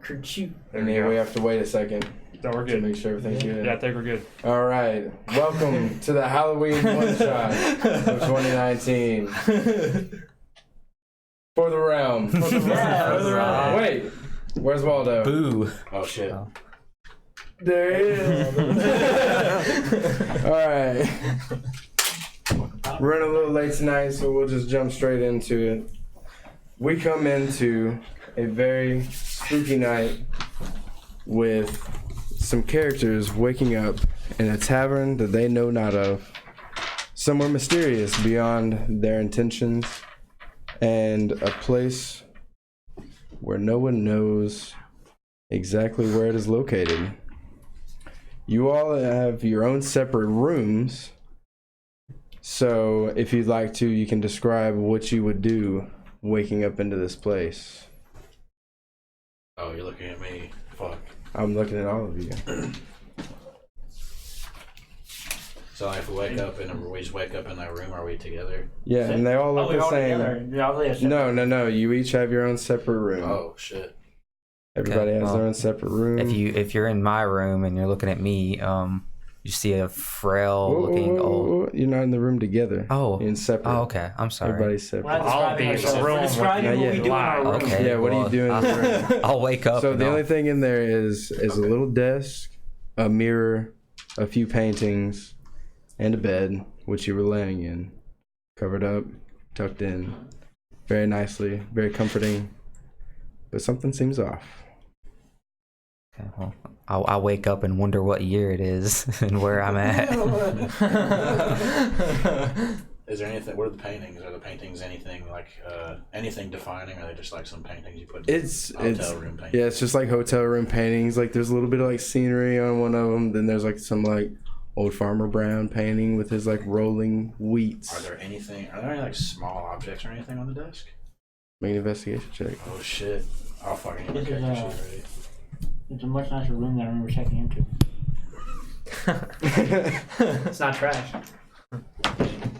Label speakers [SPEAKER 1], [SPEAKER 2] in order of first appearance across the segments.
[SPEAKER 1] Shoot.
[SPEAKER 2] And then we have to wait a second
[SPEAKER 3] No, we're
[SPEAKER 2] to
[SPEAKER 3] good.
[SPEAKER 2] make sure everything's good.
[SPEAKER 3] Yeah, I think we're good.
[SPEAKER 2] All right. Welcome to the Halloween one-shot of 2019. For the Realm. For the Realm. Wait. Where's Waldo?
[SPEAKER 4] Boo.
[SPEAKER 5] Oh shit.
[SPEAKER 4] Oh.
[SPEAKER 2] There he is. All right. We're running a little late tonight, so we'll just jump straight into it. We come into a very spooky night with some characters waking up in a tavern that they know not of, somewhere mysterious beyond their intentions, and a place where no one knows exactly where it is located. You all have your own separate rooms, so if you'd like to, you can describe what you would do waking up into this place.
[SPEAKER 5] Oh, you're looking at me. Fuck.
[SPEAKER 2] I'm looking at all of you.
[SPEAKER 5] So if we wake up and we just wake up in that room, are we together?
[SPEAKER 2] Yeah, and they all look
[SPEAKER 1] we're
[SPEAKER 2] the
[SPEAKER 1] all
[SPEAKER 2] same.
[SPEAKER 1] together. You're all together.
[SPEAKER 2] No. You each have your own separate room.
[SPEAKER 5] Oh shit.
[SPEAKER 2] Everybody
[SPEAKER 4] Okay,
[SPEAKER 2] has
[SPEAKER 4] well,
[SPEAKER 2] their own separate room.
[SPEAKER 4] If you're in my room and you're looking at me, you see a frail looking old.
[SPEAKER 2] You're not in the room together.
[SPEAKER 4] Oh.
[SPEAKER 2] You're in separate.
[SPEAKER 4] Oh, okay. I'm sorry.
[SPEAKER 2] Everybody's separate.
[SPEAKER 1] We're not
[SPEAKER 3] I'll be
[SPEAKER 1] describing ourselves.
[SPEAKER 3] wrong.
[SPEAKER 1] We're describing
[SPEAKER 2] Not
[SPEAKER 1] what we
[SPEAKER 2] yet.
[SPEAKER 1] do in our room.
[SPEAKER 4] Okay.
[SPEAKER 2] Yeah, what do you
[SPEAKER 4] well,
[SPEAKER 2] do in the room?
[SPEAKER 4] I'll wake up.
[SPEAKER 2] So
[SPEAKER 4] and
[SPEAKER 2] the
[SPEAKER 4] I'll-
[SPEAKER 2] only thing in there is a little desk, a mirror, a few paintings, and a bed, which you were laying in, covered up, tucked in, very nicely, very comforting. But something seems off.
[SPEAKER 4] Okay, well, I'll wake up and wonder what year it is and where I'm at.
[SPEAKER 5] Is there anything? What are the paintings? Are the paintings anything like anything defining? Or are they just like some paintings you put in hotel room paintings?
[SPEAKER 2] Yeah, it's just like hotel room paintings. Like there's a little bit of like scenery on one of them. Then there's like some like old Farmer Brown painting with his like rolling wheats.
[SPEAKER 5] Are there any like small objects or anything on the desk?
[SPEAKER 2] Make an investigation check.
[SPEAKER 5] Oh shit! I'll fucking get my
[SPEAKER 1] This is,
[SPEAKER 5] character sheet ready.
[SPEAKER 1] It's a much nicer room than I remember checking into. It's not trash.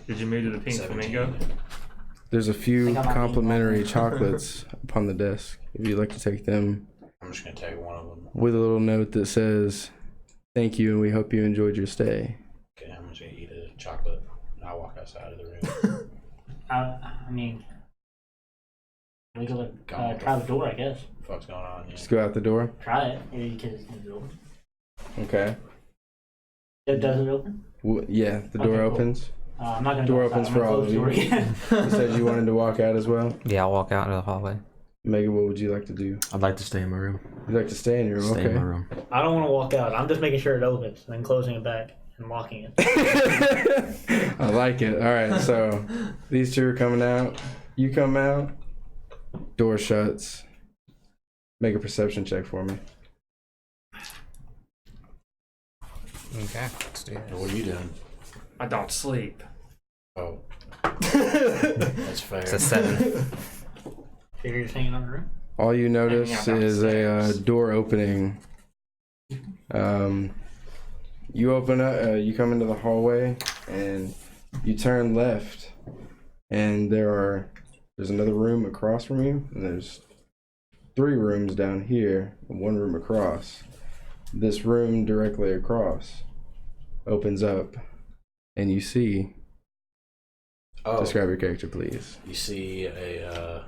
[SPEAKER 3] Did you move to the pink
[SPEAKER 5] 17.
[SPEAKER 3] flamingo?
[SPEAKER 2] There's a few
[SPEAKER 1] I got my
[SPEAKER 2] complimentary
[SPEAKER 1] name on
[SPEAKER 2] chocolates upon the desk. If you'd like to take them,
[SPEAKER 5] I'm just gonna take one of them.
[SPEAKER 2] with a little note that says, "Thank you, and we hope you enjoyed your stay."
[SPEAKER 5] Okay, I'm just gonna eat a chocolate. And I'll walk outside of the room.
[SPEAKER 1] I mean, we could like, try the door, I guess.
[SPEAKER 5] What the fuck's going on? Yeah.
[SPEAKER 2] Just go out the door.
[SPEAKER 1] Try it. Maybe because it's open.
[SPEAKER 2] Okay.
[SPEAKER 1] Does it open?
[SPEAKER 2] Yeah, the door
[SPEAKER 1] Okay, cool.
[SPEAKER 2] opens.
[SPEAKER 1] I'm not gonna.
[SPEAKER 2] Door
[SPEAKER 1] go outside.
[SPEAKER 2] opens for
[SPEAKER 1] I'm gonna
[SPEAKER 2] all
[SPEAKER 1] close
[SPEAKER 2] of
[SPEAKER 1] the door
[SPEAKER 2] you.
[SPEAKER 1] again.
[SPEAKER 2] You said you wanted to walk out as well.
[SPEAKER 4] Yeah, I'll walk out into the hallway.
[SPEAKER 2] Megan, what would you like to do?
[SPEAKER 6] I'd like to stay in my room.
[SPEAKER 2] You'd like to stay in your room?
[SPEAKER 6] Stay in my room.
[SPEAKER 1] I don't want to walk out. I'm just making sure it opens, and then closing it back and locking it.
[SPEAKER 2] I like it. All right, so these two are coming out. You come out. Door shuts. Make a perception check for me.
[SPEAKER 4] Okay, let's do
[SPEAKER 5] What are you doing?
[SPEAKER 3] I don't sleep.
[SPEAKER 5] Oh, that's fair.
[SPEAKER 4] It's a 7.
[SPEAKER 1] So you're just hanging on the room?
[SPEAKER 2] All you notice
[SPEAKER 3] Hanging out
[SPEAKER 2] is a
[SPEAKER 3] downstairs.
[SPEAKER 2] door opening. You open up. You come into the hallway, and you turn left, and there's another room across from you, and there's 3 rooms down here, and 1 room across. This room directly across opens up, and you see.
[SPEAKER 5] Oh,
[SPEAKER 2] Describe your character, please.
[SPEAKER 5] you see a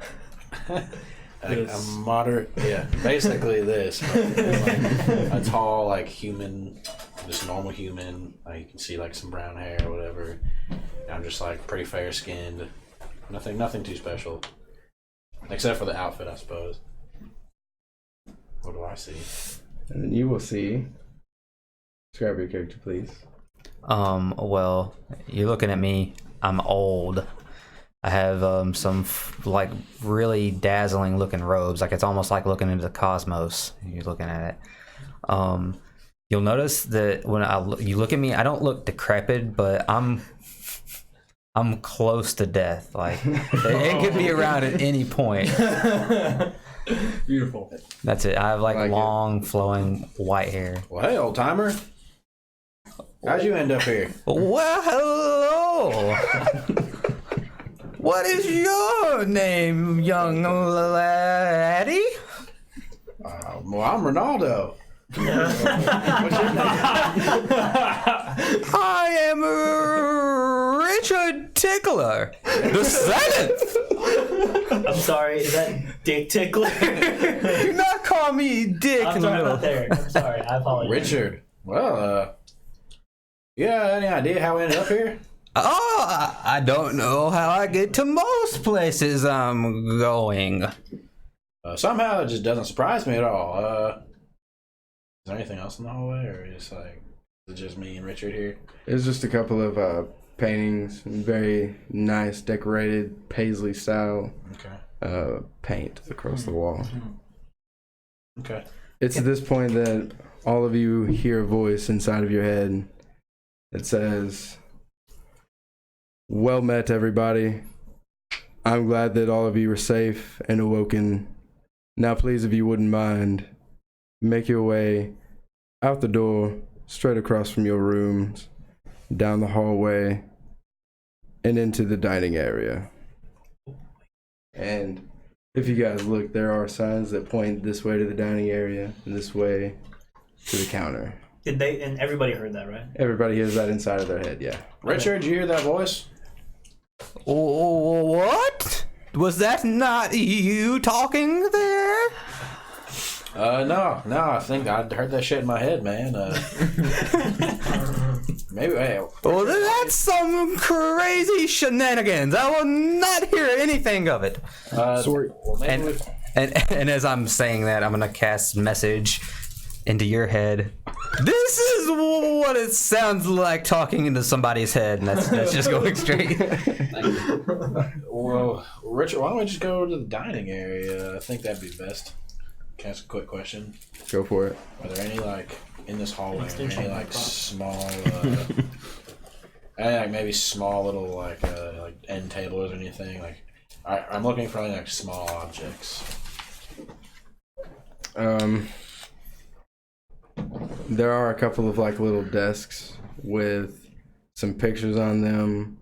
[SPEAKER 5] moderate, yeah, basically this, but like a tall, like human, just normal human. Like you can see like some brown hair or whatever. And I'm just like pretty fair skinned. Nothing too special, except for the outfit, I suppose. What do I see?
[SPEAKER 2] And then you will see. Describe your character, please.
[SPEAKER 4] Well, you're looking at me. I'm old. I have some like really dazzling looking robes. Like it's almost like looking into the cosmos. You're looking at it. You'll notice that when you look at me, I don't look decrepit, but I'm close to death. Like it could be around at any point.
[SPEAKER 3] Beautiful.
[SPEAKER 4] That's it. I have like
[SPEAKER 2] Like it.
[SPEAKER 4] long flowing white hair.
[SPEAKER 5] Well, hey, old timer. How'd you end up here?
[SPEAKER 4] Well, hello. What is your name, young laddie?
[SPEAKER 5] Well, I'm Ronaldo. What's your name?
[SPEAKER 4] I am Richard Tickler, the seventh.
[SPEAKER 1] I'm sorry, is that Dick Tickler?
[SPEAKER 4] Do not call me Dick.
[SPEAKER 1] I'm sorry about there. I'm sorry, I apologize.
[SPEAKER 5] Richard. Well, yeah, any idea how we ended up here?
[SPEAKER 4] Oh, I don't know how I get to most places I'm going.
[SPEAKER 5] Somehow it just doesn't surprise me at all. Is there anything else in the hallway, or is it just me and Richard here?
[SPEAKER 2] It's just a couple of paintings, very nice, decorated paisley style paint across the wall.
[SPEAKER 5] Okay.
[SPEAKER 2] It's at this point that all of you hear a voice inside of your head that says, "Well met, everybody. I'm glad that all of you are safe and awoken. Now, please, if you wouldn't mind, make your way out the door, straight across from your rooms, down the hallway, and into the dining area." And if you guys look, there are signs that point this way to the dining area and this way to the counter.
[SPEAKER 1] Did they? And everybody heard that, right?
[SPEAKER 2] Everybody hears that inside of their head, yeah.
[SPEAKER 5] Richard, you hear that voice?
[SPEAKER 4] What? Was that not you talking there?
[SPEAKER 5] No, I think I heard that shit in my head, man. Maybe, hey.
[SPEAKER 4] Oh, that's some crazy shenanigans. I will not hear anything of it.
[SPEAKER 2] Sorry.
[SPEAKER 5] Well, maybe
[SPEAKER 4] And as I'm saying that, I'm gonna cast message into your head. This is what it sounds like talking into somebody's head, and that's just going straight.
[SPEAKER 5] Well, Richard, why don't we just go to the dining area? I think that'd be best. Can I ask a quick question?
[SPEAKER 2] Go for it.
[SPEAKER 5] Are there any, in this hallway, are there any, small, maybe small little, end tables or anything? I'm looking for any, small objects.
[SPEAKER 2] There are a couple of little desks with some pictures on them.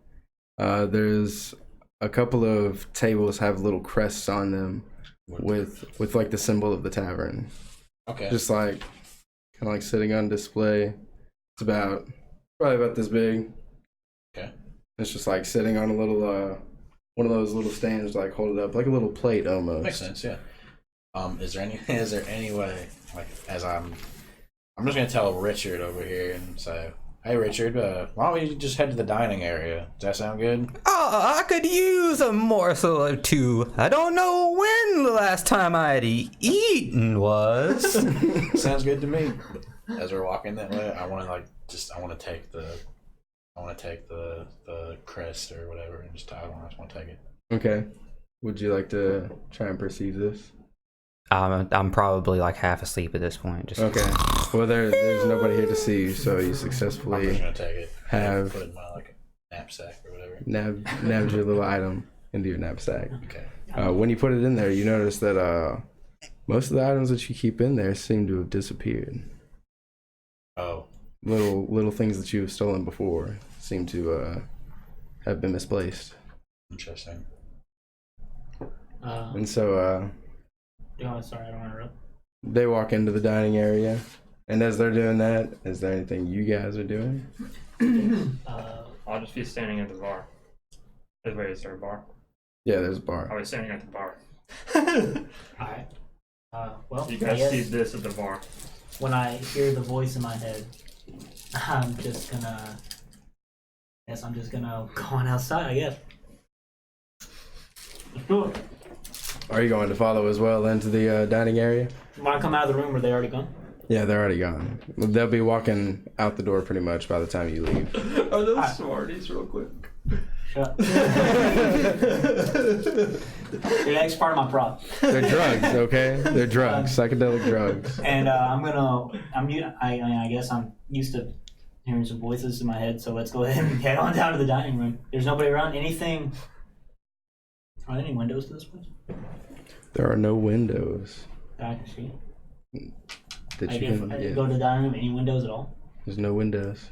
[SPEAKER 2] There's a couple of tables have little crests on them with the symbol of the tavern.
[SPEAKER 5] Okay.
[SPEAKER 2] Just kind of sitting on display. It's probably about this big.
[SPEAKER 5] Okay.
[SPEAKER 2] It's just sitting on a little one of those little stands, hold it up like a little plate almost.
[SPEAKER 5] Makes sense, yeah. Is there any way, I'm just gonna tell Richard over here and say, "Hey Richard, why don't we just head to the dining area? Does that sound good?"
[SPEAKER 4] Oh, I could use a morsel or two. I don't know when the last time I had eaten was.
[SPEAKER 5] Sounds good to me. As we're walking that way, I want to take the crest or whatever and just tie it on. I just want to take it.
[SPEAKER 2] Okay. Would you like to try and perceive this?
[SPEAKER 4] I'm probably half asleep at this point. Just
[SPEAKER 2] okay. Well, there's nobody here to see you, so you
[SPEAKER 5] I'm
[SPEAKER 2] successfully
[SPEAKER 5] just gonna take it.
[SPEAKER 2] have
[SPEAKER 5] Put it in my knapsack or whatever.
[SPEAKER 2] nabbed your little item into your knapsack.
[SPEAKER 5] Okay.
[SPEAKER 2] When you put it in there, you notice that most of the items that you keep in there seem to have disappeared.
[SPEAKER 5] Oh.
[SPEAKER 2] Little things that you have stolen before seem to have been misplaced.
[SPEAKER 5] Interesting.
[SPEAKER 2] And so
[SPEAKER 1] Sorry, I don't want to interrupt.
[SPEAKER 2] they walk into the dining area, and as they're doing that, is there anything you guys are doing?
[SPEAKER 3] I'll just be standing at the bar. Wait, is there a bar?
[SPEAKER 2] Yeah, there's a bar.
[SPEAKER 3] I'll be standing at the bar.
[SPEAKER 1] Alright. Well,
[SPEAKER 3] You
[SPEAKER 1] I
[SPEAKER 3] guys
[SPEAKER 1] guess
[SPEAKER 3] see this at the bar.
[SPEAKER 1] when I hear the voice in my head, I'm just gonna go on outside, I guess. Let's do it.
[SPEAKER 2] Are you going to follow as well into the dining area?
[SPEAKER 1] When I come out of the room, are they already gone?
[SPEAKER 2] Yeah, they're already gone. They'll be walking out the door pretty much by the time you leave.
[SPEAKER 3] Are those Smarties real quick?
[SPEAKER 1] Shut up. Your next part of my prop.
[SPEAKER 2] They're drugs, okay? They're drugs, psychedelic drugs.
[SPEAKER 1] And I guess I'm used to hearing some voices in my head, so let's go ahead and head on down to the dining room. There's nobody around. Anything? Are there any windows to this place?
[SPEAKER 2] There are no windows
[SPEAKER 1] That I can see.
[SPEAKER 2] that
[SPEAKER 1] Like
[SPEAKER 2] you
[SPEAKER 1] if
[SPEAKER 2] can
[SPEAKER 1] I
[SPEAKER 2] get.
[SPEAKER 1] go to the dining room, any windows at all?
[SPEAKER 2] There's no windows,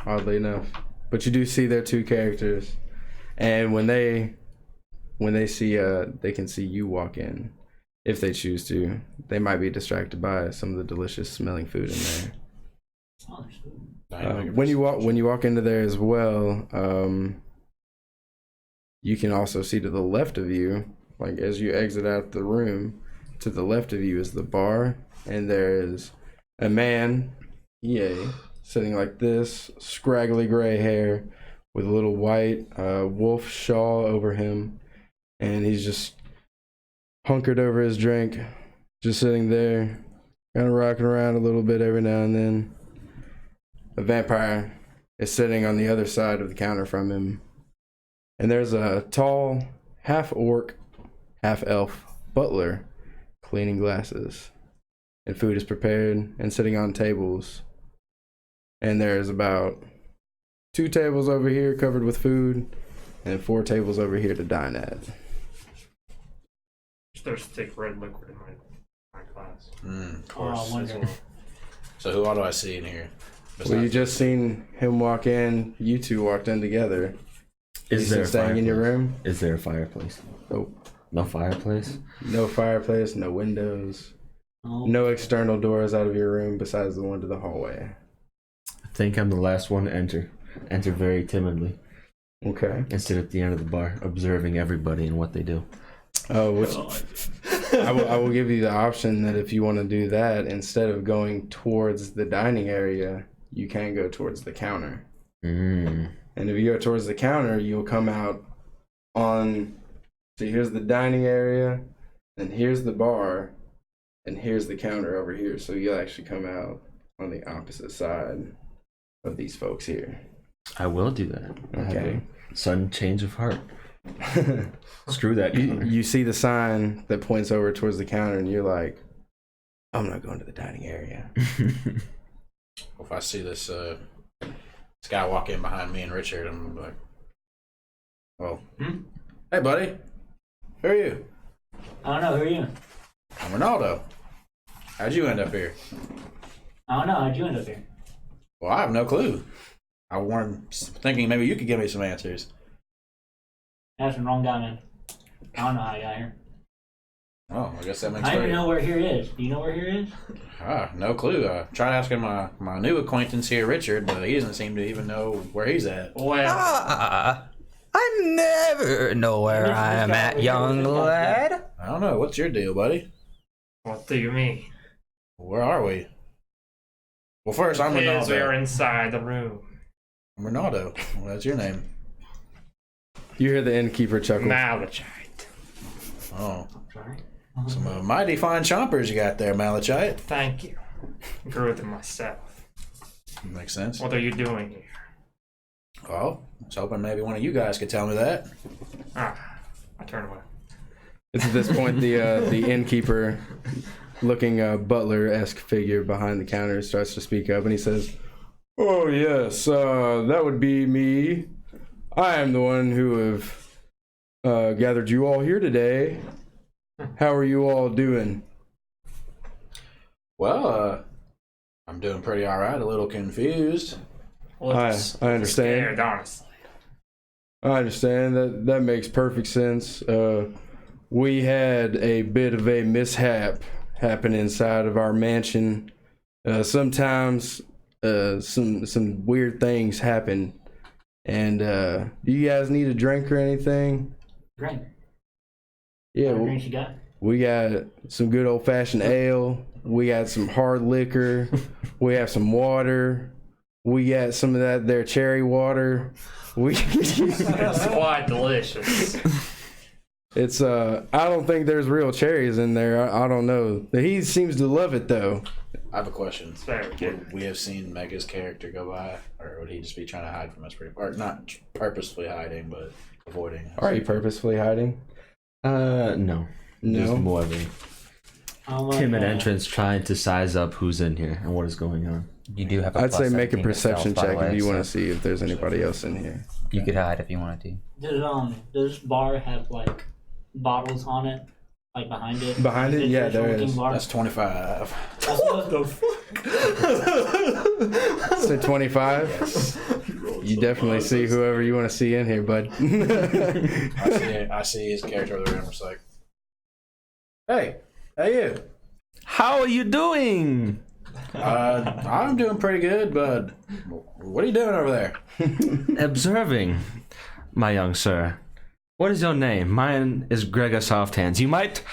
[SPEAKER 2] oddly enough. But you do see their two characters, and when they see they can see you walk in, if they choose to. They might be distracted by some of the delicious smelling food in there.
[SPEAKER 1] Oh, there's food.
[SPEAKER 2] When you walk into there as well, you can also see to the left of you, like as you exit out the room, to the left of you is the bar, and there is a man, sitting like this, scraggly gray hair, with a little white wolf shawl over him, and he's just hunkered over his drink, just sitting there, kind of rocking around a little bit every now and then. A vampire is sitting on the other side of the counter from him, and there's a tall, half-orc, half-elf butler cleaning glasses, and food is prepared and sitting on tables, and there's about 2 tables over here covered with food, and 4 tables over here to dine at.
[SPEAKER 3] There's thick red liquid in my glass.
[SPEAKER 5] Of
[SPEAKER 1] Oh,
[SPEAKER 5] course.
[SPEAKER 1] I wonder.
[SPEAKER 5] So who all do I see in here?
[SPEAKER 2] Well, you just seen him walk in. You two walked in together.
[SPEAKER 6] Is there a
[SPEAKER 2] staying in your
[SPEAKER 6] fireplace?
[SPEAKER 2] room?
[SPEAKER 6] Is there a fireplace?
[SPEAKER 2] Nope.
[SPEAKER 6] No fireplace?
[SPEAKER 2] No fireplace, no windows,
[SPEAKER 1] Oh.
[SPEAKER 2] no external doors out of your room besides the one to the hallway.
[SPEAKER 6] I think I'm the last one to enter. Enter very timidly
[SPEAKER 2] Okay.
[SPEAKER 6] and sit at the end of the bar, observing everybody and what they do.
[SPEAKER 2] I will give you the option that if you want to do that, instead of going towards the dining area, you can go towards the counter.
[SPEAKER 6] Mm.
[SPEAKER 2] And if you go towards the counter, you'll come out on. So here's the dining area, and here's the bar, and here's the counter over here. So you'll actually come out on the opposite side of these folks here.
[SPEAKER 6] I will do that. I have
[SPEAKER 2] Okay.
[SPEAKER 6] a sudden change of heart. Screw that counter.
[SPEAKER 2] You see the sign that points over towards the counter, and you're like, I'm not going to the dining area.
[SPEAKER 5] If I see this guy walk in behind me and Richard, I'm like, well, hey, buddy. Who are you?
[SPEAKER 1] I don't know. Who are you?
[SPEAKER 5] I'm Ronaldo. How'd you end up here?
[SPEAKER 1] I don't know. How'd you end up here?
[SPEAKER 5] Well, I have no clue. I wanted thinking maybe you could give me some answers.
[SPEAKER 1] That's the wrong guy, man. I don't know how I got here.
[SPEAKER 5] Oh, I guess that makes
[SPEAKER 1] I don't even
[SPEAKER 5] sense.
[SPEAKER 1] know where here is. Do you know where here is?
[SPEAKER 5] No clue. Tried asking my new acquaintance here, Richard, but he doesn't seem to even know where he's at.
[SPEAKER 3] Well,
[SPEAKER 4] I never know where I am at, young lad.
[SPEAKER 5] I don't know. What's your deal, buddy?
[SPEAKER 3] what do you mean?
[SPEAKER 5] Where are we? Well, first, I'm
[SPEAKER 3] Kids, we are
[SPEAKER 5] Ronaldo.
[SPEAKER 3] inside the room.
[SPEAKER 5] I'm Ronaldo. Well, that's your name.
[SPEAKER 2] You hear the innkeeper chuckle.
[SPEAKER 3] Malachite.
[SPEAKER 5] Oh,
[SPEAKER 1] Sorry.
[SPEAKER 5] some mighty fine chompers you got there, Malachite.
[SPEAKER 3] Thank you. Grew them myself.
[SPEAKER 5] Makes sense.
[SPEAKER 3] What are you doing here?
[SPEAKER 5] Well, I was hoping maybe one of you guys could tell me that.
[SPEAKER 3] I turn away.
[SPEAKER 2] It's at this point the innkeeper, looking butler-esque figure behind the counter, starts to speak up, and he says, "Oh yes, that would be me. I am the one who have gathered you all here today. How are you all doing?"
[SPEAKER 5] Well, I'm doing pretty all right. A little confused.
[SPEAKER 2] I understand.
[SPEAKER 3] Scared, honestly.
[SPEAKER 2] I understand that makes perfect sense. We had a bit of a mishap happen inside of our mansion. Sometimes some weird things happen. And do you guys need a drink or anything?
[SPEAKER 1] Drink.
[SPEAKER 2] Yeah,
[SPEAKER 1] What drinks you got?
[SPEAKER 2] we got some good old fashioned ale. We got some hard liquor. We have some water. We got some of that there cherry water.
[SPEAKER 3] It's quite delicious.
[SPEAKER 2] It's I don't think there's real cherries in there. I don't know. He seems to love it though.
[SPEAKER 5] I have a question.
[SPEAKER 3] It's very good.
[SPEAKER 5] Would we have seen Mega's character go by, or would he just be trying to hide from us? Or not purposefully hiding, but avoiding us?
[SPEAKER 2] Are you purposefully hiding?
[SPEAKER 6] No. Just
[SPEAKER 2] No.
[SPEAKER 6] more of a
[SPEAKER 1] I'm like,
[SPEAKER 6] timid entrance trying to size up who's in here and what is going on.
[SPEAKER 4] You do have a
[SPEAKER 2] I'd
[SPEAKER 4] plus
[SPEAKER 2] say make a
[SPEAKER 4] 17 to stealth,
[SPEAKER 2] perception
[SPEAKER 4] by the
[SPEAKER 2] check
[SPEAKER 4] way,
[SPEAKER 2] if you
[SPEAKER 4] so
[SPEAKER 2] want to see if there's anybody else in here.
[SPEAKER 4] You could hide if you wanted to.
[SPEAKER 1] Does this bar have like bottles on it, like behind it?
[SPEAKER 2] Behind it?
[SPEAKER 1] Is
[SPEAKER 2] Yeah,
[SPEAKER 1] a
[SPEAKER 2] there
[SPEAKER 1] drinking
[SPEAKER 2] is.
[SPEAKER 1] bar?
[SPEAKER 5] That's 25.
[SPEAKER 1] That's what the fuck.
[SPEAKER 2] So 25. You definitely see whoever you want to see in here, bud.
[SPEAKER 5] I see his character over there, and I'm just like, hey, Hey, you.
[SPEAKER 6] How are you doing?
[SPEAKER 5] I'm doing pretty good, but what are you doing over there?
[SPEAKER 6] Observing, my young sir. What is your name? Mine is Gregor Softhands. You might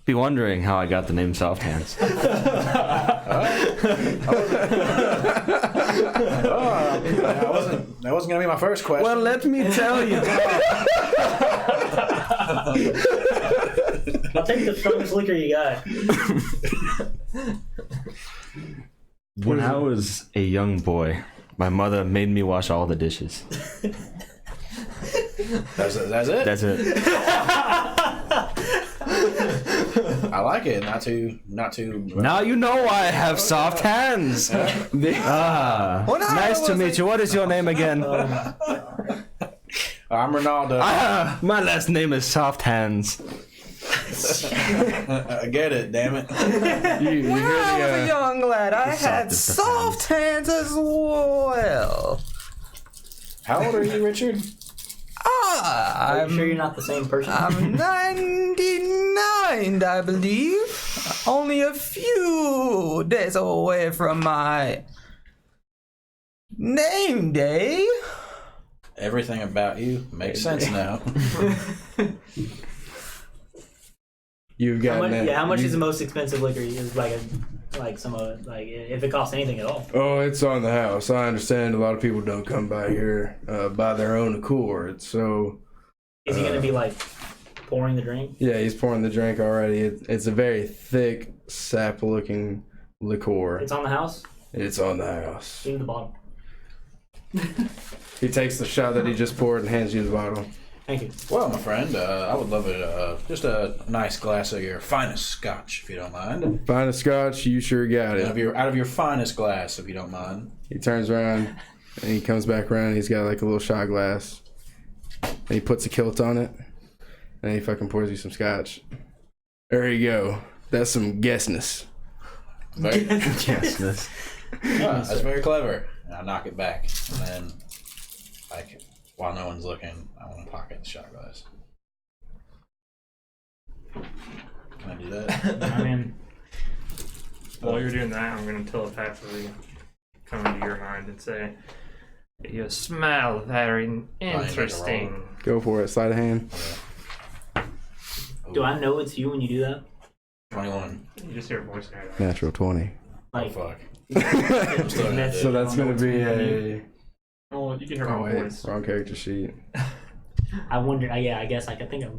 [SPEAKER 6] be wondering how I got the name Softhands.
[SPEAKER 5] That wasn't gonna be my first question.
[SPEAKER 6] Well, let me tell you.
[SPEAKER 1] I'll take the strongest liquor you got.
[SPEAKER 6] When I was a young boy, my mother made me wash all the dishes.
[SPEAKER 5] That's it.
[SPEAKER 6] That's it.
[SPEAKER 5] I like it. Not too.
[SPEAKER 6] Now you know why I have soft hands. Nice to meet you. What is your name again?
[SPEAKER 5] I'm Ronaldo.
[SPEAKER 6] My last name is Soft Hands.
[SPEAKER 5] I get it. Damn it.
[SPEAKER 2] You
[SPEAKER 4] When
[SPEAKER 2] hear
[SPEAKER 4] I was a
[SPEAKER 2] the,
[SPEAKER 4] young lad, I had
[SPEAKER 6] softest of
[SPEAKER 4] soft hands as well.
[SPEAKER 5] How old are you, Richard?
[SPEAKER 1] I'm sure you're not the same person.
[SPEAKER 4] I'm 99, I believe. Only a few days away from my name day.
[SPEAKER 5] Everything about you makes sense now.
[SPEAKER 2] you've got
[SPEAKER 1] how much is the most expensive liquor? Is like some of it, like if it costs anything at all.
[SPEAKER 2] Oh, it's on the house. I understand a lot of people don't come by here by their own accord. So,
[SPEAKER 1] Is he gonna be like pouring the drink?
[SPEAKER 2] yeah, he's pouring the drink already. It's a very thick, sap-looking liqueur.
[SPEAKER 1] It's on the house.
[SPEAKER 2] It's on the house.
[SPEAKER 1] Give me the bottle.
[SPEAKER 2] He takes the shot that he just poured and hands you the bottle.
[SPEAKER 1] Thank you.
[SPEAKER 5] Well, my friend, I would love just a nice glass of your finest scotch, if you don't mind.
[SPEAKER 2] Finest scotch, you sure got
[SPEAKER 5] Out of
[SPEAKER 2] it.
[SPEAKER 5] your finest glass, if you don't mind.
[SPEAKER 2] He turns around and he comes back around. And he's got like a little shot glass. And he puts a kilt on it. And he fucking pours you some scotch. There you go. That's some guessness.
[SPEAKER 5] Very,
[SPEAKER 6] Yes.
[SPEAKER 5] that's very clever. And I knock it back, and then, like, while no one's looking, I want to pocket the shot glass. Can I do that?
[SPEAKER 1] I mean,
[SPEAKER 3] While you're doing that, I'm going to telepathically come into your mind and say, "You smell very interesting."
[SPEAKER 2] Go for it. Sleight of hand.
[SPEAKER 1] do I know it's you when you do that?
[SPEAKER 5] 21.
[SPEAKER 3] You just hear a voice in your head.
[SPEAKER 2] Natural 20.
[SPEAKER 5] Oh,
[SPEAKER 1] Like,
[SPEAKER 5] fuck.
[SPEAKER 2] So that's going to be a...
[SPEAKER 3] Oh, you can hear
[SPEAKER 2] Oh,
[SPEAKER 3] my
[SPEAKER 2] wait.
[SPEAKER 3] voice.
[SPEAKER 2] Wrong character sheet.
[SPEAKER 1] I wonder. Yeah, I guess I can think of.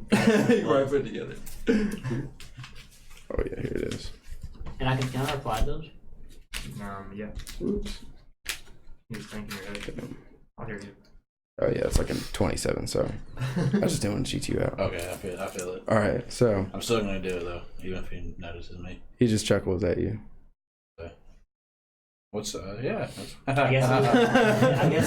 [SPEAKER 6] Right put together.
[SPEAKER 2] Oh, yeah, here it is.
[SPEAKER 1] And can I reply to those?
[SPEAKER 3] Yeah.
[SPEAKER 2] Oops.
[SPEAKER 3] You just think in your head. I'll hear you.
[SPEAKER 2] Oh, yeah, it's like a 27, so I just didn't want to cheat you out.
[SPEAKER 5] Okay, I feel it.
[SPEAKER 2] All right, so
[SPEAKER 5] I'm still going to do it, though, even if he notices me.
[SPEAKER 2] he just chuckles at you.
[SPEAKER 5] What's, yeah.
[SPEAKER 1] I guess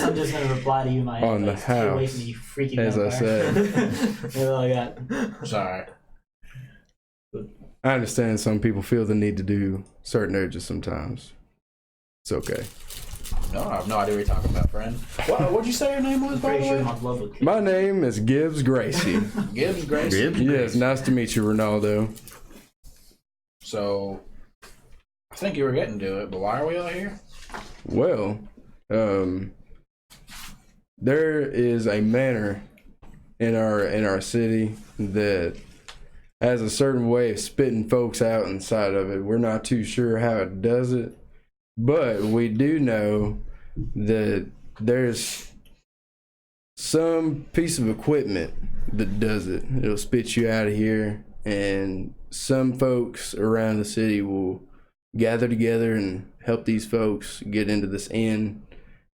[SPEAKER 1] I'm just gonna reply to you in my head.
[SPEAKER 2] On the
[SPEAKER 1] like, stay away
[SPEAKER 2] house,
[SPEAKER 1] from me, you freaking
[SPEAKER 2] as I
[SPEAKER 1] vampire. That's all I got.
[SPEAKER 5] Sorry.
[SPEAKER 2] I understand some people feel the need to do certain urges sometimes. It's okay.
[SPEAKER 5] No, I have no idea what you're talking about, friend. What'd you say your name was,
[SPEAKER 1] I'm
[SPEAKER 5] by
[SPEAKER 1] pretty
[SPEAKER 5] the
[SPEAKER 1] sure
[SPEAKER 5] way?
[SPEAKER 1] I'm in love with
[SPEAKER 2] My name is Gibbs Gracie.
[SPEAKER 5] Gibbs Grace.
[SPEAKER 2] Yes, nice to meet you, Ronaldo.
[SPEAKER 5] So, I think you were getting to it, but why are we all here?
[SPEAKER 2] Well, there is a manor in our city that has a certain way of spitting folks out inside of it. We're not too sure how it does it, but we do know that there's some piece of equipment that does it. It'll spit you out of here, and some folks around the city will gather together and help these folks get into this inn,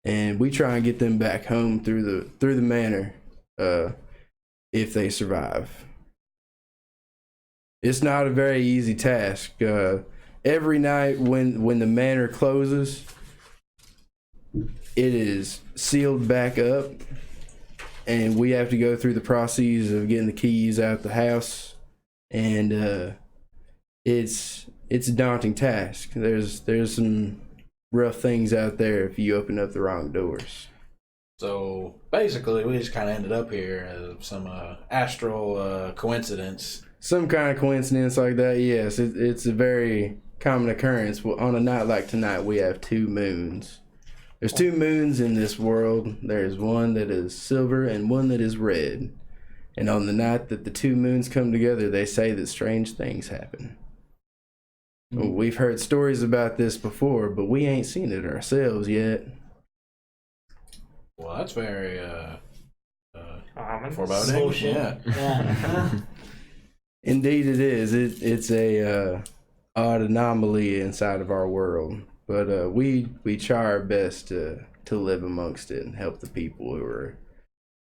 [SPEAKER 2] and we try and get them back home through the manor if they survive. It's not a very easy task. Every night when the manor closes, it is sealed back up, and we have to go through the process of getting the keys out the house, and it's a daunting task. There's some rough things out there if you open up the wrong doors.
[SPEAKER 5] So basically, we just kind of ended up here as some astral coincidence.
[SPEAKER 2] some kind of coincidence like that, yes, it's a very common occurrence. Well, on a night like tonight, we have 2 moons. There's 2 moons in this world. There's one that is silver and one that is red. And on the night that the 2 moons come together, they say that strange things happen. Well, we've heard stories about this before, but we ain't seen it ourselves yet.
[SPEAKER 5] Well, that's very
[SPEAKER 3] Ominous.
[SPEAKER 5] foreboding.
[SPEAKER 1] Bullshit.
[SPEAKER 5] Yeah.
[SPEAKER 1] Yeah.
[SPEAKER 2] Indeed, it is. It's a odd anomaly inside of our world, but we try our best to live amongst it and help the people who are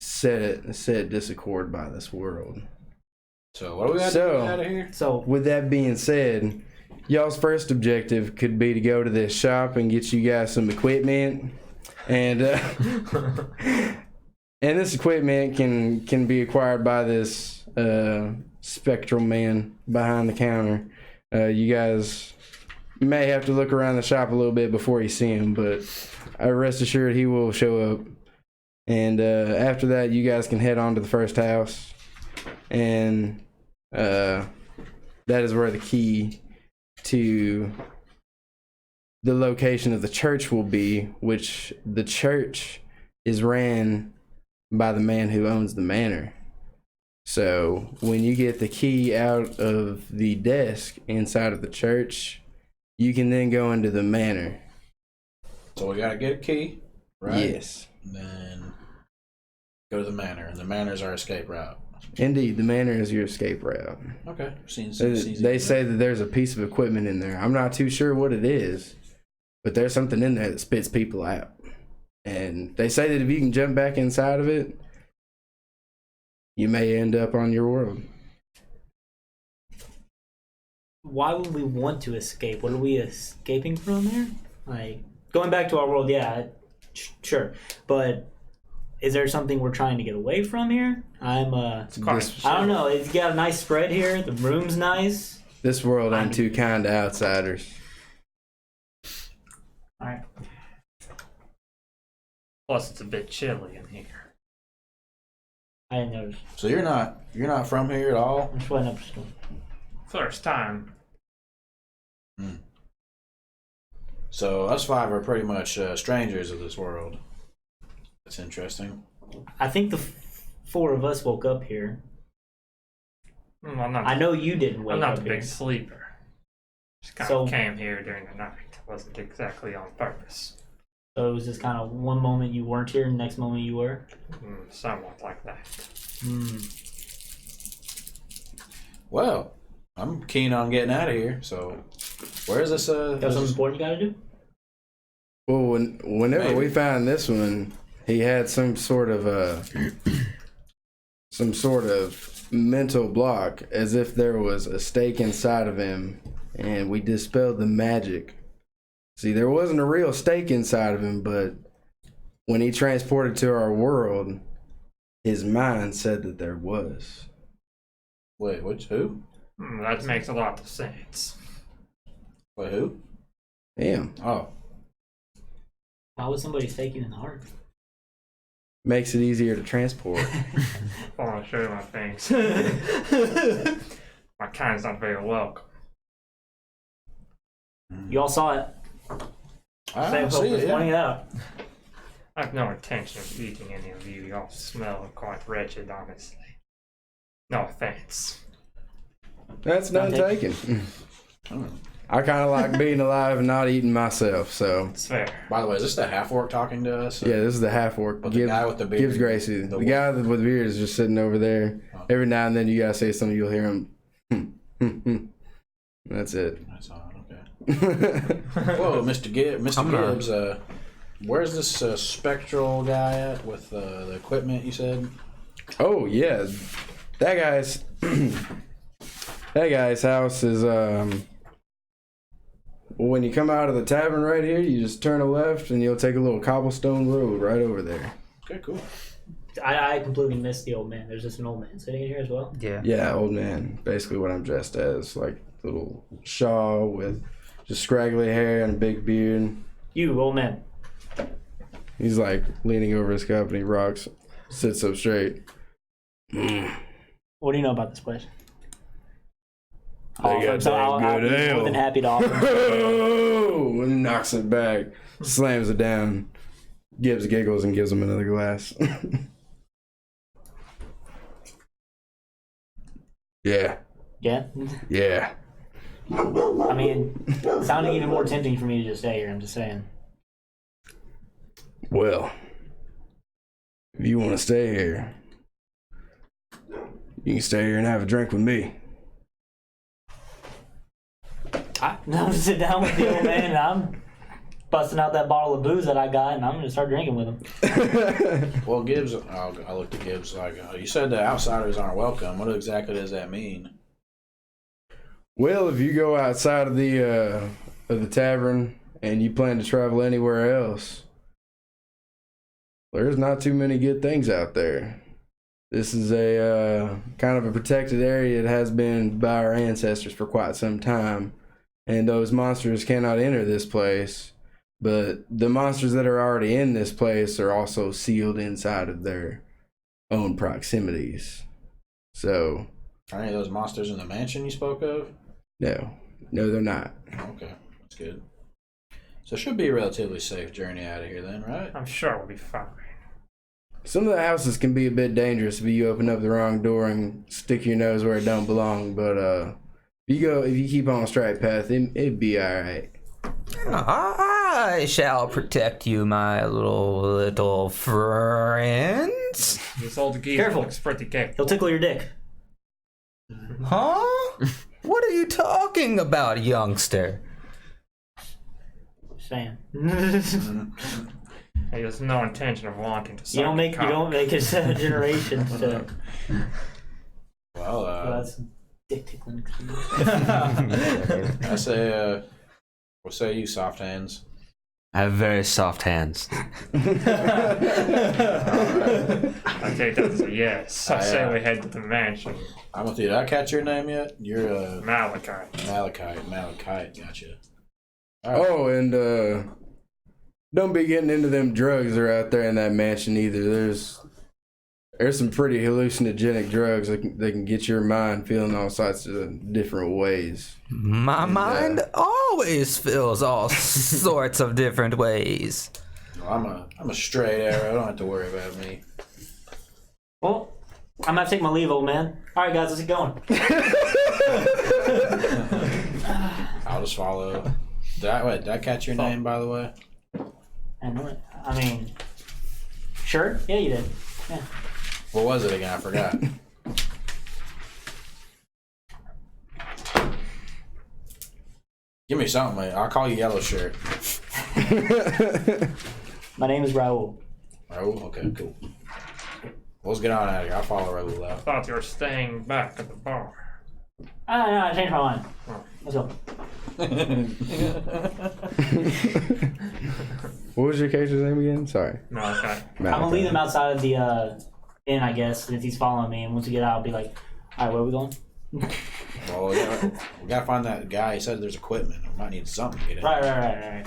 [SPEAKER 2] set disaccord by this world.
[SPEAKER 5] So what do we got to get out of here?
[SPEAKER 1] So
[SPEAKER 2] With that being said, y'all's first objective could be to go to this shop and get you guys some equipment, and this equipment can be acquired by this spectral man behind the counter. You guys may have to look around the shop a little bit before you see him, but rest assured he will show up. And after that, you guys can head on to the first house, and that is where the key to the location of the church will be, which the church is ran by the man who owns the manor. So when you get the key out of the desk inside of the church, you can then go into the manor.
[SPEAKER 5] So we gotta get a key, right?
[SPEAKER 2] Yes.
[SPEAKER 5] And then go to the manor, and the manor is our escape route.
[SPEAKER 2] Indeed, the manor is your escape route.
[SPEAKER 5] Okay.
[SPEAKER 2] They say that there's a piece of equipment in there. I'm not too sure what it is, but there's something in there that spits people out. And they say that if you can jump back inside of it, you may end up on your world.
[SPEAKER 1] why would we want to escape? What are we escaping from there? Like, going back to our world, yeah, sure. But is there something we're trying to get away from here? I don't know. It's got a nice spread here. The room's nice.
[SPEAKER 2] This world ain't too kind to outsiders.
[SPEAKER 1] Alright.
[SPEAKER 3] Plus, it's a bit chilly in here.
[SPEAKER 1] I didn't notice.
[SPEAKER 5] So you're not from here at all?
[SPEAKER 1] I'm sweating up a storm.
[SPEAKER 3] First time.
[SPEAKER 5] So us five are pretty much strangers of this world. That's interesting.
[SPEAKER 1] I think the four of us woke up here.
[SPEAKER 3] Well, I'm not,
[SPEAKER 1] I know you didn't wake
[SPEAKER 3] I'm
[SPEAKER 1] up
[SPEAKER 3] not the
[SPEAKER 1] here.
[SPEAKER 3] big sleeper. Just kind of came here during the night. Wasn't exactly on purpose.
[SPEAKER 1] So it was just kind of one moment you weren't here, and the next moment you were?
[SPEAKER 3] Somewhat like that.
[SPEAKER 5] Well, I'm keen on getting out of here. So, where's this?
[SPEAKER 1] Got something important you gotta do?
[SPEAKER 2] Well, whenever
[SPEAKER 5] Maybe.
[SPEAKER 2] we found this one, he had some sort of mental block, as if there was a stake inside of him, and we dispelled the magic. See, there wasn't a real stake inside of him, but when he transported to our world, his mind said that there was.
[SPEAKER 5] Wait, who?
[SPEAKER 3] That makes a lot of sense.
[SPEAKER 5] Wait, who?
[SPEAKER 2] Him.
[SPEAKER 5] Oh,
[SPEAKER 1] How would somebody stake you in the heart?
[SPEAKER 2] Makes it easier to transport.
[SPEAKER 3] I want to show you my things. My kind's not very welcome.
[SPEAKER 1] You all saw it.
[SPEAKER 5] I
[SPEAKER 1] Same
[SPEAKER 5] see
[SPEAKER 1] hope
[SPEAKER 5] it.
[SPEAKER 1] was pointing it
[SPEAKER 5] Yeah.
[SPEAKER 1] out.
[SPEAKER 3] I have no intention of eating any of you. Y'all smell quite wretched, honestly. No offense.
[SPEAKER 2] That's none
[SPEAKER 1] Don't
[SPEAKER 2] taken.
[SPEAKER 5] Oh.
[SPEAKER 2] I kind of like being alive and not eating myself, so.
[SPEAKER 3] It's fair.
[SPEAKER 5] By the way, is this the half orc talking to us?
[SPEAKER 2] Yeah, this is the half orc.
[SPEAKER 5] But the guy with the beard.
[SPEAKER 2] Gibbs Gracie. The guy with the beard is just sitting over there.
[SPEAKER 5] Oh.
[SPEAKER 2] Every now and then you gotta say something, you'll hear him. That's it.
[SPEAKER 5] That's all. Okay. Whoa, Mr. Gibbs. Where's this spectral guy at with the equipment? You said.
[SPEAKER 2] Oh yeah, that guy's house is when you come out of the tavern right here, you just turn a left and you'll take a little cobblestone road right over there.
[SPEAKER 5] Okay, cool.
[SPEAKER 1] I completely missed the old man. There's just an old man sitting in here as well.
[SPEAKER 2] Yeah, old man. Basically what I'm dressed as, like little shawl with just scraggly hair and a big beard.
[SPEAKER 1] You, old man.
[SPEAKER 2] He's like leaning over his cup and he rocks, sits up straight.
[SPEAKER 1] What do you know about this place? offer. So I'll be more than happy to offer.
[SPEAKER 2] Oh, and knocks it back, slams it down. Gibbs giggles and gives him another glass. Yeah.
[SPEAKER 1] Yeah?
[SPEAKER 2] Yeah.
[SPEAKER 1] I mean, it's sounding even more tempting for me to just stay here, I'm just saying.
[SPEAKER 2] Well, if you want to stay here, you can stay here and have a drink with me.
[SPEAKER 1] I'm sit down with the old man and I'm busting out that bottle of booze that I got and I'm going to start drinking with him.
[SPEAKER 5] Well, Gibbs, I looked at Gibbs like, you said that outsiders aren't welcome. What exactly does that mean?
[SPEAKER 2] Well, if you go outside of the tavern and you plan to travel anywhere else, there's not too many good things out there. This is a kind of a protected area. It has been by our ancestors for quite some time, and those monsters cannot enter this place. But the monsters that are already in this place are also sealed inside of their own proximities. So,
[SPEAKER 5] Are any of those monsters in the mansion you spoke of?
[SPEAKER 2] no, they're not.
[SPEAKER 5] Okay, that's good. So it should be a relatively safe journey out of here then, right?
[SPEAKER 3] I'm sure we'll be fine.
[SPEAKER 2] Some of the houses can be a bit dangerous if you open up the wrong door and stick your nose where it don't belong. But if you keep on a straight path, it'd be all right.
[SPEAKER 4] I shall protect you, my little friends.
[SPEAKER 3] This old geezer
[SPEAKER 1] Careful.
[SPEAKER 3] looks pretty gay.
[SPEAKER 1] He'll tickle your dick.
[SPEAKER 4] Huh? What are you talking about, youngster?
[SPEAKER 1] Just saying.
[SPEAKER 3] He has no intention of wanting to suck
[SPEAKER 1] You don't make it 7 generations. So
[SPEAKER 5] Well,
[SPEAKER 1] that's dick tickling experience.
[SPEAKER 5] I say, what say you, soft hands?
[SPEAKER 6] I have very soft hands.
[SPEAKER 3] I take that as a yes. I say we head to the mansion.
[SPEAKER 5] I'm with you. Did I catch your name yet? You're
[SPEAKER 3] Malachite.
[SPEAKER 5] Malachite. Gotcha. All right.
[SPEAKER 2] Oh, and don't be getting into them drugs that are out there in that mansion either. There's some pretty hallucinogenic drugs that can get your mind feeling all sorts of different ways.
[SPEAKER 4] My mind always feels all sorts of different ways.
[SPEAKER 5] Well, I'm a straight arrow. Don't have to worry about me.
[SPEAKER 1] Well, I'm gonna have to take my leave, old man. All right, guys, let's get going.
[SPEAKER 5] I'll just follow. Did I catch your name, by the way?
[SPEAKER 1] I mean, sure. Yeah, you did. Yeah.
[SPEAKER 5] What was it again? I forgot. Give me something, mate. I'll call you Yellow Shirt.
[SPEAKER 1] My name is Raul.
[SPEAKER 5] Raul? Okay, cool. Let's get on out of here. I'll follow Raul
[SPEAKER 3] I
[SPEAKER 5] out.
[SPEAKER 3] thought you were staying back at the bar.
[SPEAKER 1] No, I changed my mind. Let's go.
[SPEAKER 2] What was your character's name again? Sorry.
[SPEAKER 3] Malachi.
[SPEAKER 1] I'm gonna leave him outside of the inn, I guess, if he's following me. And once we get out, I'll be like, all right, where are we going?
[SPEAKER 5] Well, yeah, we gotta find that guy. He said there's equipment. We might need something to get in.
[SPEAKER 1] Right.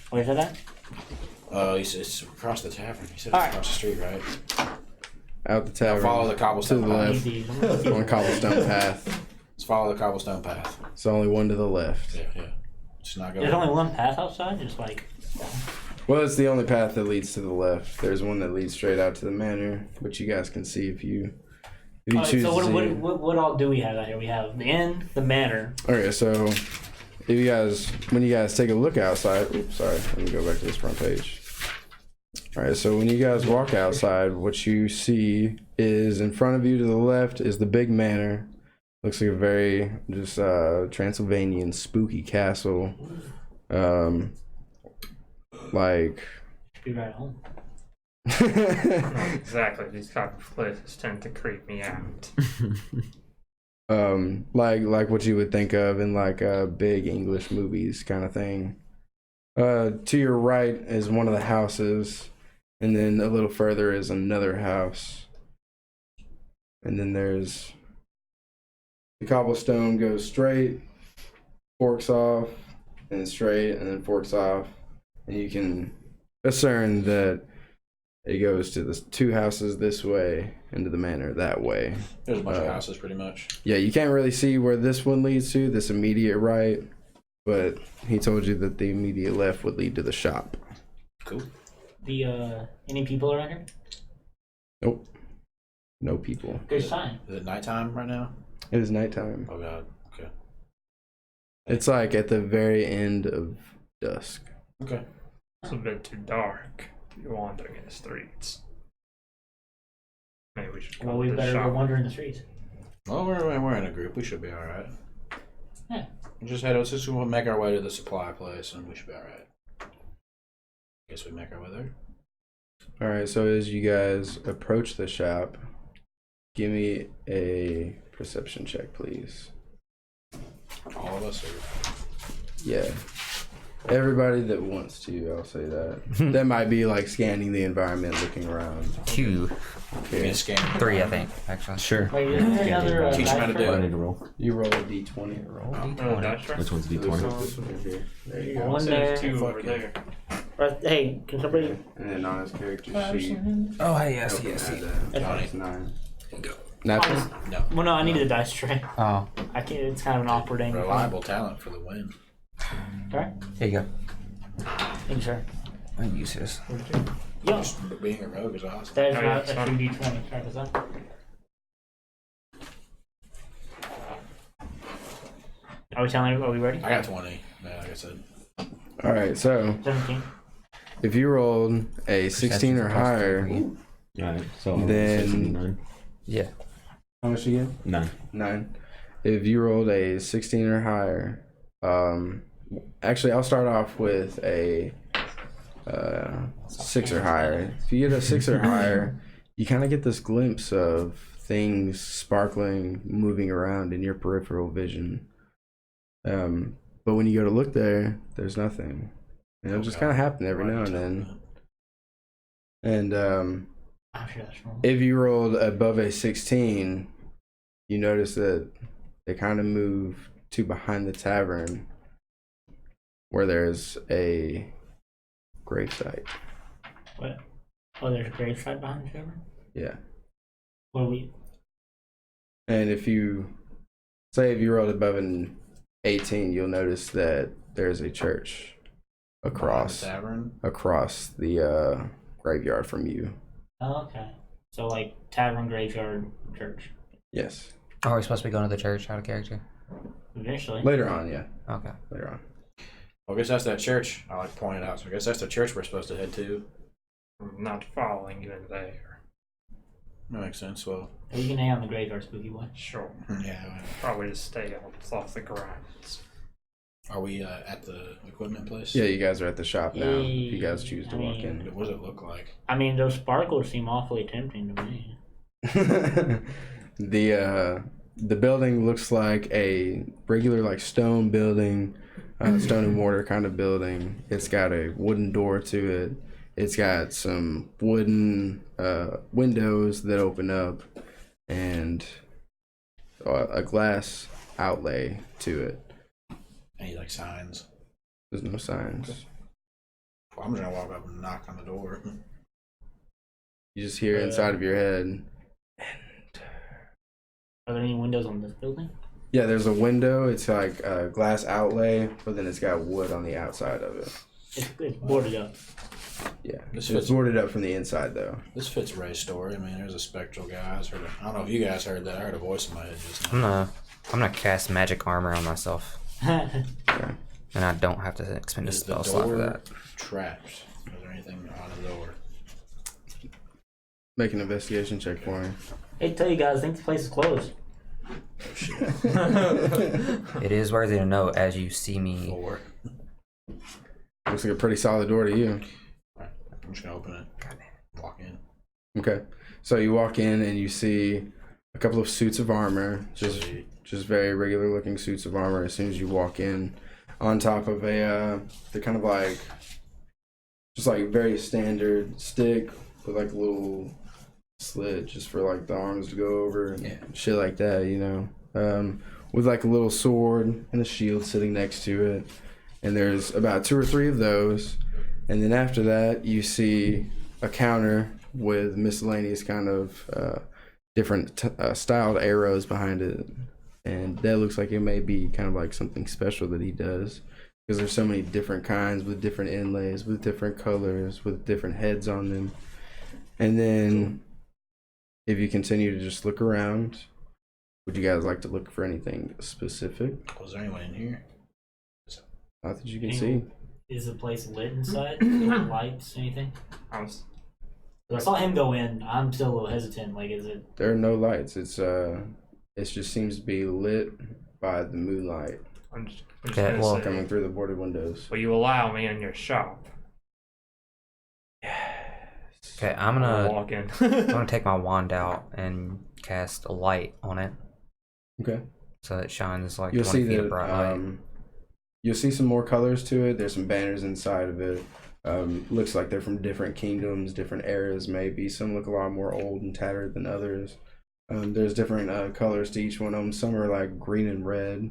[SPEAKER 1] Where said that?
[SPEAKER 5] He said it's across the tavern. He said it's
[SPEAKER 1] All right.
[SPEAKER 5] across the street, right?
[SPEAKER 2] Out the tavern.
[SPEAKER 5] Follow the
[SPEAKER 2] to
[SPEAKER 5] cobblestone
[SPEAKER 2] the
[SPEAKER 5] path.
[SPEAKER 2] left. On a cobblestone path.
[SPEAKER 5] Let's follow the cobblestone path.
[SPEAKER 2] It's only one to the left.
[SPEAKER 5] Yeah. Just not go.
[SPEAKER 1] There's only one path outside, just like.
[SPEAKER 2] Well, it's the only path that leads to the left. There's one that leads straight out to the manor, which you guys can see if you choose
[SPEAKER 1] So
[SPEAKER 2] to see.
[SPEAKER 1] what all do we have out here? We have the inn, the manor.
[SPEAKER 2] Okay, so when you guys take a look outside, oops, sorry, let me go back to this front page. All right, so when you guys walk outside, what you see is in front of you to the left is the big manor. Looks like a very just Transylvanian spooky castle. Like.
[SPEAKER 1] Be right home.
[SPEAKER 3] Not exactly. These type of places tend to creep me out.
[SPEAKER 2] Like what you would think of in like big English movies kind of thing. To your right is one of the houses, and then a little further is another house, and then there's the cobblestone goes straight, forks off, and straight, and then forks off, and you can discern that It goes to the 2 houses this way, into the manor that way.
[SPEAKER 5] There's a bunch of houses, pretty much.
[SPEAKER 2] Yeah, you can't really see where this one leads to, this immediate right, but he told you that the immediate left would lead to the shop.
[SPEAKER 5] Cool.
[SPEAKER 1] The any people around here?
[SPEAKER 2] Nope. No people.
[SPEAKER 1] Good sign.
[SPEAKER 5] Is it nighttime right now?
[SPEAKER 2] It is nighttime.
[SPEAKER 5] Oh god. Okay.
[SPEAKER 2] It's like at the very end of dusk.
[SPEAKER 5] Okay.
[SPEAKER 3] It's a bit too dark to be wandering in the streets. Maybe we should
[SPEAKER 1] Well,
[SPEAKER 3] call
[SPEAKER 1] we
[SPEAKER 3] the
[SPEAKER 1] better
[SPEAKER 3] shop.
[SPEAKER 1] go wandering the streets.
[SPEAKER 5] Well, we're in a group. We should be all right.
[SPEAKER 1] Yeah.
[SPEAKER 5] Let's just make our way to the supply place, and we should be all right. Guess we make our way there.
[SPEAKER 2] All right, so as you guys approach the shop, give me a perception check, please.
[SPEAKER 5] All of us are.
[SPEAKER 2] Yeah. Everybody that wants to, I'll say that. That might be like scanning the environment, looking around.
[SPEAKER 4] 2,
[SPEAKER 5] Give me a scan.
[SPEAKER 4] 3, I think, actually.
[SPEAKER 6] Sure.
[SPEAKER 1] Wait, is there another
[SPEAKER 5] Teach them how to
[SPEAKER 1] dice
[SPEAKER 5] do
[SPEAKER 6] What
[SPEAKER 5] it.
[SPEAKER 6] I need to roll.
[SPEAKER 2] You roll a d20.
[SPEAKER 3] Oh, that's right.
[SPEAKER 6] Which one's
[SPEAKER 2] This
[SPEAKER 6] D20?
[SPEAKER 2] one right here. There you
[SPEAKER 1] roll?
[SPEAKER 2] go.
[SPEAKER 1] One
[SPEAKER 3] There's
[SPEAKER 1] there.
[SPEAKER 3] 2 over there.
[SPEAKER 1] Hey, can somebody?
[SPEAKER 2] And then on his character sheet.
[SPEAKER 4] Oh, hey, I
[SPEAKER 2] help
[SPEAKER 4] see, I
[SPEAKER 2] him
[SPEAKER 4] see.
[SPEAKER 2] add that.
[SPEAKER 5] Johnny.
[SPEAKER 2] That's 9.
[SPEAKER 5] Go.
[SPEAKER 2] Nothing?
[SPEAKER 5] No.
[SPEAKER 1] Well, no, I needed a dice tray.
[SPEAKER 4] Oh,
[SPEAKER 1] I can't. It's kind of an awkward angle.
[SPEAKER 5] Reliable talent for the win.
[SPEAKER 1] Alright.
[SPEAKER 4] here you go.
[SPEAKER 1] Thank you, sir.
[SPEAKER 4] I can use this.
[SPEAKER 1] Yo,
[SPEAKER 5] Just being a rogue is awesome.
[SPEAKER 1] there's
[SPEAKER 3] Oh,
[SPEAKER 1] not
[SPEAKER 3] yeah,
[SPEAKER 1] a
[SPEAKER 3] sorry.
[SPEAKER 1] 2d20. Try this out. Are we telling? Are we ready?
[SPEAKER 5] I got 20. Yeah, like I said.
[SPEAKER 2] All right, so
[SPEAKER 1] 17.
[SPEAKER 2] if you rolled a 16 or higher,
[SPEAKER 6] Alright, so
[SPEAKER 2] Then-
[SPEAKER 6] 9.
[SPEAKER 4] Yeah.
[SPEAKER 2] how much you get?
[SPEAKER 6] 9.
[SPEAKER 2] 9. If you rolled a 16 or higher, actually, I'll start off with a 6 or higher. If you get a 6 or higher, you kind of get this glimpse of things sparkling, moving around in your peripheral vision. But when you go to look there, there's nothing. And it'll just kind of happen every now and then. And
[SPEAKER 1] I'm sure that's wrong.
[SPEAKER 2] if you rolled above a 16, you notice that they kind of move to behind the tavern where there's a gravesite.
[SPEAKER 1] What? Oh, there's a gravesite behind the tavern?
[SPEAKER 2] Yeah.
[SPEAKER 1] What are we?
[SPEAKER 2] And if you if you rolled above an 18, you'll notice that there's a church across
[SPEAKER 5] The tavern.
[SPEAKER 2] the graveyard from you.
[SPEAKER 1] Oh, okay. So, like, tavern, graveyard, church.
[SPEAKER 2] Yes.
[SPEAKER 4] Are we supposed to be going to the church out of character?
[SPEAKER 1] Eventually.
[SPEAKER 2] Later on, yeah.
[SPEAKER 4] Okay.
[SPEAKER 2] Later on.
[SPEAKER 5] Well, I guess that's that church. I like to point it out. So I guess that's the church we're supposed to head to.
[SPEAKER 3] I'm not following you in there.
[SPEAKER 5] That makes sense. Well,
[SPEAKER 1] You can hang out in the graveyard, spooky boy.
[SPEAKER 3] Sure.
[SPEAKER 5] yeah.
[SPEAKER 3] Probably just stay off the grounds.
[SPEAKER 5] Are we at the equipment place?
[SPEAKER 2] Yeah, you guys are at the shop now. If you guys choose to
[SPEAKER 1] I
[SPEAKER 2] walk
[SPEAKER 1] mean-
[SPEAKER 5] What does it look like?
[SPEAKER 1] I mean, those sparkles seem awfully tempting to me.
[SPEAKER 2] in. The building looks like a regular like stone building, stone and mortar kind of building. It's got a wooden door to it. It's got some wooden windows that open up and a glass outlay to it.
[SPEAKER 5] Any like signs?
[SPEAKER 2] There's no signs.
[SPEAKER 5] Well, I'm just gonna walk up and knock on the door.
[SPEAKER 2] You just hear inside of your head.
[SPEAKER 1] Are there any windows on this building?
[SPEAKER 2] Yeah, there's a window. It's like a glass outlay, but then it's got wood on the outside of it.
[SPEAKER 1] It's boarded up.
[SPEAKER 2] Yeah,
[SPEAKER 5] This
[SPEAKER 2] it's
[SPEAKER 5] fits-
[SPEAKER 2] boarded up from the inside though.
[SPEAKER 5] This fits Ray's story. I mean, there's a spectral guy. I don't know if you guys heard that. I heard a voice in my head just now.
[SPEAKER 4] I'm gonna cast magic armor on myself, and I don't have to expend a
[SPEAKER 5] Is the
[SPEAKER 4] spell slot for
[SPEAKER 5] door
[SPEAKER 4] that.
[SPEAKER 5] trapped? Is there anything on the door?
[SPEAKER 2] Make an investigation check for me.
[SPEAKER 1] Hey, tell you guys, I think the place is closed.
[SPEAKER 4] It is worthy to note as you see me.
[SPEAKER 5] 4.
[SPEAKER 2] Looks like a pretty solid door to you.
[SPEAKER 5] Alright, I'm just gonna open it. Walk in.
[SPEAKER 2] Okay, so you walk in and you see a couple of suits of armor, just very regular looking suits of armor. As soon as you walk in, on top of they're kind of like just like very standard stick with like a little slit just for like the arms to go over and shit like that, you know. With like a little sword and a shield sitting next to it. And there's about 2 or 3 of those. And then after that, you see a counter with miscellaneous kind of different styled arrows behind it, and that looks like it may be kind of like something special that he does, because there's so many different kinds with different inlays, with different colors, with different heads on them. And then if you continue to just look around, would you guys like to look for anything specific?
[SPEAKER 5] Was there anyone in here?
[SPEAKER 2] Not that you can see.
[SPEAKER 1] Is the place lit inside? Lights, anything?
[SPEAKER 3] I'm
[SPEAKER 1] 'Cause I saw him go in. I'm still a little hesitant. Like, is it?
[SPEAKER 2] There are no lights. It just seems to be lit by the moonlight
[SPEAKER 3] just
[SPEAKER 4] Okay,
[SPEAKER 3] gonna
[SPEAKER 4] well,
[SPEAKER 3] say,
[SPEAKER 2] coming through the boarded windows.
[SPEAKER 3] will you allow me in your shop?
[SPEAKER 4] Okay, I'm
[SPEAKER 3] I'll
[SPEAKER 4] gonna
[SPEAKER 3] walk in.
[SPEAKER 4] I'm gonna take my wand out and cast a light on it
[SPEAKER 2] Okay.
[SPEAKER 4] so it shines like
[SPEAKER 2] You'll
[SPEAKER 4] 20
[SPEAKER 2] see
[SPEAKER 4] feet of
[SPEAKER 2] that
[SPEAKER 4] bright light.
[SPEAKER 2] you'll see some more colors to it. There's some banners inside of it. Looks like they're from different kingdoms, different eras maybe. Some look a lot more old and tattered than others. There's different colors to each one of them. Some are like green and red,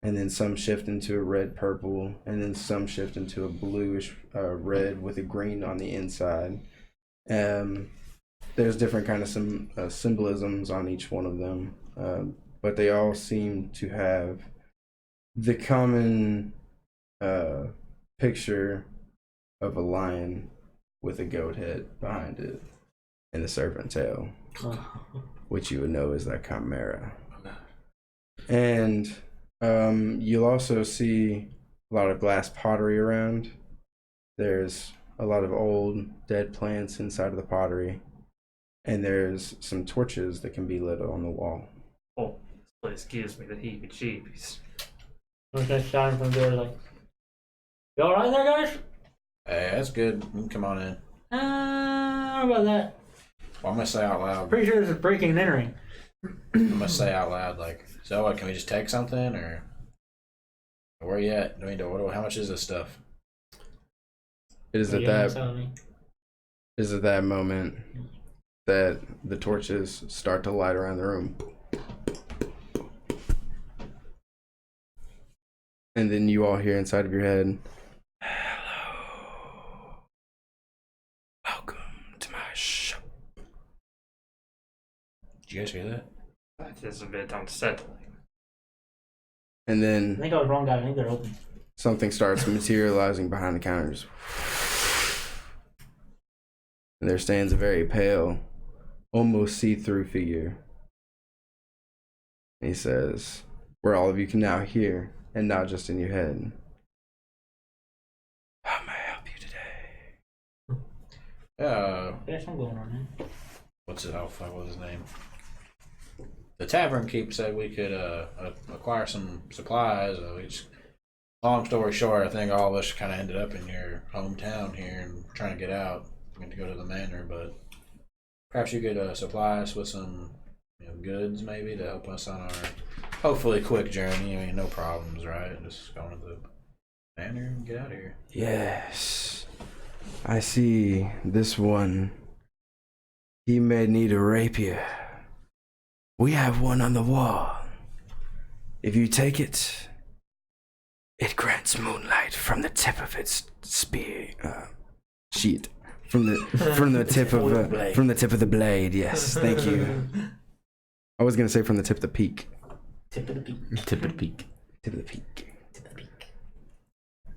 [SPEAKER 2] and then some shift into a red purple, and then some shift into a bluish red with a green on the inside. There's different kind of some symbolisms on each one of them, but they all seem to have the common picture of a lion with a goat head behind it and a serpent tail, which you would know is that chimera. And you'll also see a lot of glass pottery around. There's a lot of old dead plants inside of the pottery, and there's some torches that can be lit on the wall.
[SPEAKER 3] Oh, this place gives me the heebie-jeebies.
[SPEAKER 1] What's that shouting from the door? Like, you all right there, guys?
[SPEAKER 5] Hey, that's good. You can come on in.
[SPEAKER 1] How about that?
[SPEAKER 5] Well, I'm gonna say out loud.
[SPEAKER 1] Pretty sure this is breaking and entering.
[SPEAKER 5] I'm gonna say out loud, like, so what? Can we just take something, or where you at? I mean, how much is this stuff?
[SPEAKER 2] It is at that moment that the torches start to light around the room. And then you all hear inside of your head, "Hello. Welcome to my shop."
[SPEAKER 5] Did you guys hear that?
[SPEAKER 3] That is a bit unsettling.
[SPEAKER 2] And
[SPEAKER 1] I
[SPEAKER 2] then
[SPEAKER 1] think I was wrong, guys. I think they're open.
[SPEAKER 2] something starts materializing behind the counters. And there stands a very pale, almost see-through figure. And he says, where all of you can now hear, and not just in your head, "How may I help you today?"
[SPEAKER 1] There's something going on here.
[SPEAKER 5] What's it? Oh, fuck, what was his name? The tavern keep said we could acquire some supplies. Long story short, I think all of us kind of ended up in your hometown here and trying to get out. We to go to the manor, but perhaps you could supply us with some goods maybe to help us on our hopefully quick journey. I mean, no problems, right? Just going to the manor and get out of here.
[SPEAKER 2] Yes, I see this one. He may need a rapier. We have one on the wall. If you take it, it grants moonlight from the tip of its sheet. From the tip of the blade. Yes, thank you. I was gonna say from the tip of the peak.
[SPEAKER 1] Tip of the peak.
[SPEAKER 6] Tip of the peak.
[SPEAKER 2] Tip of the peak.
[SPEAKER 1] Tip of the peak.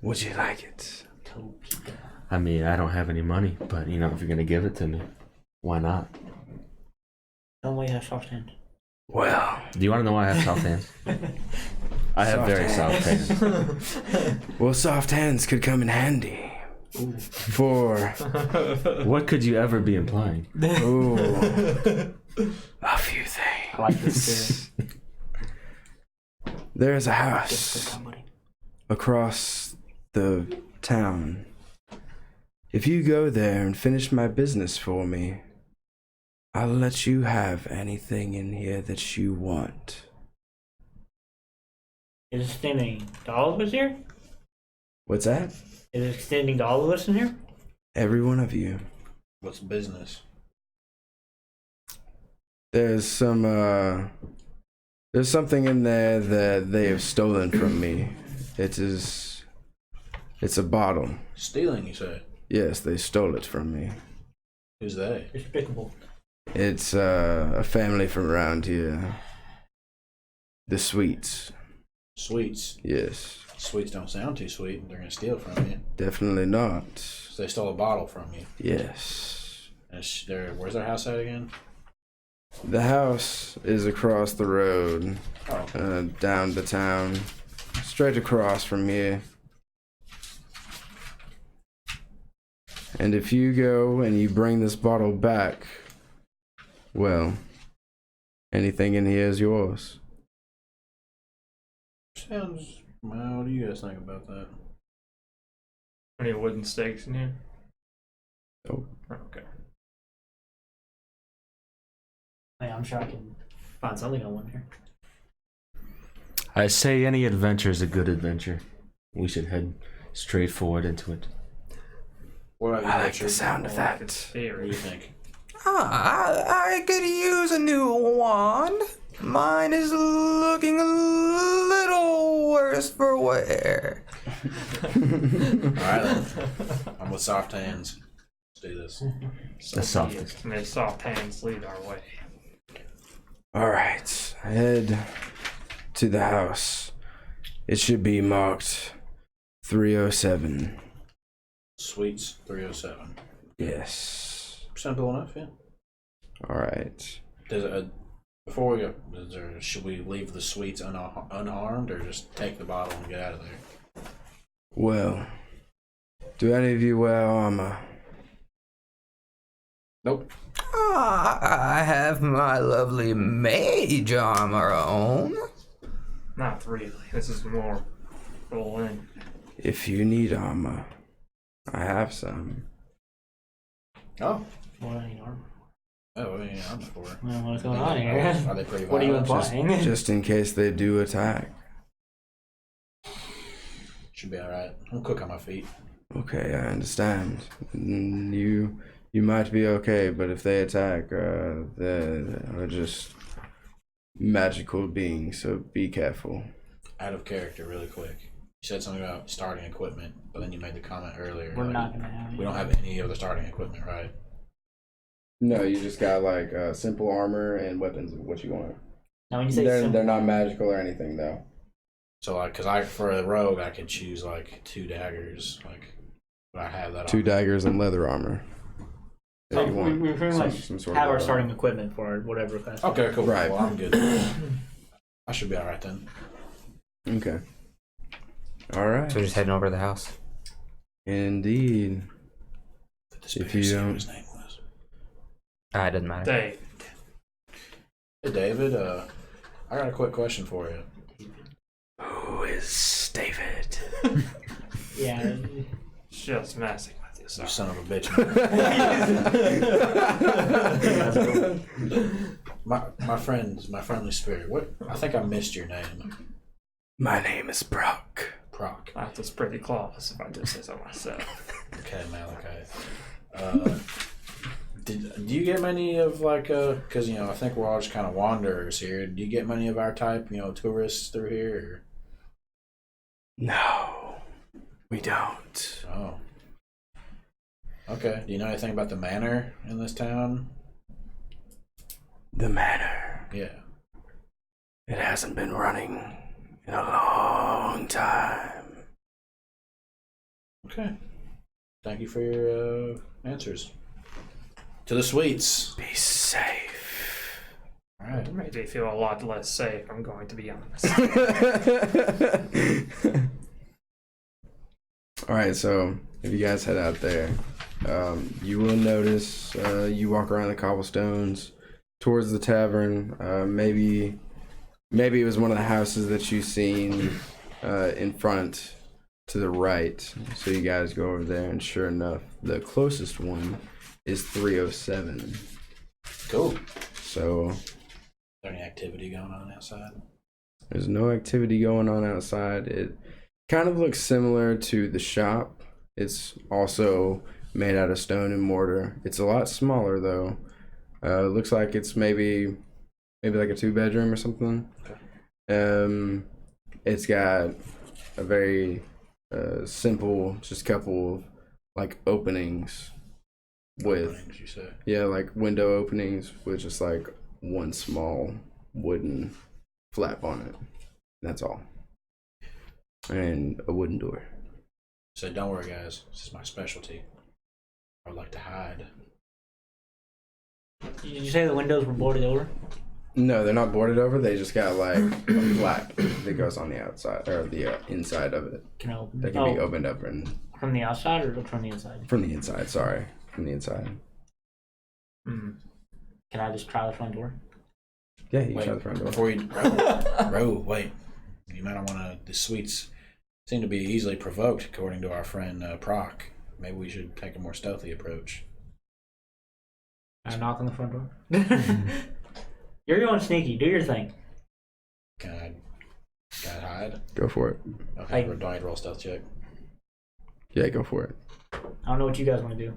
[SPEAKER 2] Would you like it?
[SPEAKER 1] Toe peak.
[SPEAKER 6] I mean, I don't have any money, but if you're gonna give it to me, why not?
[SPEAKER 1] Don't wait, have soft hands.
[SPEAKER 2] Well,
[SPEAKER 6] Do you want to know why I have soft hands? I have
[SPEAKER 2] Soft
[SPEAKER 6] very soft
[SPEAKER 2] hands.
[SPEAKER 6] hands.
[SPEAKER 2] soft hands could come in handy. For
[SPEAKER 6] What could you ever be implying?
[SPEAKER 2] a few things.
[SPEAKER 1] I like this.
[SPEAKER 2] There's a
[SPEAKER 1] Just
[SPEAKER 2] house
[SPEAKER 1] for somebody.
[SPEAKER 2] across the town. If you go there and finish my business for me, I'll let you have anything in here that you want.
[SPEAKER 1] Is it extending to all of us here?
[SPEAKER 2] What's that?
[SPEAKER 1] Is it extending to all of us in here?
[SPEAKER 2] Every one of you.
[SPEAKER 5] What's business?
[SPEAKER 2] There's something in there that they have stolen from me. It's a bottle.
[SPEAKER 5] Stealing, you said?
[SPEAKER 2] Yes, they stole it from me.
[SPEAKER 5] Who's they?
[SPEAKER 1] Despicable.
[SPEAKER 2] It's a family from around here. The Sweets.
[SPEAKER 5] Sweets.
[SPEAKER 2] Yes.
[SPEAKER 5] Sweets don't sound too sweet. They're gonna steal from you.
[SPEAKER 2] Definitely not.
[SPEAKER 5] So they stole a bottle from you.
[SPEAKER 2] Yes.
[SPEAKER 5] And where's their house at again?
[SPEAKER 2] The house is across the road,
[SPEAKER 5] Oh.
[SPEAKER 2] down the town, straight across from here. And if you go and you bring this bottle back, well, anything in here is yours.
[SPEAKER 5] Sounds. Well, what do you guys think about that?
[SPEAKER 3] Any wooden stakes in here?
[SPEAKER 2] Nope.
[SPEAKER 3] Okay.
[SPEAKER 1] Hey, I'm sure I can find something on one here.
[SPEAKER 6] I say any adventure is a good adventure. We should head straight forward into it.
[SPEAKER 5] What about you,
[SPEAKER 2] I like
[SPEAKER 5] Richard?
[SPEAKER 2] the sound of
[SPEAKER 3] More like
[SPEAKER 2] that.
[SPEAKER 3] it's
[SPEAKER 5] What do
[SPEAKER 3] theory.
[SPEAKER 5] you think?
[SPEAKER 4] I could use a new wand. Mine is looking a little worse for wear.
[SPEAKER 5] Alright then. I'm with soft hands. Let's do this.
[SPEAKER 6] The softest.
[SPEAKER 3] May soft hands lead our way.
[SPEAKER 2] All right, head to the house. It should be marked 307.
[SPEAKER 5] Sweets 307.
[SPEAKER 2] Yes.
[SPEAKER 5] Simple enough, yeah.
[SPEAKER 2] All right.
[SPEAKER 5] Before we go, should we leave the sweets unharmed or just take the bottle and get out of there?
[SPEAKER 2] Well, do any of you wear armor?
[SPEAKER 5] Nope.
[SPEAKER 4] I have my lovely mage armor on.
[SPEAKER 3] Not really. This is more roll in.
[SPEAKER 2] If you need armor, I have some.
[SPEAKER 5] Oh.
[SPEAKER 1] What I need armor.
[SPEAKER 5] Oh, yeah, I'm for it.
[SPEAKER 1] Well, what's going on here?
[SPEAKER 5] Are they pretty
[SPEAKER 1] What are you
[SPEAKER 5] violent?
[SPEAKER 1] implying?
[SPEAKER 2] Just in case they do attack.
[SPEAKER 5] Should be alright. I'm quick on my feet.
[SPEAKER 2] Okay, I understand. You might be okay, but if they attack, they're just magical beings, so be careful.
[SPEAKER 5] Out of character, really quick. You said something about starting equipment, but then you made the comment earlier.
[SPEAKER 1] We're
[SPEAKER 5] like,
[SPEAKER 1] not gonna have it.
[SPEAKER 5] We don't have any of the starting equipment, right?
[SPEAKER 2] No, you just got like simple armor and weapons. What you want?
[SPEAKER 1] Now, when you say
[SPEAKER 2] They're
[SPEAKER 1] simple,
[SPEAKER 2] not magical or anything, though.
[SPEAKER 5] So, like, for a rogue, I could choose, like, 2 daggers. Like, would I have that
[SPEAKER 2] 2
[SPEAKER 5] on?
[SPEAKER 2] daggers and leather armor.
[SPEAKER 1] so
[SPEAKER 2] you
[SPEAKER 1] we
[SPEAKER 2] want
[SPEAKER 1] pretty much
[SPEAKER 2] some sort
[SPEAKER 1] have
[SPEAKER 2] of
[SPEAKER 1] our
[SPEAKER 2] armor.
[SPEAKER 1] starting equipment for whatever class.
[SPEAKER 5] Okay, cool.
[SPEAKER 2] Right.
[SPEAKER 5] Well, I'm good. I should be alright then.
[SPEAKER 2] Okay. All right.
[SPEAKER 4] So we're just heading over to the house.
[SPEAKER 2] Indeed. If you
[SPEAKER 5] See what
[SPEAKER 2] don't-
[SPEAKER 5] his name was.
[SPEAKER 4] It doesn't matter.
[SPEAKER 3] Dave.
[SPEAKER 5] Hey, David, I got a quick question for you.
[SPEAKER 2] Who is David?
[SPEAKER 1] Yeah.
[SPEAKER 3] Just messing with you,
[SPEAKER 5] You
[SPEAKER 3] sir.
[SPEAKER 5] son of a bitch. my friendly spirit. What? I think I missed your name.
[SPEAKER 2] My name is Brock.
[SPEAKER 5] Proc.
[SPEAKER 3] That was pretty close if I do say so myself.
[SPEAKER 5] Okay, Malachi. Do you get many of because I think we're all just kind of wanderers here. Do you get many of our type, tourists through here?
[SPEAKER 2] No, we don't.
[SPEAKER 5] Or? Oh. Okay. Do you know anything about the manor in this town?
[SPEAKER 2] The manor.
[SPEAKER 5] Yeah.
[SPEAKER 2] It hasn't been running in a long time.
[SPEAKER 5] Okay. Thank you for your answers. To the sweets.
[SPEAKER 2] Be safe.
[SPEAKER 5] All right.
[SPEAKER 3] It made me feel a lot less safe, I'm going to be honest.
[SPEAKER 2] All right, so if you guys head out there, you will notice you walk around the cobblestones towards the tavern. Maybe it was one of the houses that you've seen in front to the right. So you guys go over there, and sure enough, the closest one is 307.
[SPEAKER 5] Cool.
[SPEAKER 2] So
[SPEAKER 5] Is there any activity going on outside?
[SPEAKER 2] there's no activity going on outside. It kind of looks similar to the shop. It's also made out of stone and mortar. It's a lot smaller though. It looks like it's maybe like a 2-bedroom or something. It's got a very simple, just couple of like openings with
[SPEAKER 5] Openings, you said.
[SPEAKER 2] like window openings with just like one small wooden flap on it. That's all. And a wooden door.
[SPEAKER 5] So don't worry, guys. This is my specialty. I would like to hide.
[SPEAKER 1] Did you say the windows were boarded over?
[SPEAKER 2] No, they're not boarded over. They just got like a flap that goes on the outside or the inside of it.
[SPEAKER 1] Can I open
[SPEAKER 2] That
[SPEAKER 1] it?
[SPEAKER 2] can be opened up and
[SPEAKER 1] From the outside or from the inside?
[SPEAKER 2] from the inside. Sorry, from the inside.
[SPEAKER 1] Can I just try the front door?
[SPEAKER 2] Yeah, you
[SPEAKER 5] Wait,
[SPEAKER 2] try the front door.
[SPEAKER 5] before you... Bro, wait. You might not want to... The sweets seem to be easily provoked, according to our friend Proc. Maybe we should take a more stealthy approach.
[SPEAKER 1] I knock on the front door. You're going sneaky. Do your thing.
[SPEAKER 5] Can I hide?
[SPEAKER 2] Go for it.
[SPEAKER 5] Okay, do I need to roll stealth check?
[SPEAKER 2] Yeah, go for it.
[SPEAKER 1] I don't know what you guys want to do.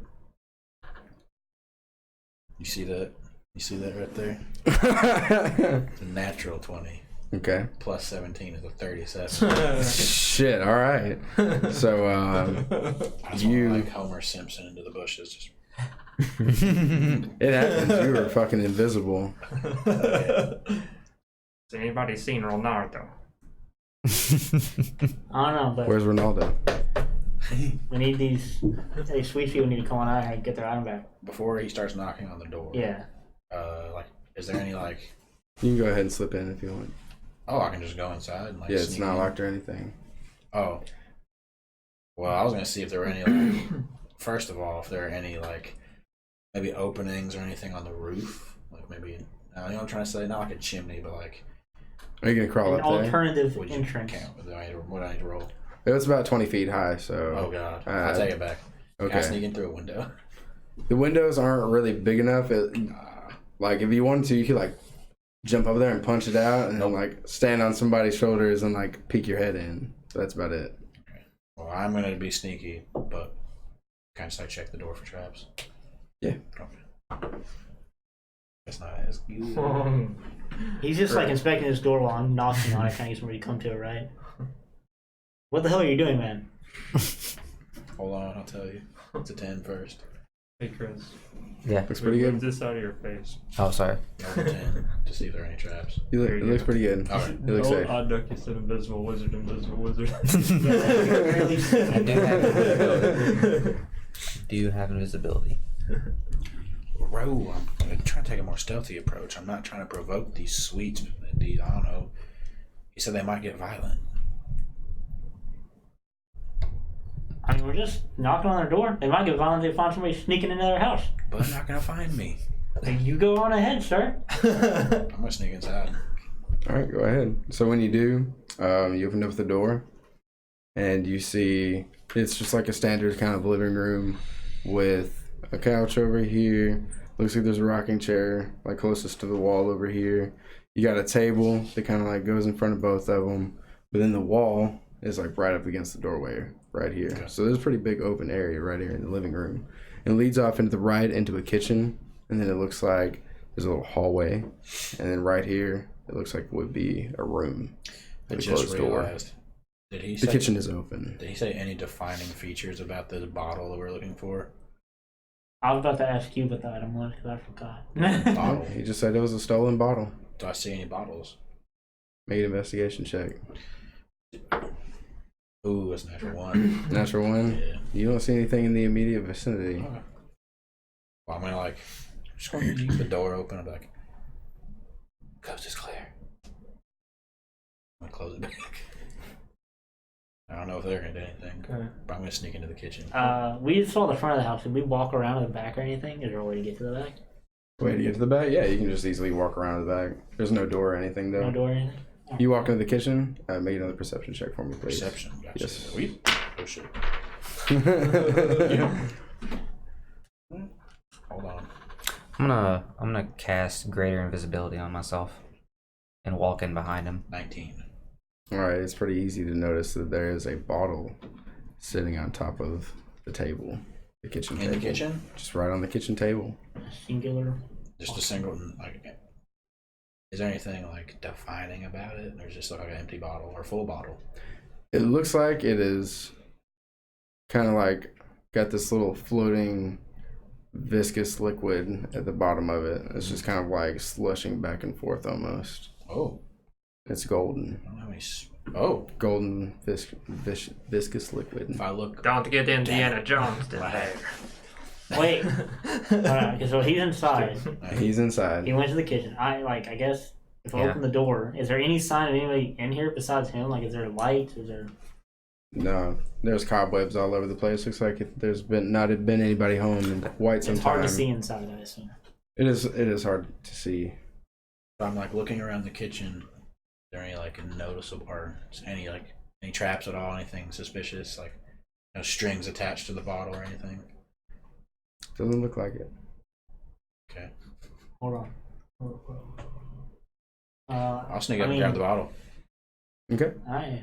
[SPEAKER 5] You see that? You see that right there? It's a natural 20.
[SPEAKER 2] Okay.
[SPEAKER 5] Plus 17 is a 37.
[SPEAKER 2] Shit. All right. So
[SPEAKER 5] I just want like Homer Simpson into the bushes. Just...
[SPEAKER 2] it happens. You were fucking invisible.
[SPEAKER 3] Has anybody seen Ronaldo?
[SPEAKER 1] I don't know, but
[SPEAKER 2] Where's Ronaldo?
[SPEAKER 1] we need these sweet people need to come on out here and get their item back.
[SPEAKER 5] Before he starts knocking on the door.
[SPEAKER 1] Yeah.
[SPEAKER 5] Like, is there any like?
[SPEAKER 2] You can go ahead and slip in if you want.
[SPEAKER 5] Oh, I can just go inside and like.
[SPEAKER 2] Yeah, it's
[SPEAKER 5] sneak
[SPEAKER 2] not
[SPEAKER 5] in?
[SPEAKER 2] locked or anything.
[SPEAKER 5] Oh. Well, I was gonna see if there were any like. First of all, if there are any like, maybe openings or anything on the roof, like maybe. You know what I'm trying to say? Not like a chimney, but like.
[SPEAKER 2] Are you gonna crawl
[SPEAKER 1] An
[SPEAKER 2] up there?
[SPEAKER 1] alternative
[SPEAKER 5] Would you
[SPEAKER 1] entrance.
[SPEAKER 5] count? What do I need to roll?
[SPEAKER 2] It's about 20 feet high, so.
[SPEAKER 5] Oh god, I'll take it back. Can I
[SPEAKER 2] Okay.
[SPEAKER 5] sneak in through a window?
[SPEAKER 2] The windows aren't really big enough. Like if you wanted to, you could like jump over there and punch it out, and then like stand on somebody's shoulders and like peek your head in. So that's about it.
[SPEAKER 5] Well, I'm gonna be sneaky, but kind of like check the door for traps.
[SPEAKER 2] Yeah.
[SPEAKER 5] Okay. That's not as good.
[SPEAKER 1] He's just like inspecting his door while I'm knocking on it, trying to get somebody to come to it, right? What the hell are you doing, man?
[SPEAKER 5] Hold on, I'll tell you. It's a 10 first.
[SPEAKER 3] Hey, Chris.
[SPEAKER 4] Yeah.
[SPEAKER 2] Looks pretty
[SPEAKER 3] Move
[SPEAKER 2] good.
[SPEAKER 3] this out of your face.
[SPEAKER 4] Oh, sorry.
[SPEAKER 5] Roll a 10 to see if there are any traps.
[SPEAKER 2] It
[SPEAKER 3] you
[SPEAKER 2] looks
[SPEAKER 3] go.
[SPEAKER 2] pretty good.
[SPEAKER 5] All right.
[SPEAKER 2] It looks
[SPEAKER 3] Oh,
[SPEAKER 2] safe.
[SPEAKER 3] odd duck, you said invisible wizard, invisible wizard.
[SPEAKER 4] I do have invisibility. Do you have invisibility?
[SPEAKER 5] Row, I'm trying to take a more stealthy approach. I'm not trying to provoke these sweets. Indeed, I don't know. He said they might get violent.
[SPEAKER 1] I mean, we're just knocking on their door. They might get violent if they find somebody sneaking into their house.
[SPEAKER 5] But they're not gonna find me.
[SPEAKER 1] Then you go on ahead, sir.
[SPEAKER 5] I'm gonna sneak inside.
[SPEAKER 2] All right, go ahead. So when you do, you open up the door, and you see it's just like a standard kind of living room with a couch over here. Looks like there's a rocking chair, like closest to the wall over here. You got a table that kind of like goes in front of both of them, but then the wall is like right up against the doorway right here.
[SPEAKER 5] Okay.
[SPEAKER 2] So there's a pretty big open area right here in the living room. It leads off into the right into a kitchen, and then it looks like there's a little hallway, and then right here it looks like would be a room.
[SPEAKER 5] I
[SPEAKER 2] with a
[SPEAKER 5] just
[SPEAKER 2] closed door.
[SPEAKER 5] realized. Did he
[SPEAKER 2] The
[SPEAKER 5] say,
[SPEAKER 2] kitchen is open.
[SPEAKER 5] Did he say any defining features about the bottle that we're looking for?
[SPEAKER 1] I was about to ask you what the item was because I forgot.
[SPEAKER 5] Bottle.
[SPEAKER 2] He just said it was a stolen bottle.
[SPEAKER 5] Do I see any bottles?
[SPEAKER 2] Make an investigation check.
[SPEAKER 5] Ooh, that's natural 1.
[SPEAKER 2] Natural one.
[SPEAKER 5] Yeah.
[SPEAKER 2] You don't see anything in the immediate vicinity.
[SPEAKER 5] Okay. Well, I'm gonna like just gonna keep the door open. I'm like, coast is clear. I'm gonna close it back. I don't know if they're gonna do anything,
[SPEAKER 1] Okay.
[SPEAKER 5] but I'm gonna sneak into the kitchen.
[SPEAKER 1] We saw the front of the house. Did we walk around to the back or anything? Is there a way to get to the back?
[SPEAKER 2] Way to get to the back? Yeah, you can just easily walk around to the back. There's no door or anything though.
[SPEAKER 1] No door or anything?
[SPEAKER 2] You walk into the kitchen. Make another perception check for me, please.
[SPEAKER 5] Perception. Gotcha.
[SPEAKER 2] Yes.
[SPEAKER 5] Oh shit. Hold on.
[SPEAKER 4] I'm gonna cast greater invisibility on myself and walk in behind him.
[SPEAKER 5] 19.
[SPEAKER 2] All right, it's pretty easy to notice that there is a bottle sitting on top of the table, the kitchen
[SPEAKER 5] In
[SPEAKER 2] table.
[SPEAKER 5] the kitchen?
[SPEAKER 2] Just right on the kitchen table.
[SPEAKER 1] Singular.
[SPEAKER 5] Just a single. Like, is there anything like defining about it, or is it just like an empty bottle or full bottle?
[SPEAKER 2] It looks like it is kind of like got this little floating viscous liquid at the bottom of it. It's just kind of like slushing back and forth almost.
[SPEAKER 5] Oh.
[SPEAKER 2] It's golden.
[SPEAKER 5] I don't know how many
[SPEAKER 2] Golden viscous liquid.
[SPEAKER 5] If I look.
[SPEAKER 3] Don't get Indiana Jones in there.
[SPEAKER 1] Wait. Alright, so he's inside.
[SPEAKER 2] He's inside.
[SPEAKER 1] He went to the kitchen. I guess if I
[SPEAKER 4] Yeah.
[SPEAKER 1] open the door, is there any sign of anybody in here besides him? Like, is there light? Is there?
[SPEAKER 2] No, there's cobwebs all over the place. Looks like there's not been anybody home in quite some
[SPEAKER 1] It's
[SPEAKER 2] time.
[SPEAKER 1] hard to see inside, I assume.
[SPEAKER 2] It is hard to see.
[SPEAKER 5] If I'm like looking around the kitchen, is there any like noticeable or any traps at all? Anything suspicious? Like no strings attached to the bottle or anything?
[SPEAKER 2] Doesn't look like it.
[SPEAKER 5] Okay.
[SPEAKER 1] Hold on.
[SPEAKER 5] I'll sneak up and grab the bottle.
[SPEAKER 2] Okay.
[SPEAKER 1] Alright,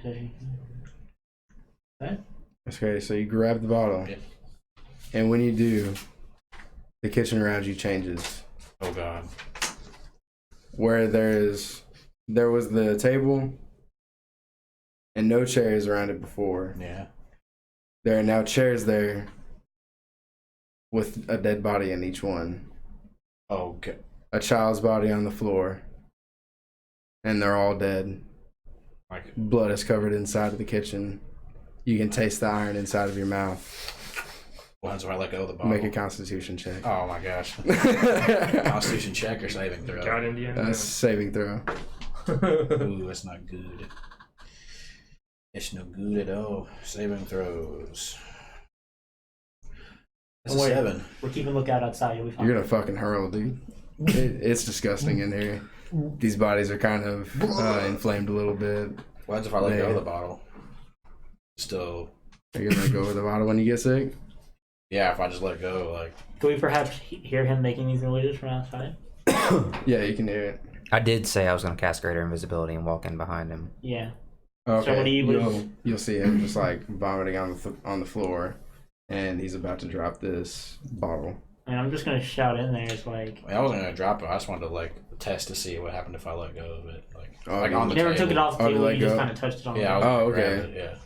[SPEAKER 2] Okay, so you grab the bottle.
[SPEAKER 5] Yep.
[SPEAKER 2] And when you do, the kitchen around you changes.
[SPEAKER 5] Oh God.
[SPEAKER 2] Where there was the table and no chairs around it before.
[SPEAKER 5] Yeah.
[SPEAKER 2] There are now chairs there with a dead body in each one.
[SPEAKER 5] Oh God.
[SPEAKER 2] A child's body on the floor. And they're all dead.
[SPEAKER 5] Like
[SPEAKER 2] Blood is covered inside of the kitchen. You can taste the iron inside of your mouth.
[SPEAKER 5] what happens if I let go of the bottle?
[SPEAKER 2] Make a constitution check.
[SPEAKER 5] Oh my gosh. Constitution check or saving throw?
[SPEAKER 3] Got Indiana
[SPEAKER 2] That's a
[SPEAKER 3] Jones.
[SPEAKER 2] saving throw.
[SPEAKER 5] Ooh, that's not good. It's no good at all. Saving throws. That's a
[SPEAKER 1] Wait.
[SPEAKER 5] 7.
[SPEAKER 1] we're keeping lookout outside. You'll be fine.
[SPEAKER 2] You're gonna fucking hurl, dude. It's disgusting in here. These bodies are kind of inflamed a little bit.
[SPEAKER 5] What happens if I let go
[SPEAKER 2] Yeah.
[SPEAKER 5] of the bottle? Still,
[SPEAKER 2] Are you gonna go with the bottle when you get sick?
[SPEAKER 5] yeah, if I just let go, like,
[SPEAKER 1] Can we perhaps hear him making these noises from outside?
[SPEAKER 2] Yeah, you can hear it.
[SPEAKER 4] I did say I was going to cast Greater Invisibility and walk in behind him.
[SPEAKER 1] Yeah.
[SPEAKER 2] Okay,
[SPEAKER 1] what do you-
[SPEAKER 2] you'll see him just like vomiting on the floor, and he's about to drop this bottle.
[SPEAKER 1] And I'm just gonna shout in there. It's like
[SPEAKER 5] I wasn't gonna drop it. I just wanted to like test to see what happened if I let go of it, like
[SPEAKER 2] Oh,
[SPEAKER 5] like
[SPEAKER 2] you
[SPEAKER 5] on the
[SPEAKER 1] you never
[SPEAKER 5] table.
[SPEAKER 1] took it off the
[SPEAKER 2] Oh,
[SPEAKER 1] table.
[SPEAKER 2] let
[SPEAKER 1] You just
[SPEAKER 2] go.
[SPEAKER 1] kind of touched it on.
[SPEAKER 5] Yeah. I
[SPEAKER 1] the
[SPEAKER 5] was
[SPEAKER 2] Oh,
[SPEAKER 5] gonna grab
[SPEAKER 2] okay.
[SPEAKER 5] it, yeah.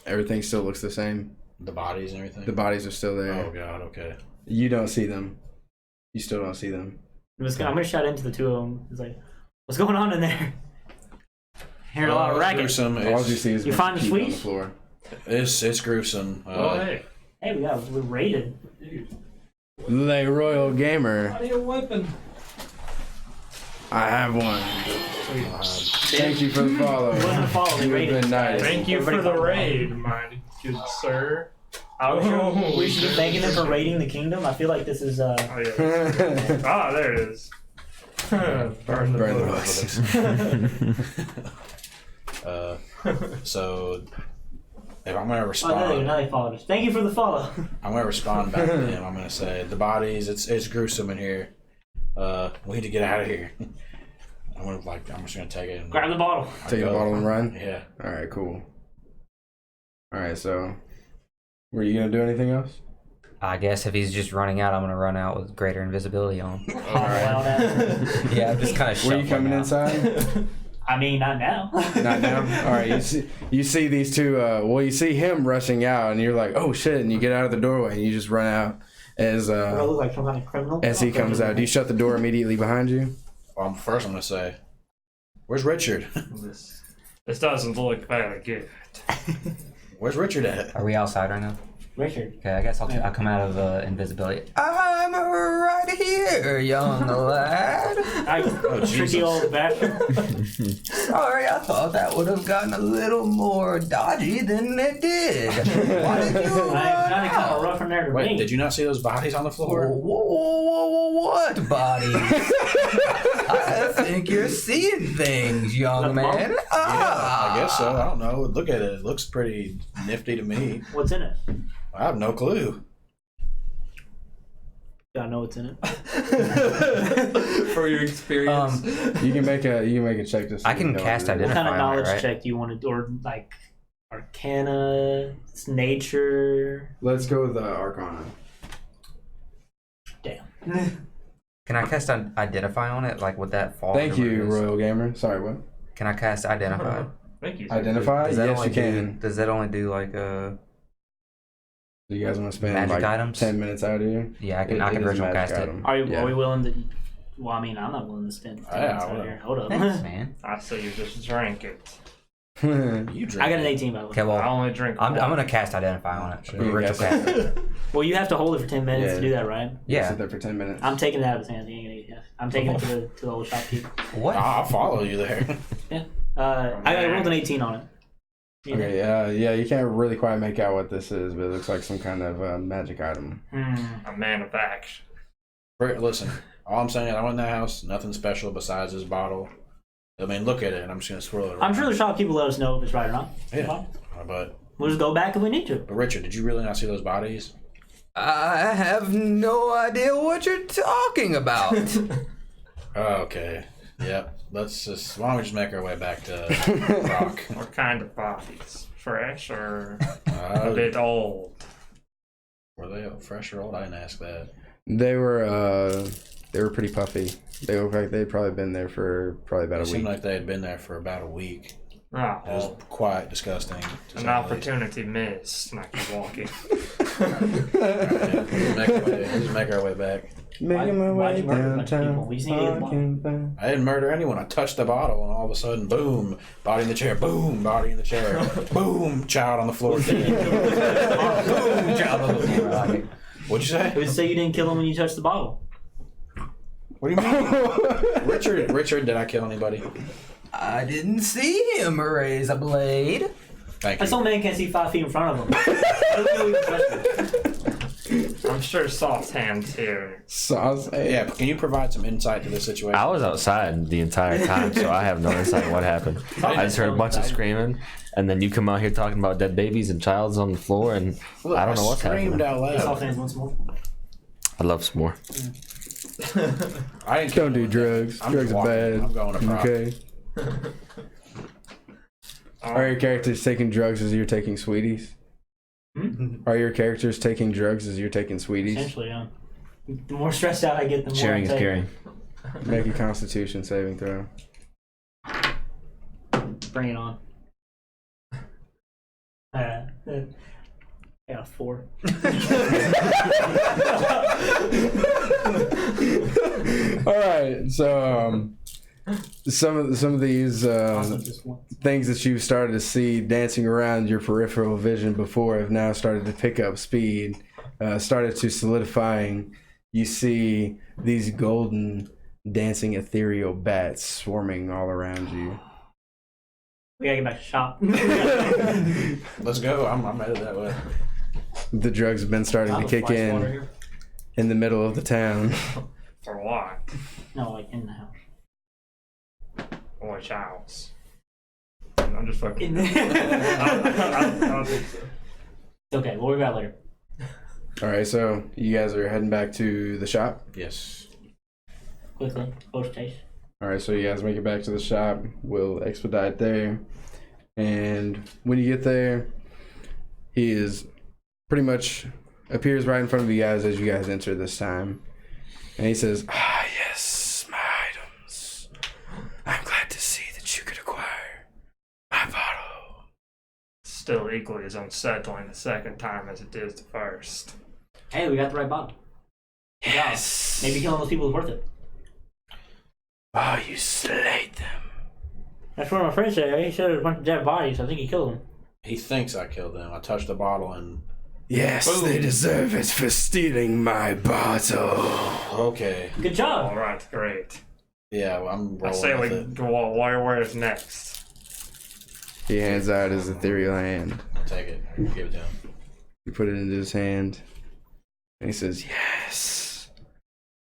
[SPEAKER 2] Everything still looks the same.
[SPEAKER 5] The bodies and everything.
[SPEAKER 2] The bodies are still there.
[SPEAKER 5] Oh God. Okay.
[SPEAKER 2] You don't see them. You still don't see them.
[SPEAKER 1] I'm gonna shout into the two of them. It's like, what's going on in there? Hearing a lot of racket.
[SPEAKER 5] Gruesome.
[SPEAKER 2] All you see is
[SPEAKER 1] You
[SPEAKER 2] a
[SPEAKER 1] find the
[SPEAKER 2] heap on the
[SPEAKER 1] sweets?
[SPEAKER 2] floor.
[SPEAKER 5] It's gruesome.
[SPEAKER 3] Oh, hey.
[SPEAKER 1] Hey, we're raided.
[SPEAKER 2] Le Royal Gamer.
[SPEAKER 3] I need a weapon.
[SPEAKER 2] I have one. Thank you for the follow.
[SPEAKER 1] It wasn't a follow. They
[SPEAKER 2] You've
[SPEAKER 1] raided.
[SPEAKER 2] been nice.
[SPEAKER 3] Thank you
[SPEAKER 1] Everybody
[SPEAKER 3] for the
[SPEAKER 1] follow
[SPEAKER 3] raid, my good sir.
[SPEAKER 1] Oh, we should be thanking them for raiding the kingdom. I feel like this is
[SPEAKER 3] Oh, yeah. Ah, there it is. Burn the
[SPEAKER 2] Burn the
[SPEAKER 3] books.
[SPEAKER 5] So if I'm gonna
[SPEAKER 1] Oh,
[SPEAKER 5] respond,
[SPEAKER 1] now they followed us. Thank you for the follow.
[SPEAKER 5] I'm gonna respond back to him. I'm gonna say the bodies. It's gruesome in here. We need to get out of here. I'm just gonna take it and
[SPEAKER 1] Grab the bottle.
[SPEAKER 2] Take the
[SPEAKER 5] go.
[SPEAKER 2] bottle and run?
[SPEAKER 5] Yeah.
[SPEAKER 2] All right, cool. All right, so were you going to do anything else?
[SPEAKER 4] I guess if he's just running out, I'm going to run out with Greater Invisibility on.
[SPEAKER 1] Oh, wow, now.
[SPEAKER 4] Yeah, I'm just kind of
[SPEAKER 2] Were you coming inside?
[SPEAKER 1] I mean, not now.
[SPEAKER 2] Not now. All right, you see these two. You see him rushing out, and you're like, "Oh shit!" And you get out of the doorway, and you just run out as
[SPEAKER 1] I look like some kind of criminal.
[SPEAKER 2] as he comes out. Do you shut the door immediately behind you?
[SPEAKER 5] Well, first I'm gonna say, "Where's Richard?
[SPEAKER 3] This doesn't look very good.
[SPEAKER 5] Where's Richard at?"
[SPEAKER 4] Are we outside right now?
[SPEAKER 1] Richard.
[SPEAKER 4] Okay, I guess I'll come out of invisibility. I'm right here, young lad.
[SPEAKER 1] Tricky old bastard.
[SPEAKER 4] Sorry, I thought that would have gotten a little more dodgy than it did. Why did you run
[SPEAKER 1] Kind of
[SPEAKER 4] out?
[SPEAKER 1] rough in there to
[SPEAKER 5] Wait,
[SPEAKER 1] me.
[SPEAKER 5] did you not see those bodies on the floor?
[SPEAKER 4] What bodies? I think you're seeing things, young man.
[SPEAKER 5] Yeah, I guess so. I don't know. Look at it. It looks pretty nifty to me.
[SPEAKER 1] What's in it?
[SPEAKER 5] I have no clue.
[SPEAKER 1] Gotta know what's in it.
[SPEAKER 3] For your experience.
[SPEAKER 2] You can make a check to see.
[SPEAKER 4] I can
[SPEAKER 2] what
[SPEAKER 4] cast
[SPEAKER 2] it is.
[SPEAKER 1] What kind of
[SPEAKER 4] Identify on it,
[SPEAKER 1] knowledge
[SPEAKER 4] right?
[SPEAKER 1] check do you want to do? Or like Arcana, nature?
[SPEAKER 2] Let's go with Arcana.
[SPEAKER 1] Damn.
[SPEAKER 4] Can I cast Identify on it? Like, would that fall?
[SPEAKER 2] Thank
[SPEAKER 4] under
[SPEAKER 2] you,
[SPEAKER 4] this?
[SPEAKER 2] Royal Gamer. Sorry, what?
[SPEAKER 4] Can I cast Identify?
[SPEAKER 3] Thank you.
[SPEAKER 2] Identify?
[SPEAKER 4] Does that
[SPEAKER 2] Yes,
[SPEAKER 4] only
[SPEAKER 2] you can.
[SPEAKER 4] Does that only do like
[SPEAKER 2] So you guys want to spend
[SPEAKER 4] Magic
[SPEAKER 2] like
[SPEAKER 4] items?
[SPEAKER 2] 10 minutes out here?
[SPEAKER 4] Yeah, I can
[SPEAKER 2] It is a
[SPEAKER 4] virtual
[SPEAKER 2] magic
[SPEAKER 4] cast it.
[SPEAKER 2] item.
[SPEAKER 1] Are
[SPEAKER 2] Yeah.
[SPEAKER 1] we willing to? Well, I mean, I'm not willing to spend 10 minutes out here. Hold up.
[SPEAKER 4] Thanks, man.
[SPEAKER 3] I say you just drink it.
[SPEAKER 5] You drink.
[SPEAKER 1] I got an 18 by the way.
[SPEAKER 4] Okay,
[SPEAKER 3] I
[SPEAKER 4] well,
[SPEAKER 3] only drink
[SPEAKER 4] I'm
[SPEAKER 3] water.
[SPEAKER 4] gonna cast identify on it.
[SPEAKER 2] Sure, you
[SPEAKER 4] Virtual
[SPEAKER 2] cast
[SPEAKER 4] cast it.
[SPEAKER 1] Well, you have to hold it for 10 minutes
[SPEAKER 2] Yeah.
[SPEAKER 1] to do that, right?
[SPEAKER 4] Yeah.
[SPEAKER 2] Sit there for 10 minutes.
[SPEAKER 1] I'm taking it out of his hands. He ain't gonna eat it. I'm taking it to the old shopkeep.
[SPEAKER 4] What?
[SPEAKER 5] I'll follow you there.
[SPEAKER 1] I rolled an 18 on it. You know?
[SPEAKER 2] Okay, yeah, you can't really quite make out what this is, but it looks like some kind of magic item.
[SPEAKER 3] A man of action.
[SPEAKER 5] Listen, all I'm saying is I went in that house, nothing special besides this bottle. I mean, look at it, and I'm just gonna swirl it around.
[SPEAKER 1] I'm sure the shopkeep will let us know if it's right or not.
[SPEAKER 5] Yeah, but
[SPEAKER 1] We'll just go back if we need to.
[SPEAKER 5] Richard, did you really not see those bodies?
[SPEAKER 4] I have no idea what you're talking about.
[SPEAKER 5] Okay. Yep. Let's just. Why don't we just make our way back to Rock?
[SPEAKER 3] What kind of bodies? Fresh or a
[SPEAKER 5] Uh,
[SPEAKER 3] bit old?
[SPEAKER 5] were they fresh or old? I didn't ask that.
[SPEAKER 2] They were pretty puffy. They look like they'd probably been there for probably about
[SPEAKER 5] It
[SPEAKER 2] a
[SPEAKER 5] seemed
[SPEAKER 2] week.
[SPEAKER 5] like they had been there for about a week.
[SPEAKER 3] Oh,
[SPEAKER 5] It was
[SPEAKER 3] well,
[SPEAKER 5] quite disgusting. to
[SPEAKER 3] an
[SPEAKER 5] say the least.
[SPEAKER 3] opportunity missed. And I keep walking.
[SPEAKER 5] Let's make our way back.
[SPEAKER 2] Making my
[SPEAKER 1] Why'd
[SPEAKER 2] way
[SPEAKER 1] you murder a bunch of people?
[SPEAKER 2] downtown.
[SPEAKER 1] We just need to get them
[SPEAKER 2] Walking back.
[SPEAKER 5] I didn't murder anyone. I touched the bottle, and all of a sudden, boom, body in the chair. Boom, body in the chair. Boom, child on the floor. Dead. Boom, child on the floor. What'd you say?
[SPEAKER 1] It would say you didn't kill him when you touched the bottle.
[SPEAKER 5] What do you mean? Richard, did I kill anybody?
[SPEAKER 4] I didn't see him raise a blade.
[SPEAKER 5] Thank
[SPEAKER 1] This
[SPEAKER 5] you.
[SPEAKER 1] old man can't see 5 feet in front of him. How does he know he can touch him?
[SPEAKER 3] I'm sure soft hands here.
[SPEAKER 2] Sauce.
[SPEAKER 5] Yeah, can you provide some insight to this situation?
[SPEAKER 6] I was outside the entire time, so I have no insight what happened. I just heard a bunch of screaming, and then you come out here talking about dead babies and child's on the floor, and
[SPEAKER 5] Look,
[SPEAKER 6] I don't know what's
[SPEAKER 5] screamed
[SPEAKER 6] happening.
[SPEAKER 5] out
[SPEAKER 1] Soft
[SPEAKER 5] loud.
[SPEAKER 1] hands once more.
[SPEAKER 6] I love some more.
[SPEAKER 5] I didn't kill
[SPEAKER 2] Don't do
[SPEAKER 5] anyone.
[SPEAKER 2] drugs.
[SPEAKER 5] I'm
[SPEAKER 2] Drugs are
[SPEAKER 5] walking.
[SPEAKER 2] bad.
[SPEAKER 5] I'm going to Rock.
[SPEAKER 2] Okay. Are your characters taking drugs as you're taking sweeties? Are your characters taking drugs as you're taking sweeties?
[SPEAKER 1] Essentially, yeah. The more stressed out I get, the more
[SPEAKER 6] Sharing
[SPEAKER 1] I
[SPEAKER 6] is
[SPEAKER 1] take.
[SPEAKER 6] caring.
[SPEAKER 2] Make a Constitution saving throw.
[SPEAKER 1] Bring it on. Yeah, 4.
[SPEAKER 2] All right, so some of these
[SPEAKER 1] Also just 1.
[SPEAKER 2] things that you've started to see dancing around your peripheral vision before have now started to pick up speed, started to solidifying. You see these golden dancing ethereal bats swarming all around you.
[SPEAKER 1] We gotta get back to shop.
[SPEAKER 5] Let's go. I'm headed that way.
[SPEAKER 2] The drugs have been starting to kick in the middle of the town.
[SPEAKER 3] For what?
[SPEAKER 1] No, like in the house.
[SPEAKER 3] Which house? I'm just fucking.
[SPEAKER 1] In
[SPEAKER 3] I don't think so.
[SPEAKER 1] Okay, we'll worry about it later.
[SPEAKER 2] All right, so you guys are heading back to the shop.
[SPEAKER 5] Yes.
[SPEAKER 1] Quickly, post haste.
[SPEAKER 2] All right, so you guys make it back to the shop. We'll expedite there. And when you get there, he is pretty much appears right in front of you guys as you guys enter this time. And he says, "Ah, yes, my items. I'm glad to see that you could acquire my bottle."
[SPEAKER 3] Still equally as unsettling the second time as it is the first.
[SPEAKER 1] Hey, we got the right bottle. Good job.
[SPEAKER 2] Yes.
[SPEAKER 1] Maybe killing those people is worth it.
[SPEAKER 2] Oh, you slayed them.
[SPEAKER 1] That's what my friend said. He said there was a bunch of dead bodies. I think he killed them.
[SPEAKER 5] He thinks I killed them. I touched the bottle and.
[SPEAKER 2] Yes,
[SPEAKER 5] Boom.
[SPEAKER 2] they deserve it for stealing my bottle.
[SPEAKER 5] Okay.
[SPEAKER 1] Good job.
[SPEAKER 3] All right, great.
[SPEAKER 5] Yeah, well, I'm
[SPEAKER 3] I say
[SPEAKER 5] rolling
[SPEAKER 3] we
[SPEAKER 5] with it.
[SPEAKER 3] go on. Where's next?
[SPEAKER 2] He hands out his ethereal hand.
[SPEAKER 5] I'll take it. Give it to him.
[SPEAKER 2] You put it into his hand. And he says, "Yes,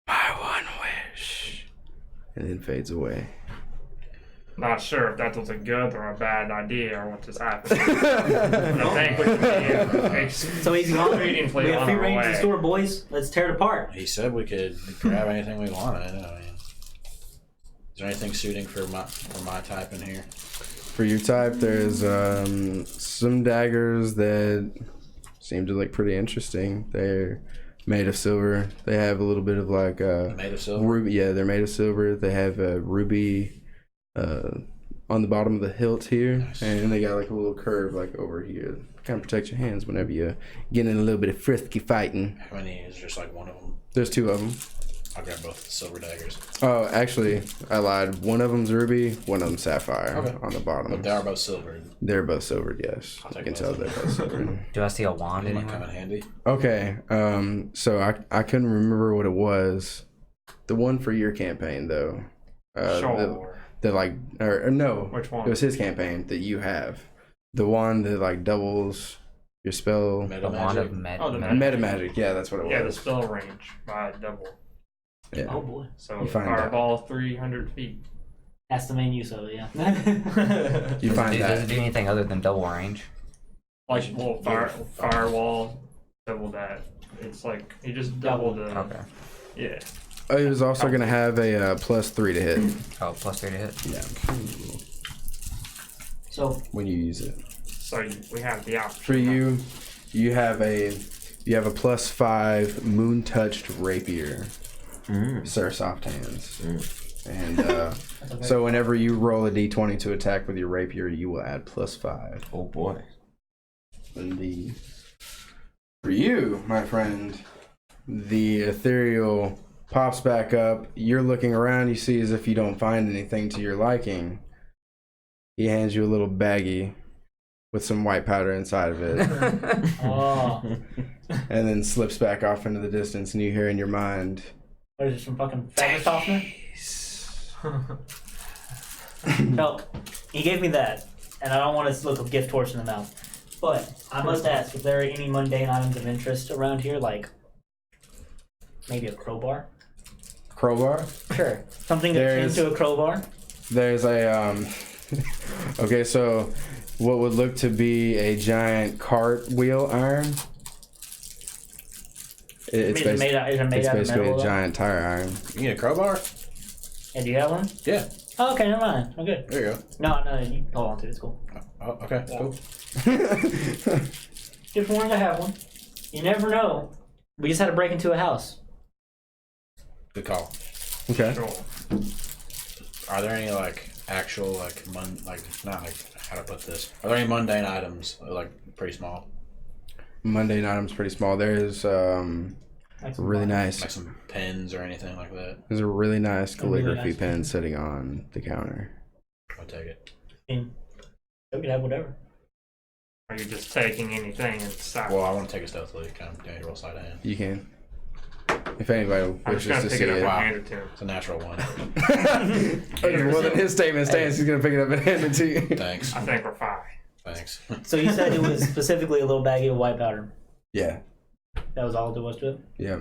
[SPEAKER 2] my one wish." And then fades away.
[SPEAKER 3] Not sure if that was a good or a bad idea or what just happened. I think we can be
[SPEAKER 1] So he's gone. We
[SPEAKER 3] expediently
[SPEAKER 1] have
[SPEAKER 3] on
[SPEAKER 1] free
[SPEAKER 3] our
[SPEAKER 1] range to the
[SPEAKER 3] way.
[SPEAKER 1] store, boys. Let's tear it apart.
[SPEAKER 5] He said we could grab anything we wanted. I mean, is there anything suiting for my type in here?
[SPEAKER 2] For your type, there's some daggers that seem to look pretty interesting. They're made of silver. They have a little bit of like
[SPEAKER 5] Made of silver.
[SPEAKER 2] ruby. Yeah, they're made of silver. They have a ruby on the bottom of the hilt here,
[SPEAKER 5] Nice.
[SPEAKER 2] and they got like a little curve like over here. Kind of protect your hands whenever you get in a little bit of frisky fighting.
[SPEAKER 5] How many is just like one of them?
[SPEAKER 2] There's 2 of them.
[SPEAKER 5] I'll grab both the silver daggers.
[SPEAKER 2] Oh, actually, I lied. One of them's ruby, one of them's sapphire
[SPEAKER 5] Okay.
[SPEAKER 2] on the bottom.
[SPEAKER 5] But they are both silvered.
[SPEAKER 2] They're both silvered, yes.
[SPEAKER 5] I'll
[SPEAKER 2] You
[SPEAKER 5] take
[SPEAKER 2] can
[SPEAKER 5] both
[SPEAKER 2] tell
[SPEAKER 5] of
[SPEAKER 2] they're
[SPEAKER 5] them.
[SPEAKER 2] both silvered.
[SPEAKER 4] Do I see a wand
[SPEAKER 5] They might come
[SPEAKER 4] anywhere?
[SPEAKER 5] in handy.
[SPEAKER 2] Okay, so I couldn't remember what it was. The one for your campaign, though.
[SPEAKER 3] Sure.
[SPEAKER 2] The like, or no,
[SPEAKER 3] Which one?
[SPEAKER 2] it was his campaign that you have. The one that like doubles your spell.
[SPEAKER 5] Meta
[SPEAKER 4] The wand
[SPEAKER 5] magic.
[SPEAKER 4] of
[SPEAKER 3] Oh, the
[SPEAKER 2] Meta magic, yeah, that's what it
[SPEAKER 3] Yeah, the
[SPEAKER 2] was.
[SPEAKER 3] spell range by double.
[SPEAKER 2] Yeah.
[SPEAKER 1] Oh boy,
[SPEAKER 3] So
[SPEAKER 2] You find that.
[SPEAKER 3] fireball 300 feet.
[SPEAKER 1] that's the main use of it. Yeah.
[SPEAKER 2] You find
[SPEAKER 4] Does
[SPEAKER 2] that.
[SPEAKER 4] it do anything other than double range?
[SPEAKER 3] Like, well, firewall, double that. It's like, you just double the.
[SPEAKER 4] Okay.
[SPEAKER 3] Yeah.
[SPEAKER 2] Oh, it was also gonna have a +3 to hit.
[SPEAKER 4] Oh, +3 to hit.
[SPEAKER 2] Yeah,
[SPEAKER 1] So
[SPEAKER 2] when you use it.
[SPEAKER 3] So we have the option.
[SPEAKER 2] For you, you have a +5 moon touched rapier, Sir Soft Hands, and so whenever you roll a d20 to attack with your rapier, you will add +5.
[SPEAKER 6] Oh boy.
[SPEAKER 2] Indeed. For you, my friend, the ethereal pops back up. You're looking around. You see as if you don't find anything to your liking. He hands you a little baggie with some white powder inside of it.
[SPEAKER 1] oh,
[SPEAKER 2] And then slips back off into the distance, and you hear in your mind,
[SPEAKER 1] what is this, some fucking fabric softener? No, he gave me that, and I don't want to look a gift horse in the mouth. But I must ask if there are any mundane items of interest around here, like maybe a crowbar.
[SPEAKER 2] crowbar?
[SPEAKER 1] Sure, something akin
[SPEAKER 2] There's-
[SPEAKER 1] to a crowbar.
[SPEAKER 2] There's a, okay, so what would look to be a giant cartwheel iron. It's
[SPEAKER 1] Is it made out of
[SPEAKER 2] basically
[SPEAKER 1] metal?
[SPEAKER 2] a giant tire iron.
[SPEAKER 5] You need a crowbar?
[SPEAKER 1] And do you have one?
[SPEAKER 5] Yeah.
[SPEAKER 1] Oh, okay, never mind. I'm good.
[SPEAKER 5] There you go.
[SPEAKER 1] No, you hold on to it. It's cool.
[SPEAKER 5] Oh, okay. Cool.
[SPEAKER 1] Just wanted to have one. You never know. We just had to break into a house.
[SPEAKER 5] Good call.
[SPEAKER 2] Okay.
[SPEAKER 3] Sure.
[SPEAKER 5] Are there any like actual not like how to put this? Are there any mundane items like pretty small,
[SPEAKER 2] Mundane items pretty small. There's
[SPEAKER 1] Like some
[SPEAKER 2] really
[SPEAKER 1] box.
[SPEAKER 2] nice.
[SPEAKER 5] like some pens or anything like that?
[SPEAKER 2] There's a really nice
[SPEAKER 1] A really
[SPEAKER 2] calligraphy
[SPEAKER 1] nice
[SPEAKER 2] pen sitting on the counter.
[SPEAKER 5] I'll take it.
[SPEAKER 1] I mean, we could have whatever.
[SPEAKER 3] Are you just taking anything inside?
[SPEAKER 5] Well, I want to take it stealthily. Kind of roll sleight of hand.
[SPEAKER 2] You can. If anybody
[SPEAKER 3] I'm just
[SPEAKER 2] wishes
[SPEAKER 3] gonna
[SPEAKER 2] to
[SPEAKER 3] pick
[SPEAKER 2] see
[SPEAKER 3] it up
[SPEAKER 2] it.
[SPEAKER 3] and
[SPEAKER 5] Wow.
[SPEAKER 3] hand it to him.
[SPEAKER 5] It's a natural one.
[SPEAKER 2] Okay, well, then his statement stands. He's gonna pick it up and hand it to you.
[SPEAKER 5] Thanks.
[SPEAKER 3] I think we're fine.
[SPEAKER 5] Thanks.
[SPEAKER 1] So you said it was specifically a little baggie of white powder.
[SPEAKER 2] Yeah.
[SPEAKER 1] That was all there was to it?
[SPEAKER 2] Yeah.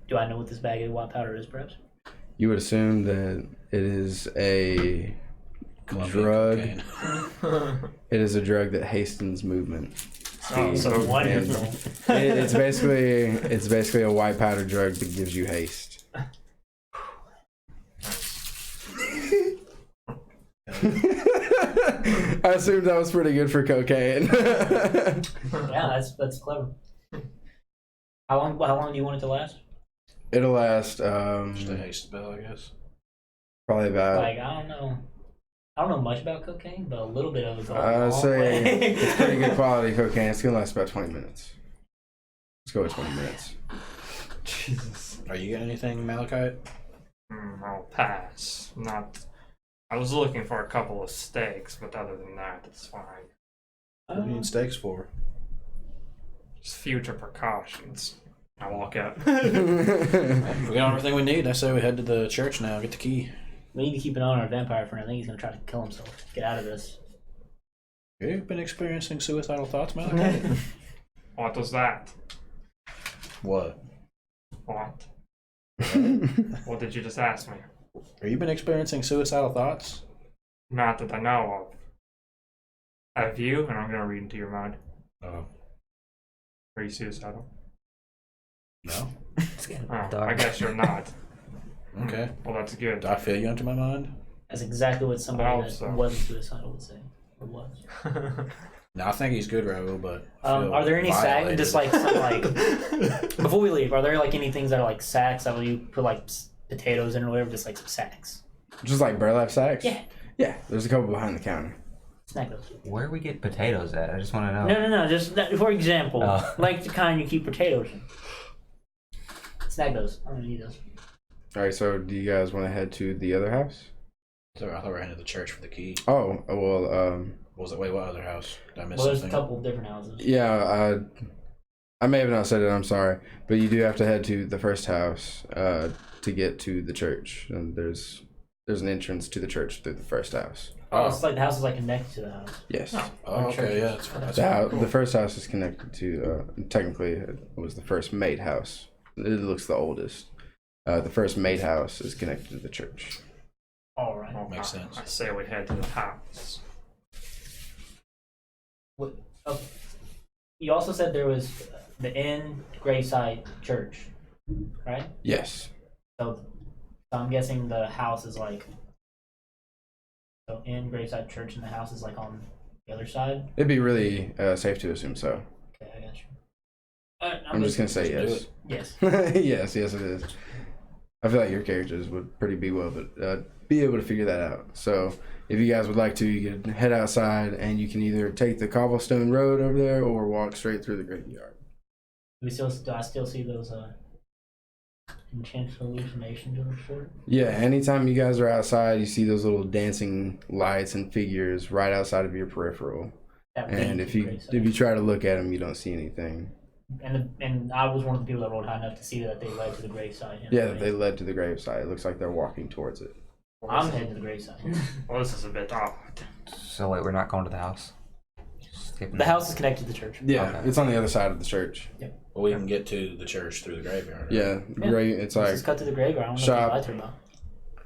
[SPEAKER 1] Do I know what this baggie of white powder is, perhaps?
[SPEAKER 2] You would assume that it is a
[SPEAKER 5] Colombian
[SPEAKER 2] drug.
[SPEAKER 5] cocaine.
[SPEAKER 2] It is a drug that hastens movement.
[SPEAKER 3] Oh, so
[SPEAKER 2] And
[SPEAKER 1] Wonderful.
[SPEAKER 2] it's basically a white powder drug that gives you haste. I assumed that was pretty good for cocaine.
[SPEAKER 1] Yeah, that's clever. How long do you want it to last?
[SPEAKER 2] It'll last
[SPEAKER 5] Just a haste spell, I guess.
[SPEAKER 2] probably about
[SPEAKER 1] Like, I don't know much about cocaine, but a little bit of it goes a
[SPEAKER 2] I'd
[SPEAKER 1] long
[SPEAKER 2] say
[SPEAKER 1] way.
[SPEAKER 2] it's pretty good quality cocaine. It's gonna last about 20 minutes. Let's go with 20 minutes.
[SPEAKER 6] Jesus.
[SPEAKER 5] Are you getting anything, Malachite?
[SPEAKER 3] I'll pass. Not. I was looking for a couple of steaks, but other than that, it's fine.
[SPEAKER 5] What do you need steaks for?
[SPEAKER 3] Just future precautions. I walk out.
[SPEAKER 5] If we got everything we need, I say we head to the church now. Get the key.
[SPEAKER 1] We need to keep an eye on our vampire friend. I think he's gonna try to kill himself. Get out of this.
[SPEAKER 5] You've been experiencing suicidal thoughts, Malachite?
[SPEAKER 3] What was that?
[SPEAKER 5] What?
[SPEAKER 3] What? What did you just ask me?
[SPEAKER 5] Have you been experiencing suicidal thoughts?
[SPEAKER 3] Not that I know of. Have you? And I'm gonna read into your mind.
[SPEAKER 5] Oh.
[SPEAKER 3] Are you suicidal?
[SPEAKER 5] No?
[SPEAKER 4] It's getting
[SPEAKER 3] Oh, I
[SPEAKER 4] dark.
[SPEAKER 3] guess you're not.
[SPEAKER 5] Okay.
[SPEAKER 3] Well, that's good.
[SPEAKER 5] Do I feel you into my mind?
[SPEAKER 1] That's exactly what
[SPEAKER 3] I
[SPEAKER 1] somebody
[SPEAKER 3] hope
[SPEAKER 1] that
[SPEAKER 3] so.
[SPEAKER 1] wasn't suicidal would say. Or was.
[SPEAKER 5] No, I think he's good, Raoul, but I feel
[SPEAKER 1] Are there any sacks?
[SPEAKER 5] violated.
[SPEAKER 1] Just like some like. Before we leave, are there like any things that are like sacks that you put like potatoes in or whatever? Just like some sacks.
[SPEAKER 2] Just like burlap sacks?
[SPEAKER 1] Yeah.
[SPEAKER 2] Yeah, there's a couple behind the counter.
[SPEAKER 1] Snack those.
[SPEAKER 4] Where we get potatoes at? I just want to know.
[SPEAKER 1] No. Just that, for example,
[SPEAKER 4] Oh.
[SPEAKER 1] like the kind you keep potatoes in. Snag those. I'm gonna need those.
[SPEAKER 2] All right, so do you guys want to head to the other house?
[SPEAKER 5] So I thought we were heading to the church for the key.
[SPEAKER 2] Oh, well,
[SPEAKER 5] What was it? Wait, what other house? Did I miss
[SPEAKER 1] Well, there's a
[SPEAKER 5] something?
[SPEAKER 1] couple of different houses.
[SPEAKER 2] yeah, I may have not said it. I'm sorry, but you do have to head to the first house to get to the church. And there's an entrance to the church through the first house.
[SPEAKER 1] Oh, it's like the house is like connected to the house.
[SPEAKER 2] Yes.
[SPEAKER 5] Oh, okay, yeah, that's
[SPEAKER 2] The first house is connected to, technically, it was the first made house. It looks the oldest. The first made house is connected to the church.
[SPEAKER 1] All right.
[SPEAKER 5] makes sense.
[SPEAKER 3] I say we head to the house.
[SPEAKER 1] What, okay. You also said there was the Inn Graveside Church, right?
[SPEAKER 2] Yes.
[SPEAKER 1] So I'm guessing the house is like. So Inn Graveside Church and the house is like on the other side.
[SPEAKER 2] It'd be really safe to assume so.
[SPEAKER 1] Okay, I got you.
[SPEAKER 2] I'm just gonna say yes.
[SPEAKER 1] Yes.
[SPEAKER 2] yes, it is. I feel like your characters would be able to figure that out. So if you guys would like to, you can head outside and you can either take the cobblestone road over there or walk straight through the graveyard.
[SPEAKER 1] Do I still see those enchanted hallucinations of the sort?
[SPEAKER 2] Yeah, anytime you guys are outside, you see those little dancing lights and figures right outside of your peripheral. And if you try to look at them, you don't see anything.
[SPEAKER 1] And I was one of the people that rolled high enough to see that they led to the graveside.
[SPEAKER 2] Yeah, they led to the graveside. It looks like they're walking towards it.
[SPEAKER 1] I'm heading to the graveside.
[SPEAKER 3] Well, this is a bit odd.
[SPEAKER 4] So wait, we're not going to the house. Skipping
[SPEAKER 1] The house is connected to the church.
[SPEAKER 2] Yeah,
[SPEAKER 4] Okay.
[SPEAKER 2] it's on the other side of the church.
[SPEAKER 5] Well, we can get to the church through the graveyard. Right?
[SPEAKER 2] Yeah, it's
[SPEAKER 1] Let's
[SPEAKER 2] like
[SPEAKER 1] just cut to the graveyard. I don't know
[SPEAKER 2] shop.
[SPEAKER 1] what lights are about.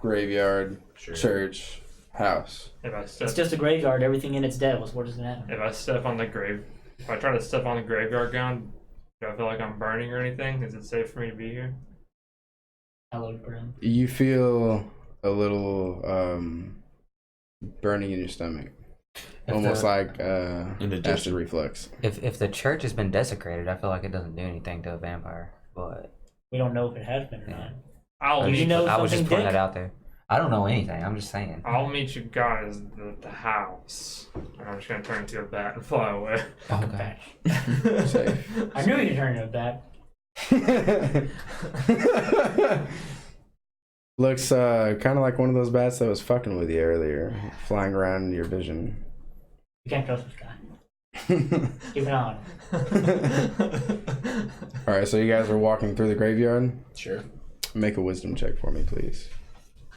[SPEAKER 2] graveyard,
[SPEAKER 5] Sure.
[SPEAKER 2] church, house.
[SPEAKER 3] If I step,
[SPEAKER 1] It's just a graveyard. Everything in it's dead. What does it happen?
[SPEAKER 3] if I try to step on the graveyard ground, do I feel like I'm burning or anything? Is it safe for me to be here?
[SPEAKER 1] Hello, Brim.
[SPEAKER 2] You feel a little burning in your stomach, almost like
[SPEAKER 5] Indigestion.
[SPEAKER 2] acid reflux.
[SPEAKER 4] If the church has been desecrated, I feel like it doesn't do anything to a vampire. But
[SPEAKER 1] We don't know if it has been or not.
[SPEAKER 3] I'll
[SPEAKER 1] Did
[SPEAKER 3] meet
[SPEAKER 1] you know
[SPEAKER 4] I was just
[SPEAKER 1] something,
[SPEAKER 4] putting
[SPEAKER 1] Dick?
[SPEAKER 4] that out there. I don't know anything. I'm just saying.
[SPEAKER 3] I'll meet you guys at the house. And I'm just gonna turn into a bat and fly away.
[SPEAKER 4] Okay.
[SPEAKER 2] Safe.
[SPEAKER 1] I knew you could turn into a bat.
[SPEAKER 2] Looks kind of like one of those bats that was fucking with you earlier, flying around in your vision.
[SPEAKER 1] You can't trust this guy. Keep an eye on him.
[SPEAKER 2] All right, so you guys are walking through the graveyard.
[SPEAKER 5] Sure.
[SPEAKER 2] Make a wisdom check for me, please.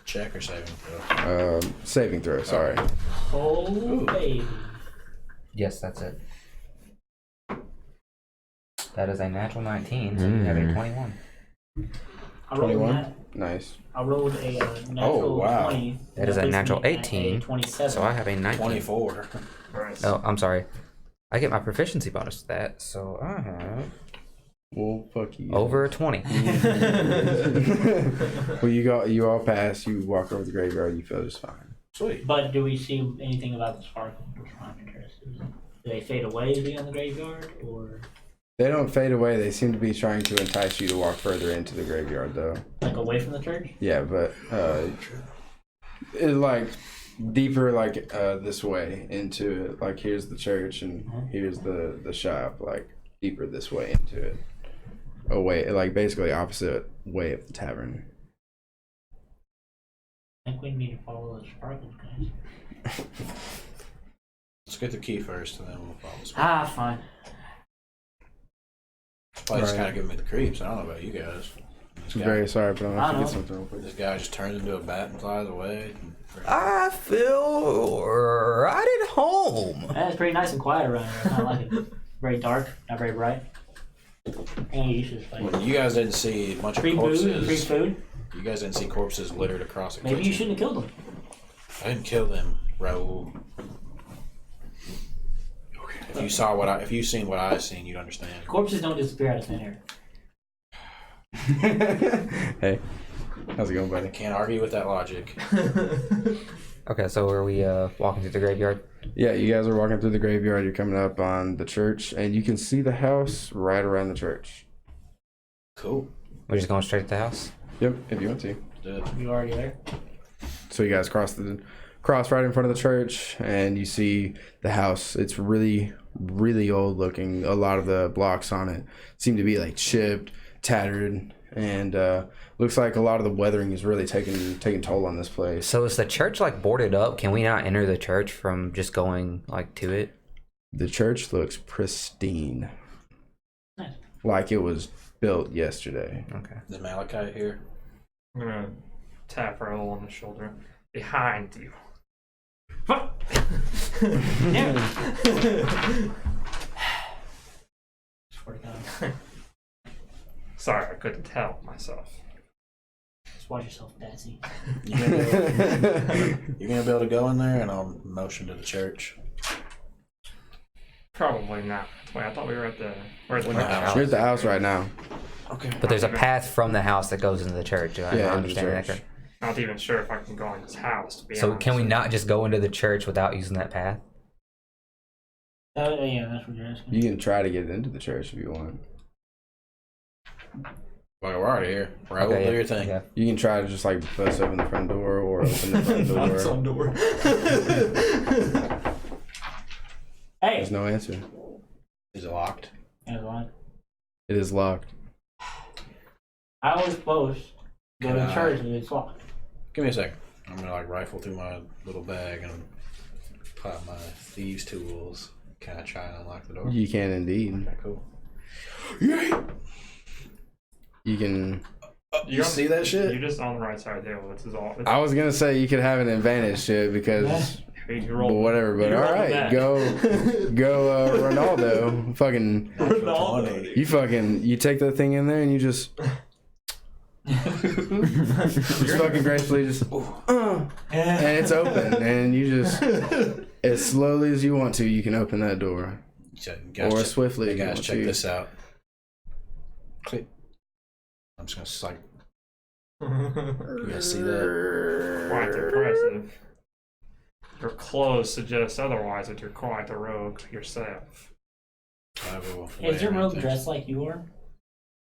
[SPEAKER 5] Check or saving throw?
[SPEAKER 2] Saving throw. Sorry.
[SPEAKER 1] Oh, baby.
[SPEAKER 4] Yes, that's it. That is a natural 19, so you have a 21.
[SPEAKER 1] I rolled
[SPEAKER 2] 21?
[SPEAKER 1] that.
[SPEAKER 2] Nice.
[SPEAKER 1] I rolled a natural
[SPEAKER 5] wow.
[SPEAKER 1] 20.
[SPEAKER 4] That is a
[SPEAKER 1] puts
[SPEAKER 4] natural
[SPEAKER 1] me at
[SPEAKER 4] 18,
[SPEAKER 1] a 27.
[SPEAKER 4] So I have a 19.
[SPEAKER 5] 24.
[SPEAKER 3] Alright.
[SPEAKER 4] Oh, I'm sorry. I get my proficiency bonus to that, so I have
[SPEAKER 2] Well, fuck you.
[SPEAKER 4] over a 20.
[SPEAKER 2] Well, you all pass. You walk over the graveyard. You feel just fine.
[SPEAKER 5] Sweet.
[SPEAKER 1] But do we see anything about the sparkles? I'm interested. Do they fade away to be on the graveyard, or
[SPEAKER 2] They don't fade away. They seem to be trying to entice you to walk further into the graveyard, though.
[SPEAKER 1] like away from the church?
[SPEAKER 2] Yeah, but it like deeper, like this way into it. Like here's the church and here's the shop. Like deeper this way into it. Away, like basically opposite way of the tavern.
[SPEAKER 1] I think we need to follow the sparkles, guys.
[SPEAKER 5] Let's get the key first, and then we'll follow.
[SPEAKER 1] Ah, fine.
[SPEAKER 5] This place is
[SPEAKER 2] Right.
[SPEAKER 5] kind of giving me the creeps. I don't know about you guys. This
[SPEAKER 2] I'm
[SPEAKER 5] guy,
[SPEAKER 2] very sorry, but I'm gonna have to
[SPEAKER 1] I
[SPEAKER 2] get
[SPEAKER 1] know.
[SPEAKER 2] something real quick.
[SPEAKER 5] this guy just turns into a bat and flies away.
[SPEAKER 4] I feel right at home.
[SPEAKER 1] It's pretty nice and quiet around here. I kind of like it. Very dark, not very bright. And you should like
[SPEAKER 5] Well, you guys didn't see a bunch of
[SPEAKER 1] free booze and free
[SPEAKER 5] corpses.
[SPEAKER 1] food.
[SPEAKER 5] You guys didn't see corpses littered across the
[SPEAKER 1] Maybe you
[SPEAKER 5] kitchen.
[SPEAKER 1] shouldn't have killed them.
[SPEAKER 5] I didn't kill them, Raoul. If you seen what I've seen, you'd understand.
[SPEAKER 1] Corpses don't disappear out of thin air.
[SPEAKER 2] Hey, how's it going,
[SPEAKER 5] I
[SPEAKER 2] buddy?
[SPEAKER 5] can't argue with that logic.
[SPEAKER 4] Okay, so are we walking through the graveyard?
[SPEAKER 2] Yeah, you guys are walking through the graveyard. You're coming up on the church, and you can see the house right around the church.
[SPEAKER 5] Cool.
[SPEAKER 4] We're just going straight to the house?
[SPEAKER 2] Yep, if you want to.
[SPEAKER 5] Good.
[SPEAKER 1] You already there?
[SPEAKER 2] So you guys cross cross right in front of the church, and you see the house. It's really, really old looking. A lot of the blocks on it seem to be like chipped, tattered, and looks like a lot of the weathering is really taking toll on this place.
[SPEAKER 4] So is the church like boarded up? Can we not enter the church from just going like to it?
[SPEAKER 2] The church looks pristine.
[SPEAKER 1] Nice.
[SPEAKER 2] Like it was built yesterday.
[SPEAKER 4] Okay.
[SPEAKER 5] Is Malachite here?
[SPEAKER 3] I'm gonna tap Raoul on the shoulder. Behind you. Fuck!
[SPEAKER 1] Swear to God.
[SPEAKER 3] Sorry, I couldn't help myself.
[SPEAKER 1] Just watch yourself, Datsy.
[SPEAKER 5] You're gonna be able to go in there, and I'll motion to the church.
[SPEAKER 3] Probably not. Wait, I thought we were at the. We're at the
[SPEAKER 5] We're at the
[SPEAKER 2] You're at the house right now.
[SPEAKER 5] Okay.
[SPEAKER 4] But there's a path from the house that goes into the church. Do I
[SPEAKER 2] Yeah,
[SPEAKER 4] understand
[SPEAKER 2] into the
[SPEAKER 4] that
[SPEAKER 2] church.
[SPEAKER 4] correct?
[SPEAKER 3] Not even sure if I can go in this house. To be
[SPEAKER 4] So
[SPEAKER 3] honest
[SPEAKER 4] can we
[SPEAKER 3] with
[SPEAKER 4] not just go into the church without using that path?
[SPEAKER 1] Yeah, that's what you're asking.
[SPEAKER 2] You can try to get into the church if you want.
[SPEAKER 5] Well, we're already here. Raoul,
[SPEAKER 4] Okay,
[SPEAKER 5] do
[SPEAKER 4] yeah,
[SPEAKER 5] your thing.
[SPEAKER 4] yeah.
[SPEAKER 2] You can try to just like bust open the front door or open the front door.
[SPEAKER 1] Hey!
[SPEAKER 2] There's no answer.
[SPEAKER 5] Is it locked?
[SPEAKER 1] There's one.
[SPEAKER 2] It is locked.
[SPEAKER 1] I always post. Go to
[SPEAKER 5] Can
[SPEAKER 1] the
[SPEAKER 5] I-
[SPEAKER 1] church and it's locked.
[SPEAKER 5] Give me a second. I'm gonna like rifle through my little bag and pull out my thieves' tools. Can I try and unlock the door?
[SPEAKER 2] You can indeed.
[SPEAKER 5] Okay, cool.
[SPEAKER 2] You can.
[SPEAKER 5] You see that shit?
[SPEAKER 3] You're just on the right side there. This is all.
[SPEAKER 2] I was gonna say you could have an advantage shit because
[SPEAKER 3] You
[SPEAKER 2] but whatever. But all right, go Ronaldo. Fucking you take that thing in there and you just fucking gracefully just and it's open and you just as slowly as you want to you can open that door or as swiftly
[SPEAKER 5] Hey
[SPEAKER 2] as you
[SPEAKER 5] guys,
[SPEAKER 2] want
[SPEAKER 5] check
[SPEAKER 2] to.
[SPEAKER 5] this out. Click. I'm just gonna like. You guys see that?
[SPEAKER 3] Quite impressive. Your clothes suggest otherwise, that you're quite a rogue yourself.
[SPEAKER 5] I will
[SPEAKER 1] Is your
[SPEAKER 5] wear
[SPEAKER 1] robe
[SPEAKER 5] things.
[SPEAKER 1] dressed like you are?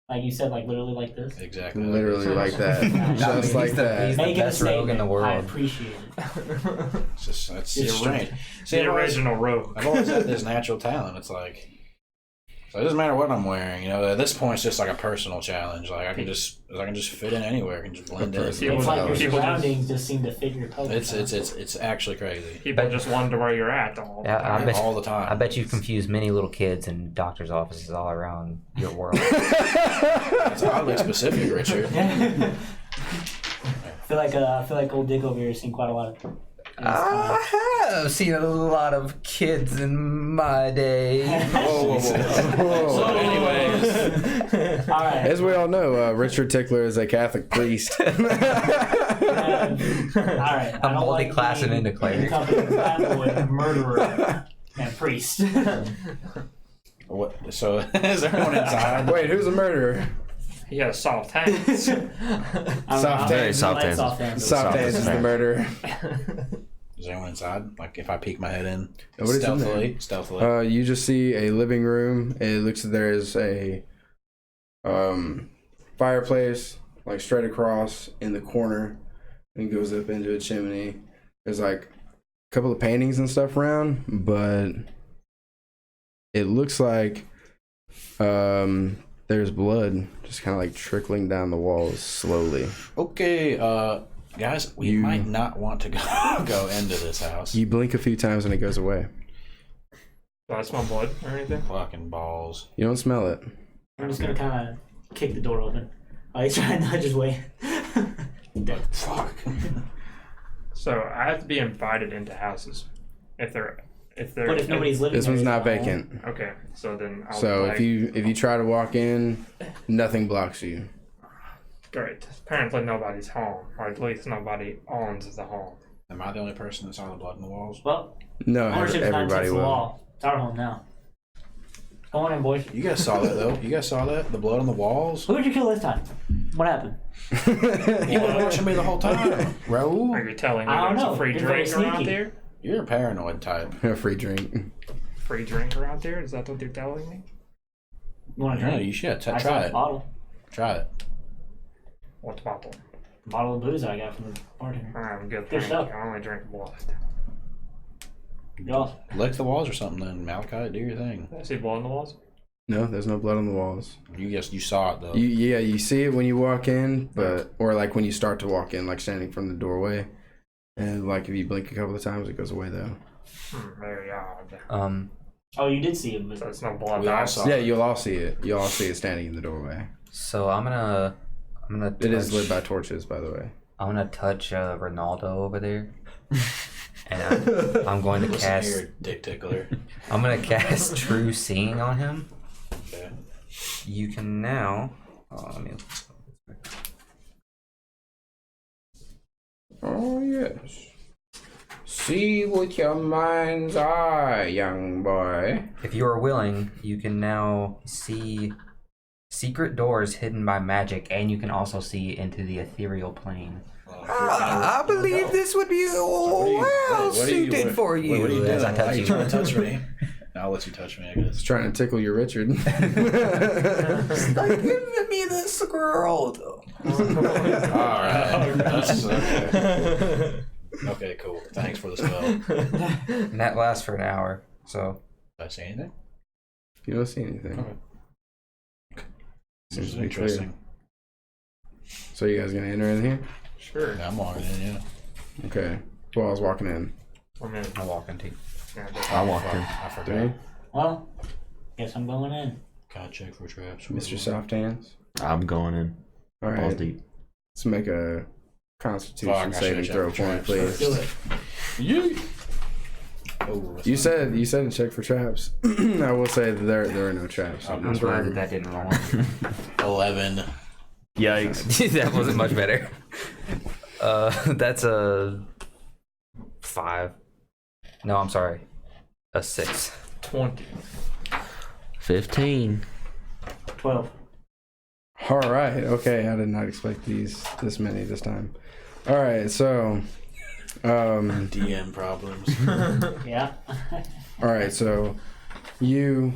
[SPEAKER 1] Like you said, like literally like this?
[SPEAKER 5] Exactly.
[SPEAKER 2] Literally like that, just like that.
[SPEAKER 4] the
[SPEAKER 1] Making a
[SPEAKER 4] best rogue in
[SPEAKER 1] statement.
[SPEAKER 4] the world.
[SPEAKER 1] I appreciate it.
[SPEAKER 5] It's just that's
[SPEAKER 1] It's
[SPEAKER 5] your range. See,
[SPEAKER 3] The original rogue.
[SPEAKER 5] I've always had this natural talent. It's like, so it doesn't matter what I'm wearing. You know, at this point, it's just like a personal challenge. Like I can just fit in anywhere. I can just blend in.
[SPEAKER 3] People
[SPEAKER 1] It's like your
[SPEAKER 3] people
[SPEAKER 1] surroundings just seem to fit your color.
[SPEAKER 5] It's actually crazy.
[SPEAKER 3] People just wonder where you're at all the
[SPEAKER 4] Yeah,
[SPEAKER 3] time.
[SPEAKER 4] I bet,
[SPEAKER 5] All the time.
[SPEAKER 4] I bet you confuse many little kids in doctor's offices all around your world.
[SPEAKER 5] It's oddly specific, Richard.
[SPEAKER 1] I feel like old Dick over here has seen quite a lot of.
[SPEAKER 4] I have seen a lot of kids in my day.
[SPEAKER 5] Whoa. So, anyways,
[SPEAKER 1] All right.
[SPEAKER 2] As we all know, Richard Tickler is a Catholic priest.
[SPEAKER 1] All right.
[SPEAKER 4] I'm multi-classing into cleric.
[SPEAKER 1] Bad boy, murderer, and priest.
[SPEAKER 5] what? So is everyone inside?
[SPEAKER 2] Wait, who's a murderer?
[SPEAKER 3] He has soft hands.
[SPEAKER 2] Soft
[SPEAKER 6] Very
[SPEAKER 2] hands.
[SPEAKER 6] soft hands.
[SPEAKER 2] Soft hands is the murderer.
[SPEAKER 5] Is anyone inside? Like if I peek my head in,
[SPEAKER 2] Nobody's in there.
[SPEAKER 5] stealthily.
[SPEAKER 2] You just see a living room. It looks like there is a fireplace like straight across in the corner and goes up into a chimney. There's like a couple of paintings and stuff around, but it looks like there's blood just kind of like trickling down the walls slowly.
[SPEAKER 5] Okay, guys, we might not want to go into this house.
[SPEAKER 2] You blink a few times and it goes away.
[SPEAKER 3] Do I smell blood or anything?
[SPEAKER 5] Fucking balls.
[SPEAKER 2] You don't smell it.
[SPEAKER 1] I'm just gonna kind of kick the door open. I try to nudge his way.
[SPEAKER 5] Fuck.
[SPEAKER 3] So I have to be invited into houses if they're.
[SPEAKER 1] But if nobody's living
[SPEAKER 2] This
[SPEAKER 1] there,
[SPEAKER 2] one's
[SPEAKER 1] it's
[SPEAKER 2] not
[SPEAKER 1] fine.
[SPEAKER 2] vacant.
[SPEAKER 3] Okay, so then I'll
[SPEAKER 2] So
[SPEAKER 3] like,
[SPEAKER 2] if you try to walk in, nothing blocks you.
[SPEAKER 3] Great. Apparently nobody's home, or at least nobody owns the home.
[SPEAKER 5] Am I the only person that saw the blood in the walls?
[SPEAKER 1] Well,
[SPEAKER 2] No,
[SPEAKER 1] ownership's not
[SPEAKER 2] everybody
[SPEAKER 1] against the
[SPEAKER 2] will.
[SPEAKER 1] law. It's our home now. Go on in, boys.
[SPEAKER 5] You guys saw that though. You guys saw that? The blood on the walls?
[SPEAKER 1] Who did you kill this time? What happened?
[SPEAKER 5] You were watching me the whole time. Raoul,
[SPEAKER 3] Are you telling me
[SPEAKER 1] I don't
[SPEAKER 3] there's
[SPEAKER 1] know.
[SPEAKER 3] a free
[SPEAKER 1] You're very
[SPEAKER 3] drink around
[SPEAKER 1] sneaky.
[SPEAKER 3] there?
[SPEAKER 5] you're a paranoid type.
[SPEAKER 2] A free drink.
[SPEAKER 3] Free drink around there? Is that what you're telling me?
[SPEAKER 1] You want to
[SPEAKER 5] No,
[SPEAKER 1] drink?
[SPEAKER 5] you should.
[SPEAKER 1] I
[SPEAKER 5] Try
[SPEAKER 1] saw the
[SPEAKER 5] it.
[SPEAKER 1] bottle.
[SPEAKER 5] Try it.
[SPEAKER 3] What bottle?
[SPEAKER 1] bottle of booze I got from the bartender.
[SPEAKER 3] I'm good.
[SPEAKER 1] Good
[SPEAKER 3] Thank
[SPEAKER 1] stuff.
[SPEAKER 3] you. I only drink blood.
[SPEAKER 1] Y'all.
[SPEAKER 5] Lick the walls or something then, Malachi. Do your thing.
[SPEAKER 3] I see blood on the walls.
[SPEAKER 2] No, there's no blood on the walls.
[SPEAKER 5] You saw it though.
[SPEAKER 2] You see it when you walk in, or like when you start to walk in, like standing from the doorway, and like if you blink a couple of times, it goes away though.
[SPEAKER 3] Very odd.
[SPEAKER 1] Oh, you did see him.
[SPEAKER 3] So it's no blood.
[SPEAKER 5] We all
[SPEAKER 3] back.
[SPEAKER 5] saw
[SPEAKER 2] Yeah, you'll all see it. You'll all see it standing in the doorway.
[SPEAKER 4] So I'm gonna.
[SPEAKER 2] It is lit by torches, by the way.
[SPEAKER 4] I'm gonna touch Ronaldo over there, and I'm going to
[SPEAKER 5] Listen
[SPEAKER 4] cast.
[SPEAKER 5] here, dick tickler.
[SPEAKER 4] I'm gonna cast True Seeing on him.
[SPEAKER 5] Okay.
[SPEAKER 4] You can now. Let me.
[SPEAKER 2] Oh yes. See with your mind's eye, young boy.
[SPEAKER 4] If you are willing, you can now see secret doors hidden by magic, and you can also see into the ethereal plane. I believe this would be suited for you.
[SPEAKER 5] What are you doing?
[SPEAKER 4] As I
[SPEAKER 5] Why
[SPEAKER 4] touch
[SPEAKER 5] are you
[SPEAKER 4] you.
[SPEAKER 5] trying to touch me? I'll let you touch me, I guess.
[SPEAKER 2] Just trying to tickle your Richard.
[SPEAKER 4] Stop giving me the scroll.
[SPEAKER 5] Alright. That's okay. Okay, cool. Thanks for the spell.
[SPEAKER 4] And that lasts for an hour. So
[SPEAKER 5] Did I say anything?
[SPEAKER 2] You don't see anything.
[SPEAKER 5] Okay.
[SPEAKER 2] Seems
[SPEAKER 5] This is
[SPEAKER 2] to be clear.
[SPEAKER 5] interesting.
[SPEAKER 2] So you guys gonna enter in here?
[SPEAKER 3] Sure.
[SPEAKER 5] Yeah, I'm walking in, yeah.
[SPEAKER 2] Okay. Well, I was walking in.
[SPEAKER 3] I'm in.
[SPEAKER 4] I'll walk into.
[SPEAKER 3] Yeah,
[SPEAKER 6] I walked in.
[SPEAKER 5] I forgot.
[SPEAKER 2] Three.
[SPEAKER 1] Well, guess I'm going in.
[SPEAKER 5] Gotta check for traps.
[SPEAKER 2] Mr. Soft Hands.
[SPEAKER 6] I'm going in.
[SPEAKER 2] All
[SPEAKER 6] Balls
[SPEAKER 2] right.
[SPEAKER 6] deep.
[SPEAKER 2] Let's make a Constitution
[SPEAKER 5] Fuck, I
[SPEAKER 2] saving
[SPEAKER 5] should've
[SPEAKER 2] throw
[SPEAKER 5] checked
[SPEAKER 2] for me,
[SPEAKER 5] for traps.
[SPEAKER 2] please.
[SPEAKER 1] Do it.
[SPEAKER 5] Oh,
[SPEAKER 2] You said to check for traps. I will say that there are no traps. in
[SPEAKER 4] I'm
[SPEAKER 2] this
[SPEAKER 4] glad
[SPEAKER 2] room.
[SPEAKER 4] that didn't roll.
[SPEAKER 5] 11.
[SPEAKER 6] Yikes.
[SPEAKER 4] That wasn't much better. That's a 5. No, I'm sorry. A 6.
[SPEAKER 3] 20.
[SPEAKER 6] 15.
[SPEAKER 1] 12.
[SPEAKER 2] All right. Okay. I did not expect this many this time. All right. So,
[SPEAKER 5] DM problems.
[SPEAKER 1] Yeah.
[SPEAKER 2] all right. So, you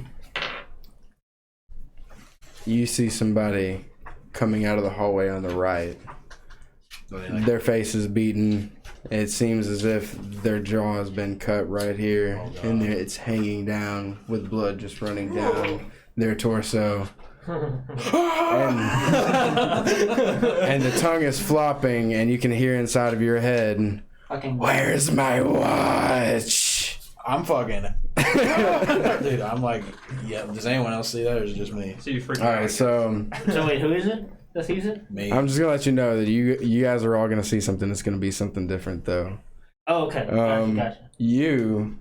[SPEAKER 2] see somebody coming out of the hallway on the right. Their face is beaten. It seems as if their jaw has been cut right here, and it's hanging down with blood just running down their torso. And the tongue is flopping, and you can hear inside of your head,
[SPEAKER 1] Fucking.
[SPEAKER 2] "Where's my watch?"
[SPEAKER 5] I'm fucking. Dude, I'm like, yeah, does anyone else see that or is it just me?
[SPEAKER 3] So you freak
[SPEAKER 2] All
[SPEAKER 3] out.
[SPEAKER 2] right, so
[SPEAKER 1] So wait, who is it? That's who's it?
[SPEAKER 5] Me.
[SPEAKER 2] I'm just gonna let you know that you guys are all gonna see something that's gonna be something different, though.
[SPEAKER 1] Oh, okay. Gotcha.
[SPEAKER 2] You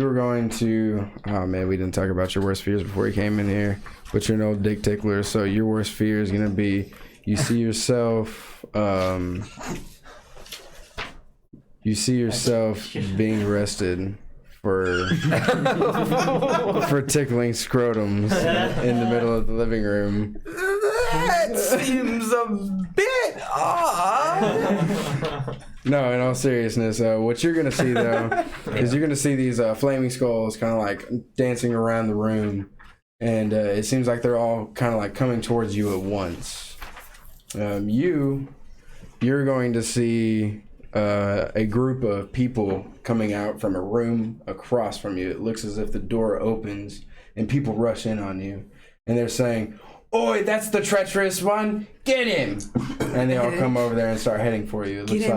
[SPEAKER 2] were going to. Oh man, we didn't talk about your worst fears before you came in here, but you're no dick tickler, so your worst fear is gonna be you see yourself. You see yourself being arrested for tickling scrotums in the middle of the living room.
[SPEAKER 4] That seems a bit odd.
[SPEAKER 2] No, in all seriousness, what you're gonna see though is you're gonna see these flaming skulls kind of like dancing around the room, and it seems like they're all kind of like coming towards you at once. You're going to see a group of people coming out from a room across from you. It looks as if the door opens and people rush in on you, and they're saying, "Oi, that's the treacherous one! Get him!" And they all come over there and start heading for you. It looks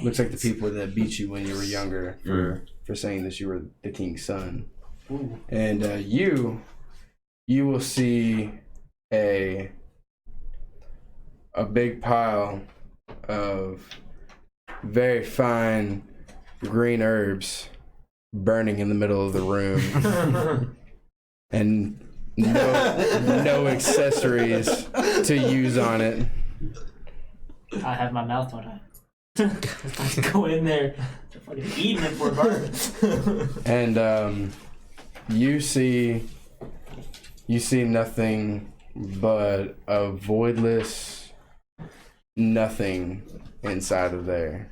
[SPEAKER 2] looks like the people that beat you when you were younger for saying that you were the king's son.
[SPEAKER 1] Ooh.
[SPEAKER 2] And you will see a big pile of very fine green herbs burning in the middle of the room, and no accessories to use on it.
[SPEAKER 1] I have my mouth on it. Go in there. They're fucking eating it for a burn.
[SPEAKER 2] And you see nothing but a voidless nothing inside of there,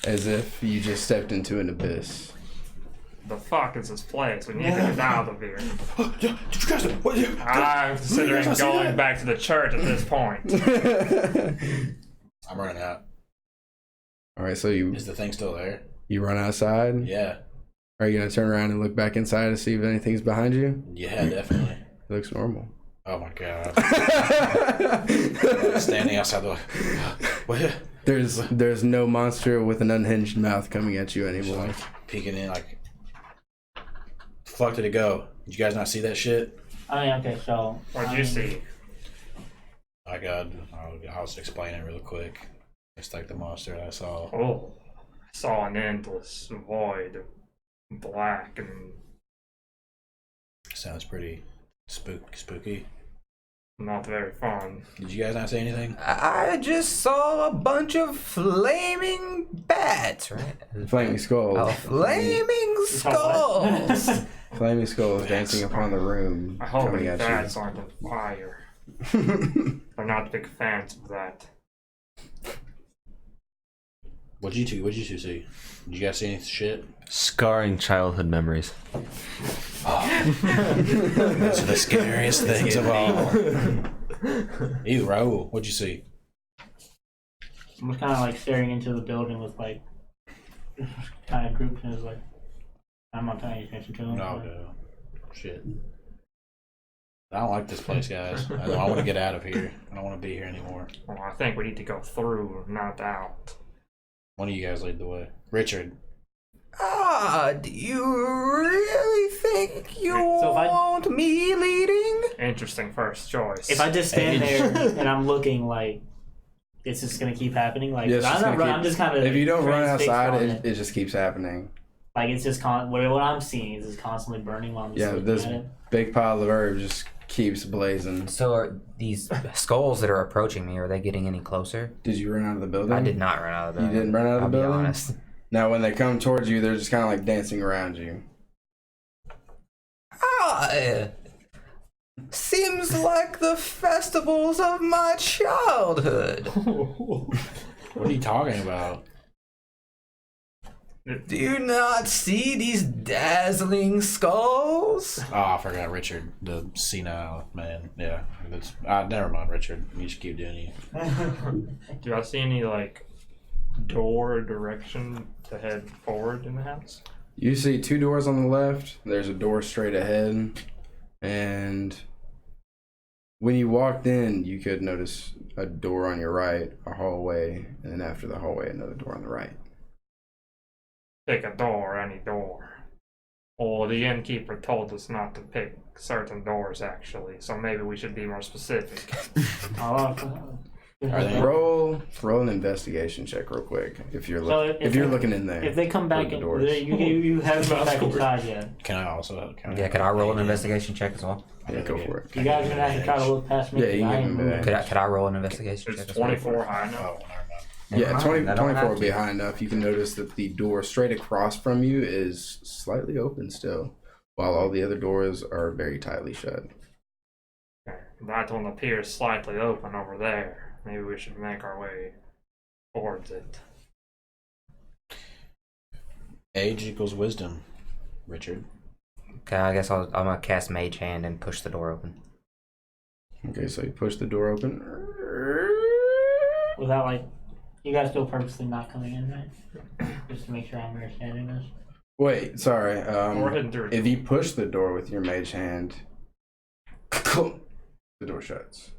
[SPEAKER 2] as if you just stepped into an abyss.
[SPEAKER 3] The fuck is this place? We need to get out of here.
[SPEAKER 2] Did you guys? What?
[SPEAKER 3] I'm considering
[SPEAKER 2] guys see
[SPEAKER 3] going
[SPEAKER 2] that?
[SPEAKER 3] back to the church at this point.
[SPEAKER 5] I'm running out.
[SPEAKER 2] All right, so you
[SPEAKER 5] Is the thing still there?
[SPEAKER 2] run outside.
[SPEAKER 5] Yeah.
[SPEAKER 2] Are you gonna turn around and look back inside to see if anything's behind you?
[SPEAKER 5] Yeah, definitely.
[SPEAKER 2] It looks normal.
[SPEAKER 5] Oh my god. Standing outside the what?
[SPEAKER 2] There's no monster with an unhinged mouth coming at you
[SPEAKER 5] Just
[SPEAKER 2] anymore.
[SPEAKER 5] like peeking in like fuck did it go? Did you guys not see that shit?
[SPEAKER 1] I mean, okay, so
[SPEAKER 3] What'd you see?
[SPEAKER 5] I got I'll just explain it real quick. It's like the monster I saw.
[SPEAKER 3] Oh, I saw an endless void of black and
[SPEAKER 5] Sounds pretty spooky.
[SPEAKER 3] not very fun.
[SPEAKER 5] Did you guys not see anything?
[SPEAKER 4] I just saw a bunch of flaming bats, right?
[SPEAKER 2] Flaming skulls.
[SPEAKER 4] Oh, flaming skulls!
[SPEAKER 2] Flaming skulls dancing upon the room,
[SPEAKER 3] I hope
[SPEAKER 2] coming
[SPEAKER 3] the
[SPEAKER 2] at
[SPEAKER 3] bats aren't on fire.
[SPEAKER 2] you.
[SPEAKER 3] They're not big fans of that.
[SPEAKER 5] What'd you two see? Did you guys see any shit?
[SPEAKER 6] Scarring childhood memories.
[SPEAKER 5] Those are the scariest things of all. Ew, Raul, what'd you see?
[SPEAKER 1] I'm just kind of like staring into the building with like kind of groups, and it's like I'm not paying attention to them.
[SPEAKER 5] No. Shit. I don't like this place, guys. I want to get out of here. I don't want to be here anymore.
[SPEAKER 3] Well, I think we need to go through, not out.
[SPEAKER 5] One of you guys lead the way. Richard.
[SPEAKER 4] Do you really think you
[SPEAKER 1] So if I-
[SPEAKER 4] want me leading?
[SPEAKER 3] Interesting first choice.
[SPEAKER 1] If I just stand there and I'm looking like it's just gonna keep happening, like
[SPEAKER 2] Yeah, it's
[SPEAKER 1] I'm
[SPEAKER 2] just
[SPEAKER 1] not
[SPEAKER 2] gonna
[SPEAKER 1] run,
[SPEAKER 2] keep-
[SPEAKER 1] I'm just kind of.
[SPEAKER 2] If you don't run outside, it just keeps happening.
[SPEAKER 1] like it's just what I'm seeing is just constantly burning while I'm just
[SPEAKER 2] Yeah,
[SPEAKER 1] looking
[SPEAKER 2] this
[SPEAKER 1] at it.
[SPEAKER 2] big pile of herb just keeps blazing.
[SPEAKER 4] So are these skulls that are approaching me, are they getting any closer?
[SPEAKER 2] Did you run out of the building?
[SPEAKER 4] I did not run out of the
[SPEAKER 2] You didn't run out of the
[SPEAKER 4] I'll
[SPEAKER 2] building?
[SPEAKER 4] be honest.
[SPEAKER 2] Now, when they come towards you, they're just kind of like dancing around you.
[SPEAKER 4] Seems like the festivals of my childhood.
[SPEAKER 5] What are you talking about?
[SPEAKER 4] Do you not see these dazzling skulls?
[SPEAKER 5] Oh, I forgot Richard, the senile man. Yeah. Never mind, Richard. You just keep doing it.
[SPEAKER 3] Do y'all see any like door direction to head forward in the house?
[SPEAKER 2] You see two doors on the left. There's a door straight ahead. And when you walked in, you could notice a door on your right, a hallway, and then after the hallway, another door on the right.
[SPEAKER 3] Pick a door, any door. Or the innkeeper told us not to pick certain doors, actually, so maybe we should be more specific.
[SPEAKER 5] Are they-
[SPEAKER 2] Roll an investigation check real quick if you're
[SPEAKER 1] So
[SPEAKER 2] if you're looking in there.
[SPEAKER 1] If they come back
[SPEAKER 2] the
[SPEAKER 1] in,
[SPEAKER 2] doors.
[SPEAKER 1] you haven't come back inside yet.
[SPEAKER 5] Can I also?
[SPEAKER 4] Yeah, could I roll an investigation check as well?
[SPEAKER 2] Yeah, go for it.
[SPEAKER 1] You guys are gonna have to try to look past me.
[SPEAKER 2] Yeah, you
[SPEAKER 1] 'cause I
[SPEAKER 2] can
[SPEAKER 1] ain't
[SPEAKER 2] do that.
[SPEAKER 1] moving.
[SPEAKER 4] Could I roll an investigation
[SPEAKER 3] It's
[SPEAKER 4] check as well?
[SPEAKER 3] 24 high
[SPEAKER 5] Oh,
[SPEAKER 3] enough.
[SPEAKER 5] never mind.
[SPEAKER 2] Yeah,
[SPEAKER 4] Never
[SPEAKER 2] 20,
[SPEAKER 4] mind, I don't
[SPEAKER 2] 24
[SPEAKER 4] have to.
[SPEAKER 2] behind enough. You can notice that the door straight across from you is slightly open still, while all the other doors are very tightly shut.
[SPEAKER 3] That one appears slightly open over there. Maybe we should make our way towards it.
[SPEAKER 5] Age equals wisdom, Richard.
[SPEAKER 4] Okay, I guess I'm gonna cast Mage Hand and push the door open.
[SPEAKER 2] Okay, so you push the door open.
[SPEAKER 1] Without like, you guys still purposely not coming in, right? Just to make sure I'm understanding this.
[SPEAKER 2] Wait, sorry.
[SPEAKER 3] We're heading through.
[SPEAKER 2] If you push the door with your mage hand, the door shuts.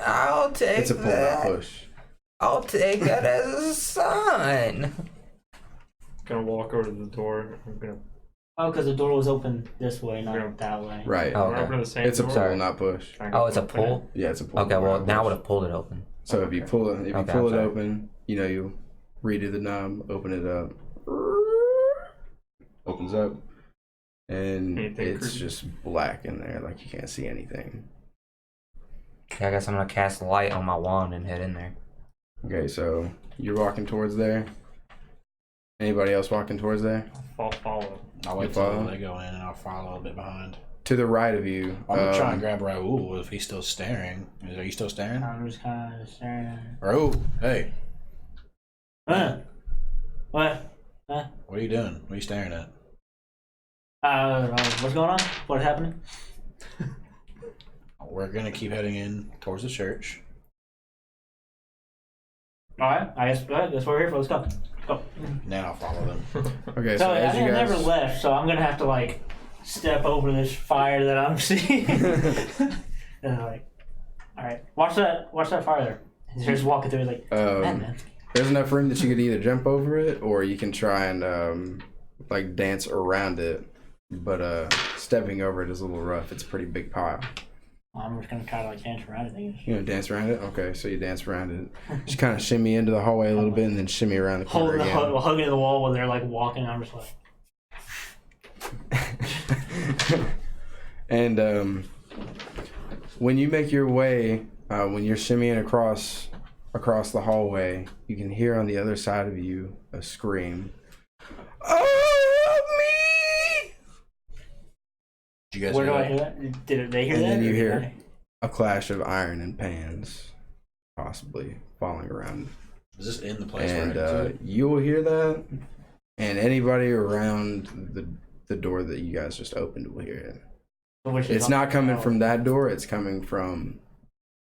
[SPEAKER 4] I'll take
[SPEAKER 2] It's a pull, not
[SPEAKER 4] that.
[SPEAKER 2] push.
[SPEAKER 4] I'll take that as a sign.
[SPEAKER 3] Gonna walk over to the door. I'm gonna
[SPEAKER 1] Oh, because the door was open this way, not
[SPEAKER 3] Yeah.
[SPEAKER 1] that way.
[SPEAKER 2] Right.
[SPEAKER 4] Oh,
[SPEAKER 3] open
[SPEAKER 4] okay.
[SPEAKER 3] the same
[SPEAKER 2] It's a
[SPEAKER 3] door.
[SPEAKER 2] pull, not push.
[SPEAKER 3] Try and go
[SPEAKER 4] Oh, it's a
[SPEAKER 3] open it.
[SPEAKER 4] pull?
[SPEAKER 2] Yeah, it's a pull.
[SPEAKER 4] Okay,
[SPEAKER 2] not
[SPEAKER 4] well, now I
[SPEAKER 2] push.
[SPEAKER 4] would have pulled it open.
[SPEAKER 2] So if you pull it,
[SPEAKER 4] Okay, I'm
[SPEAKER 2] it
[SPEAKER 4] sorry.
[SPEAKER 2] open, you redo the knob, open it up, opens up, and
[SPEAKER 3] Anything
[SPEAKER 2] it's
[SPEAKER 3] creepy?
[SPEAKER 2] just black in there, like you can't see anything.
[SPEAKER 4] Okay, I guess I'm gonna cast light on my wand and head in there.
[SPEAKER 2] Okay, so you're walking towards there. Anybody else walking towards there?
[SPEAKER 3] Follow.
[SPEAKER 5] I'll
[SPEAKER 2] You
[SPEAKER 5] wait till
[SPEAKER 2] follow?
[SPEAKER 5] they go in and I'll follow a bit behind.
[SPEAKER 2] To the right of you.
[SPEAKER 5] I'm gonna try and grab Raul if he's still staring. Are you still staring?
[SPEAKER 1] I'm just kind of staring at it.
[SPEAKER 5] Raul, hey.
[SPEAKER 1] What?
[SPEAKER 5] What are you doing? What are you staring at?
[SPEAKER 1] What's going on? What's happening?
[SPEAKER 5] We're gonna keep heading in towards the church.
[SPEAKER 1] Alright, I guess that's what we're here for. Let's go. Go.
[SPEAKER 5] Now I'll follow them.
[SPEAKER 2] Okay,
[SPEAKER 1] So
[SPEAKER 2] so as
[SPEAKER 1] I
[SPEAKER 2] you
[SPEAKER 1] never
[SPEAKER 2] guys,
[SPEAKER 1] left, so I'm gonna have to like step over this fire that I'm seeing. And I'm like, alright, watch that fire there. And just walking through like, man.
[SPEAKER 2] there's enough room that you could either jump over it or you can try and like dance around it. But stepping over it is a little rough. It's a pretty big pile.
[SPEAKER 1] I'm just gonna try to like dance around it. I guess.
[SPEAKER 2] You know, dance around it? Okay, so you dance around it. Just kind of shimmy into the hallway a little bit and then shimmy around the corner again.
[SPEAKER 1] Hugging the wall while they're like walking. I'm just like.
[SPEAKER 2] And when you make your way, when you're shimmying across the hallway, you can hear on the other side of you a scream. Oh, me!
[SPEAKER 5] Did you guys
[SPEAKER 1] Where do
[SPEAKER 5] hear
[SPEAKER 1] I
[SPEAKER 5] that?
[SPEAKER 1] hear that? Did they hear
[SPEAKER 2] And
[SPEAKER 1] that?
[SPEAKER 2] then you
[SPEAKER 1] or did
[SPEAKER 2] hear a clash of iron and pans, possibly falling around.
[SPEAKER 5] Is this in the place
[SPEAKER 2] And
[SPEAKER 5] we're heading to?
[SPEAKER 2] you will hear that, and anybody around the door that you guys just opened will hear it. It's not coming from that door, it's coming from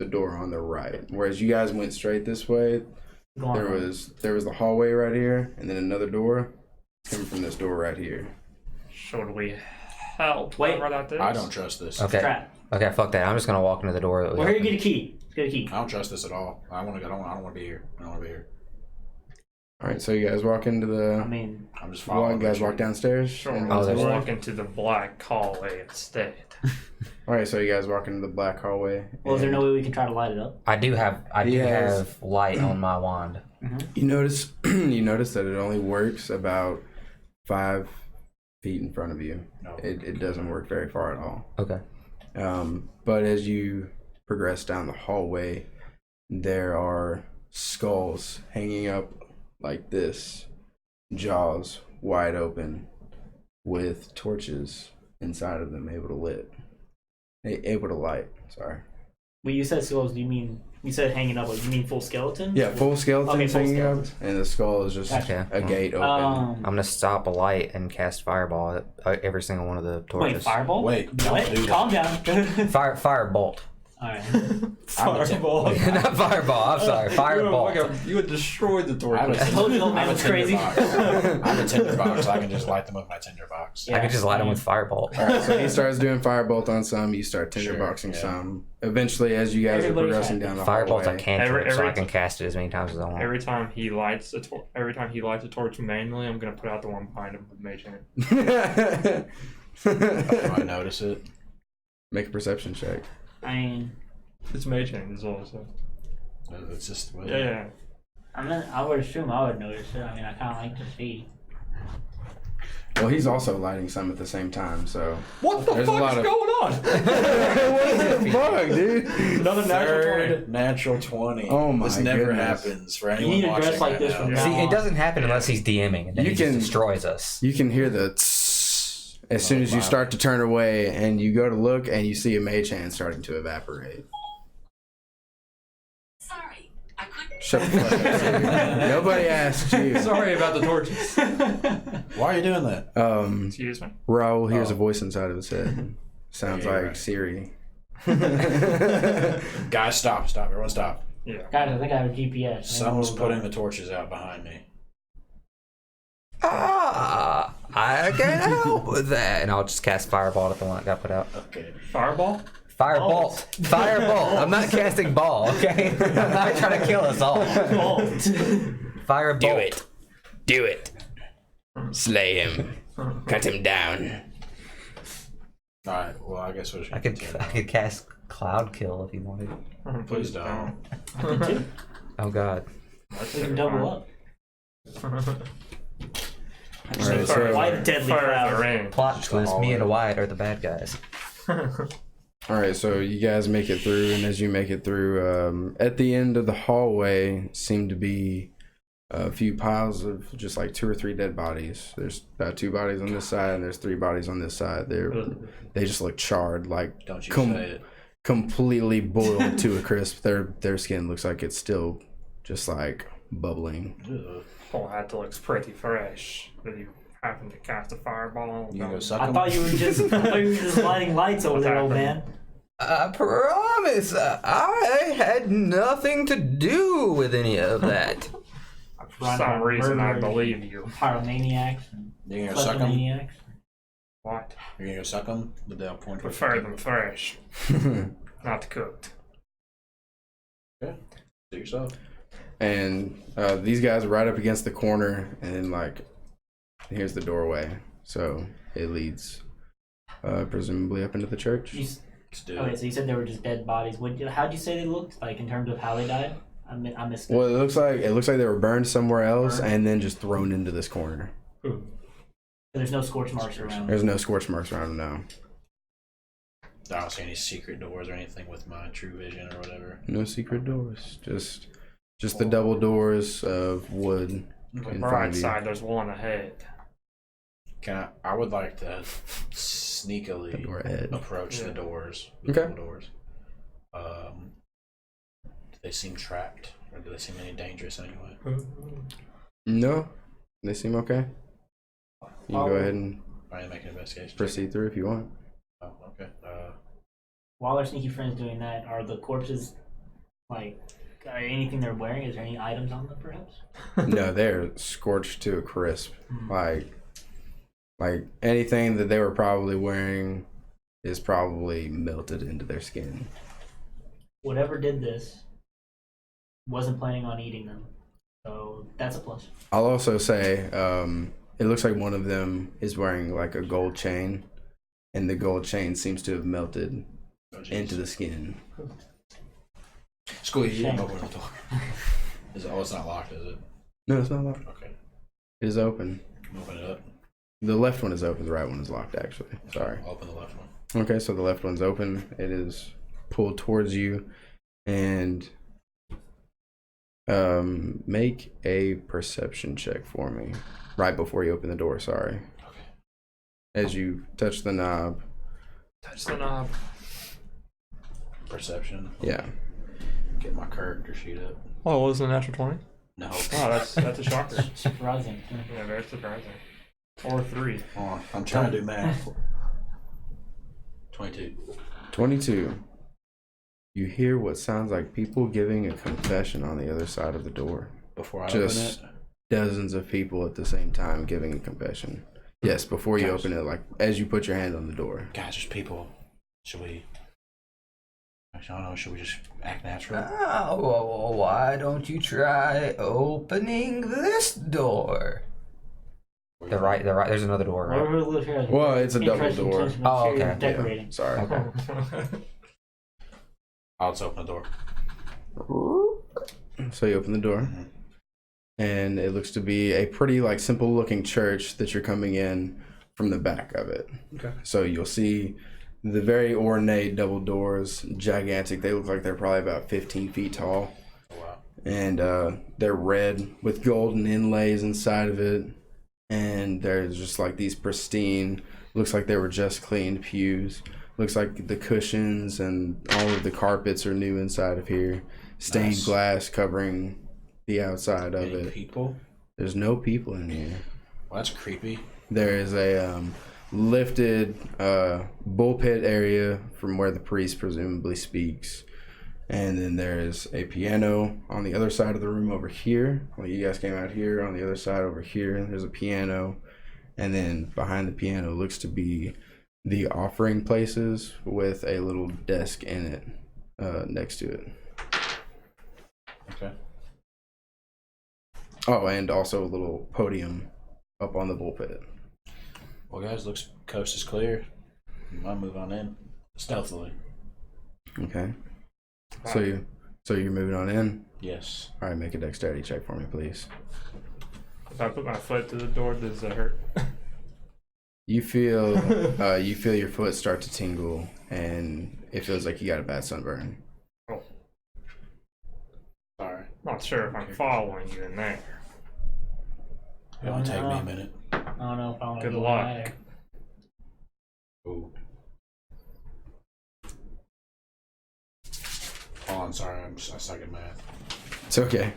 [SPEAKER 2] the door on the right. Whereas you guys went straight this way, there was the hallway right here, and then another door coming from this door right here.
[SPEAKER 3] Should we help?
[SPEAKER 1] Wait.
[SPEAKER 3] whoever that is?
[SPEAKER 5] I don't trust this.
[SPEAKER 4] Okay.
[SPEAKER 1] Trap.
[SPEAKER 4] Okay, fuck that. I'm just gonna walk into the door. That we
[SPEAKER 1] Well, here you
[SPEAKER 4] opened.
[SPEAKER 1] get a key. Let's get a key.
[SPEAKER 5] I don't trust this at all. I don't want to be here. I don't want to be here.
[SPEAKER 2] All right, so you guys walk into the.
[SPEAKER 1] I mean,
[SPEAKER 5] I'm just
[SPEAKER 2] You
[SPEAKER 5] following.
[SPEAKER 2] guys walk downstairs.
[SPEAKER 3] Sure.
[SPEAKER 2] and
[SPEAKER 4] Oh,
[SPEAKER 3] Let's
[SPEAKER 4] there's-
[SPEAKER 3] walk into the black hallway instead.
[SPEAKER 2] All right, so you guys walk into the black hallway.
[SPEAKER 1] well, is there
[SPEAKER 2] and
[SPEAKER 1] no way we can try to light it up?
[SPEAKER 4] I do have
[SPEAKER 2] has-
[SPEAKER 4] have light on my wand.
[SPEAKER 2] You notice that it only works about 5 feet in front of you.
[SPEAKER 5] No.
[SPEAKER 2] It doesn't work very far at all.
[SPEAKER 4] Okay.
[SPEAKER 2] But as you progress down the hallway, there are skulls hanging up like this, jaws wide open, with torches inside of them, able to light. Sorry.
[SPEAKER 1] When you said skulls, do you mean you said hanging up? Like, you mean full skeleton?
[SPEAKER 2] Yeah, full skeleton
[SPEAKER 1] Okay, full
[SPEAKER 2] hanging up,
[SPEAKER 1] skeletons.
[SPEAKER 2] and the skull is just
[SPEAKER 4] Gotcha.
[SPEAKER 2] a gate open.
[SPEAKER 4] I'm gonna stop a light and cast fireball at every single one of the
[SPEAKER 1] Wait,
[SPEAKER 4] torches.
[SPEAKER 1] fireball?
[SPEAKER 5] Wait, don't
[SPEAKER 1] What?
[SPEAKER 5] do that.
[SPEAKER 1] Calm down.
[SPEAKER 4] Firebolt.
[SPEAKER 1] Alright.
[SPEAKER 3] Fireball.
[SPEAKER 4] Not fireball. I'm sorry. Firebolt.
[SPEAKER 3] You would destroy the
[SPEAKER 5] I have
[SPEAKER 3] torch.
[SPEAKER 5] a,
[SPEAKER 1] told you old
[SPEAKER 5] I
[SPEAKER 1] man
[SPEAKER 5] have a
[SPEAKER 1] was
[SPEAKER 5] tinder
[SPEAKER 1] crazy.
[SPEAKER 5] box. I have a tinder box. I can just light them with my tinder box.
[SPEAKER 1] Yeah.
[SPEAKER 4] I could just light them with firebolt.
[SPEAKER 2] All right, so he starts doing firebolt on some. You start tinderboxing
[SPEAKER 5] yeah.
[SPEAKER 2] some. Eventually, as you guys
[SPEAKER 1] Everybody's
[SPEAKER 2] are progressing
[SPEAKER 1] happy.
[SPEAKER 2] down the
[SPEAKER 4] Firebolt's a
[SPEAKER 2] hallway,
[SPEAKER 4] cantrip, so I
[SPEAKER 3] every-
[SPEAKER 4] can cast it as many times as I want.
[SPEAKER 3] Every time he lights a torch manually, I'm gonna put out the one behind him with mage hand.
[SPEAKER 5] Do I notice it?
[SPEAKER 2] make a perception check.
[SPEAKER 1] I mean,
[SPEAKER 3] It's mage hand as well, so
[SPEAKER 5] It's just.
[SPEAKER 3] yeah.
[SPEAKER 1] I would assume I would notice it. I mean, I kind of like to see.
[SPEAKER 2] Well, he's also lighting some at the same time, so.
[SPEAKER 3] What the
[SPEAKER 2] There's a lot
[SPEAKER 3] fuck is
[SPEAKER 2] of-
[SPEAKER 3] going on?
[SPEAKER 2] What the fuck, dude?
[SPEAKER 3] Another natural 20.
[SPEAKER 5] Third natural 20.
[SPEAKER 2] Oh my
[SPEAKER 5] This never
[SPEAKER 2] goodness.
[SPEAKER 5] happens for
[SPEAKER 1] You
[SPEAKER 5] anyone
[SPEAKER 1] need to
[SPEAKER 5] watching
[SPEAKER 1] dress like
[SPEAKER 5] right
[SPEAKER 1] this
[SPEAKER 5] now.
[SPEAKER 1] from
[SPEAKER 3] Yeah.
[SPEAKER 1] now
[SPEAKER 4] See,
[SPEAKER 1] on.
[SPEAKER 4] it doesn't happen unless he's DMing, and then
[SPEAKER 2] You
[SPEAKER 4] he
[SPEAKER 2] can-
[SPEAKER 4] just destroys us.
[SPEAKER 2] You can hear the tss as soon as you
[SPEAKER 5] wow.
[SPEAKER 2] start to turn away, and you go to look, and you see a mage hand starting to evaporate.
[SPEAKER 7] Sorry, I couldn't.
[SPEAKER 2] Shut the fuck up, Siri. Nobody asked you.
[SPEAKER 3] Sorry about the torches.
[SPEAKER 5] Why are you doing that?
[SPEAKER 3] Excuse me.
[SPEAKER 2] Raul hears
[SPEAKER 5] Oh.
[SPEAKER 2] a voice inside of his head. Sounds
[SPEAKER 5] Yeah, you're
[SPEAKER 2] like
[SPEAKER 5] right.
[SPEAKER 2] Siri.
[SPEAKER 5] Guys, stop. Everyone stop.
[SPEAKER 3] Yeah.
[SPEAKER 1] Guys, I think I have a GPS.
[SPEAKER 5] Someone's putting the torches out behind me.
[SPEAKER 4] Ah, I can help with that. And I'll just cast fireball at the one that got put out.
[SPEAKER 5] Okay.
[SPEAKER 3] Fireball?
[SPEAKER 4] Firebolt. Firebolt. I'm not casting ball, okay? I'm not trying to kill us all. Firebolt.
[SPEAKER 2] Do it. Do it. Slay him. Cut him down.
[SPEAKER 5] Alright, well, I guess we're just
[SPEAKER 4] I could cast Cloud Kill if you wanted.
[SPEAKER 5] Please don't.
[SPEAKER 4] Oh god.
[SPEAKER 1] We can double up.
[SPEAKER 2] Alright, so,
[SPEAKER 1] Why deadly
[SPEAKER 3] Fire
[SPEAKER 1] cloud?
[SPEAKER 3] the rain.
[SPEAKER 4] Plot twist, me and Wyatt are the bad guys.
[SPEAKER 2] alright, so you guys make it through, and as you make it through, at the end of the hallway seem to be a few piles of just like 2 or 3 dead bodies. There's 2 bodies on this side, and there's 3 bodies on this side. They just look charred, like
[SPEAKER 5] Don't you
[SPEAKER 2] Com-
[SPEAKER 5] say it.
[SPEAKER 2] completely boiled to a crisp. Their skin looks like it's still just like bubbling.
[SPEAKER 5] Ugh.
[SPEAKER 3] Oh, that looks pretty fresh. Did you happen to cast a fireball?
[SPEAKER 5] You gonna go suck
[SPEAKER 1] I
[SPEAKER 5] 'em?
[SPEAKER 1] thought you were just lighting lights over
[SPEAKER 3] What's
[SPEAKER 1] there, old
[SPEAKER 3] happening?
[SPEAKER 1] man.
[SPEAKER 4] I promise I had nothing to do with any of that.
[SPEAKER 3] For some reason, I believe you.
[SPEAKER 1] Pyromaniacs and
[SPEAKER 5] You gonna go suck 'em?
[SPEAKER 1] kleptomaniacs.
[SPEAKER 3] What?
[SPEAKER 5] You gonna go suck 'em? But they'll point towards
[SPEAKER 3] Prefer
[SPEAKER 5] you.
[SPEAKER 3] them fresh, not cooked.
[SPEAKER 5] Do yourself.
[SPEAKER 2] And these guys are right up against the corner, and like, here's the doorway. So it leads, presumably up into the church.
[SPEAKER 5] Let's do
[SPEAKER 1] Okay,
[SPEAKER 5] it.
[SPEAKER 1] so you said they were just dead bodies. How'd you say they looked? Like in terms of how they died? I missed it.
[SPEAKER 2] Well, it looks like they were burned somewhere else and then just thrown into this corner.
[SPEAKER 1] So there's no scorch marks around.
[SPEAKER 2] There's no scorch marks around them now.
[SPEAKER 5] I don't see any secret doors or anything with my true vision or whatever.
[SPEAKER 2] No secret doors. Just the double doors of wood in front
[SPEAKER 3] Right
[SPEAKER 2] of you.
[SPEAKER 3] side, there's one ahead.
[SPEAKER 5] I would like to
[SPEAKER 2] The
[SPEAKER 5] sneakily
[SPEAKER 2] door ahead.
[SPEAKER 5] approach
[SPEAKER 3] Yeah.
[SPEAKER 5] the doors. The
[SPEAKER 2] Okay.
[SPEAKER 5] double doors. Do they seem trapped? Or do they seem any dangerous anyway?
[SPEAKER 2] No, they seem okay. You can go ahead and
[SPEAKER 5] I need to make an investigation. check.
[SPEAKER 2] proceed through if you want.
[SPEAKER 5] Oh, okay.
[SPEAKER 1] While our sneaky friend's doing that, are the corpses like anything they're wearing? Is there any items on them, perhaps?
[SPEAKER 2] No, they're scorched to a crisp. Like anything that they were probably wearing is probably melted into their skin.
[SPEAKER 1] Whatever did this wasn't planning on eating them, so that's a plus.
[SPEAKER 2] I'll also say, it looks like one of them is wearing like a gold chain, and the gold chain seems to have melted into the skin.
[SPEAKER 5] School, you
[SPEAKER 1] Shame.
[SPEAKER 5] didn't open the door. It's not locked, is it?
[SPEAKER 2] No, it's not locked.
[SPEAKER 5] Okay.
[SPEAKER 2] It is open.
[SPEAKER 5] Open it up.
[SPEAKER 2] The left one is open. The right one is locked, actually. Sorry.
[SPEAKER 5] I'll open the left one.
[SPEAKER 2] Okay, so the left one's open. It is pulled towards you, and make a perception check for me right before you open the door. Sorry.
[SPEAKER 5] Okay.
[SPEAKER 2] As you touch the knob.
[SPEAKER 3] Touch the knob.
[SPEAKER 5] Perception.
[SPEAKER 2] Yeah.
[SPEAKER 5] Get my character sheet up.
[SPEAKER 3] Oh, it wasn't a natural 20?
[SPEAKER 5] No.
[SPEAKER 3] Oh, that's a shocker.
[SPEAKER 1] Surprising.
[SPEAKER 3] Yeah, very surprising. Or 3.
[SPEAKER 5] Oh, I'm trying to do math. 22.
[SPEAKER 2] 22. You hear what sounds like people giving a confession on the other side of the door.
[SPEAKER 5] Before I
[SPEAKER 2] Just
[SPEAKER 5] open it.
[SPEAKER 2] dozens of people at the same time giving a confession. Yes, before you
[SPEAKER 5] Gosh.
[SPEAKER 2] open it, like as you put your hand on the door.
[SPEAKER 5] Guys, there's people. Should we? Actually, I don't know. Should we just act natural?
[SPEAKER 4] Oh, why don't you try opening this door? The right. There's another door, right?
[SPEAKER 1] Whoever lives here has
[SPEAKER 2] Well, it's a double
[SPEAKER 1] interesting
[SPEAKER 2] door.
[SPEAKER 1] sense of
[SPEAKER 4] Oh,
[SPEAKER 1] interior
[SPEAKER 4] okay.
[SPEAKER 1] Decorating.
[SPEAKER 2] Yeah, sorry.
[SPEAKER 4] Okay.
[SPEAKER 5] I'll just open the door.
[SPEAKER 2] So you open the door, and it looks to be a pretty like simple looking church that you're coming in from the back of it.
[SPEAKER 5] Okay.
[SPEAKER 2] So you'll see the very ornate double doors, gigantic. They look like they're probably about 15 feet tall.
[SPEAKER 5] Oh, wow.
[SPEAKER 2] And they're red with golden inlays inside of it. And there's just like these pristine, looks like they were just cleaned pews. Looks like the cushions and all of the carpets are new inside of here. Stained
[SPEAKER 5] Nice.
[SPEAKER 2] glass covering the outside of
[SPEAKER 5] Any
[SPEAKER 2] it.
[SPEAKER 5] people?
[SPEAKER 2] There's no people in here.
[SPEAKER 5] Well, that's creepy.
[SPEAKER 2] There is a lifted bullpit area from where the priest presumably speaks. And then there is a piano on the other side of the room over here. Well, you guys came out here. On the other side over here, there's a piano. And then behind the piano looks to be the offering places with a little desk in it next to it.
[SPEAKER 5] Okay.
[SPEAKER 2] Oh, and also a little podium up on the bullpit.
[SPEAKER 5] Well, guys, looks coast is clear. I'll move on in stealthily.
[SPEAKER 2] Okay. So you're moving on in.
[SPEAKER 5] Yes.
[SPEAKER 2] All right, make a dexterity check for me, please.
[SPEAKER 3] If I put my foot to the door, does it hurt?
[SPEAKER 2] You feel your foot start to tingle, and it feels like you got a bad sunburn.
[SPEAKER 3] Oh,
[SPEAKER 5] Sorry.
[SPEAKER 3] not sure if I'm following you in there.
[SPEAKER 5] It will take me a minute.
[SPEAKER 1] I don't know if I want to
[SPEAKER 3] Good
[SPEAKER 1] go
[SPEAKER 3] luck.
[SPEAKER 1] there.
[SPEAKER 5] Ooh. Oh, I'm sorry. I suck at math.
[SPEAKER 2] It's okay.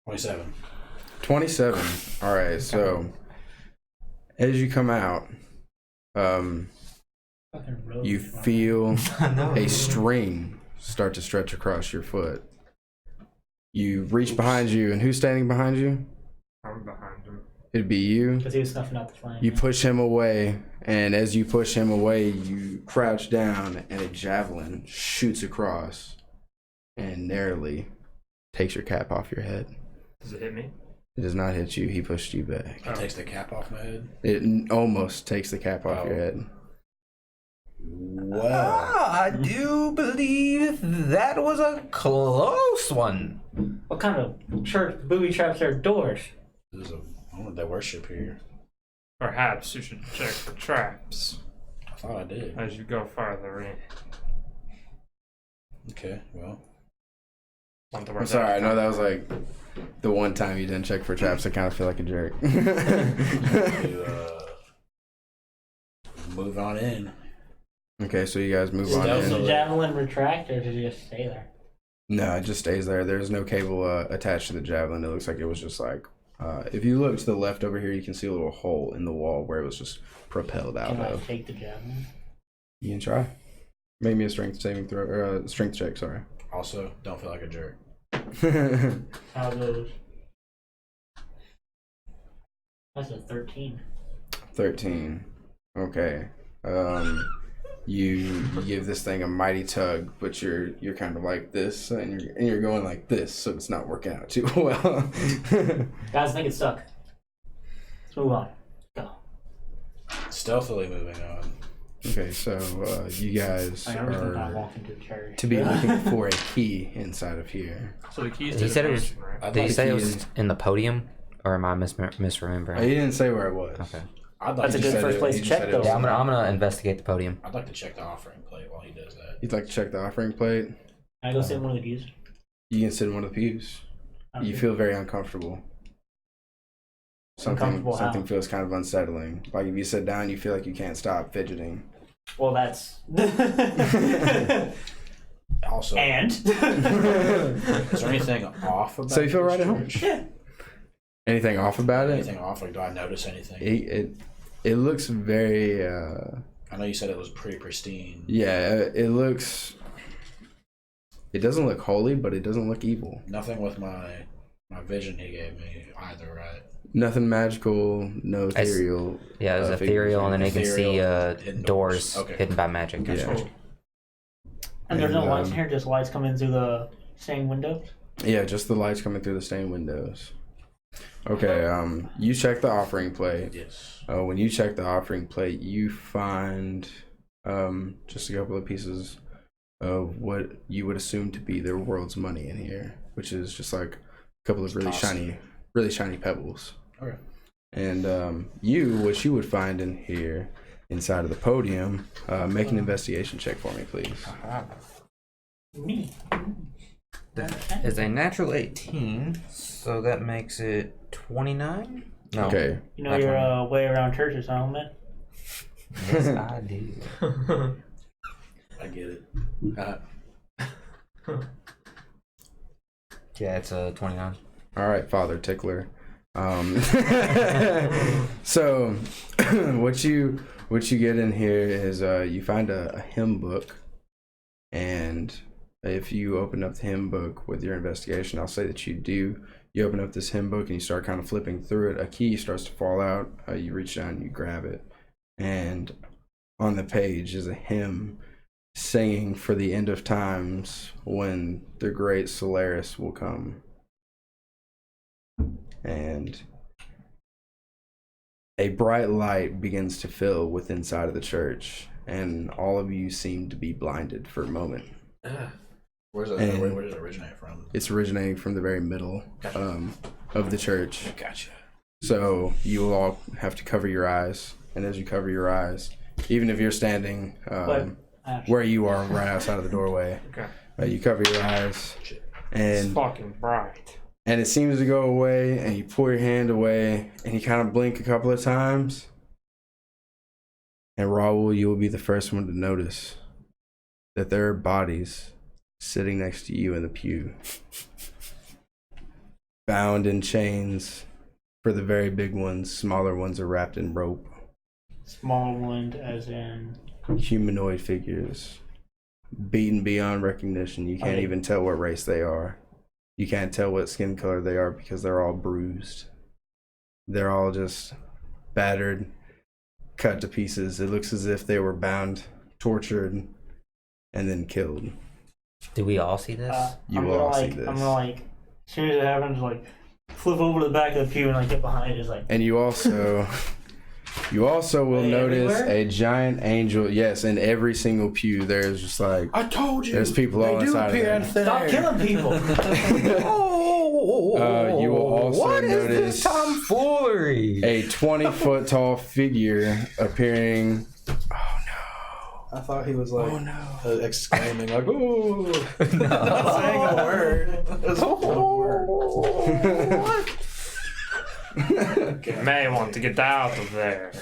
[SPEAKER 5] 27.
[SPEAKER 2] 27. All right, so as you come out, you feel a string start to stretch across your foot. You reach behind you, and who's standing behind you?
[SPEAKER 3] I'm behind him.
[SPEAKER 2] It'd be you.
[SPEAKER 1] Because he was snuffing out the flame.
[SPEAKER 2] You push him away, and as you push him away, you crouch down, and a javelin shoots across and narrowly takes your cap off your head.
[SPEAKER 3] Does it hit me?
[SPEAKER 2] It does not hit you. He pushed you back.
[SPEAKER 5] It takes the cap off my head.
[SPEAKER 2] It almost takes the cap off your head.
[SPEAKER 5] Well,
[SPEAKER 4] I do believe that was a close one.
[SPEAKER 1] What kind of church booby traps are doors?
[SPEAKER 5] this is a I don't know they worship here.
[SPEAKER 3] Perhaps you should check the traps
[SPEAKER 5] I thought I did.
[SPEAKER 3] as you go farther in.
[SPEAKER 5] Okay, well.
[SPEAKER 3] Want to
[SPEAKER 2] I'm
[SPEAKER 3] work
[SPEAKER 2] sorry, I
[SPEAKER 3] out.
[SPEAKER 2] know that was like the one time you didn't check for traps. I kind of feel like a jerk.
[SPEAKER 5] You, move on in.
[SPEAKER 2] Okay, so you guys move on
[SPEAKER 1] Does the
[SPEAKER 2] in.
[SPEAKER 1] javelin retract or does it just stay there?
[SPEAKER 2] No, it just stays there. There's no cable attached to the javelin. It looks like it was just like, if you look to the left over here, you can see a little hole in the wall where it was just propelled out
[SPEAKER 1] Can I
[SPEAKER 2] of.
[SPEAKER 1] take the javelin?
[SPEAKER 2] You can try. Make me a strength saving throw, or strength check, sorry.
[SPEAKER 5] Also, don't feel like a jerk.
[SPEAKER 1] How goes? That's a 13.
[SPEAKER 2] 13. Okay. You give this thing a mighty tug, but you're kind of like this, and you're going like this, so it's not working out too well.
[SPEAKER 1] Guys, I think it's stuck. Let's move on. Go.
[SPEAKER 5] Stealthily moving on.
[SPEAKER 2] Okay, so you guys
[SPEAKER 1] I originally not
[SPEAKER 2] are
[SPEAKER 1] walking to the church.
[SPEAKER 2] to be looking for a key inside of here.
[SPEAKER 3] So the keys
[SPEAKER 4] He
[SPEAKER 3] to
[SPEAKER 4] said
[SPEAKER 3] the
[SPEAKER 4] it was-
[SPEAKER 3] mansion, right?
[SPEAKER 5] I'd
[SPEAKER 4] Did
[SPEAKER 5] like
[SPEAKER 4] you say
[SPEAKER 2] key
[SPEAKER 4] it was
[SPEAKER 2] is-
[SPEAKER 4] in the podium, or am I misremembering?
[SPEAKER 2] He didn't say where it was.
[SPEAKER 4] Okay.
[SPEAKER 5] I'd like
[SPEAKER 1] That's a
[SPEAKER 5] to
[SPEAKER 1] good
[SPEAKER 2] said
[SPEAKER 1] first
[SPEAKER 2] it-
[SPEAKER 1] place
[SPEAKER 2] he
[SPEAKER 1] to
[SPEAKER 2] just
[SPEAKER 1] check,
[SPEAKER 2] said it was-
[SPEAKER 1] though.
[SPEAKER 4] Yeah, I'm gonna investigate the podium.
[SPEAKER 5] I'd like to check the offering plate while he does that.
[SPEAKER 2] You'd like to check the offering plate?
[SPEAKER 1] Can I go sit in one of the pews?
[SPEAKER 2] You can sit in one of the pews. You
[SPEAKER 1] Okay.
[SPEAKER 2] feel very uncomfortable.
[SPEAKER 1] Uncomfortable
[SPEAKER 2] Something
[SPEAKER 1] how?
[SPEAKER 2] feels kind of unsettling. Like if you sit down, you feel like you can't stop fidgeting.
[SPEAKER 1] Well, that's.
[SPEAKER 5] Also,
[SPEAKER 1] And?
[SPEAKER 5] is there anything off about
[SPEAKER 2] So you feel
[SPEAKER 5] this
[SPEAKER 2] right at home?
[SPEAKER 5] church?
[SPEAKER 1] Yeah.
[SPEAKER 2] Anything off about it?
[SPEAKER 5] Anything off? Like, do I notice anything?
[SPEAKER 2] It looks very
[SPEAKER 5] I know you said it was pretty pristine.
[SPEAKER 2] yeah, it looks, it doesn't look holy, but it doesn't look evil.
[SPEAKER 5] Nothing with my vision he gave me either, right?
[SPEAKER 2] Nothing magical, no
[SPEAKER 4] I s-
[SPEAKER 2] ethereal.
[SPEAKER 4] Yeah, there's
[SPEAKER 2] figures
[SPEAKER 4] ethereal,
[SPEAKER 2] or
[SPEAKER 4] and then you can see
[SPEAKER 5] Ethereal, hidden
[SPEAKER 4] doors
[SPEAKER 5] doors. Okay.
[SPEAKER 4] hidden by magic.
[SPEAKER 2] Yeah.
[SPEAKER 3] Cool.
[SPEAKER 1] And there's no
[SPEAKER 2] And,
[SPEAKER 1] lights in here, just lights coming through the stained windows?
[SPEAKER 2] Yeah, just the lights coming through the stained windows. Okay, you check the offering plate.
[SPEAKER 5] Yes.
[SPEAKER 2] When you check the offering plate, you find just a couple of pieces of what you would assume to be their world's money in here, which is just like a couple of really
[SPEAKER 5] Costly.
[SPEAKER 2] shiny pebbles.
[SPEAKER 5] Okay.
[SPEAKER 2] And what you would find in here, inside of the podium, make an investigation check for me, please.
[SPEAKER 1] Me.
[SPEAKER 4] It's a natural 18, so that makes it 29? No.
[SPEAKER 2] Okay.
[SPEAKER 1] You know
[SPEAKER 4] That's
[SPEAKER 1] your
[SPEAKER 4] fine.
[SPEAKER 1] way around churches, huh, man?
[SPEAKER 4] Yes, I do.
[SPEAKER 5] I get it.
[SPEAKER 4] Yeah, it's a 29.
[SPEAKER 2] All right, Father Tickler. So what you get in here is you find a hymn book, and if you open up the hymn book with your investigation, I'll say that you do. You open up this hymn book and you start kind of flipping through it. A key starts to fall out. You reach down and you grab it, and on the page is a hymn singing for the end of times when the great Solaris will come. And a bright light begins to fill within inside of the church, and all of you seem to be blinded for a moment.
[SPEAKER 5] Where does it originate from?
[SPEAKER 2] It's originating from the very middle of the church.
[SPEAKER 5] Gotcha.
[SPEAKER 2] So you will all have to cover your eyes, and as you cover your eyes, even if you're standing where you are right outside of the doorway,
[SPEAKER 3] Okay.
[SPEAKER 2] you cover your eyes,
[SPEAKER 3] It's
[SPEAKER 2] and
[SPEAKER 3] fucking bright.
[SPEAKER 2] it seems to go away, and you pull your hand away, and you kind of blink a couple of times, and Raul, you will be the first one to notice that there are bodies sitting next to you in the pew. bound in chains. For the very big ones, smaller ones are wrapped in rope.
[SPEAKER 1] Small one, as in.
[SPEAKER 2] Humanoid figures, beaten beyond recognition. You can't even tell what race they are. You can't tell what skin color they are because they're all bruised. They're all just battered, cut to pieces. It looks as if they were bound, tortured, and then killed.
[SPEAKER 4] Do we all see this?
[SPEAKER 2] You will all see this.
[SPEAKER 1] I'm gonna like, as soon as it happens, like, flip over to the back of the pew and like get behind it. Just like.
[SPEAKER 2] And you also will notice
[SPEAKER 1] everywhere?
[SPEAKER 2] a giant angel. Yes, in every single pew, there's just like
[SPEAKER 5] I told you.
[SPEAKER 2] there's people all inside of there.
[SPEAKER 1] Stop killing people.
[SPEAKER 2] You will also
[SPEAKER 4] what is
[SPEAKER 2] notice
[SPEAKER 4] this tomfoolery?
[SPEAKER 2] a 20-foot tall figure appearing.
[SPEAKER 5] I thought he was like exclaiming like, "Ooh!"
[SPEAKER 2] Not
[SPEAKER 5] saying a word. That's
[SPEAKER 3] You may want to get out of there.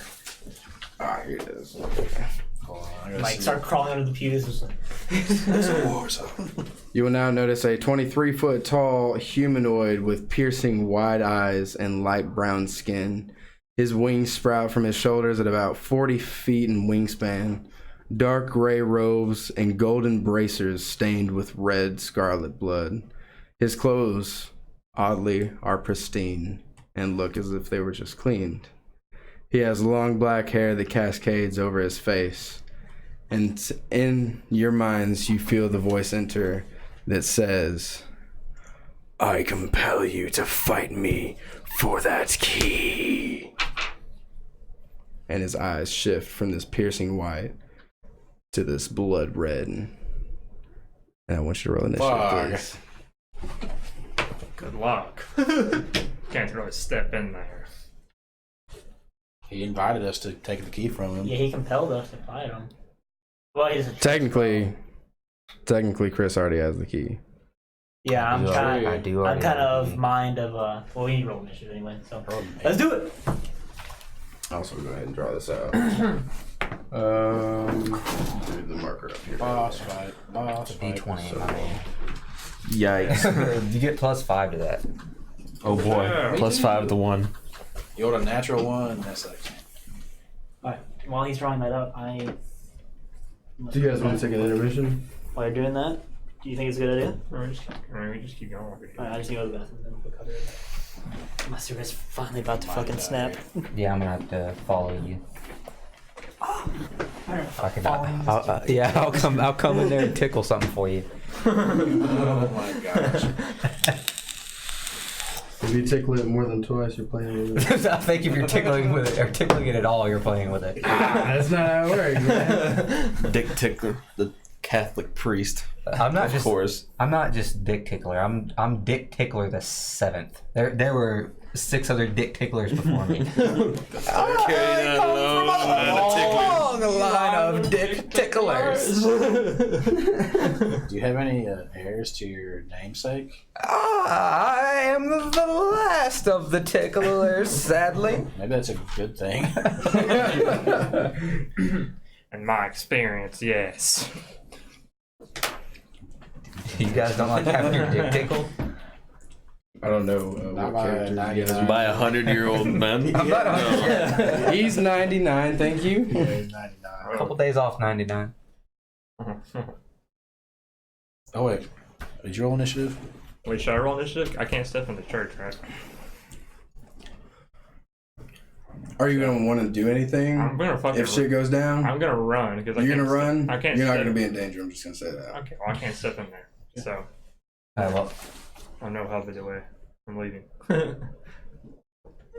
[SPEAKER 2] Ah, here it is.
[SPEAKER 5] Hold on, I gotta
[SPEAKER 1] Like
[SPEAKER 5] see.
[SPEAKER 1] start crawling under the pews. Just like.
[SPEAKER 5] It's a war zone.
[SPEAKER 2] You will now notice a 23-foot tall humanoid with piercing wide eyes and light brown skin. His wings sprout from his shoulders at about 40 feet in wingspan. Dark gray robes and golden bracers stained with red scarlet blood. His clothes, oddly, are pristine and look as if they were just cleaned. He has long black hair that cascades over his face. And in your minds, you feel the voice enter that says, "I compel you to fight me for that key." And his eyes shift from this piercing white to this blood red. And I want you to roll initiative, please.
[SPEAKER 3] Good luck. Can't really step in there.
[SPEAKER 5] He invited us to take the key from him.
[SPEAKER 1] Yeah, he compelled us to fight him. Well, he doesn't.
[SPEAKER 2] Technically, Chris already has the key.
[SPEAKER 1] Yeah, I'm kind
[SPEAKER 4] I
[SPEAKER 1] of.
[SPEAKER 4] do
[SPEAKER 1] I'm
[SPEAKER 4] already
[SPEAKER 1] kind
[SPEAKER 4] have
[SPEAKER 1] of mind of. Well, we need to roll initiative anyway, so let's do it.
[SPEAKER 2] Also, go ahead and draw this out. Do the marker up here.
[SPEAKER 5] Boss fight.
[SPEAKER 4] D20 in my hand.
[SPEAKER 6] Yikes.
[SPEAKER 4] You get +5 to that.
[SPEAKER 6] Oh boy.
[SPEAKER 3] Yeah.
[SPEAKER 6] +5 to 1.
[SPEAKER 5] You rolled a natural one. That's like.
[SPEAKER 1] Alright, while he's drawing that up,
[SPEAKER 2] Do you guys want to take an intermission?
[SPEAKER 1] While you're doing that, do you think it's a good idea?
[SPEAKER 3] Or we just keep going over here.
[SPEAKER 1] Alright, I just need to go to the bathroom and then we'll cover it. My cigarette's finally about to fucking snap.
[SPEAKER 4] Yeah, I'm gonna have to follow you. I can, I'll come in there and tickle something for you.
[SPEAKER 5] Oh my gosh.
[SPEAKER 2] If you tickle it more than twice, you're playing with it.
[SPEAKER 4] I think if you're tickling with it or tickling it at all, you're playing with it.
[SPEAKER 2] That's not how it works, man.
[SPEAKER 6] Dick Tickler, the Catholic priest.
[SPEAKER 4] I'm not
[SPEAKER 6] Of course.
[SPEAKER 4] I'm not just Dick Tickler. I'm Dick Tickler the 7th. There were 6 other Dick Ticklers before me.
[SPEAKER 6] Carry that alone.
[SPEAKER 4] Long line of Dick Ticklers.
[SPEAKER 5] Do you have any heirs to your namesake?
[SPEAKER 4] I am the last of the Ticklers, sadly.
[SPEAKER 5] Maybe that's a good thing.
[SPEAKER 3] In my experience, yes.
[SPEAKER 4] You guys don't like having your dick tickled?
[SPEAKER 2] I don't know
[SPEAKER 5] Not
[SPEAKER 2] what
[SPEAKER 5] by
[SPEAKER 2] character you guys
[SPEAKER 5] 99.
[SPEAKER 6] By 100-year-old men.
[SPEAKER 4] I'm not 100 yet.
[SPEAKER 2] are. He's 99, thank you.
[SPEAKER 5] Yeah, he's 99.
[SPEAKER 4] A couple days off 99.
[SPEAKER 5] Oh wait, did you roll initiative?
[SPEAKER 3] Wait, should I roll initiative? I can't step into church, right?
[SPEAKER 2] Are you gonna want to do anything
[SPEAKER 3] I'm gonna fucking.
[SPEAKER 2] if shit goes down?
[SPEAKER 3] I'm gonna run because
[SPEAKER 2] You're gonna run.
[SPEAKER 3] I can't.
[SPEAKER 2] You're not
[SPEAKER 3] step.
[SPEAKER 2] gonna be in danger. I'm just gonna say that.
[SPEAKER 3] Okay, well I can't step in there, so
[SPEAKER 4] Well,
[SPEAKER 3] I know how to do it. I'm leaving.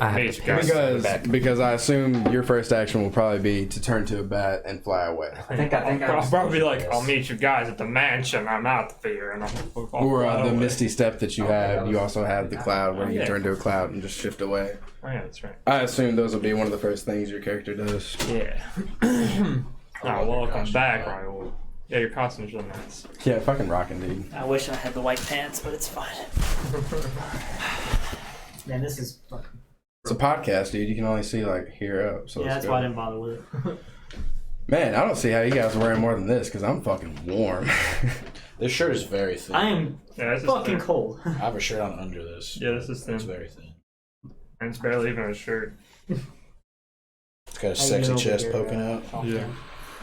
[SPEAKER 4] I have
[SPEAKER 3] Mage
[SPEAKER 4] to
[SPEAKER 3] guy.
[SPEAKER 2] Because I assume your first action will probably be to turn to a bat and fly away,
[SPEAKER 4] I think I
[SPEAKER 3] I'll probably be like,
[SPEAKER 4] this.
[SPEAKER 3] I'll meet you guys at the mansion. I'm out of here, and I'll
[SPEAKER 2] or
[SPEAKER 3] fly
[SPEAKER 2] the
[SPEAKER 3] away.
[SPEAKER 2] misty step that you have. You also have the cloud where you
[SPEAKER 3] Yeah.
[SPEAKER 2] turn to a cloud and just shift away.
[SPEAKER 3] Oh yeah, that's right.
[SPEAKER 2] I assume those will be one of the first things your character does.
[SPEAKER 3] Yeah. Welcome back, Raul. Yeah, your costume's really nice.
[SPEAKER 2] Yeah, fucking rocking, dude.
[SPEAKER 1] I wish I had the white pants, but it's fine. Man, this is fucking.
[SPEAKER 2] It's a podcast, dude. You can only see like here up. So
[SPEAKER 1] Yeah,
[SPEAKER 2] let's
[SPEAKER 1] that's
[SPEAKER 2] go.
[SPEAKER 1] why I didn't bother with it.
[SPEAKER 2] Man, I don't see how you guys are wearing more than this because I'm fucking warm.
[SPEAKER 5] This shirt is very thin.
[SPEAKER 1] I am
[SPEAKER 3] Yeah, this is
[SPEAKER 1] fucking
[SPEAKER 3] thin.
[SPEAKER 1] cold.
[SPEAKER 5] I have a shirt on under this.
[SPEAKER 3] Yeah, this is thin.
[SPEAKER 5] It's very thin.
[SPEAKER 3] And it's barely even a shirt.
[SPEAKER 5] It's got a
[SPEAKER 1] How you
[SPEAKER 5] sexy
[SPEAKER 1] doing
[SPEAKER 5] chest
[SPEAKER 1] over here,
[SPEAKER 5] poking out.
[SPEAKER 3] Yeah.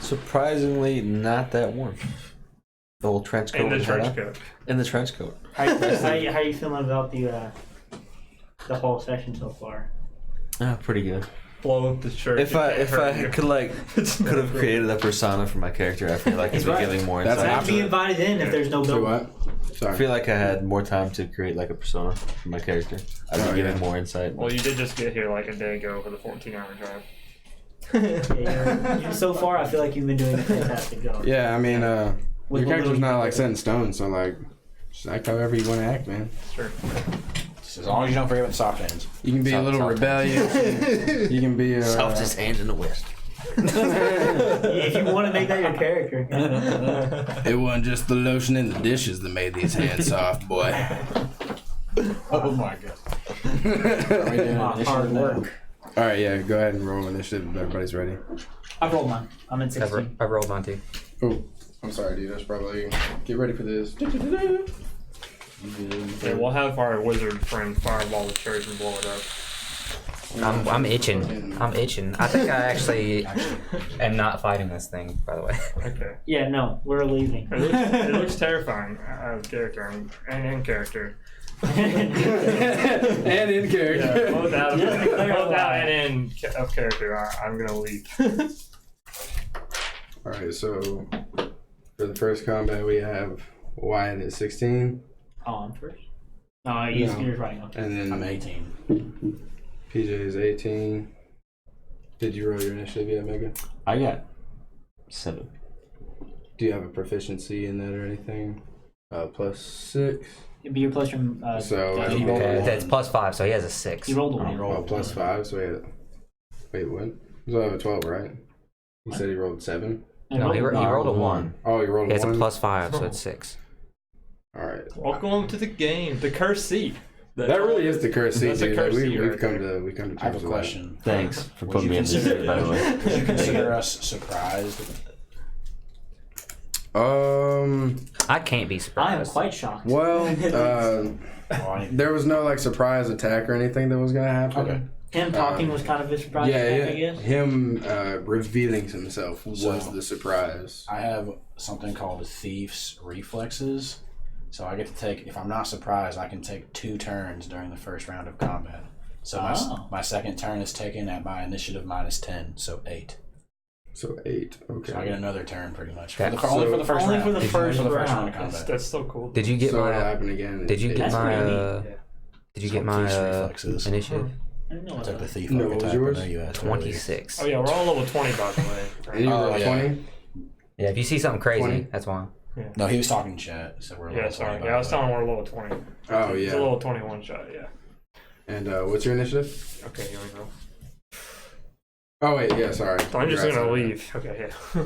[SPEAKER 6] Surprisingly, not that warm. The whole trench coat.
[SPEAKER 3] And the
[SPEAKER 6] was
[SPEAKER 3] trench
[SPEAKER 6] right
[SPEAKER 3] coat.
[SPEAKER 6] on. In the trench coat.
[SPEAKER 1] How you feeling about the whole session so far?
[SPEAKER 6] Pretty good.
[SPEAKER 3] Blow up the shirt.
[SPEAKER 6] If
[SPEAKER 3] It
[SPEAKER 6] I
[SPEAKER 3] can't hurt you.
[SPEAKER 6] could have created a persona for my character, I feel like I'd be
[SPEAKER 1] right.
[SPEAKER 6] giving more
[SPEAKER 2] That's
[SPEAKER 6] insight.
[SPEAKER 1] I'd be invited in if there's no
[SPEAKER 2] Do
[SPEAKER 1] bill.
[SPEAKER 2] what?
[SPEAKER 6] I
[SPEAKER 2] Sorry.
[SPEAKER 6] feel like I had more time to create like a persona for my character. I'd
[SPEAKER 2] Oh,
[SPEAKER 6] be giving
[SPEAKER 2] yeah.
[SPEAKER 6] more insight.
[SPEAKER 3] Well, you did just get here like a day ago for the 14-hour drive.
[SPEAKER 1] So far, I feel like you've been doing a fantastic job.
[SPEAKER 2] Yeah, I mean, your
[SPEAKER 1] With
[SPEAKER 2] character's
[SPEAKER 1] little-
[SPEAKER 2] not like set in stone, so like, just act however you want to act, man.
[SPEAKER 3] Sure.
[SPEAKER 5] Just as long as you don't forget about the soft hands.
[SPEAKER 2] You can be a little rebellious. You can be a
[SPEAKER 6] Softest hands in the West.
[SPEAKER 1] If you want to make that your character.
[SPEAKER 2] It wasn't just the lotion in the dishes that made these hands soft, boy.
[SPEAKER 5] Oh my god. Are we doing initiative
[SPEAKER 1] Hard
[SPEAKER 5] now?
[SPEAKER 1] work.
[SPEAKER 2] All right, yeah, go ahead and roll initiative if everybody's ready.
[SPEAKER 1] I rolled mine. I'm at 16.
[SPEAKER 4] I rolled mine too.
[SPEAKER 2] Oh, I'm sorry, dude. That's probably get ready for this.
[SPEAKER 3] Yeah, we'll have our wizard friend fireball the church and blow it up.
[SPEAKER 4] I'm itching. I'm itching. I think I actually am not fighting this thing, by the way.
[SPEAKER 3] Okay.
[SPEAKER 1] Yeah, no, we're leaving.
[SPEAKER 3] It looks terrifying out of character and in character.
[SPEAKER 2] And in character.
[SPEAKER 3] Yeah, both out,
[SPEAKER 1] Yeah,
[SPEAKER 3] both out and in of character. I'm gonna leave.
[SPEAKER 2] All right, so for the first combat we have Wyatt at 16,
[SPEAKER 1] Oh, I'm first. No, you're right. Okay.
[SPEAKER 2] and then
[SPEAKER 5] I'm 18.
[SPEAKER 2] PJ is 18. Did you roll your initiative yet, Mega?
[SPEAKER 6] I got 7.
[SPEAKER 2] Do you have a proficiency in that or anything? +6.
[SPEAKER 1] It'd be your plus from.
[SPEAKER 2] So,
[SPEAKER 1] you, rolled,
[SPEAKER 2] okay.
[SPEAKER 4] That's +5, so he has a 6.
[SPEAKER 1] you rolled a
[SPEAKER 5] I
[SPEAKER 1] one.
[SPEAKER 5] rolled
[SPEAKER 2] +5. So we had. Wait, what? So I have a 12, right? He said he rolled 7.
[SPEAKER 4] No, he rolled a 1.
[SPEAKER 2] Oh, he rolled
[SPEAKER 4] He
[SPEAKER 2] a
[SPEAKER 4] has a
[SPEAKER 2] 1.
[SPEAKER 4] +5, so it's 6.
[SPEAKER 2] All right.
[SPEAKER 3] Welcome to the game, the cursed seat.
[SPEAKER 2] That really is the curse seat,
[SPEAKER 3] That's a
[SPEAKER 2] dude.
[SPEAKER 3] curse
[SPEAKER 2] Like,
[SPEAKER 3] seat
[SPEAKER 2] we've
[SPEAKER 3] right
[SPEAKER 2] come
[SPEAKER 3] there.
[SPEAKER 2] to terms
[SPEAKER 5] I have a
[SPEAKER 2] with that.
[SPEAKER 5] question.
[SPEAKER 6] Thanks for
[SPEAKER 5] Would
[SPEAKER 6] putting
[SPEAKER 5] you
[SPEAKER 6] me in this
[SPEAKER 5] consider-
[SPEAKER 6] seat, by the way.
[SPEAKER 5] Would you consider us surprised?
[SPEAKER 4] I can't be
[SPEAKER 1] I am
[SPEAKER 4] surprised.
[SPEAKER 1] quite shocked.
[SPEAKER 2] Well,
[SPEAKER 5] Well, I mean,
[SPEAKER 2] there was no like surprise attack or anything that was gonna happen.
[SPEAKER 5] okay.
[SPEAKER 1] Him talking was kind of a surprise.
[SPEAKER 2] Yeah,
[SPEAKER 1] I
[SPEAKER 2] yeah.
[SPEAKER 1] guess.
[SPEAKER 2] Him revealing himself was
[SPEAKER 5] So-
[SPEAKER 2] the surprise.
[SPEAKER 5] I have something called thief's reflexes. So I get to take, if I'm not surprised, I can take 2 turns during the first round of combat. So
[SPEAKER 1] Oh.
[SPEAKER 5] my second turn is taken at my initiative -10, so 8.
[SPEAKER 2] So 8. Okay.
[SPEAKER 5] So I get another turn pretty much.
[SPEAKER 4] Okay.
[SPEAKER 5] Only for the first
[SPEAKER 1] Only
[SPEAKER 5] round.
[SPEAKER 1] for the first
[SPEAKER 5] round
[SPEAKER 1] round.
[SPEAKER 5] of combat.
[SPEAKER 3] That's so cool.
[SPEAKER 4] Did you get
[SPEAKER 2] so it'll
[SPEAKER 4] my?
[SPEAKER 2] happen again.
[SPEAKER 4] Did you get
[SPEAKER 1] That's
[SPEAKER 4] my?
[SPEAKER 1] pretty
[SPEAKER 4] Did you
[SPEAKER 5] So
[SPEAKER 4] get my
[SPEAKER 5] thief's reflexes.
[SPEAKER 4] initiative?
[SPEAKER 1] I didn't know
[SPEAKER 5] I
[SPEAKER 1] what
[SPEAKER 5] took the
[SPEAKER 1] that
[SPEAKER 5] thief
[SPEAKER 2] No, what was
[SPEAKER 5] archetype.
[SPEAKER 2] yours?
[SPEAKER 5] I know you asked
[SPEAKER 4] 26.
[SPEAKER 3] Oh yeah, we're all level 20 by the way.
[SPEAKER 2] And you
[SPEAKER 5] Oh,
[SPEAKER 2] rolled
[SPEAKER 5] yeah.
[SPEAKER 2] 20.
[SPEAKER 4] Yeah, if you see something crazy,
[SPEAKER 2] 20?
[SPEAKER 4] that's why.
[SPEAKER 5] No, he was talking chat. So we're
[SPEAKER 3] Yeah,
[SPEAKER 5] level
[SPEAKER 3] sorry.
[SPEAKER 5] 20
[SPEAKER 3] Yeah, I was
[SPEAKER 5] by the way.
[SPEAKER 3] telling him we're level 20.
[SPEAKER 2] Oh
[SPEAKER 3] It's a
[SPEAKER 2] yeah.
[SPEAKER 3] level 21 shot. Yeah.
[SPEAKER 2] And what's your initiative?
[SPEAKER 3] Okay, here we go.
[SPEAKER 2] Oh wait, yeah. Sorry.
[SPEAKER 3] So I'm just
[SPEAKER 2] Congrats
[SPEAKER 3] gonna
[SPEAKER 2] on that.
[SPEAKER 3] leave. Okay, yeah.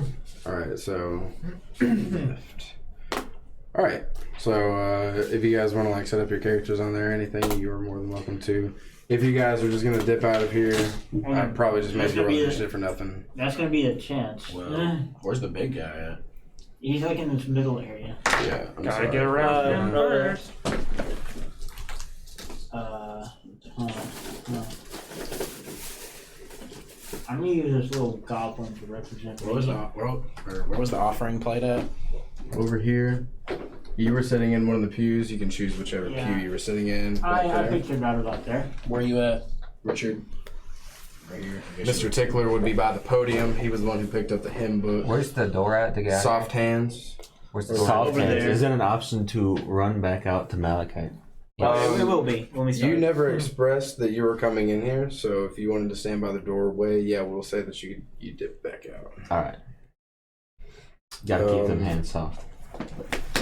[SPEAKER 2] All right. So. left. All right. So if you guys want to like set up your characters on there, or anything, you are more than welcome to. If you guys are just gonna dip out of here, I'd probably just make
[SPEAKER 1] That's
[SPEAKER 2] you
[SPEAKER 1] gonna
[SPEAKER 2] roll
[SPEAKER 1] be
[SPEAKER 2] your
[SPEAKER 1] a-
[SPEAKER 2] shit for nothing.
[SPEAKER 1] That's gonna be a chance.
[SPEAKER 5] Well, where's the big guy at?
[SPEAKER 1] He's like in this middle area.
[SPEAKER 2] Yeah. I'm
[SPEAKER 3] Gotta
[SPEAKER 2] sorry.
[SPEAKER 3] get around him
[SPEAKER 1] brother.
[SPEAKER 3] first.
[SPEAKER 1] Hold on. I'm gonna use this little goblin to represent
[SPEAKER 5] Where was
[SPEAKER 1] me.
[SPEAKER 5] where was the offering played at?
[SPEAKER 2] Over here. You were sitting in one of the pews. You can choose whichever
[SPEAKER 1] Yeah.
[SPEAKER 2] pew you were sitting in. Right
[SPEAKER 1] I
[SPEAKER 2] there.
[SPEAKER 1] pictured right about there.
[SPEAKER 5] Where you at, Richard? Right here.
[SPEAKER 2] Mr. Tickler would be by the podium. He was the one who picked up the hymn book.
[SPEAKER 4] Where's the door at to get out?
[SPEAKER 2] Soft hands.
[SPEAKER 4] Where's the door?
[SPEAKER 6] Soft
[SPEAKER 1] Over
[SPEAKER 6] hands.
[SPEAKER 1] there.
[SPEAKER 6] Is it an option to run back out to Malachite?
[SPEAKER 1] It will be when we start.
[SPEAKER 2] You never expressed that you were coming in here, so if you wanted to stand by the doorway, yeah, we'll say that you dip back out.
[SPEAKER 6] All right. Gotta keep them
[SPEAKER 2] Um,
[SPEAKER 6] hands soft.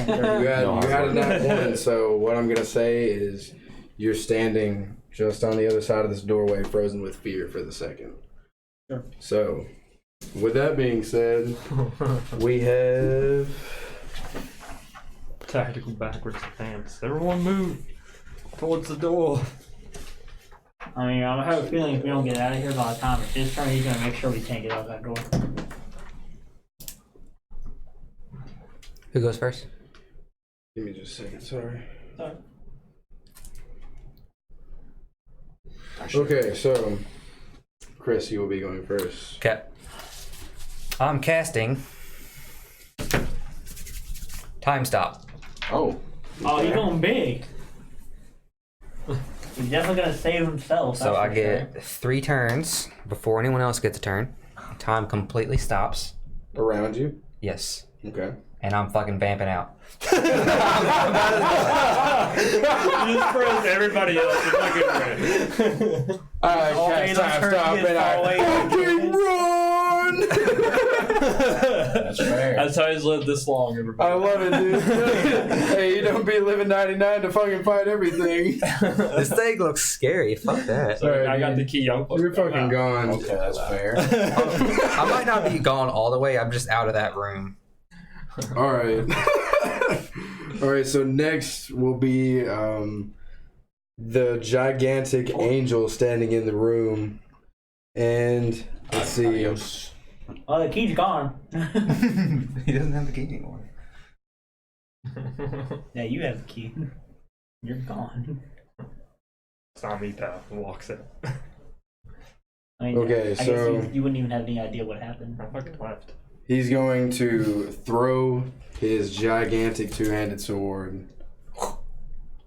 [SPEAKER 2] You had a nat 1, so what I'm gonna say is you're standing just on the other side of this doorway, frozen with fear for the second.
[SPEAKER 1] Sure.
[SPEAKER 2] So, with that being said, we have.
[SPEAKER 3] Tactical backwards stance. Everyone move towards the door.
[SPEAKER 1] I mean, I have a feeling if we don't get out of here by the time it's his turn, he's gonna make sure we can't get out that door.
[SPEAKER 4] Who goes first?
[SPEAKER 2] Give me just a second. Sorry.
[SPEAKER 1] Sorry.
[SPEAKER 2] Okay, so Chris, you will be going first.
[SPEAKER 4] Okay. I'm casting. Time stop.
[SPEAKER 5] Oh.
[SPEAKER 1] Oh, you're going big. He's definitely gonna save himself.
[SPEAKER 4] So I
[SPEAKER 1] that's for
[SPEAKER 4] get
[SPEAKER 1] sure.
[SPEAKER 4] 3 turns before anyone else gets a turn. Time completely stops.
[SPEAKER 2] Around you.
[SPEAKER 4] Yes.
[SPEAKER 2] Okay.
[SPEAKER 4] And I'm fucking vamping out.
[SPEAKER 3] You just froze everybody else. It's fucking great.
[SPEAKER 2] Alright,
[SPEAKER 1] All
[SPEAKER 2] cast
[SPEAKER 1] eight of
[SPEAKER 2] time
[SPEAKER 1] them
[SPEAKER 2] stop
[SPEAKER 1] turns
[SPEAKER 2] and I
[SPEAKER 1] fall away.
[SPEAKER 2] fucking run!
[SPEAKER 5] That's fair.
[SPEAKER 3] That's how he's lived this long, everybody.
[SPEAKER 2] I love it, dude. Hey, you don't be living 99 to fucking fight everything.
[SPEAKER 4] This thing looks scary. Fuck that.
[SPEAKER 2] Sorry,
[SPEAKER 3] I got
[SPEAKER 2] dude.
[SPEAKER 3] the key young folks.
[SPEAKER 2] You're fucking gone.
[SPEAKER 5] Okay, that's fair.
[SPEAKER 4] I might not be gone all the way. I'm just out of that room.
[SPEAKER 2] Alright. Alright, so next will be the gigantic angel standing in the room. And let's see.
[SPEAKER 5] Adios.
[SPEAKER 1] Oh, the key's gone.
[SPEAKER 4] He doesn't have the key anymore.
[SPEAKER 1] Yeah, you have the key. You're gone.
[SPEAKER 3] It's not me, pal. Who walks in?
[SPEAKER 1] I mean,
[SPEAKER 2] Okay,
[SPEAKER 1] I guess
[SPEAKER 2] so-
[SPEAKER 1] you wouldn't even have any idea what happened.
[SPEAKER 3] I fucking left.
[SPEAKER 2] He's going to throw his gigantic two-handed sword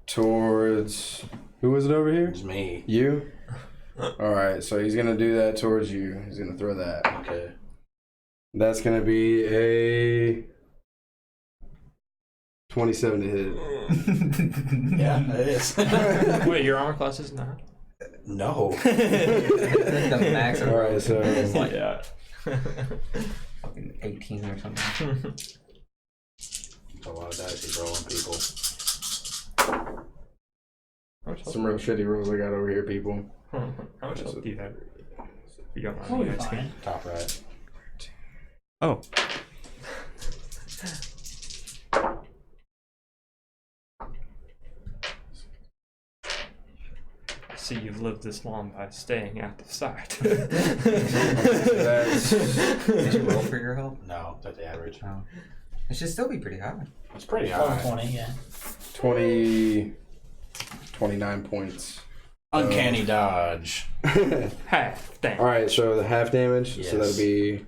[SPEAKER 2] towards... Who was it over here?
[SPEAKER 5] It's me.
[SPEAKER 2] You? Alright, so he's going to do that towards you. He's going to throw that.
[SPEAKER 5] Okay.
[SPEAKER 2] That's going to be a 27 to hit.
[SPEAKER 5] Yeah, it is.
[SPEAKER 3] Wait, your armor class is not?
[SPEAKER 5] No.
[SPEAKER 4] The max of
[SPEAKER 2] Alright, so...
[SPEAKER 3] Yeah.
[SPEAKER 4] fucking 18 or something.
[SPEAKER 5] It's a lot of dice he's rolling, people.
[SPEAKER 2] Some real shitty rules I got over here, people.
[SPEAKER 3] How much health do you have? You got
[SPEAKER 1] Oh,
[SPEAKER 3] mine.
[SPEAKER 1] you're
[SPEAKER 3] You guys
[SPEAKER 1] fine.
[SPEAKER 5] Top right.
[SPEAKER 6] Oh.
[SPEAKER 3] See, you've lived this long by staying out of sight.
[SPEAKER 2] That's...
[SPEAKER 4] Did you roll for your health?
[SPEAKER 5] No, that's the average.
[SPEAKER 4] Oh. It should still be pretty high.
[SPEAKER 5] It's pretty
[SPEAKER 1] Oh,
[SPEAKER 5] high.
[SPEAKER 1] 20, yeah.
[SPEAKER 2] 29 points.
[SPEAKER 5] Uncanny dodge.
[SPEAKER 3] Half. Damn.
[SPEAKER 2] Alright, so the half damage,
[SPEAKER 5] Yes.
[SPEAKER 2] so that'll be...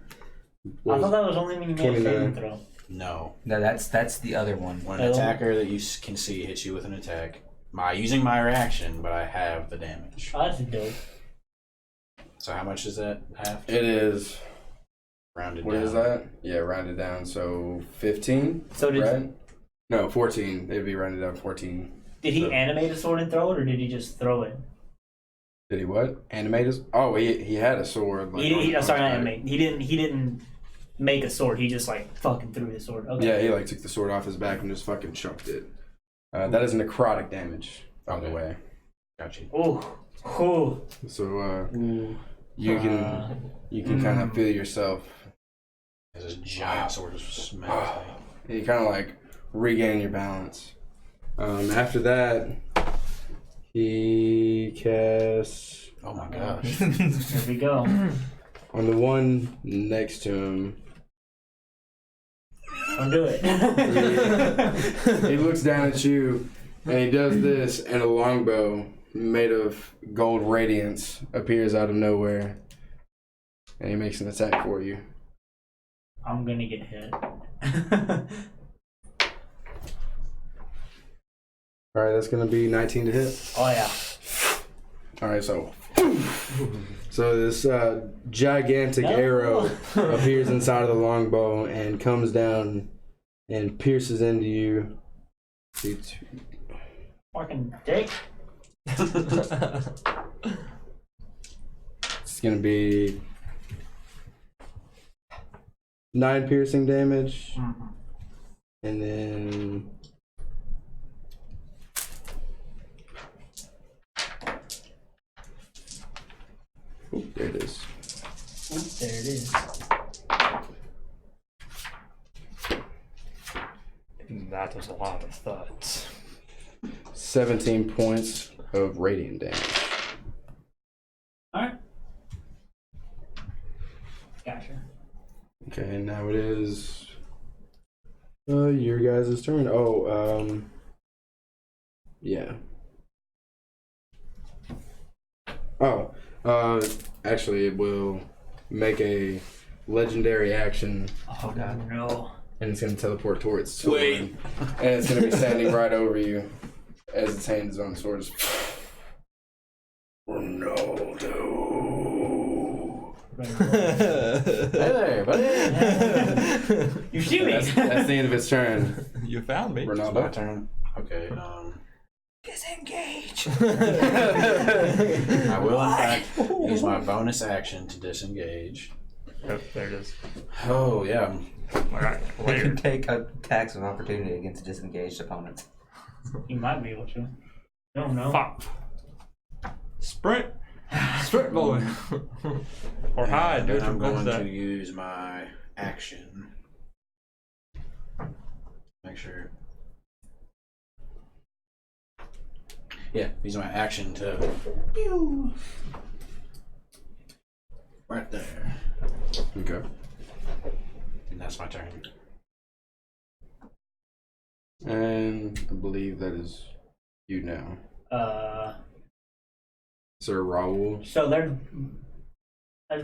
[SPEAKER 1] I thought that was only when you made a
[SPEAKER 2] 29.
[SPEAKER 1] saving throw.
[SPEAKER 5] No.
[SPEAKER 4] No, that's the other one.
[SPEAKER 5] When an
[SPEAKER 1] Oh.
[SPEAKER 5] attacker that you can see hits you with an attack, using my reaction, but I have the damage.
[SPEAKER 1] Oh, that's dope.
[SPEAKER 5] So how much is that? Half?
[SPEAKER 2] It is...
[SPEAKER 5] Rounded
[SPEAKER 2] What
[SPEAKER 5] down.
[SPEAKER 2] is that? Yeah, rounded down, so 15,
[SPEAKER 1] So did
[SPEAKER 2] right? No, 14. It'd be rounded down 14.
[SPEAKER 1] did he
[SPEAKER 2] So-
[SPEAKER 1] animate a sword and throw it, or did he just throw it?
[SPEAKER 2] Did he what? Animate his... Oh, he had a sword. Like,
[SPEAKER 1] Sorry, not
[SPEAKER 2] on-
[SPEAKER 1] animate. He didn't make a sword. He just like fucking threw his sword. Okay.
[SPEAKER 2] Yeah, he like took the sword off his back and just fucking chucked it. That is necrotic damage, by the
[SPEAKER 5] Okay.
[SPEAKER 2] way.
[SPEAKER 5] Got you.
[SPEAKER 1] Oh. Oh.
[SPEAKER 2] So you can kind of feel yourself.
[SPEAKER 5] There's this giant sword just smashed me.
[SPEAKER 2] You kind of like regain your balance. After that, he casts
[SPEAKER 5] Oh my gosh.
[SPEAKER 1] Here we go.
[SPEAKER 2] on the one next to him.
[SPEAKER 1] Don't do it.
[SPEAKER 2] He looks down at you and he does this, and a longbow made of gold radiance appears out of nowhere, and he makes an attack for you.
[SPEAKER 1] I'm gonna get hit.
[SPEAKER 2] All right, that's gonna be 19 to hit.
[SPEAKER 1] Oh yeah.
[SPEAKER 2] All right, so this gigantic
[SPEAKER 1] No.
[SPEAKER 2] arrow appears inside of the longbow and comes down and pierces into you.
[SPEAKER 1] Fucking dick.
[SPEAKER 2] It's gonna be 9 piercing damage,
[SPEAKER 1] Mhm.
[SPEAKER 2] and then oop, there it is.
[SPEAKER 1] Oop, there it is.
[SPEAKER 3] That was a lot of thuds.
[SPEAKER 2] 17 points of radiant damage.
[SPEAKER 1] Alright. Gotcha.
[SPEAKER 2] Okay, now it is Your guys' turn. Oh, yeah. Oh, actually, it will make a legendary action,
[SPEAKER 1] Oh god, no.
[SPEAKER 2] and it's gonna teleport towards sword. And it's gonna be standing right over you as its hand is on the sword. Ronaldo.
[SPEAKER 5] Hey there, buddy.
[SPEAKER 1] You shoot me.
[SPEAKER 2] That's the end of its turn.
[SPEAKER 6] You found me.
[SPEAKER 5] It's my
[SPEAKER 2] Ronaldo.
[SPEAKER 5] turn. Okay.
[SPEAKER 1] Disengage.
[SPEAKER 5] I will in fact use my bonus action to disengage.
[SPEAKER 3] Yep, there it is.
[SPEAKER 5] Oh yeah.
[SPEAKER 3] Alright,
[SPEAKER 4] You
[SPEAKER 3] later.
[SPEAKER 4] can take attacks of opportunity against disengaged opponents.
[SPEAKER 1] You might be able to. I don't know.
[SPEAKER 3] Fuck. Sprint. Sprint, boy. Or hide,
[SPEAKER 5] And
[SPEAKER 3] dude.
[SPEAKER 5] then I'm
[SPEAKER 3] What's
[SPEAKER 5] going
[SPEAKER 3] that?
[SPEAKER 5] to use my action. Make sure. Yeah, use my action to. Pew! Right there.
[SPEAKER 2] Okay.
[SPEAKER 5] And that's my turn.
[SPEAKER 2] And I believe that is you now. Sir Raoul.
[SPEAKER 1] So there's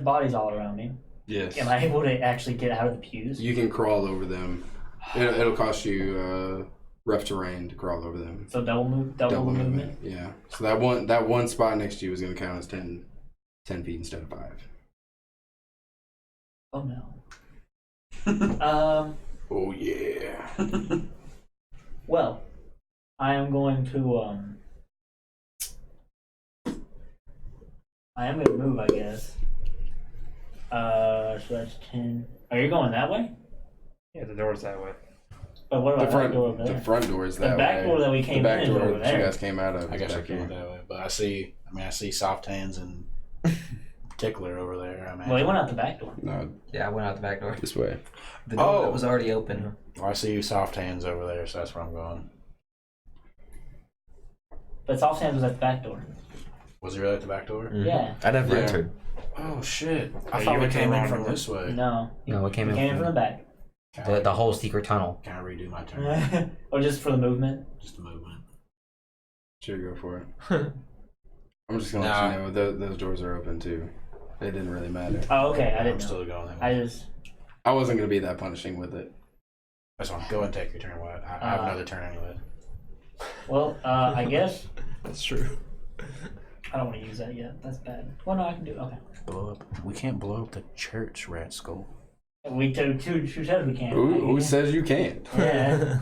[SPEAKER 1] bodies all around me.
[SPEAKER 2] Yes.
[SPEAKER 1] Am I able to actually get out of the pews?
[SPEAKER 2] You can crawl over them. It'll cost you rough terrain to crawl over them.
[SPEAKER 1] So double movement.
[SPEAKER 2] Yeah. So that one spot next to you is going to count as 10 feet instead of 5.
[SPEAKER 1] Oh no.
[SPEAKER 2] Oh yeah.
[SPEAKER 1] Well, I am going to I am gonna move, I guess. So that's 10. Are you going that way?
[SPEAKER 3] Yeah, the door's that way.
[SPEAKER 1] But what about that door over
[SPEAKER 2] The
[SPEAKER 1] there?
[SPEAKER 2] front door is that
[SPEAKER 1] The back
[SPEAKER 2] way.
[SPEAKER 1] door that we came
[SPEAKER 2] the back
[SPEAKER 1] in is
[SPEAKER 2] door
[SPEAKER 1] over
[SPEAKER 2] that you
[SPEAKER 1] there.
[SPEAKER 2] guys came out of.
[SPEAKER 5] I
[SPEAKER 2] is
[SPEAKER 5] guess I
[SPEAKER 2] back here.
[SPEAKER 5] can't that way, but I see soft hands and Tickler over there. I
[SPEAKER 1] Well, he went out the back door.
[SPEAKER 2] No,
[SPEAKER 4] Yeah, I went out the back door.
[SPEAKER 2] this way.
[SPEAKER 4] The door
[SPEAKER 5] Oh.
[SPEAKER 4] that was already open.
[SPEAKER 5] Well, I see soft hands over there, so that's where I'm going.
[SPEAKER 1] But soft hands was at the back door.
[SPEAKER 5] Was he really at the back door?
[SPEAKER 1] Yeah.
[SPEAKER 6] I never
[SPEAKER 2] Yeah.
[SPEAKER 6] entered.
[SPEAKER 5] Oh shit! I
[SPEAKER 3] Yeah,
[SPEAKER 5] thought
[SPEAKER 3] you
[SPEAKER 5] we
[SPEAKER 3] went to
[SPEAKER 5] came
[SPEAKER 3] the
[SPEAKER 5] in
[SPEAKER 3] wrong
[SPEAKER 5] from
[SPEAKER 3] door.
[SPEAKER 5] this way.
[SPEAKER 1] No.
[SPEAKER 4] No, it came
[SPEAKER 1] He
[SPEAKER 4] in
[SPEAKER 1] came in from the back.
[SPEAKER 5] Can I,
[SPEAKER 4] the whole secret tunnel.
[SPEAKER 5] can I redo my turn?
[SPEAKER 1] Or just for the movement.
[SPEAKER 5] Just the movement.
[SPEAKER 2] Sure, go for it. I'm just gonna let you know those doors are open too. It didn't really matter.
[SPEAKER 1] Oh, okay. I
[SPEAKER 5] I'm
[SPEAKER 1] didn't know.
[SPEAKER 5] still going.
[SPEAKER 1] I just.
[SPEAKER 2] I wasn't gonna be that punishing with it.
[SPEAKER 5] That's fine. Go and take your turn. What? I have another turn anyway.
[SPEAKER 1] Well, I guess
[SPEAKER 3] That's true.
[SPEAKER 1] I don't want to use that yet. That's bad. Well, no, I can do. Okay.
[SPEAKER 5] Blow up. We can't blow up the church, Rat Skull.
[SPEAKER 1] We two said we can't.
[SPEAKER 2] Who says you can't?
[SPEAKER 1] Yeah.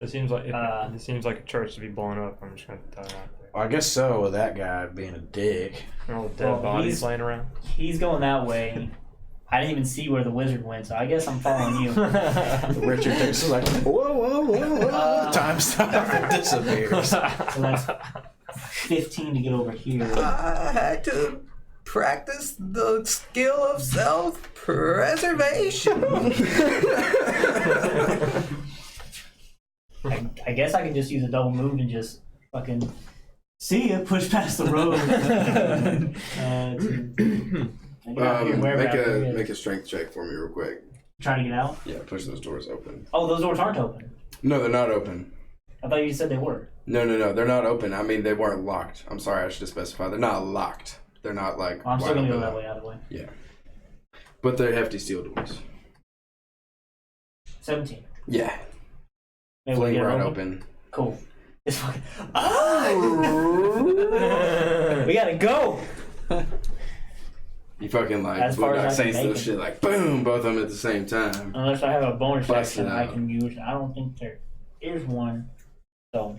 [SPEAKER 3] It seems like it seems like a church to be blown up. I'm just gonna tell you that.
[SPEAKER 5] Well, I guess so. With that guy being a dick.
[SPEAKER 3] All the dead
[SPEAKER 1] Well,
[SPEAKER 3] bodies laying around.
[SPEAKER 1] He's going that way. I didn't even see where the wizard went, so I guess I'm following you.
[SPEAKER 5] Richard takes like whoa. Time stops and disappears.
[SPEAKER 1] So that's 15 to get over here.
[SPEAKER 4] I had to practice the skill of self-preservation.
[SPEAKER 1] I guess I can just use a double move and just fucking see ya, push past the road.
[SPEAKER 2] Make a strength check for me real quick.
[SPEAKER 1] Trying to get out?
[SPEAKER 2] Yeah, push those doors open.
[SPEAKER 1] Oh, those doors aren't open.
[SPEAKER 2] No, they're not open.
[SPEAKER 1] I thought you said they were.
[SPEAKER 2] No, they're not open. I mean, they weren't locked. I'm sorry, I should have specified. They're not locked. They're not like.
[SPEAKER 1] Well, I'm still
[SPEAKER 2] wide
[SPEAKER 1] gonna go
[SPEAKER 2] open.
[SPEAKER 1] that way, either way.
[SPEAKER 2] Yeah, but they're hefty steel doors.
[SPEAKER 1] 17.
[SPEAKER 2] Yeah,
[SPEAKER 1] Maybe we'll
[SPEAKER 2] fling
[SPEAKER 1] get it
[SPEAKER 2] right
[SPEAKER 1] open.
[SPEAKER 2] open.
[SPEAKER 1] Cool. It's fucking. We gotta go!
[SPEAKER 2] You fucking like
[SPEAKER 1] As
[SPEAKER 2] Blue
[SPEAKER 1] far as
[SPEAKER 2] Dog
[SPEAKER 1] I can
[SPEAKER 2] Saints
[SPEAKER 1] make
[SPEAKER 2] those
[SPEAKER 1] it.
[SPEAKER 2] shit like boom, both of them at the same time.
[SPEAKER 1] Unless I have a bonus
[SPEAKER 2] Bust
[SPEAKER 1] action
[SPEAKER 2] it
[SPEAKER 1] I
[SPEAKER 2] out.
[SPEAKER 1] can use. I don't think there is one. So.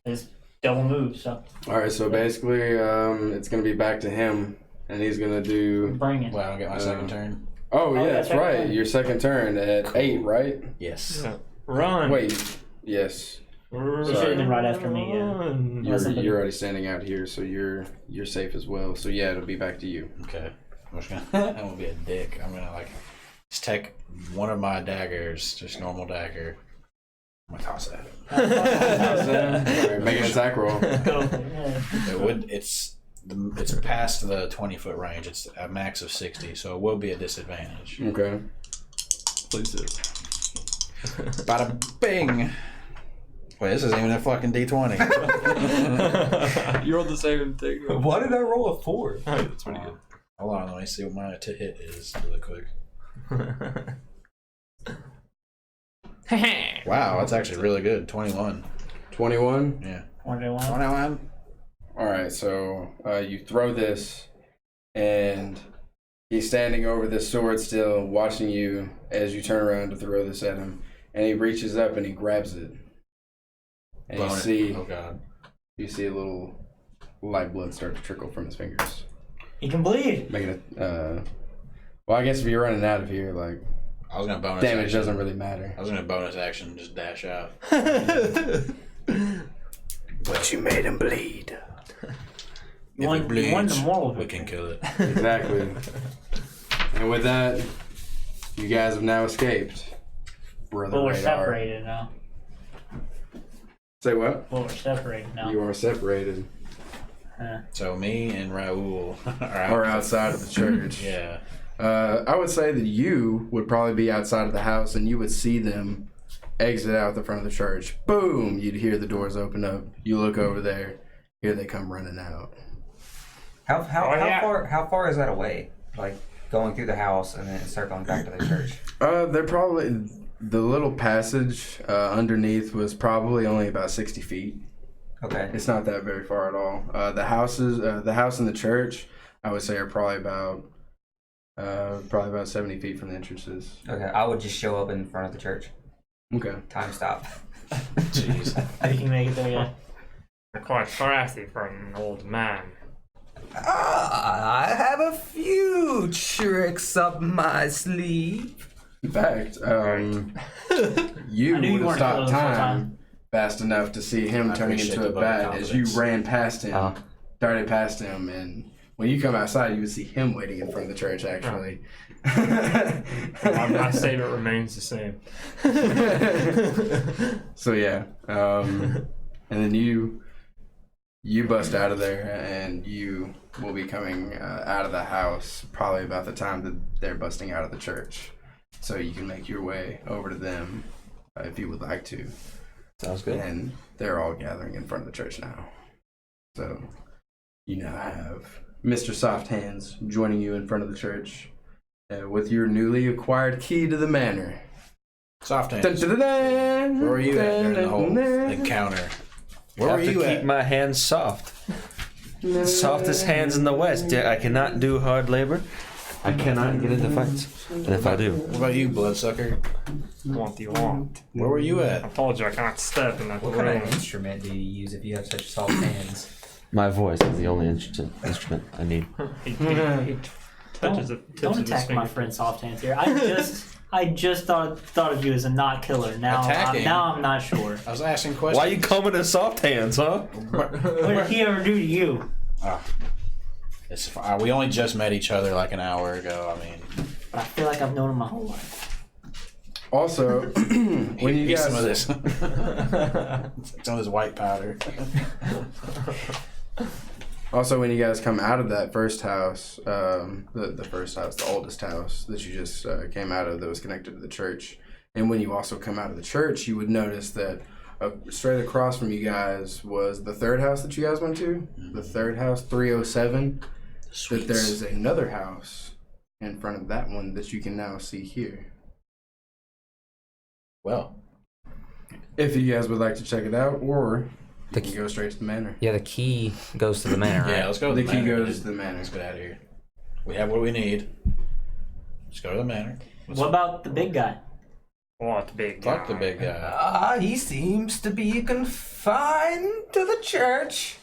[SPEAKER 1] It's double move, so.
[SPEAKER 2] All right, so basically, it's gonna be back to him, and he's gonna do.
[SPEAKER 1] Bring it.
[SPEAKER 5] Well, I don't get my second turn.
[SPEAKER 2] Oh yeah,
[SPEAKER 1] yeah,
[SPEAKER 2] that's
[SPEAKER 1] second
[SPEAKER 2] right.
[SPEAKER 1] turn.
[SPEAKER 2] Your second turn at 8, right?
[SPEAKER 5] Yes.
[SPEAKER 3] Yeah. Run.
[SPEAKER 2] Wait, yes.
[SPEAKER 3] Run.
[SPEAKER 1] It should have been right after me, yeah.
[SPEAKER 3] Run.
[SPEAKER 1] Unless somebody-
[SPEAKER 2] You're already standing out here, so you're safe as well. So yeah, it'll be back to you.
[SPEAKER 5] Okay. I'm just gonna. I'm gonna be a dick. I'm gonna like just take one of my daggers, just normal dagger. I'm gonna toss it at him.
[SPEAKER 2] All right, make an attack roll.
[SPEAKER 5] It would. It's past the 20-foot range. It's a max of 60, so it will be a disadvantage.
[SPEAKER 2] Okay.
[SPEAKER 6] Please do.
[SPEAKER 5] Bada bing. Wait, this isn't even a fucking D20.
[SPEAKER 3] You rolled the same thing.
[SPEAKER 7] Why did I roll a 4?
[SPEAKER 3] That's pretty
[SPEAKER 5] Hold on, let me see what my hit is really quick.
[SPEAKER 3] good.
[SPEAKER 5] Wow, that's actually really good. 21.
[SPEAKER 2] 21.
[SPEAKER 5] Yeah.
[SPEAKER 1] 21.
[SPEAKER 5] 21.
[SPEAKER 2] All right, so you throw this, and he's standing over this sword still, watching you as you turn around to throw this at him. And he reaches up and he grabs it. And
[SPEAKER 5] Bone
[SPEAKER 2] you
[SPEAKER 5] it.
[SPEAKER 2] see,
[SPEAKER 5] Oh god.
[SPEAKER 2] you see a little light blood start to trickle from his fingers,
[SPEAKER 1] He can bleed.
[SPEAKER 2] making it. Well, I guess if you're running out of here, like
[SPEAKER 5] I was gonna bonus
[SPEAKER 2] damage
[SPEAKER 5] action.
[SPEAKER 2] doesn't really matter.
[SPEAKER 5] I was gonna bonus action and just dash out.
[SPEAKER 2] But you made him bleed.
[SPEAKER 5] If
[SPEAKER 1] One-
[SPEAKER 5] it bleeds,
[SPEAKER 1] you won the moral
[SPEAKER 5] we
[SPEAKER 1] victory.
[SPEAKER 5] can kill it.
[SPEAKER 2] Exactly. And with that, you guys have now escaped. Brother
[SPEAKER 1] But we're
[SPEAKER 2] Radar.
[SPEAKER 1] separated now.
[SPEAKER 2] Say what?
[SPEAKER 1] Well, we're separated now.
[SPEAKER 2] You are separated.
[SPEAKER 5] So me and Raul are out.
[SPEAKER 2] Or outside of the church.
[SPEAKER 5] Yeah.
[SPEAKER 2] I would say that you would probably be outside of the house and you would see them exit out the front of the church. Boom! You'd hear the doors open up. You look over there. Here they come running out.
[SPEAKER 7] How
[SPEAKER 3] yeah.
[SPEAKER 7] far is that away? Like going through the house and then circling back to the church.
[SPEAKER 2] They're probably... The little passage underneath was probably only about 60 feet.
[SPEAKER 7] Okay.
[SPEAKER 2] It's not that very far at all. The house and the church, I would say, are probably about 70 feet from the entrances.
[SPEAKER 7] Okay. I would just show up in front of the church.
[SPEAKER 2] Okay.
[SPEAKER 7] Time stop.
[SPEAKER 5] Jeez.
[SPEAKER 1] You can make it there, yeah.
[SPEAKER 3] You're quite crafty for an old man.
[SPEAKER 7] I have a few tricks up my sleeve.
[SPEAKER 2] In fact, you
[SPEAKER 1] I knew
[SPEAKER 2] would
[SPEAKER 1] you
[SPEAKER 2] have
[SPEAKER 1] weren't
[SPEAKER 2] stopped
[SPEAKER 1] close the whole
[SPEAKER 2] time fast enough to see him
[SPEAKER 5] I
[SPEAKER 2] turning
[SPEAKER 5] appreciate
[SPEAKER 2] into a
[SPEAKER 5] the vote of
[SPEAKER 2] bat as you
[SPEAKER 5] confidence.
[SPEAKER 2] ran past him, darted past him, and when you come outside, you would see him waiting in front of the church, actually.
[SPEAKER 3] My statement remains the same.
[SPEAKER 2] So yeah, and then you bust out of there, and you will be coming out of the house probably about the time that they're busting out of the church. So you can make your way over to them if you would like to.
[SPEAKER 6] Sounds good.
[SPEAKER 2] And they're all gathering in front of the church now. So you now have Mr. Soft Hands joining you in front of the church with your newly acquired key to the manor.
[SPEAKER 5] Soft hands.
[SPEAKER 2] Dun, dun, dun, dun,
[SPEAKER 5] Where were you at during the whole
[SPEAKER 2] dun, dun,
[SPEAKER 5] encounter?
[SPEAKER 6] I
[SPEAKER 5] Where
[SPEAKER 6] have
[SPEAKER 5] were
[SPEAKER 6] to
[SPEAKER 5] you
[SPEAKER 6] keep
[SPEAKER 5] at?
[SPEAKER 6] my hands soft. Softest hands in the West. I cannot do hard labor. I cannot get into fights. And if I do,
[SPEAKER 5] What about you, bloodsucker?
[SPEAKER 3] What do you want?
[SPEAKER 5] Where were you
[SPEAKER 3] I
[SPEAKER 5] at?
[SPEAKER 3] told you I can't step in that
[SPEAKER 7] What kind of
[SPEAKER 3] room.
[SPEAKER 7] instrument do you use if you have such soft hands?
[SPEAKER 6] my voice is the only instrument I need.
[SPEAKER 3] He touches the tips
[SPEAKER 1] Don't
[SPEAKER 3] of his
[SPEAKER 1] attack my
[SPEAKER 3] fingers.
[SPEAKER 1] friend Soft Hands here. I just thought of you as a not killer. Now
[SPEAKER 5] Attacking?
[SPEAKER 1] I'm not sure.
[SPEAKER 5] I was asking questions.
[SPEAKER 6] Why you coming to soft hands, huh?
[SPEAKER 1] What did he ever do to you?
[SPEAKER 5] We only just met each other like an hour ago. I mean,
[SPEAKER 1] I feel like I've known him my whole life.
[SPEAKER 2] Also, when you
[SPEAKER 5] eat
[SPEAKER 2] guys
[SPEAKER 5] some of this. Some of this white powder.
[SPEAKER 2] Also, when you guys come out of that first house, the first house, the oldest house that you just came out of that was connected to the church, and when you also come out of the church, you would notice that straight across from you guys was the third house that you guys went to, the third house, 307, that there is another house in front of that one that you can now see here.
[SPEAKER 5] Well,
[SPEAKER 2] If you guys would like to check it out, or you
[SPEAKER 4] The
[SPEAKER 2] can
[SPEAKER 4] key-
[SPEAKER 2] go straight to the manor.
[SPEAKER 4] Yeah, the key goes to the manor, right?
[SPEAKER 5] yeah, let's go to
[SPEAKER 2] The
[SPEAKER 5] the
[SPEAKER 2] key
[SPEAKER 5] manor.
[SPEAKER 2] goes to the manor.
[SPEAKER 5] Let's get out of here. We have what we need. Let's go to the manor.
[SPEAKER 1] What about the big guy?
[SPEAKER 3] What big guy?
[SPEAKER 5] Fuck the big guy.
[SPEAKER 7] He seems to be confined to the church.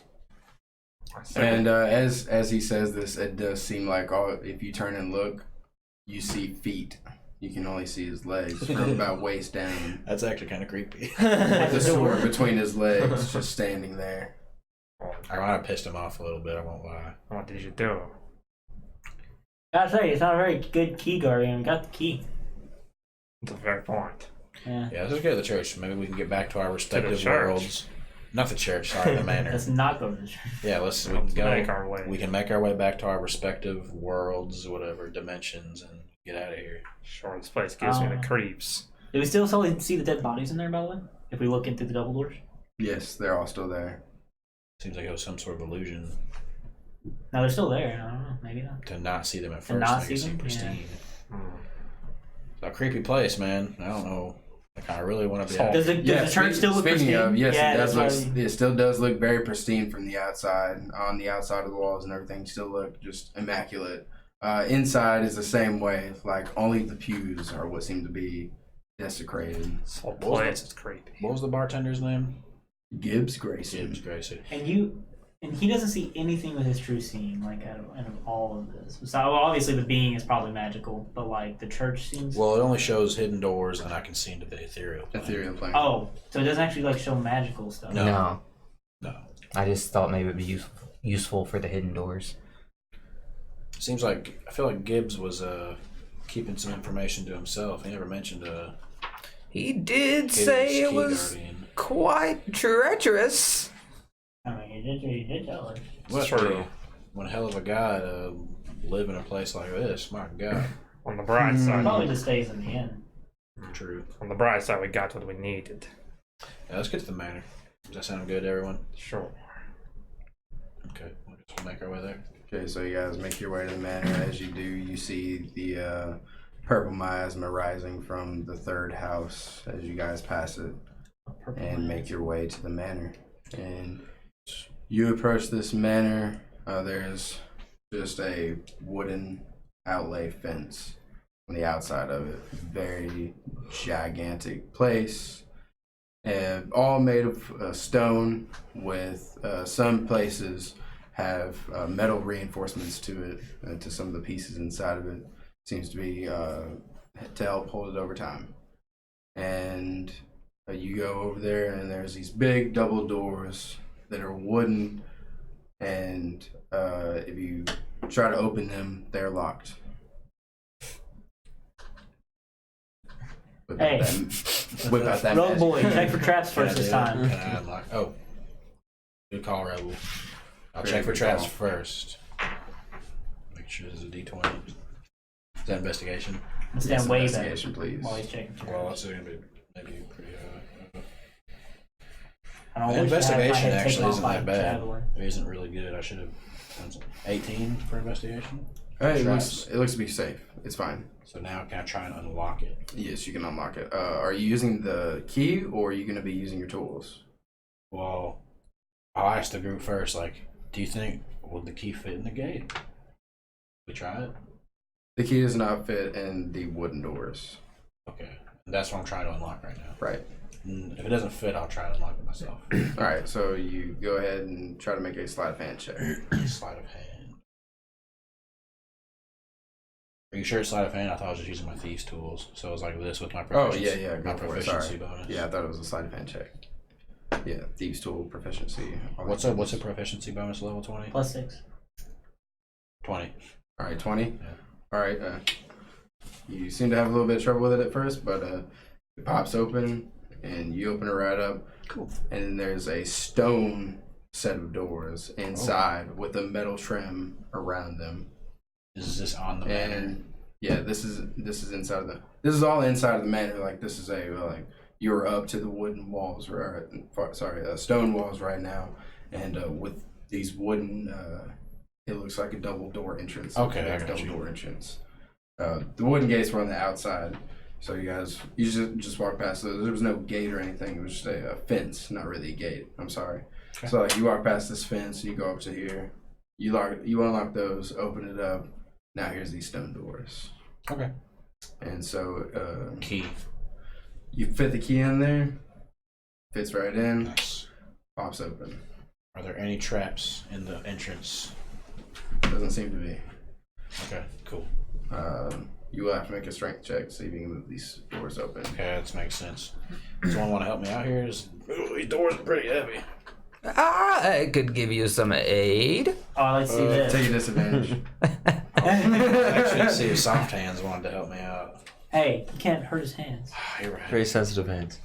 [SPEAKER 2] And as he says this, it does seem like if you turn and look, you see feet. You can only see his legs from about waist down.
[SPEAKER 5] That's actually kind of creepy.
[SPEAKER 2] The sword between his legs, just standing there.
[SPEAKER 5] I might have pissed him off a little bit. I won't lie.
[SPEAKER 3] What did you do?
[SPEAKER 1] Gotta say, it's not a very good key guardian. We got the key.
[SPEAKER 3] That's a fair point.
[SPEAKER 1] Yeah.
[SPEAKER 5] Yeah, let's just go to the church. Maybe we can get back to our respective
[SPEAKER 3] church.
[SPEAKER 5] worlds. Not the church, sorry, the manor.
[SPEAKER 1] Let's not go to the church.
[SPEAKER 5] Yeah, we can go.
[SPEAKER 3] Make our way.
[SPEAKER 5] We can make our way back to our respective worlds, whatever dimensions, and get out of here.
[SPEAKER 3] Sure, this place gives me the
[SPEAKER 1] Uh,
[SPEAKER 3] creeps.
[SPEAKER 1] Do we still see the dead bodies in there, by the way? If we look into the double doors?
[SPEAKER 2] Yes, they're all still there.
[SPEAKER 5] Seems like it was some sort of illusion
[SPEAKER 1] No, they're still there. I don't know. Maybe not.
[SPEAKER 5] to not see them at
[SPEAKER 1] To
[SPEAKER 5] first.
[SPEAKER 1] not
[SPEAKER 5] Make it
[SPEAKER 1] see
[SPEAKER 5] seem
[SPEAKER 1] them?
[SPEAKER 5] pristine.
[SPEAKER 3] Hmm.
[SPEAKER 5] It's a creepy place, man. I don't know. Like, I really want to be out.
[SPEAKER 1] Does the church still look
[SPEAKER 2] speaking
[SPEAKER 1] pristine?
[SPEAKER 2] of, yes,
[SPEAKER 1] Yeah,
[SPEAKER 2] it does
[SPEAKER 1] that's
[SPEAKER 2] look.
[SPEAKER 1] why-
[SPEAKER 2] It still does look very pristine from the outside. On the outside of the walls and everything, still look just immaculate. Inside is the same way. Like only the pews are what seem to be desecrated.
[SPEAKER 3] This whole
[SPEAKER 5] What was
[SPEAKER 3] place
[SPEAKER 5] that?
[SPEAKER 3] is creepy.
[SPEAKER 5] What was the bartender's name?
[SPEAKER 2] Gibbs Grayson.
[SPEAKER 5] Gibbs Gracie.
[SPEAKER 1] And he doesn't see anything with his true seeing, like out of all of this. So obviously the being is probably magical, but like the church seems.
[SPEAKER 5] Well, it only shows hidden doors, and I can see into the ethereal plane.
[SPEAKER 2] Ethereal plane.
[SPEAKER 1] Oh, so it doesn't actually like show magical stuff.
[SPEAKER 5] No.
[SPEAKER 4] I just thought maybe it'd be useful for the hidden doors.
[SPEAKER 5] Seems like I feel like Gibbs was keeping some information to himself. He never mentioned
[SPEAKER 4] He did
[SPEAKER 5] Gibbs
[SPEAKER 4] say
[SPEAKER 5] Key
[SPEAKER 4] it was
[SPEAKER 5] Guardian.
[SPEAKER 4] quite treacherous.
[SPEAKER 1] I mean, he did tell us.
[SPEAKER 5] What
[SPEAKER 3] True.
[SPEAKER 5] one hell of a guy to live in a place like this. My God.
[SPEAKER 3] On the bright side,
[SPEAKER 1] Probably just stays in the inn.
[SPEAKER 5] True.
[SPEAKER 3] on the bright side, we got what we needed.
[SPEAKER 5] Yeah, let's get to the manor. Does that sound good to everyone?
[SPEAKER 3] Sure.
[SPEAKER 5] Okay, we'll make our way there.
[SPEAKER 2] Okay, so you guys make your way to the manor. As you do, you see the purple miasma rising from the third house as you guys pass it and make your way to the manor. And you approach this manor. There's just a wooden outlay fence on the outside of it. Very gigantic place. All made of stone with some places have metal reinforcements to it, to some of the pieces inside of it. Seems to be to help hold it over time. And you go over there, and there's these big double doors that are wooden, and if you try to open them, they're locked. Whip out
[SPEAKER 1] Hey.
[SPEAKER 2] whip out that
[SPEAKER 1] Rogue
[SPEAKER 2] magic.
[SPEAKER 1] boy, check for traps
[SPEAKER 5] Can I
[SPEAKER 1] first
[SPEAKER 5] do
[SPEAKER 1] this
[SPEAKER 5] it?
[SPEAKER 1] time.
[SPEAKER 5] Can I unlock? Oh, good call, Rebel. I'll
[SPEAKER 2] Very
[SPEAKER 5] check for
[SPEAKER 2] good
[SPEAKER 5] traps
[SPEAKER 2] call.
[SPEAKER 5] first. Make sure there's a D20. Is that investigation?
[SPEAKER 1] Stand
[SPEAKER 2] Yes,
[SPEAKER 1] way back
[SPEAKER 2] investigation, please.
[SPEAKER 1] while he's checking traps.
[SPEAKER 5] Well, that's gonna be maybe pretty.
[SPEAKER 1] I don't wish to have my
[SPEAKER 5] Investigation
[SPEAKER 1] head taken
[SPEAKER 5] actually
[SPEAKER 1] off
[SPEAKER 5] isn't
[SPEAKER 1] by
[SPEAKER 5] that
[SPEAKER 1] a
[SPEAKER 5] bad.
[SPEAKER 1] traveler.
[SPEAKER 5] It isn't really good. I should have done some. 18 for investigation.
[SPEAKER 2] Hey,
[SPEAKER 5] Traps.
[SPEAKER 2] it looks to be safe. It's fine.
[SPEAKER 5] So now can I try and unlock it?
[SPEAKER 2] Yes, you can unlock it. Are you using the key or are you going to be using your tools?
[SPEAKER 5] Well, I'll ask the group first. Like, do you think would the key fit in the gate? We try it.
[SPEAKER 2] The key does not fit in the wooden doors.
[SPEAKER 5] Okay, that's what I'm trying to unlock right now.
[SPEAKER 2] Right.
[SPEAKER 5] And if it doesn't fit, I'll try to unlock it myself.
[SPEAKER 2] All right, so you go ahead and try to make a sleight of hand check.
[SPEAKER 5] Sleight of hand. Are you sure it's sleight of hand? I thought I was just using my thieves tools, so it was like this with my
[SPEAKER 2] Oh,
[SPEAKER 5] proficiency.
[SPEAKER 2] yeah,
[SPEAKER 5] my
[SPEAKER 2] go for it.
[SPEAKER 5] proficiency
[SPEAKER 2] Sorry.
[SPEAKER 5] bonus.
[SPEAKER 2] Yeah, I thought it was a sleight of hand check. Yeah, thieves tool proficiency.
[SPEAKER 5] What's a proficiency bonus level 20?
[SPEAKER 1] +6.
[SPEAKER 5] 20.
[SPEAKER 2] All right, 20.
[SPEAKER 5] Yeah.
[SPEAKER 2] All right. You seem to have a little bit of trouble with it at first, but it pops open and you open it right up.
[SPEAKER 5] Cool.
[SPEAKER 2] And then there's a stone set of doors inside with a metal trim around them.
[SPEAKER 5] Is this on the manor?
[SPEAKER 2] And yeah, this is inside of this is all inside of the manor. Like this is like you're up to the wooden walls, stone walls right now, and with these wooden, it looks like a double door entrance.
[SPEAKER 5] Okay,
[SPEAKER 2] Like
[SPEAKER 5] I
[SPEAKER 2] a
[SPEAKER 5] got
[SPEAKER 2] double
[SPEAKER 5] you.
[SPEAKER 2] door entrance. The wooden gates were on the outside, so you just walk past those. There was no gate or anything. It was just a fence, not really a gate. I'm sorry.
[SPEAKER 5] Okay.
[SPEAKER 2] So like you walk past this fence and you go up to here. You unlock those, open it up. Now here's these stone doors.
[SPEAKER 5] Okay.
[SPEAKER 2] And so
[SPEAKER 5] Key.
[SPEAKER 2] you fit the key in there, fits right in,
[SPEAKER 5] Nice.
[SPEAKER 2] pops open.
[SPEAKER 5] Are there any traps in the entrance?
[SPEAKER 2] Doesn't seem to be.
[SPEAKER 5] Okay, cool.
[SPEAKER 2] You will have to make a strength check to see if you can move these doors open.
[SPEAKER 5] Okay, that makes sense. Someone want to help me out here? These doors are pretty heavy.
[SPEAKER 4] I could give you some aid.
[SPEAKER 1] Oh, I like to see this.
[SPEAKER 2] Take a disadvantage.
[SPEAKER 5] Actually, see if soft hands wanted to help me out.
[SPEAKER 1] Hey, you can't hurt his hands.
[SPEAKER 5] You're right.
[SPEAKER 6] Very sensitive hands.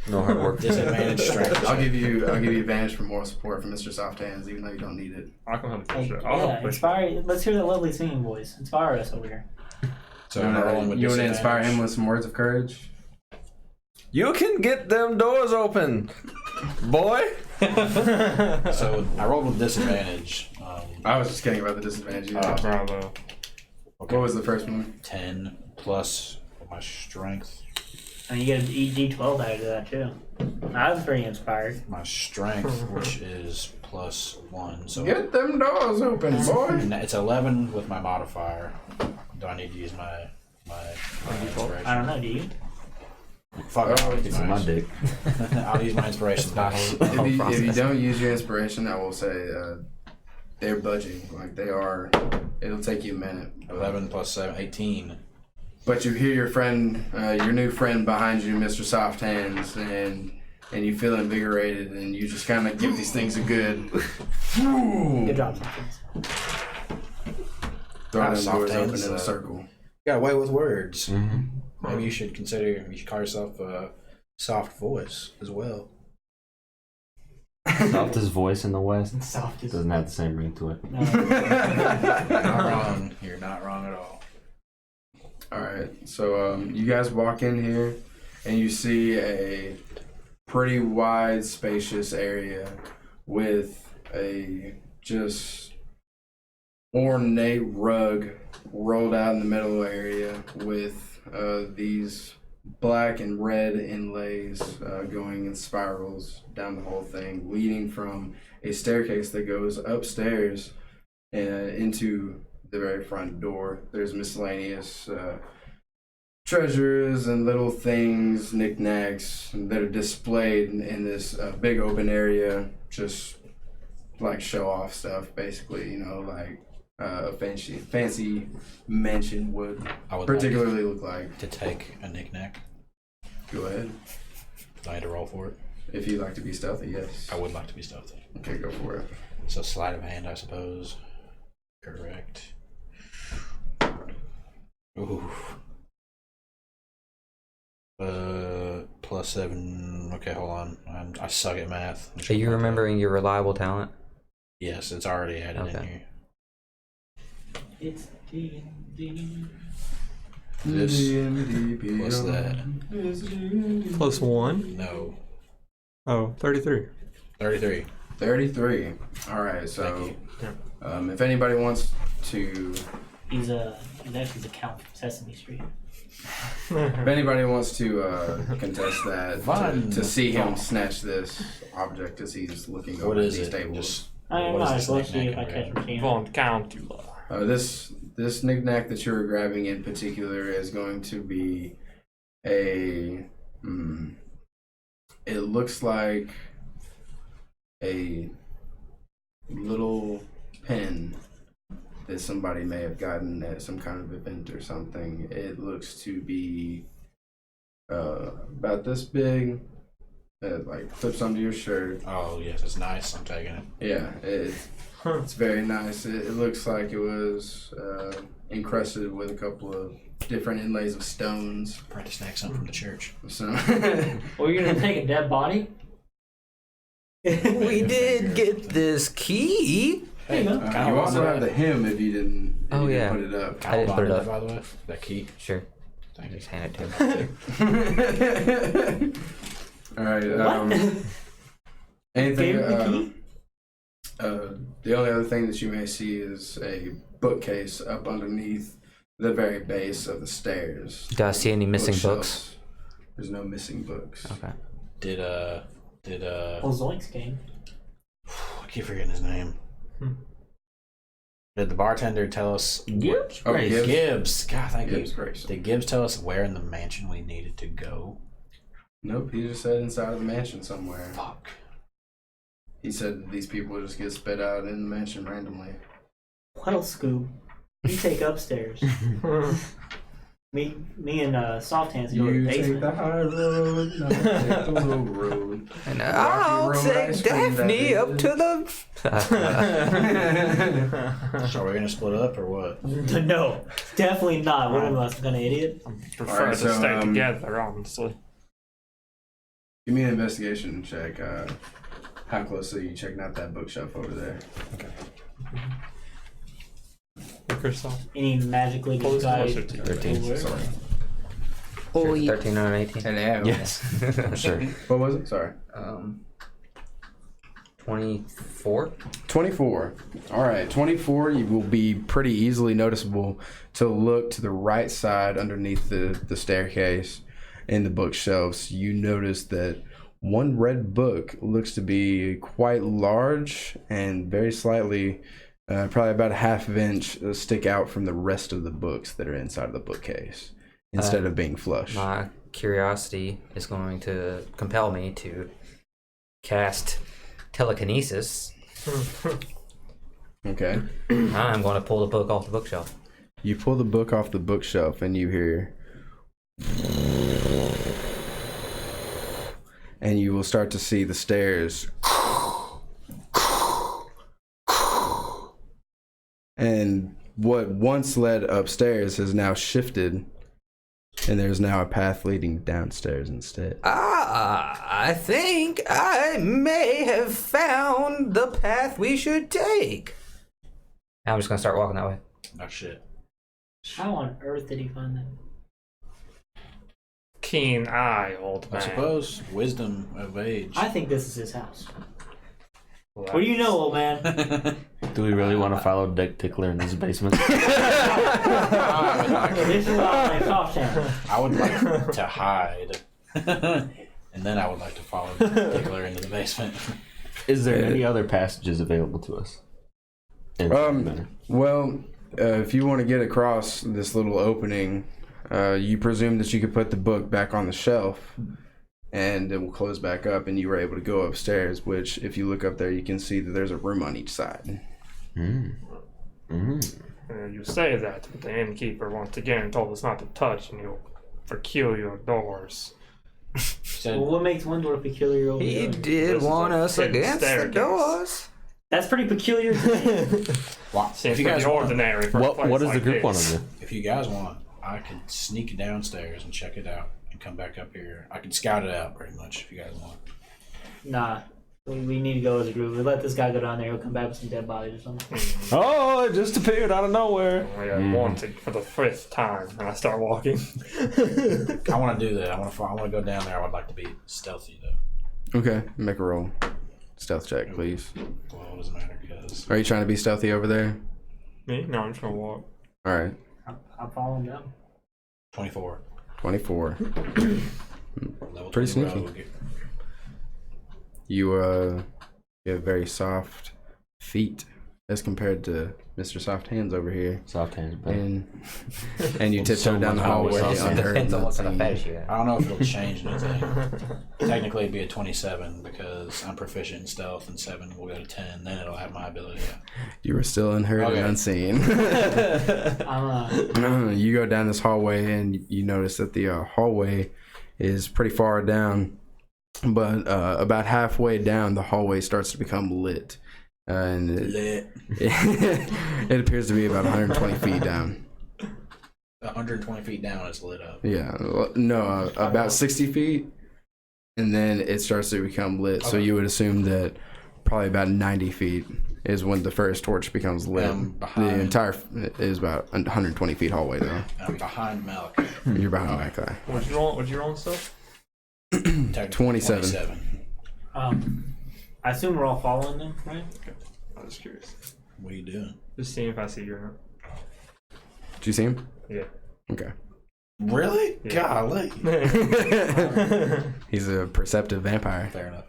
[SPEAKER 6] No hard work.
[SPEAKER 5] Disadvantage strength.
[SPEAKER 2] I'll give you advantage for moral support from Mr. Soft Hands, even though you don't need it.
[SPEAKER 3] I can help
[SPEAKER 1] Hey,
[SPEAKER 3] push it. I'll help
[SPEAKER 1] yeah,
[SPEAKER 3] push it.
[SPEAKER 1] inspire. Let's hear that lovely singing voice. Inspire us over here.
[SPEAKER 5] So I'm rolling with
[SPEAKER 2] you want to inspire
[SPEAKER 5] disadvantage.
[SPEAKER 2] him with some words of courage?
[SPEAKER 6] You can get them doors open, boy.
[SPEAKER 5] So I rolled with disadvantage.
[SPEAKER 2] I was just kidding about the disadvantage.
[SPEAKER 3] Bravo.
[SPEAKER 2] What was the first one?
[SPEAKER 5] 10 plus my strength.
[SPEAKER 1] I mean, you get an D12 out of that too. I was pretty inspired.
[SPEAKER 5] My strength, which is +1. So
[SPEAKER 2] Get them doors open, boy.
[SPEAKER 5] and it's 11 with my modifier. Do I need to use my inspiration?
[SPEAKER 1] I don't know, do you?
[SPEAKER 5] Fuck, I'll use
[SPEAKER 6] It's my dick.
[SPEAKER 5] I'll use my inspiration dice.
[SPEAKER 2] If you don't use your inspiration, I will say they're budging. Like they are. It'll take you a minute.
[SPEAKER 5] 11 plus 7, 18.
[SPEAKER 2] But you hear your new friend behind you, Mr. Soft Hands, and you feel invigorated, and you just kind of give these things a good.
[SPEAKER 1] Good job, Simpkins.
[SPEAKER 2] Throw them
[SPEAKER 5] Soft
[SPEAKER 2] doors open
[SPEAKER 5] Hands,
[SPEAKER 2] in a circle.
[SPEAKER 5] Got away with words.
[SPEAKER 6] Mm-hmm.
[SPEAKER 5] Maybe you should call yourself a soft voice as well.
[SPEAKER 6] Softest voice in the West.
[SPEAKER 1] Softest.
[SPEAKER 6] Doesn't have the same ring to it.
[SPEAKER 1] No.
[SPEAKER 5] You're not wrong. You're not wrong at all.
[SPEAKER 2] All right, so you guys walk in here, and you see a pretty wide, spacious area with a just ornate rug rolled out in the middle area with these black and red inlays going in spirals down the whole thing, leading from a staircase that goes upstairs into the very front door. There's miscellaneous treasures and little things, knickknacks that are displayed in this big open area, just like show off stuff, basically, like a fancy mansion would particularly look like.
[SPEAKER 5] To take a knick-knack.
[SPEAKER 2] Go ahead.
[SPEAKER 5] Do I had to roll for it?
[SPEAKER 2] If you'd like to be stealthy, yes.
[SPEAKER 5] I would like to be stealthy.
[SPEAKER 2] Okay, go for it.
[SPEAKER 5] So sleight of hand, I suppose. Correct. Ooh. +7. Okay, hold on. I suck at math.
[SPEAKER 4] Are you remembering your reliable talent?
[SPEAKER 5] Yes, it's already added in
[SPEAKER 4] Okay.
[SPEAKER 5] here.
[SPEAKER 1] It's D&D.
[SPEAKER 5] This plus that.
[SPEAKER 3] +1.
[SPEAKER 5] No.
[SPEAKER 3] Oh, 33.
[SPEAKER 5] 33.
[SPEAKER 2] 33. All right, so if anybody wants to,
[SPEAKER 1] He's actually the Count from Sesame Street.
[SPEAKER 2] if anybody wants to contest that, to see him snatch this object as he's looking
[SPEAKER 5] What
[SPEAKER 2] over
[SPEAKER 5] is
[SPEAKER 2] these
[SPEAKER 5] it?
[SPEAKER 2] tables.
[SPEAKER 5] Just,
[SPEAKER 1] I
[SPEAKER 5] what is
[SPEAKER 1] might
[SPEAKER 5] this
[SPEAKER 1] as well see if I
[SPEAKER 5] knick-knack
[SPEAKER 1] catch
[SPEAKER 5] in
[SPEAKER 1] him. Can.
[SPEAKER 3] Von Countula.
[SPEAKER 2] This knickknack that you're grabbing in particular is going to be a. It looks like a little pen that somebody may have gotten at some kind of event or something. It looks to be about this big. It like clips onto your shirt.
[SPEAKER 5] Oh, yes, it's nice. I'm taking it.
[SPEAKER 2] Yeah, it's very nice. It looks like it was encrusted with a couple of different inlays of stones.
[SPEAKER 5] Practice next something from the church.
[SPEAKER 2] So
[SPEAKER 1] Well, you're gonna take a dead body?
[SPEAKER 4] We did get this key.
[SPEAKER 1] There you go.
[SPEAKER 2] you also have the hymn if you didn't.
[SPEAKER 4] Oh, yeah.
[SPEAKER 2] Put it up.
[SPEAKER 4] I didn't put it up.
[SPEAKER 5] By the way, that key.
[SPEAKER 4] Sure.
[SPEAKER 5] Thank you.
[SPEAKER 4] Just hand it to him.
[SPEAKER 2] All right.
[SPEAKER 1] What?
[SPEAKER 2] Anything?
[SPEAKER 1] Gave him the key?
[SPEAKER 2] The only other thing that you may see is a bookcase up underneath the very base of the stairs.
[SPEAKER 4] Do I see any missing books?
[SPEAKER 2] Bookshelves. There's no missing books.
[SPEAKER 4] Okay.
[SPEAKER 5] Did
[SPEAKER 1] Well, Zoinks came.
[SPEAKER 5] I keep forgetting his name. Did the bartender tell us?
[SPEAKER 6] Gibbs?
[SPEAKER 2] Oh, Gibbs.
[SPEAKER 5] Gibbs. God, thank
[SPEAKER 2] Gibbs
[SPEAKER 5] you.
[SPEAKER 2] Grayson.
[SPEAKER 5] Did Gibbs tell us where in the mansion we needed to go?
[SPEAKER 2] Nope, he just said inside of the mansion somewhere.
[SPEAKER 5] Fuck.
[SPEAKER 2] He said that these people just get spit out in the mansion randomly.
[SPEAKER 1] Well, Scoob, you take upstairs. me and Soft Hands go to the basement.
[SPEAKER 2] high road, no, take the low road.
[SPEAKER 4] And
[SPEAKER 2] Rocky
[SPEAKER 4] I'll
[SPEAKER 2] Road
[SPEAKER 4] take
[SPEAKER 2] ice cream,
[SPEAKER 4] Daphne
[SPEAKER 2] that
[SPEAKER 4] up
[SPEAKER 2] is.
[SPEAKER 4] to the.
[SPEAKER 5] So are we gonna split up or what?
[SPEAKER 1] No, definitely not. One of us is gonna idiot.
[SPEAKER 3] I prefer
[SPEAKER 2] Alright,
[SPEAKER 3] to
[SPEAKER 2] so,
[SPEAKER 3] stay together, honestly.
[SPEAKER 2] Give me an investigation check. How closely are you checking out that bookshelf over there?
[SPEAKER 3] Microsoft.
[SPEAKER 1] Any magically
[SPEAKER 3] Pull this
[SPEAKER 1] disguised
[SPEAKER 3] closer to you.
[SPEAKER 4] 13.
[SPEAKER 1] Where?
[SPEAKER 2] Sorry.
[SPEAKER 4] Sure, 13 or 18.
[SPEAKER 2] Hello.
[SPEAKER 6] Yes. Sure.
[SPEAKER 2] What was it? Sorry.
[SPEAKER 4] 24.
[SPEAKER 2] 24. All right, 24. You will be pretty easily noticeable to look to the right side underneath the staircase in the bookshelves. You notice that one red book looks to be quite large and very slightly, probably about a half of inch, stick out from the rest of the books that are inside of the bookcase instead of being flush.
[SPEAKER 4] My curiosity is going to compel me to cast telekinesis.
[SPEAKER 2] Okay.
[SPEAKER 4] I'm going to pull the book off the bookshelf.
[SPEAKER 2] You pull the book off the bookshelf and you hear, and you will start to see the stairs, and what once led upstairs has now shifted, and there's now a path leading downstairs instead.
[SPEAKER 4] I think I may have found the path we should take. I'm just going to start walking that way.
[SPEAKER 5] Oh shit.
[SPEAKER 1] How on earth did he find that?
[SPEAKER 3] Keen eye, old
[SPEAKER 5] I
[SPEAKER 3] man.
[SPEAKER 5] suppose wisdom of age.
[SPEAKER 1] I think this is his house. What do you know, old man?
[SPEAKER 6] Do we really want to follow Dick Tickler in this basement?
[SPEAKER 1] This is my soft hand.
[SPEAKER 5] I would like to hide, and then I would like to follow Tickler into the basement.
[SPEAKER 6] Is there any other passages available to us?
[SPEAKER 2] Well, if you want to get across this little opening, you presume that you could put the book back on the shelf and it will close back up and you were able to go upstairs, which if you look up there you can see that there's a room on each side.
[SPEAKER 3] You say that, but the innkeeper once again told us not to touch any peculiar doors.
[SPEAKER 1] Well, what makes one door peculiar over the
[SPEAKER 4] He
[SPEAKER 1] other?
[SPEAKER 4] did warn us
[SPEAKER 3] hidden
[SPEAKER 4] against the
[SPEAKER 3] staircase.
[SPEAKER 4] doors.
[SPEAKER 1] That's pretty peculiar to me.
[SPEAKER 3] Seems
[SPEAKER 5] If you guys
[SPEAKER 3] pretty
[SPEAKER 5] want,
[SPEAKER 3] ordinary for a
[SPEAKER 6] What
[SPEAKER 3] place
[SPEAKER 6] does
[SPEAKER 3] like
[SPEAKER 6] the group want
[SPEAKER 3] this.
[SPEAKER 6] to do?
[SPEAKER 5] if you guys want, I can sneak downstairs and check it out and come back up here. I can scout it out pretty much if you guys want.
[SPEAKER 1] Nah. We need to go as a group. We let this guy go down there. He'll come back with some dead bodies or something.
[SPEAKER 6] Oh, it just appeared out of nowhere.
[SPEAKER 3] We are wanted for the 5th time, and I start walking.
[SPEAKER 5] I want to do that. I want to go down there. I would like to be stealthy though.
[SPEAKER 2] Okay, make a roll. Stealth check, please.
[SPEAKER 5] Well, it doesn't matter because
[SPEAKER 2] Are you trying to be stealthy over there?
[SPEAKER 3] Me? No, I'm just gonna walk.
[SPEAKER 2] All right,
[SPEAKER 1] I'll follow him down.
[SPEAKER 5] 24.
[SPEAKER 2] 24.
[SPEAKER 5] Level
[SPEAKER 2] Pretty
[SPEAKER 5] 20
[SPEAKER 2] sneaky.
[SPEAKER 5] rogue.
[SPEAKER 2] You have very soft feet as compared to Mr. Soft Hands over here,
[SPEAKER 6] Soft hands, but
[SPEAKER 2] and you tiptoe
[SPEAKER 6] So
[SPEAKER 2] down the
[SPEAKER 6] much
[SPEAKER 2] hallway
[SPEAKER 6] always
[SPEAKER 2] unheard
[SPEAKER 4] Depends on
[SPEAKER 2] and
[SPEAKER 4] what kind of
[SPEAKER 2] unseen.
[SPEAKER 4] fetish you have.
[SPEAKER 5] I don't know if it'll change anything. Technically, it'd be a 27 because I'm proficient in stealth, and 7 will go to 10. Then it'll have my ability.
[SPEAKER 2] You were still unheard
[SPEAKER 5] Okay.
[SPEAKER 2] and unseen. You go down this hallway and you notice that the hallway is pretty far down, but about halfway down the hallway starts to become lit, and
[SPEAKER 5] Lit.
[SPEAKER 2] it appears to be about 120 feet down.
[SPEAKER 5] 120 feet down, it's lit up.
[SPEAKER 2] Yeah, no, about 60 feet, and then it starts to become lit. So you would assume that probably about 90 feet is when the first torch becomes lit.
[SPEAKER 5] behind-
[SPEAKER 2] The entire is about 120 feet hallway though.
[SPEAKER 5] I'm behind Malachi.
[SPEAKER 2] You're behind that guy.
[SPEAKER 3] What'd you roll? What'd you roll and stuff?
[SPEAKER 5] Technically
[SPEAKER 2] 27.
[SPEAKER 1] I assume we're all following them, right?
[SPEAKER 3] I'm just curious.
[SPEAKER 5] What are you doing?
[SPEAKER 3] Just seeing if I see you or not.
[SPEAKER 2] Did you see him?
[SPEAKER 3] Yeah.
[SPEAKER 2] Okay.
[SPEAKER 5] Really?
[SPEAKER 3] Yeah.
[SPEAKER 5] Golly.
[SPEAKER 2] He's a perceptive vampire.
[SPEAKER 5] Fair enough.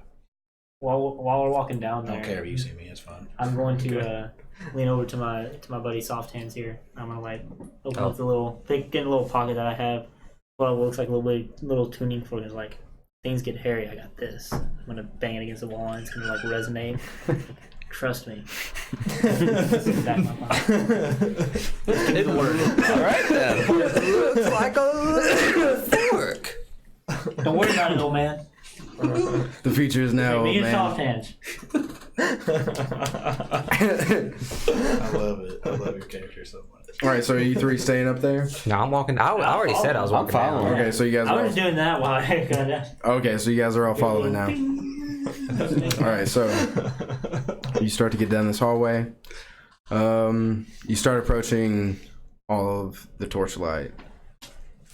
[SPEAKER 1] While we're walking down
[SPEAKER 5] I
[SPEAKER 1] there,
[SPEAKER 5] don't care if you see me. It's fine.
[SPEAKER 1] I'm going to lean over to my buddy Soft Hands here. I'm gonna like open up the little, get in a little pocket that I have. Well, it looks like a little tuning for his like things get hairy. I got this. I'm gonna bang it against the wall and it's gonna like resonate. Trust me. Back my pocket.
[SPEAKER 6] it worked. All right then.
[SPEAKER 4] Looks like a little fork.
[SPEAKER 1] Don't worry about it, old man.
[SPEAKER 2] The future is now,
[SPEAKER 1] Me and
[SPEAKER 2] man.
[SPEAKER 1] Soft Hands.
[SPEAKER 5] I love it. I love your character so much.
[SPEAKER 2] All right, so are you three staying up there?
[SPEAKER 4] No, I'm walking. I already said I was walking down.
[SPEAKER 6] following.
[SPEAKER 2] Okay, so you guys
[SPEAKER 1] I
[SPEAKER 2] are
[SPEAKER 1] was doing that while I got down.
[SPEAKER 2] okay, so you guys are all following now. All right, so you start to get down this hallway. You start approaching all of the torchlight,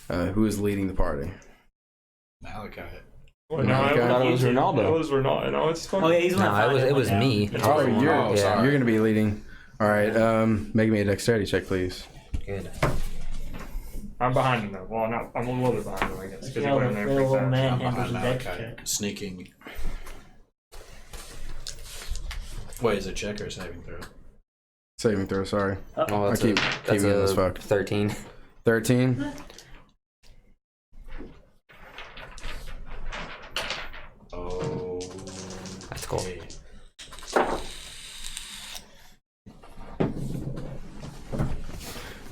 [SPEAKER 2] Who is leading the party?
[SPEAKER 5] Malachi.
[SPEAKER 3] Well,
[SPEAKER 2] No, I
[SPEAKER 6] thought it was Ronaldo.
[SPEAKER 3] It was Ronaldo. No, it's
[SPEAKER 1] Oh yeah, he's
[SPEAKER 4] No,
[SPEAKER 1] not.
[SPEAKER 4] it was me.
[SPEAKER 2] Oh, you're
[SPEAKER 4] Yeah.
[SPEAKER 2] you're gonna be leading. All right. Make me a dexterity check, please.
[SPEAKER 4] Good.
[SPEAKER 3] I'm behind him though. Well, not. I'm a little bit behind him, I guess, because he
[SPEAKER 1] Yeah,
[SPEAKER 3] went in there
[SPEAKER 1] little
[SPEAKER 3] pretty fast.
[SPEAKER 1] man
[SPEAKER 5] I'm
[SPEAKER 1] handles
[SPEAKER 5] behind
[SPEAKER 1] a dex
[SPEAKER 5] Malachi.
[SPEAKER 1] check.
[SPEAKER 5] Sneaking. Wait, is it check or saving throw?
[SPEAKER 2] Saving throw. Sorry.
[SPEAKER 4] Oh,
[SPEAKER 2] I keep getting this fucked.
[SPEAKER 4] 13.
[SPEAKER 2] 13.
[SPEAKER 5] Oh.
[SPEAKER 4] That's cool.
[SPEAKER 5] Okay.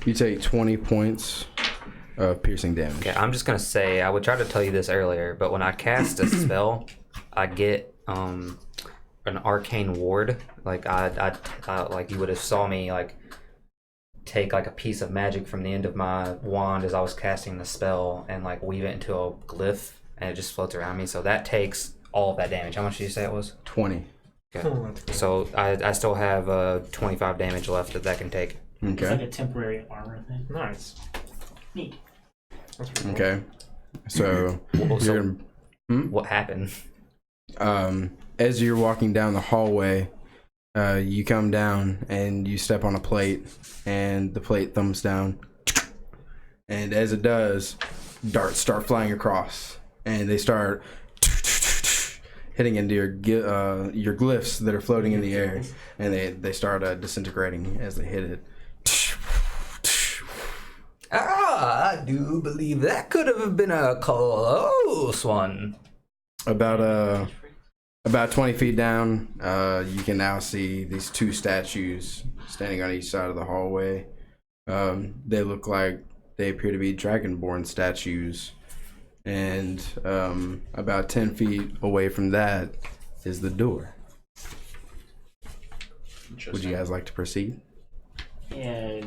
[SPEAKER 2] You take 20 points of piercing damage.
[SPEAKER 4] Okay, I'm just gonna say I would try to tell you this earlier, but when I cast a spell, I get an arcane ward. Like I like you would have saw me like take like a piece of magic from the end of my wand as I was casting the spell and like weave it into a glyph, and it just floats around me. So that takes all of that damage. How much did you say it was?
[SPEAKER 2] 20.
[SPEAKER 4] Okay. So I still have 25 damage left that can take.
[SPEAKER 1] It's like
[SPEAKER 2] Okay.
[SPEAKER 1] a temporary armor thing.
[SPEAKER 3] Nice.
[SPEAKER 1] Neat.
[SPEAKER 3] That's pretty cool.
[SPEAKER 2] Okay. So
[SPEAKER 4] Well, so
[SPEAKER 2] you're gonna,
[SPEAKER 4] what happened?
[SPEAKER 2] as you're walking down the hallway, you come down and you step on a plate, and the plate thumbs down. And as it does, darts start flying across, and they start hitting into your glyphs that are floating in the air, and they start disintegrating as they hit it.
[SPEAKER 4] I do believe that could have been a close one.
[SPEAKER 2] About 20 feet down, you can now see these two statues standing on each side of the hallway. They look like they appear to be dragonborn statues. And about 10 feet away from that is the door. Would you guys like to proceed?
[SPEAKER 1] Yeah.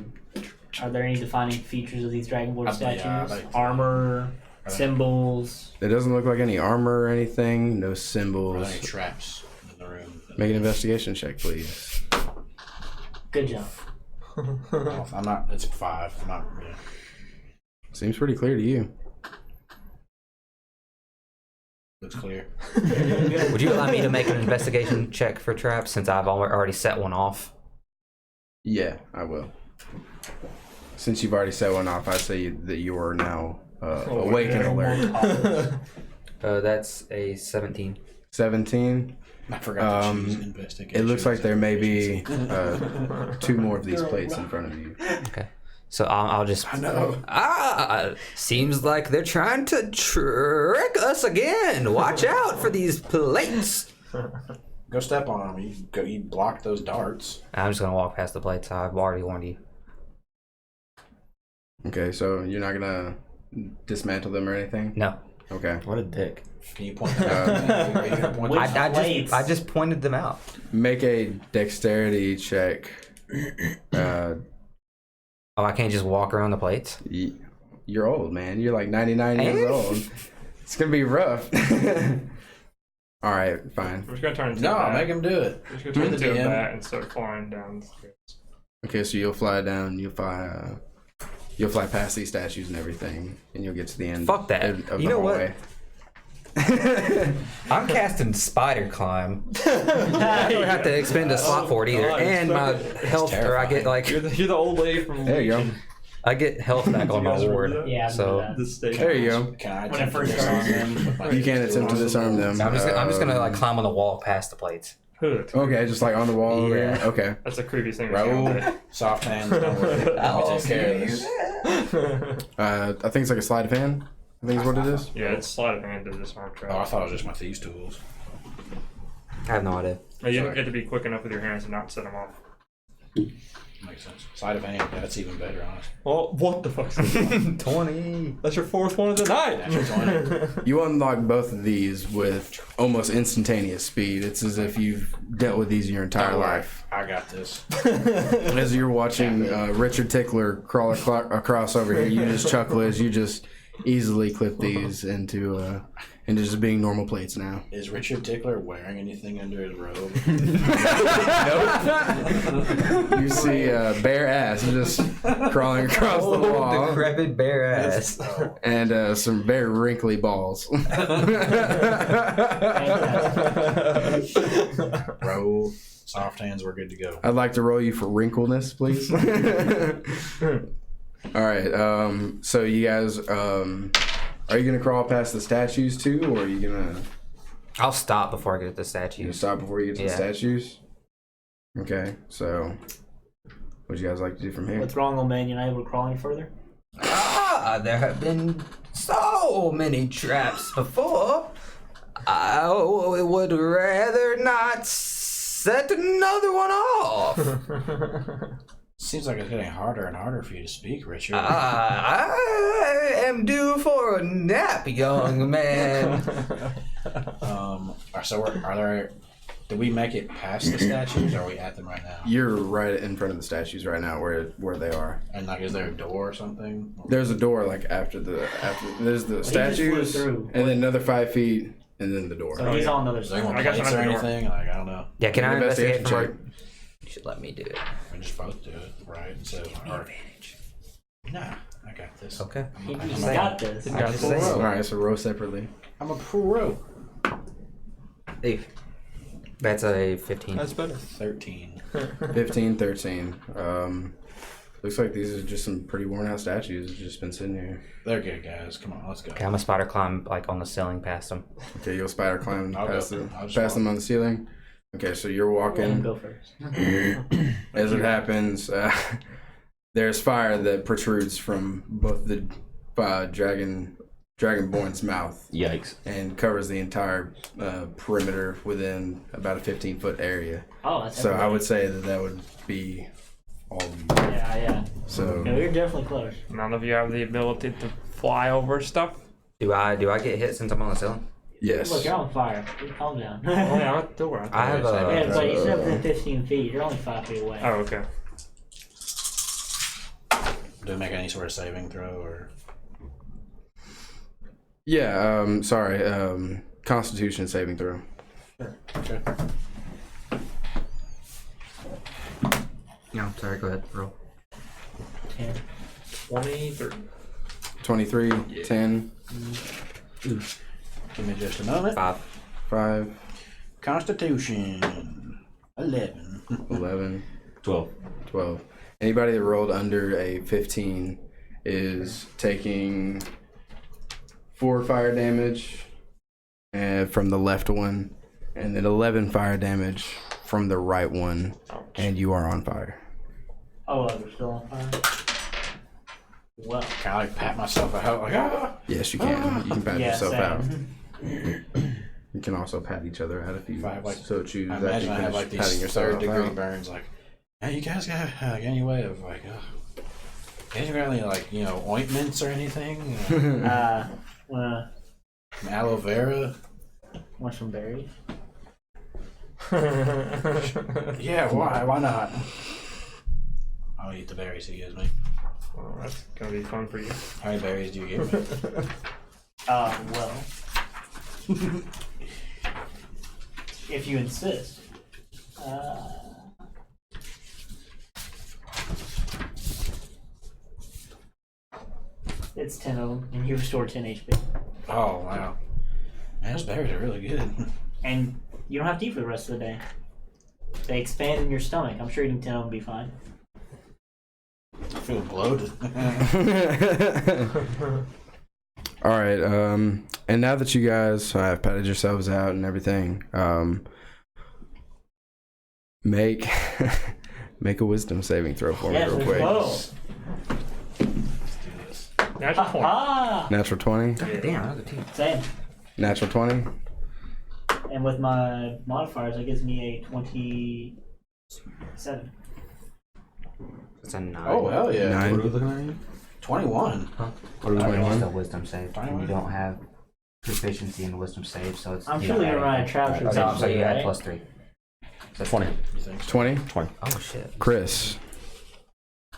[SPEAKER 1] Are there any defining features of these Dragonborn statues?
[SPEAKER 5] Yeah, I'd like to-
[SPEAKER 1] Armor, symbols.
[SPEAKER 2] It doesn't look like any armor or anything, no
[SPEAKER 5] Are there
[SPEAKER 2] symbols.
[SPEAKER 5] any traps in the room?
[SPEAKER 2] Make an investigation check, please.
[SPEAKER 1] Good job.
[SPEAKER 5] I'm not. It's 5. I'm not. Yeah.
[SPEAKER 2] Seems pretty clear to you.
[SPEAKER 5] Looks clear.
[SPEAKER 4] Would you allow me to make an investigation check for traps since I've already set one off?
[SPEAKER 2] Yeah, I will. Since you've already set one off, I say that you are now awake and alert.
[SPEAKER 4] That's a 17.
[SPEAKER 2] 17.
[SPEAKER 5] I forgot to choose investigation.
[SPEAKER 2] It looks like there may be 2 more of these plates in front of you.
[SPEAKER 4] Okay. So I'll just.
[SPEAKER 2] I know.
[SPEAKER 4] Seems like they're trying to trick us again. Watch out for these plates.
[SPEAKER 5] Go step on them. You block those darts.
[SPEAKER 4] I'm just gonna walk past the plates. I've already warned you.
[SPEAKER 2] Okay, so you're not gonna dismantle them or anything?
[SPEAKER 4] No.
[SPEAKER 2] Okay.
[SPEAKER 6] What a dick.
[SPEAKER 5] Can you point them out? Are you gonna point them out?
[SPEAKER 4] I just pointed them out.
[SPEAKER 2] Make a dexterity check.
[SPEAKER 4] Oh, I can't just walk around the plates?
[SPEAKER 2] You're old, man. You're like 99 years
[SPEAKER 4] And?
[SPEAKER 2] old. It's gonna be rough. All right, fine.
[SPEAKER 3] We're just gonna turn into
[SPEAKER 5] No,
[SPEAKER 3] a bat.
[SPEAKER 5] make him do it.
[SPEAKER 3] We're just gonna turn
[SPEAKER 5] You're the
[SPEAKER 3] into a
[SPEAKER 5] DM.
[SPEAKER 3] bat and start flying down the stairs.
[SPEAKER 2] Okay, so you'll fly down. You'll fly past these statues and everything, and you'll get to the end.
[SPEAKER 4] Fuck that.
[SPEAKER 2] Of
[SPEAKER 4] You
[SPEAKER 2] the
[SPEAKER 4] know what?
[SPEAKER 2] hallway.
[SPEAKER 4] I'm casting spider climb. I don't have to expend a slot for it either,
[SPEAKER 3] God,
[SPEAKER 4] and my health, or I get like
[SPEAKER 3] You're the old lady from
[SPEAKER 2] There you go.
[SPEAKER 4] I get health back on
[SPEAKER 3] You
[SPEAKER 4] my
[SPEAKER 3] guys
[SPEAKER 4] ward.
[SPEAKER 3] remember that?
[SPEAKER 1] Yeah, I
[SPEAKER 4] So
[SPEAKER 1] remember
[SPEAKER 3] the stage.
[SPEAKER 2] There you go.
[SPEAKER 5] Can I
[SPEAKER 1] When it
[SPEAKER 5] attempt to
[SPEAKER 1] first
[SPEAKER 5] disarm
[SPEAKER 1] started.
[SPEAKER 5] them with my
[SPEAKER 2] You can't attempt to disarm them.
[SPEAKER 4] I'm just gonna like climb on the wall past the plates.
[SPEAKER 2] Okay, just like on the wall over
[SPEAKER 4] Yeah.
[SPEAKER 2] here. Okay.
[SPEAKER 3] That's the creepiest thing.
[SPEAKER 5] Raoul, soft hands, don't worry. Let me take care of this.
[SPEAKER 2] I think it's like a sleight of hand. I think is what it is.
[SPEAKER 3] Yeah, it's sleight of hand to disarm trap.
[SPEAKER 5] Oh, I thought it was just my thieves' tools.
[SPEAKER 4] I have no idea.
[SPEAKER 3] No, you don't
[SPEAKER 5] Sorry.
[SPEAKER 3] get to be quick enough with your hands and not set them off.
[SPEAKER 5] Makes sense. Sleight of hand, that's even better, honestly.
[SPEAKER 3] Well, what the fuck?
[SPEAKER 4] 20.
[SPEAKER 3] That's your 4th one of the night.
[SPEAKER 5] Natural 20.
[SPEAKER 2] You unlock both of these with almost instantaneous speed. It's as if you've dealt with these your entire
[SPEAKER 5] Don't worry,
[SPEAKER 2] life.
[SPEAKER 5] I got this.
[SPEAKER 2] As you're watching Richard Tickler crawl across over here, you just chuckle as you just easily clip these into and just being normal plates now.
[SPEAKER 5] Is Richard Tickler wearing anything under his robe?
[SPEAKER 2] Nope. You see bare ass just crawling across the wall.
[SPEAKER 7] Decrepit bare ass.
[SPEAKER 2] And some very wrinkly balls.
[SPEAKER 5] Roll. Soft hands, we're good to go.
[SPEAKER 2] I'd like to roll you for wrinkleness, please. All right. So you guys, are you gonna crawl past the statues too, or are you gonna?
[SPEAKER 4] I'll stop before I get to the
[SPEAKER 2] You
[SPEAKER 4] statue.
[SPEAKER 2] stop before you get to the statues. Okay. So, what do you guys like to do from here?
[SPEAKER 1] What's wrong, old man? You're not able to crawl any further?
[SPEAKER 7] There have been so many traps before. I would rather not set another one off.
[SPEAKER 5] Seems like it's getting harder and harder for you to speak, Richard.
[SPEAKER 7] I am due for a nap, young man.
[SPEAKER 5] So are there? Did we make it past the statues? Or are we at them right now?
[SPEAKER 2] You're right in front of the statues right now, where they are.
[SPEAKER 5] And like, is there a door or something?
[SPEAKER 2] There's a door like after there's the
[SPEAKER 1] just flew
[SPEAKER 2] statues,
[SPEAKER 1] through.
[SPEAKER 2] and then another 5 feet, and then the door.
[SPEAKER 1] So he's on the other
[SPEAKER 5] Is there
[SPEAKER 1] side.
[SPEAKER 5] anyone
[SPEAKER 3] I guess
[SPEAKER 5] plates or
[SPEAKER 3] I'm at the door.
[SPEAKER 5] anything? Like, I don't know.
[SPEAKER 4] Yeah, can I
[SPEAKER 2] Investigation
[SPEAKER 4] investigate
[SPEAKER 2] check.
[SPEAKER 4] from You should let me do it.
[SPEAKER 5] We just both do it, right? So, nah, I got this.
[SPEAKER 4] Okay.
[SPEAKER 1] He's got this.
[SPEAKER 3] You got
[SPEAKER 4] just
[SPEAKER 3] full
[SPEAKER 4] saying.
[SPEAKER 3] row.
[SPEAKER 2] All right, so roll separately.
[SPEAKER 5] I'm a pro.
[SPEAKER 4] Hey. That's a 15.
[SPEAKER 3] That's better.
[SPEAKER 5] 13.
[SPEAKER 2] 15, 13. Looks like these are just some pretty worn out statues. It's just been sitting here.
[SPEAKER 5] They're good, guys. Come on, let's go.
[SPEAKER 4] Okay, I'm a spider climb like on the ceiling past them.
[SPEAKER 2] Okay, you'll spider climb
[SPEAKER 5] I'll
[SPEAKER 2] past
[SPEAKER 5] go.
[SPEAKER 2] them,
[SPEAKER 5] I'll just
[SPEAKER 2] past them
[SPEAKER 5] walk.
[SPEAKER 2] on the ceiling. Okay, so you're
[SPEAKER 1] Let him
[SPEAKER 2] walking.
[SPEAKER 1] go first.
[SPEAKER 2] As it happens, there's fire that protrudes from both the dragonborn's mouth
[SPEAKER 6] Yikes.
[SPEAKER 2] and covers the entire perimeter within about a 15-foot area.
[SPEAKER 1] Oh, that's
[SPEAKER 2] So I
[SPEAKER 1] everybody.
[SPEAKER 2] would say that would be all of you.
[SPEAKER 1] Yeah.
[SPEAKER 2] So
[SPEAKER 1] No, you're definitely close.
[SPEAKER 3] None of you have the ability to fly over stuff.
[SPEAKER 4] Do I get hit since I'm on the ceiling?
[SPEAKER 2] yes.
[SPEAKER 1] Look, you're on fire. Dude, calm down.
[SPEAKER 3] Oh, yeah, what door?
[SPEAKER 4] I have a-
[SPEAKER 1] Yeah, but you said within 15 feet. You're only 5 feet away.
[SPEAKER 3] Oh, okay.
[SPEAKER 5] Do we make any sort of saving throw or?
[SPEAKER 2] Yeah, sorry. Constitution saving throw.
[SPEAKER 5] Okay.
[SPEAKER 4] No, sorry, go ahead, roll.
[SPEAKER 1] 10.
[SPEAKER 3] 23.
[SPEAKER 2] 23, 10,
[SPEAKER 5] Give me just a moment.
[SPEAKER 4] 5.
[SPEAKER 2] 5,
[SPEAKER 5] Constitution. 11.
[SPEAKER 2] 11,
[SPEAKER 6] 12.
[SPEAKER 2] 12. Anybody that rolled under a 15 is taking 4 fire damage from the left one, and then 11 fire damage from the right one, and you are on fire.
[SPEAKER 1] Oh, we're still on fire? Well,
[SPEAKER 5] Kind of like pat myself out. Like, ah!
[SPEAKER 2] Yes, you can. You can pat
[SPEAKER 1] yeah,
[SPEAKER 2] yourself
[SPEAKER 1] same.
[SPEAKER 2] out. You can also pat each other out if you
[SPEAKER 5] If I have, like-
[SPEAKER 2] so choose.
[SPEAKER 5] I
[SPEAKER 2] After
[SPEAKER 5] imagine
[SPEAKER 2] you
[SPEAKER 5] I have
[SPEAKER 2] finish
[SPEAKER 5] like these
[SPEAKER 2] patting yourself
[SPEAKER 5] third-degree
[SPEAKER 2] out.
[SPEAKER 5] burns. Like, hey, you guys got any way of like, guys got any like ointments or anything?
[SPEAKER 1] Wanna
[SPEAKER 5] Some aloe vera?
[SPEAKER 1] want some berries?
[SPEAKER 5] Yeah, why? Why not? I'll eat the berries he gives me.
[SPEAKER 3] Well, that's gonna be fun for you.
[SPEAKER 5] How many berries do you give me?
[SPEAKER 1] Well. If you insist. It's 10 of them, and you restore 10 HP.
[SPEAKER 5] Oh wow, man, those berries are really good.
[SPEAKER 1] And you don't have to eat for the rest of the day. They expand in your stomach. I'm sure eating 10 of them will be fine.
[SPEAKER 5] I feel bloated.
[SPEAKER 2] All right. And now that you guys have patted yourselves out and everything, make make a wisdom saving throw for me
[SPEAKER 1] Yes,
[SPEAKER 2] real
[SPEAKER 1] let's
[SPEAKER 2] quick.
[SPEAKER 1] go.
[SPEAKER 3] Natural 20.
[SPEAKER 1] Ah!
[SPEAKER 2] Natural 20.
[SPEAKER 4] Damn, that was a 2.
[SPEAKER 1] Same.
[SPEAKER 2] Natural 20.
[SPEAKER 1] And with my modifiers, that gives me a 27.
[SPEAKER 4] That's a 9.
[SPEAKER 5] Oh hell yeah!
[SPEAKER 2] 9.
[SPEAKER 6] What are we looking at?
[SPEAKER 5] 21.
[SPEAKER 6] What are we
[SPEAKER 4] It's
[SPEAKER 2] 21?
[SPEAKER 4] a wisdom save. And you don't have proficiency in the wisdom save, so it's.
[SPEAKER 1] I'm
[SPEAKER 4] you
[SPEAKER 1] sure
[SPEAKER 4] don't
[SPEAKER 1] you're
[SPEAKER 4] add
[SPEAKER 1] right.
[SPEAKER 4] anything.
[SPEAKER 1] Traps are
[SPEAKER 4] Okay, so you
[SPEAKER 1] essentially,
[SPEAKER 4] add
[SPEAKER 1] right?
[SPEAKER 4] plus 3. So
[SPEAKER 6] 20.
[SPEAKER 5] You think so?
[SPEAKER 2] 20.
[SPEAKER 6] 20.
[SPEAKER 4] Oh shit.
[SPEAKER 2] Chris,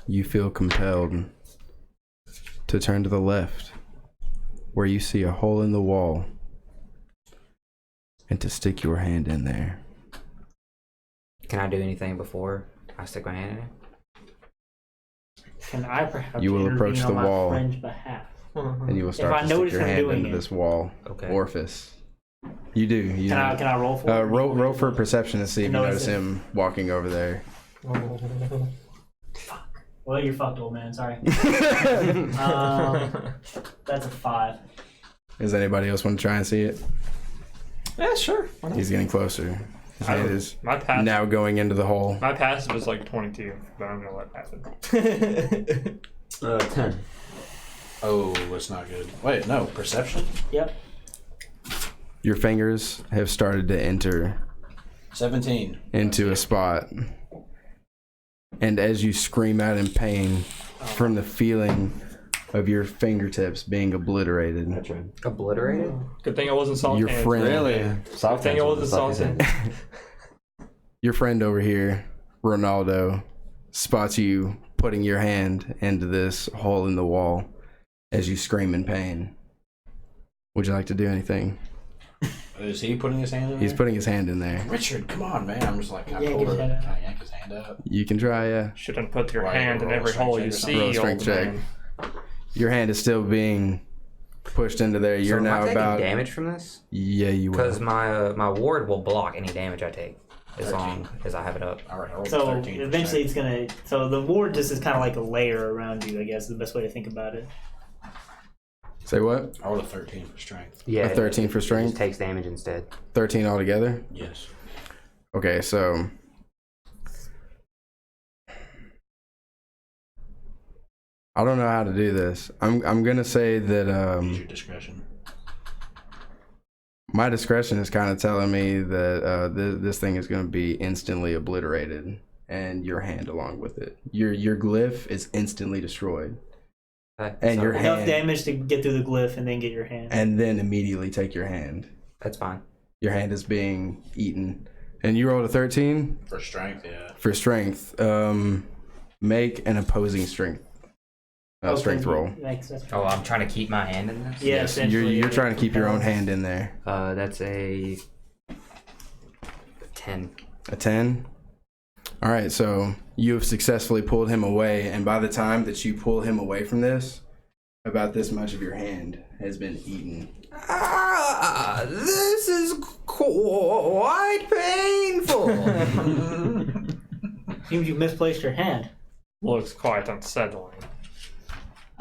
[SPEAKER 2] you feel compelled to turn to the left, where you see a hole in the wall and to stick your hand in there.
[SPEAKER 4] Can I do anything before I stick my hand in it?
[SPEAKER 1] Can I perhaps
[SPEAKER 2] You will
[SPEAKER 1] intervene
[SPEAKER 2] approach
[SPEAKER 1] on
[SPEAKER 2] the
[SPEAKER 1] my
[SPEAKER 2] wall.
[SPEAKER 1] friend's behalf?
[SPEAKER 2] And you will
[SPEAKER 1] I
[SPEAKER 2] start to stick
[SPEAKER 1] notice
[SPEAKER 2] your
[SPEAKER 1] him
[SPEAKER 2] hand
[SPEAKER 1] doing
[SPEAKER 2] into
[SPEAKER 1] it.
[SPEAKER 2] this wall
[SPEAKER 4] Okay.
[SPEAKER 2] orifice. You do. You
[SPEAKER 1] Can I roll for it?
[SPEAKER 2] roll for perception and see if you
[SPEAKER 1] Notice
[SPEAKER 2] notice
[SPEAKER 1] it.
[SPEAKER 2] him walking over there.
[SPEAKER 1] Well, you're fucked, old man. Sorry. That's a 5.
[SPEAKER 2] Does anybody else want to try and see it?
[SPEAKER 3] Yeah, sure. Why not?
[SPEAKER 2] He's getting closer. His
[SPEAKER 3] I
[SPEAKER 2] hand
[SPEAKER 3] would-
[SPEAKER 2] is
[SPEAKER 3] My passive,
[SPEAKER 2] now going into the hole.
[SPEAKER 3] my passive is like 22, but I'm gonna let that happen.
[SPEAKER 6] 10.
[SPEAKER 5] Oh, that's not good. Wait, no. Perception?
[SPEAKER 1] Yep.
[SPEAKER 2] Your fingers have started to enter
[SPEAKER 5] 17.
[SPEAKER 2] into a spot. And as you scream out in pain from the feeling of your fingertips being obliterated,
[SPEAKER 4] Obliterated?
[SPEAKER 3] Good thing I wasn't salty.
[SPEAKER 2] your friend,
[SPEAKER 3] Good thing I wasn't salty.
[SPEAKER 2] your friend over here, Ronaldo, spots you putting your hand into this hole in the wall as you scream in pain. Would you like to do anything?
[SPEAKER 5] Is he putting his hand in
[SPEAKER 2] He's
[SPEAKER 5] there?
[SPEAKER 2] putting his hand in there.
[SPEAKER 5] Richard, come on, man. I'm just like, can I
[SPEAKER 1] Yank
[SPEAKER 5] pull
[SPEAKER 1] his
[SPEAKER 5] her?
[SPEAKER 1] hand out.
[SPEAKER 5] Can I yank his hand out?
[SPEAKER 2] You can try, yeah.
[SPEAKER 3] Shouldn't put your
[SPEAKER 5] Right,
[SPEAKER 3] hand in
[SPEAKER 5] roll a
[SPEAKER 3] every
[SPEAKER 5] strength
[SPEAKER 3] hole
[SPEAKER 5] check
[SPEAKER 3] you
[SPEAKER 5] or something.
[SPEAKER 3] see,
[SPEAKER 2] Roll a strength
[SPEAKER 3] old
[SPEAKER 2] check.
[SPEAKER 3] man.
[SPEAKER 2] Your hand is still being pushed into there. You're
[SPEAKER 4] so am I
[SPEAKER 2] now
[SPEAKER 4] taking
[SPEAKER 2] about...
[SPEAKER 4] damage from this?
[SPEAKER 2] Yeah, you will.
[SPEAKER 4] Because my ward will block any damage I take as
[SPEAKER 5] 13.
[SPEAKER 4] long as I have it up.
[SPEAKER 5] All right, I rolled
[SPEAKER 1] So
[SPEAKER 5] 13.
[SPEAKER 1] eventually it's gonna. So the ward just is kind of like a layer around you. I guess is the best way to think about it.
[SPEAKER 2] Say what?
[SPEAKER 5] I rolled a 13 for strength.
[SPEAKER 4] Yeah.
[SPEAKER 2] A 13 for
[SPEAKER 4] It just
[SPEAKER 2] strength?
[SPEAKER 4] takes damage instead.
[SPEAKER 2] 13 altogether?
[SPEAKER 5] Yes.
[SPEAKER 2] Okay, so... I don't know how to do this. I'm gonna say that
[SPEAKER 5] Use your discretion.
[SPEAKER 2] my discretion is kind of telling me that this thing is gonna be instantly obliterated, and your hand along with it. Your glyph is instantly destroyed,
[SPEAKER 4] Okay,
[SPEAKER 2] And
[SPEAKER 4] so
[SPEAKER 2] your hand-
[SPEAKER 1] Enough damage to get through the glyph and then get your hand.
[SPEAKER 2] and then immediately take your hand.
[SPEAKER 4] That's fine.
[SPEAKER 2] Your hand is being eaten, and you rolled a 13
[SPEAKER 5] For strength, yeah.
[SPEAKER 2] for strength. Make an opposing strength strength roll.
[SPEAKER 4] Oh, I'm trying to keep my hand in this?
[SPEAKER 1] Yeah,
[SPEAKER 2] You're
[SPEAKER 1] essentially,
[SPEAKER 2] trying to keep your own hand in there.
[SPEAKER 4] That's a 10.
[SPEAKER 2] A 10. All right, so you have successfully pulled him away, and by the time that you pull him away from this, about this much of your hand has been eaten.
[SPEAKER 4] Ah, this is quite painful.
[SPEAKER 1] Seems you misplaced your hand.
[SPEAKER 3] Looks quite unsettling.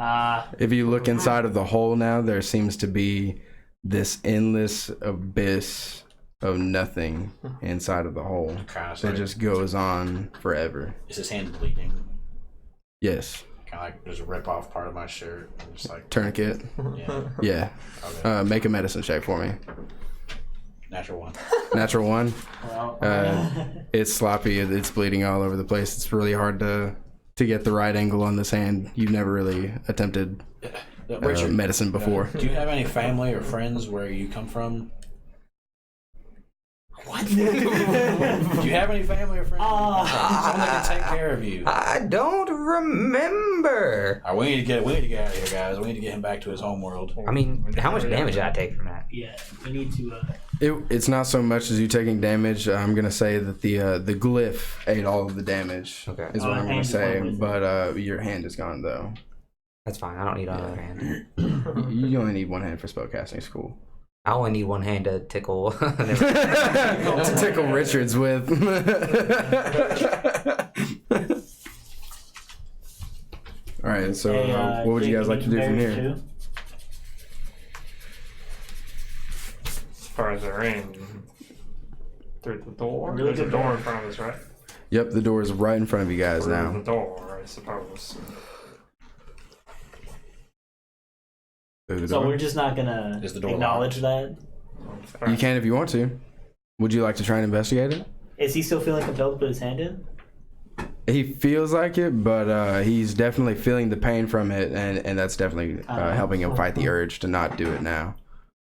[SPEAKER 2] If you look inside of the hole now, there seems to be this endless abyss of nothing inside of the hole
[SPEAKER 5] Kind of
[SPEAKER 2] that just goes on forever.
[SPEAKER 5] Is his hand bleeding?
[SPEAKER 2] Yes.
[SPEAKER 5] Kind of like there's a rip off part of my shirt. I'm just like,
[SPEAKER 2] Tourniquet.
[SPEAKER 5] yeah.
[SPEAKER 2] Yeah.
[SPEAKER 5] Okay.
[SPEAKER 2] Make a medicine check for me.
[SPEAKER 5] Natural one.
[SPEAKER 2] Natural 1.
[SPEAKER 1] Well,
[SPEAKER 2] It's sloppy. It's bleeding all over the place. It's really hard to get the right angle on this hand. You've never really attempted
[SPEAKER 5] Richard,
[SPEAKER 2] medicine before.
[SPEAKER 5] do you have any family or friends where you come from?
[SPEAKER 1] what?
[SPEAKER 5] Do you have any family or friends? Someone that can take care of you.
[SPEAKER 4] I don't remember.
[SPEAKER 5] All right, we need to get out of here, guys. We need to get him back to his home world.
[SPEAKER 4] I mean, how much damage did I take from that?
[SPEAKER 1] Yeah, we need to.
[SPEAKER 2] It's not so much as you taking damage. I'm gonna say that the glyph ate all of the damage.
[SPEAKER 4] Okay.
[SPEAKER 2] Is what I'm gonna
[SPEAKER 1] Hand
[SPEAKER 2] say.
[SPEAKER 1] is
[SPEAKER 2] But your hand is gone though.
[SPEAKER 4] That's fine. I don't need another hand.
[SPEAKER 2] You only need one hand for spellcasting. It's cool.
[SPEAKER 4] I only need one hand to tickle.
[SPEAKER 2] To tickle Richards with. All right. So what would you guys like to do from here?
[SPEAKER 3] As far as they're in. Through the door?
[SPEAKER 1] Really
[SPEAKER 3] There's a
[SPEAKER 1] good
[SPEAKER 3] door
[SPEAKER 1] door.
[SPEAKER 3] in front of us, right?
[SPEAKER 2] Yep, the door is right in front of you guys
[SPEAKER 3] Through
[SPEAKER 2] now.
[SPEAKER 3] the door, I suppose.
[SPEAKER 2] Through the
[SPEAKER 1] So
[SPEAKER 2] door.
[SPEAKER 1] we're just not gonna
[SPEAKER 5] Is the door
[SPEAKER 1] acknowledge that.
[SPEAKER 2] You can if you want to. Would you like to try and investigate it?
[SPEAKER 1] Is he still feeling compelled to put his hand in?
[SPEAKER 2] He feels like it, but he's definitely feeling the pain from it, and that's definitely helping him fight the urge to not do it now.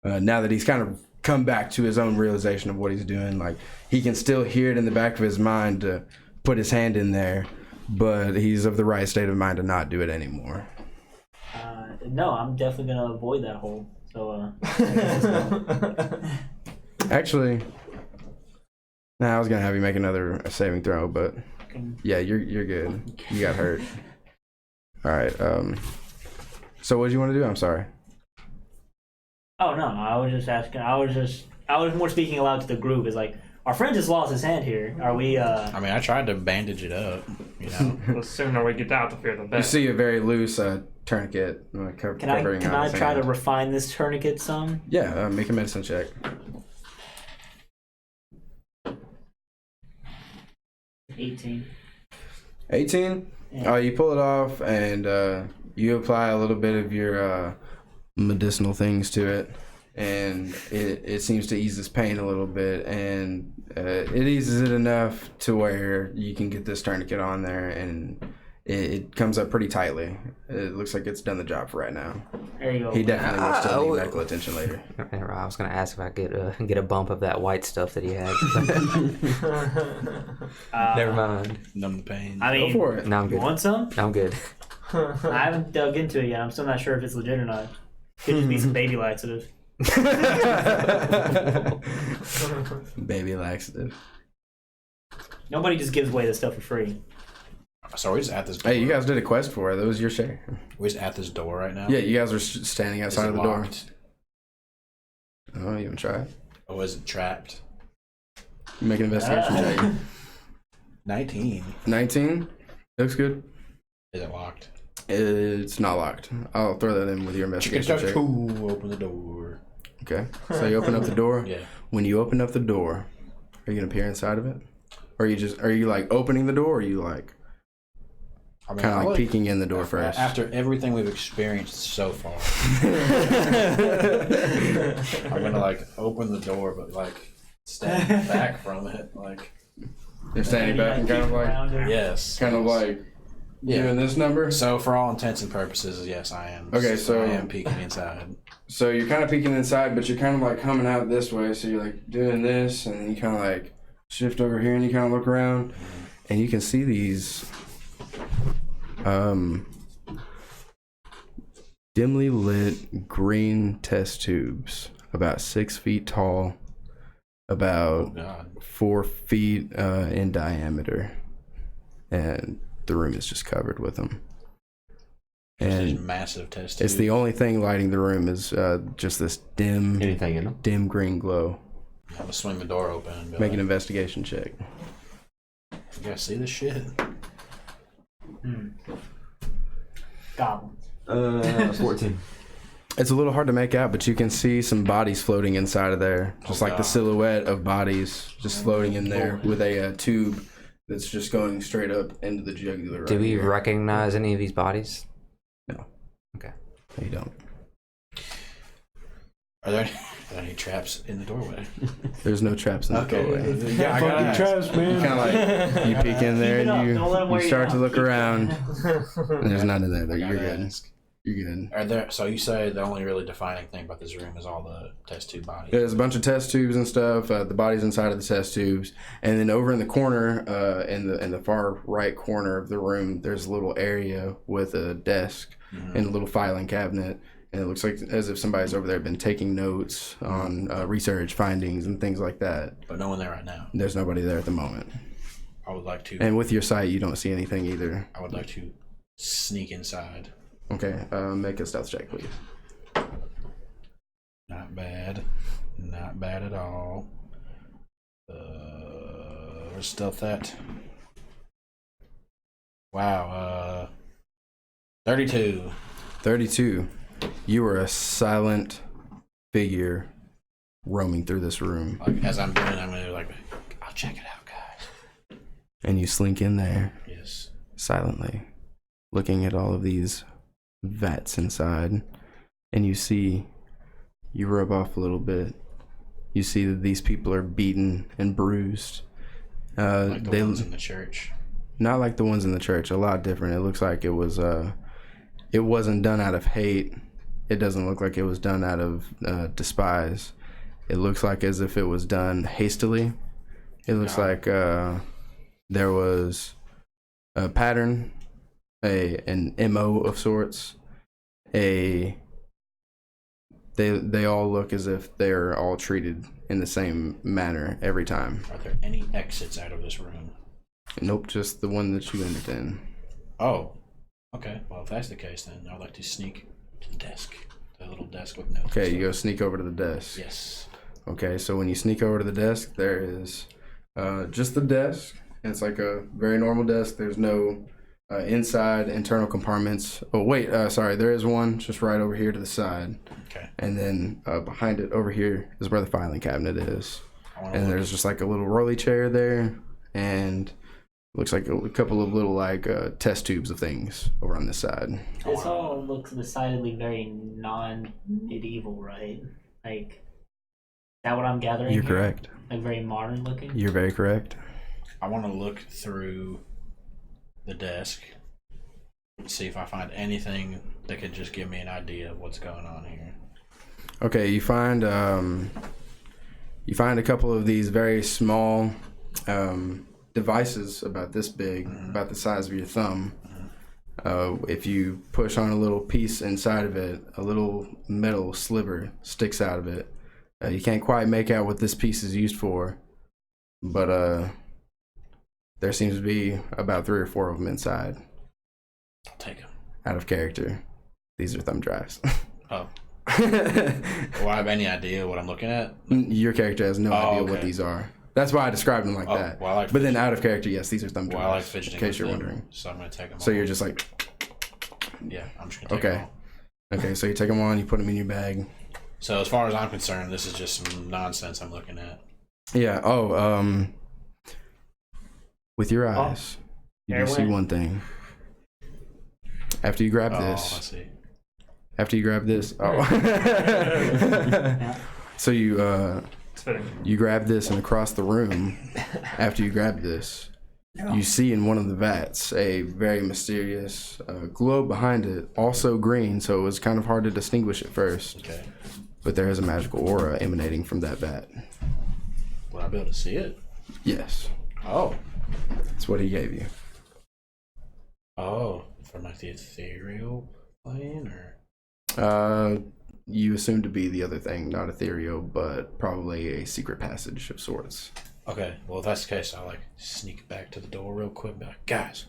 [SPEAKER 2] Now that he's kind of come back to his own realization of what he's doing, like he can still hear it in the back of his mind to put his hand in there, but he's of the right state of mind to not do it anymore.
[SPEAKER 1] No, I'm definitely gonna avoid that hole. So
[SPEAKER 2] Actually, I was gonna have you make another saving throw, but yeah, you're good. You got hurt. All right. So what do you want to do? I'm sorry.
[SPEAKER 1] Oh no, I was just asking. I was more speaking aloud to the group. Is like our friend just lost his hand here. Are we?
[SPEAKER 5] I mean, I tried to bandage it up. You know.
[SPEAKER 3] The sooner we get out the fear, the better.
[SPEAKER 2] You see a very loose tourniquet
[SPEAKER 1] Can I try to refine this tourniquet some?
[SPEAKER 2] Yeah, make a medicine check.
[SPEAKER 1] 18.
[SPEAKER 2] 18?
[SPEAKER 1] Yeah.
[SPEAKER 2] You pull it off and you apply a little bit of your medicinal things to it, and it seems to ease this pain a little bit, and it eases it enough to where you can get this tourniquet on there, and it comes up pretty tightly. It looks like it's done the job for right now.
[SPEAKER 1] There you go.
[SPEAKER 2] He definitely will still need medical attention later.
[SPEAKER 4] I was gonna ask if I could get a bump of that white stuff that he had. Never mind.
[SPEAKER 5] Numb the pain.
[SPEAKER 1] I mean,
[SPEAKER 2] Go for it.
[SPEAKER 4] No, I'm
[SPEAKER 1] you
[SPEAKER 4] good.
[SPEAKER 1] want some?
[SPEAKER 4] I'm good.
[SPEAKER 1] I haven't dug into it yet. I'm still not sure if it's legit or not. Could just be some baby laxative.
[SPEAKER 2] Baby laxative.
[SPEAKER 1] Nobody just gives away this stuff for free.
[SPEAKER 5] So we're just at this door.
[SPEAKER 2] Hey, you guys did a quest for it. That was your share.
[SPEAKER 5] We're just at this door right now?
[SPEAKER 2] Yeah, you guys were standing
[SPEAKER 5] Is
[SPEAKER 2] outside
[SPEAKER 5] it
[SPEAKER 2] of the door.
[SPEAKER 5] locked?
[SPEAKER 2] Oh, you haven't tried?
[SPEAKER 5] Or is it trapped?
[SPEAKER 2] You make an investigation check.
[SPEAKER 5] 19.
[SPEAKER 2] 19? Looks good.
[SPEAKER 5] Is it locked?
[SPEAKER 2] It's not locked. I'll throw that in with your investigation check.
[SPEAKER 5] Open the door.
[SPEAKER 2] Okay. So you open up the door.
[SPEAKER 5] Yeah.
[SPEAKER 2] When you open up the door, are you gonna peer inside of it? Or are you like opening the door, or are you like
[SPEAKER 5] I mean,
[SPEAKER 2] kind of
[SPEAKER 5] I
[SPEAKER 2] like
[SPEAKER 5] would-
[SPEAKER 2] peeking in the door first?
[SPEAKER 5] After everything we've experienced so far, I'm gonna like open the door, but like stand back from it. Like,
[SPEAKER 2] You're standing back and kind of like
[SPEAKER 5] yes.
[SPEAKER 2] doing this number.
[SPEAKER 5] So for all intents and purposes, yes, I am.
[SPEAKER 2] Okay, so-
[SPEAKER 5] I am peeking inside.
[SPEAKER 2] So you're kind of peeking inside, but you're kind of like coming out this way. So you're like doing this, and then you kind of like shift over here, and you kind of look around, and you can see these dimly lit green test tubes, about 6 feet tall,
[SPEAKER 5] Oh
[SPEAKER 2] about
[SPEAKER 5] God.
[SPEAKER 2] 4 feet in diameter, and the room is just covered with them.
[SPEAKER 5] These
[SPEAKER 2] And
[SPEAKER 5] massive test
[SPEAKER 2] it's the
[SPEAKER 5] tubes.
[SPEAKER 2] only thing lighting the room is just this
[SPEAKER 6] Anything in them?
[SPEAKER 2] dim green glow.
[SPEAKER 5] I'm gonna swing the door open and be
[SPEAKER 2] Make an
[SPEAKER 5] like,
[SPEAKER 2] investigation check.
[SPEAKER 5] you guys see this shit?
[SPEAKER 1] Goblins.
[SPEAKER 6] 14.
[SPEAKER 2] It's a little hard to make out, but you can see some bodies floating inside of there. Just
[SPEAKER 5] Oh,
[SPEAKER 2] like the
[SPEAKER 5] God.
[SPEAKER 2] silhouette of bodies just floating in there with a tube that's just going straight up into the jugular. Right
[SPEAKER 4] Do we
[SPEAKER 2] here.
[SPEAKER 4] recognize any of these bodies?
[SPEAKER 2] No.
[SPEAKER 4] Okay.
[SPEAKER 2] You don't.
[SPEAKER 5] Are there any traps in the doorway?
[SPEAKER 2] There's no traps in the doorway.
[SPEAKER 5] Yeah, I gotta ask.
[SPEAKER 2] You kind of like you peek in there
[SPEAKER 1] Keep it up.
[SPEAKER 2] and
[SPEAKER 1] Don't let 'em wear
[SPEAKER 2] you
[SPEAKER 1] you
[SPEAKER 2] start to
[SPEAKER 1] down.
[SPEAKER 2] look around. And there's none in there.
[SPEAKER 5] I
[SPEAKER 2] You're
[SPEAKER 5] gotta
[SPEAKER 2] good.
[SPEAKER 5] ask.
[SPEAKER 2] You're good.
[SPEAKER 5] Are there? So you say the only really defining thing about this room is all the test tube bodies?
[SPEAKER 2] There's a bunch of test tubes and stuff. The bodies inside of the test tubes, and then over in the corner, in the far right corner of the room, there's a little area with a desk and a little filing cabinet, and it looks like as if somebody's over there been taking notes on research findings and things like that.
[SPEAKER 5] But no one there right now.
[SPEAKER 2] There's nobody there at the moment,
[SPEAKER 5] I would like to.
[SPEAKER 2] and with your sight, you don't see anything either.
[SPEAKER 5] I would like to sneak inside.
[SPEAKER 2] Okay, make a stealth check, please.
[SPEAKER 5] Not bad. Not bad at all. Where's stealth at? Wow. 32.
[SPEAKER 2] 32. You are a silent figure roaming through this room.
[SPEAKER 5] Like as I'm doing, I'm gonna like, I'll check it out, guys.
[SPEAKER 2] And you slink in there
[SPEAKER 5] Yes.
[SPEAKER 2] silently, looking at all of these vats inside. And you rub off a little bit. You see that these people are beaten and bruised.
[SPEAKER 5] Like the ones in the church.
[SPEAKER 2] Not like the ones in the church, a lot different. It looks like it wasn't done out of hate. It doesn't look like it was done out of despise. It looks like as if it was done hastily. It looks like there was a pattern, an MO of sorts, a They all look as if they're all treated in the same manner every time.
[SPEAKER 5] Are there any exits out of this room?
[SPEAKER 2] Nope, just the one that you entered in.
[SPEAKER 5] Oh, okay. Well, if that's the case, then I'd like to sneak to the desk. The little desk with notes.
[SPEAKER 2] Okay, you go sneak over to the desk.
[SPEAKER 5] Yes.
[SPEAKER 2] Okay, so when you sneak over to the desk, there is just the desk. It's like a very normal desk. There's no inside internal compartments. Oh, wait, sorry. There is one just right over here to the side.
[SPEAKER 5] Okay.
[SPEAKER 2] And then behind it over here is where the filing cabinet is. And there's just like a little rolly chair there. And looks like a couple of little like test tubes of things over on this side.
[SPEAKER 1] This all looks decidedly very non-medieval, right? Like, is that what I'm gathering?
[SPEAKER 2] You're
[SPEAKER 1] here?
[SPEAKER 2] correct.
[SPEAKER 1] Like very modern looking.
[SPEAKER 2] You're very correct.
[SPEAKER 5] I want to look through the desk and see if I find anything that could just give me an idea of what's going on here.
[SPEAKER 2] Okay, you find a couple of these very small devices about this big, about the size of your thumb. If you push on a little piece inside of it, a little metal sliver sticks out of it. You can't quite make out what this piece is used for, but there seems to be about 3 or 4 of them inside.
[SPEAKER 5] I'll take them.
[SPEAKER 2] Out of character. These are thumb drives.
[SPEAKER 5] Oh. Do I have any idea what I'm looking at?
[SPEAKER 2] Your character has no idea
[SPEAKER 5] okay.
[SPEAKER 2] what these are. That's why I described them like that.
[SPEAKER 5] Well, I like
[SPEAKER 2] but then out of character, yes, these are thumb
[SPEAKER 5] Well, I like
[SPEAKER 2] drives.
[SPEAKER 5] fidgeting
[SPEAKER 2] In case
[SPEAKER 5] with
[SPEAKER 2] you're
[SPEAKER 5] them,
[SPEAKER 2] wondering.
[SPEAKER 5] so I'm going to take them
[SPEAKER 2] So
[SPEAKER 5] all.
[SPEAKER 2] you're just like,
[SPEAKER 5] Yeah, I'm just going to take them all.
[SPEAKER 2] okay, so you take them on, you put them in your bag.
[SPEAKER 5] So as far as I'm concerned, this is just some nonsense I'm looking at.
[SPEAKER 2] Yeah, with your eyes, you do see
[SPEAKER 1] Airway.
[SPEAKER 2] one thing. After you grab
[SPEAKER 5] Oh, I
[SPEAKER 2] this,
[SPEAKER 5] see.
[SPEAKER 2] So you
[SPEAKER 3] It's fitting.
[SPEAKER 2] you grab this, and across the room, after you grab this, you see in one of the vats a very mysterious globe behind it, also green, so it was kind of hard to distinguish at first.
[SPEAKER 5] Okay.
[SPEAKER 2] But there is a magical aura emanating from that vat.
[SPEAKER 5] Will I be able to see it?
[SPEAKER 2] Yes,
[SPEAKER 5] Oh.
[SPEAKER 2] that's what he gave you.
[SPEAKER 5] Oh. From like the ethereal plane, or?
[SPEAKER 2] You assume to be the other thing, not ethereal, but probably a secret passage of sorts.
[SPEAKER 5] Okay, well, if that's the case, I'll like sneak back to the door real quick and be like, guys,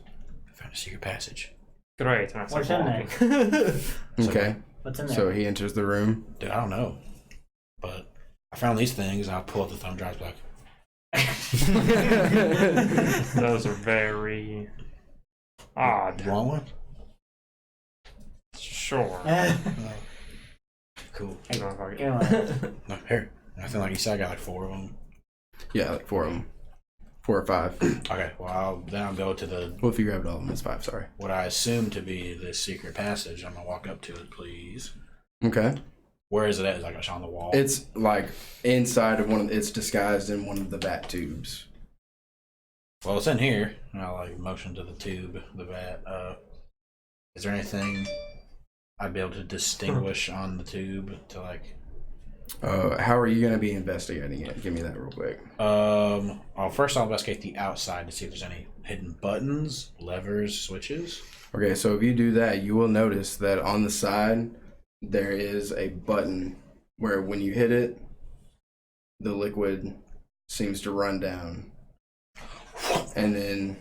[SPEAKER 5] I found a secret passage.
[SPEAKER 3] Great. And I
[SPEAKER 1] What's
[SPEAKER 3] start
[SPEAKER 1] in there?
[SPEAKER 3] walking.
[SPEAKER 2] Okay,
[SPEAKER 1] What's in there?
[SPEAKER 2] so he enters the room.
[SPEAKER 5] Dude, I don't know. But I found these things, and I'll pull up the thumb drives back.
[SPEAKER 3] Those are very odd.
[SPEAKER 5] You want one?
[SPEAKER 3] Sure.
[SPEAKER 5] Cool.
[SPEAKER 1] Hey,
[SPEAKER 3] Motherfucker.
[SPEAKER 1] you know,
[SPEAKER 5] No, here. I think like you said, I got like 4 of them.
[SPEAKER 2] Yeah, like 4 of them. 4 or 5.
[SPEAKER 5] Okay, well, then I'll go to the
[SPEAKER 2] Well, if you grabbed all of them, it's 5, sorry.
[SPEAKER 5] what I assume to be the secret passage. I'm gonna walk up to it, please.
[SPEAKER 2] Okay.
[SPEAKER 5] Where is it at? Is it like on the wall?
[SPEAKER 2] It's like inside of it's disguised in one of the vat tubes.
[SPEAKER 5] Well, it's in here. And I'll like motion to the tube, the vat. Is there anything I'd be able to distinguish on the tube to like?
[SPEAKER 2] How are you going to be investigating it? Give me that real quick.
[SPEAKER 5] Well, first I'll investigate the outside to see if there's any hidden buttons, levers, switches.
[SPEAKER 2] Okay, so if you do that, you will notice that on the side there is a button where when you hit it, the liquid seems to run down. And then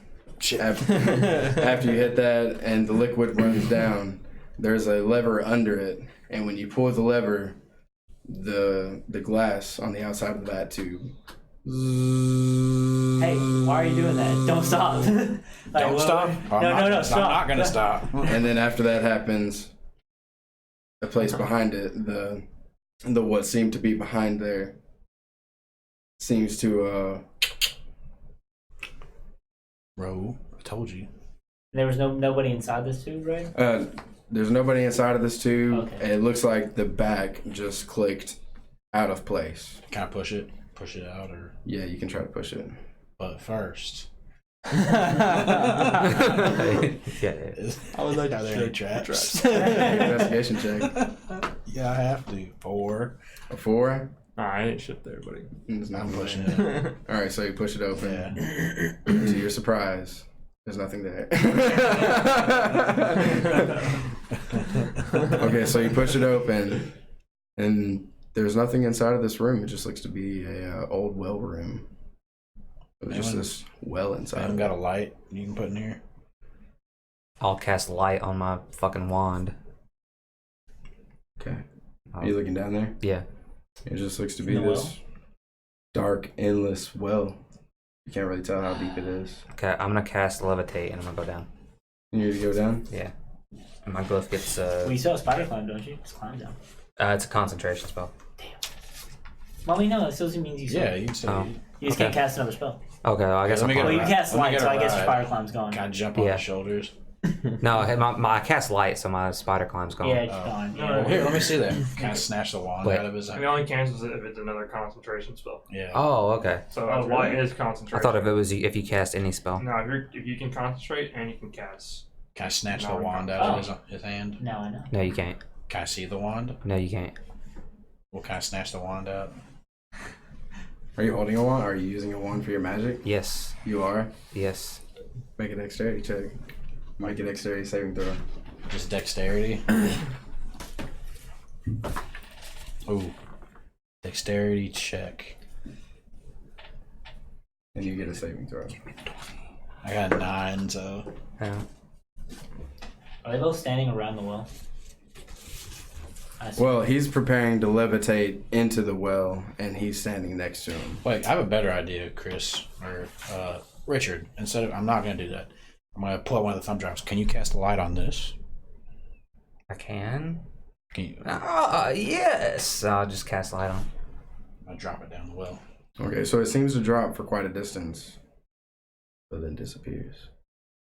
[SPEAKER 2] after you hit that and the liquid runs down, there's a lever under it, and when you pull the lever, the glass on the outside of that tube.
[SPEAKER 1] hey, why are you doing that? Don't stop. Like,
[SPEAKER 5] Don't
[SPEAKER 1] what-
[SPEAKER 5] stop.
[SPEAKER 1] No, stop.
[SPEAKER 5] I'm not gonna stop.
[SPEAKER 2] And then after that happens, the place behind it, the what seemed to be behind there, seems to
[SPEAKER 5] Bro, I told you.
[SPEAKER 1] There was nobody inside this tube, right?
[SPEAKER 2] there's nobody inside of this tube.
[SPEAKER 1] Okay.
[SPEAKER 2] It looks like the back just clicked out of place.
[SPEAKER 5] Can I push it out, or?
[SPEAKER 2] Yeah, you can try to push it.
[SPEAKER 5] But first,
[SPEAKER 4] Yeah.
[SPEAKER 5] I would like to there any traps.
[SPEAKER 2] Investigation check.
[SPEAKER 5] Yeah, I have to. 4.
[SPEAKER 2] A 4.
[SPEAKER 3] Nah, I ain't shit there, buddy.
[SPEAKER 2] It's not
[SPEAKER 5] I'm pushing
[SPEAKER 2] pushing.
[SPEAKER 5] it.
[SPEAKER 2] All right, so you push it open.
[SPEAKER 5] Yeah.
[SPEAKER 2] To your surprise, there's nothing there. Okay, so you push it open, And there's nothing inside of this room. It just looks to be a old well room. It was just
[SPEAKER 5] Anyone-
[SPEAKER 2] this well
[SPEAKER 5] I
[SPEAKER 2] inside.
[SPEAKER 5] haven't got a light you can put in here.
[SPEAKER 4] I'll cast light on my fucking wand.
[SPEAKER 2] Okay. Are you looking down there?
[SPEAKER 4] Yeah.
[SPEAKER 2] It just looks to be
[SPEAKER 1] The
[SPEAKER 2] this dark, endless well. You can't really tell how deep it is.
[SPEAKER 4] Okay, I'm gonna cast levitate and I'm gonna go down.
[SPEAKER 2] You need to go down?
[SPEAKER 4] Yeah. And my glyph gets
[SPEAKER 1] Well, you still have spider climb, don't you? Just climb down.
[SPEAKER 4] it's a concentration spell.
[SPEAKER 1] Well, we know that still means you.
[SPEAKER 5] Yeah, you can say.
[SPEAKER 4] Oh.
[SPEAKER 1] You just can't cast another spell.
[SPEAKER 4] Okay, well, I guess
[SPEAKER 5] Let me
[SPEAKER 4] I'll
[SPEAKER 5] get
[SPEAKER 1] Well,
[SPEAKER 5] a
[SPEAKER 1] you
[SPEAKER 5] ride.
[SPEAKER 1] cast
[SPEAKER 5] Let me
[SPEAKER 1] light,
[SPEAKER 5] get
[SPEAKER 1] so
[SPEAKER 5] a
[SPEAKER 1] I guess your
[SPEAKER 5] ride.
[SPEAKER 1] spider climb's gone.
[SPEAKER 5] Can I jump on
[SPEAKER 4] Yeah.
[SPEAKER 5] the shoulders?
[SPEAKER 4] No, I cast light, so my spider climb's gone.
[SPEAKER 1] Yeah, it's gone.
[SPEAKER 3] No,
[SPEAKER 1] Yeah.
[SPEAKER 5] Well, here, let me see that. Can I snatch the wand
[SPEAKER 4] Wait.
[SPEAKER 5] out of his
[SPEAKER 3] It
[SPEAKER 5] hand?
[SPEAKER 3] only cancels it if it's another concentration spell.
[SPEAKER 5] Yeah.
[SPEAKER 4] Oh, okay.
[SPEAKER 3] So
[SPEAKER 1] Oh,
[SPEAKER 3] light
[SPEAKER 1] really?
[SPEAKER 3] is concentration.
[SPEAKER 4] I thought if it was if you cast any spell.
[SPEAKER 3] No, if you can concentrate and you can cast.
[SPEAKER 5] Can I snatch
[SPEAKER 3] No,
[SPEAKER 5] the wand
[SPEAKER 3] no.
[SPEAKER 5] out of his hand?
[SPEAKER 1] Now I know.
[SPEAKER 4] No, you can't.
[SPEAKER 5] Can I see the wand?
[SPEAKER 4] No, you can't.
[SPEAKER 5] Well, can I snatch the wand out?
[SPEAKER 2] Are you holding a wand? Are you using a wand for your magic?
[SPEAKER 4] Yes.
[SPEAKER 2] You are.
[SPEAKER 4] Yes.
[SPEAKER 2] Make a dexterity check. Make a dexterity saving throw.
[SPEAKER 5] Just dexterity. Ooh. Dexterity check.
[SPEAKER 2] And you get a saving throw.
[SPEAKER 5] I got a 9, so.
[SPEAKER 4] Yeah.
[SPEAKER 1] Are they both standing around the well? I see.
[SPEAKER 2] Well, he's preparing to levitate into the well, and he's standing next to him.
[SPEAKER 5] Wait, I have a better idea, Chris. Or, Richard. Instead of. I'm not going to do that. I'm going to pull out one of the thumb drives. Can you cast a light on this?
[SPEAKER 4] I can.
[SPEAKER 5] Can you.
[SPEAKER 4] Yes. I'll just cast light on.
[SPEAKER 5] I'll drop it down the well.
[SPEAKER 2] Okay, so it seems to drop for quite a distance, but then disappears.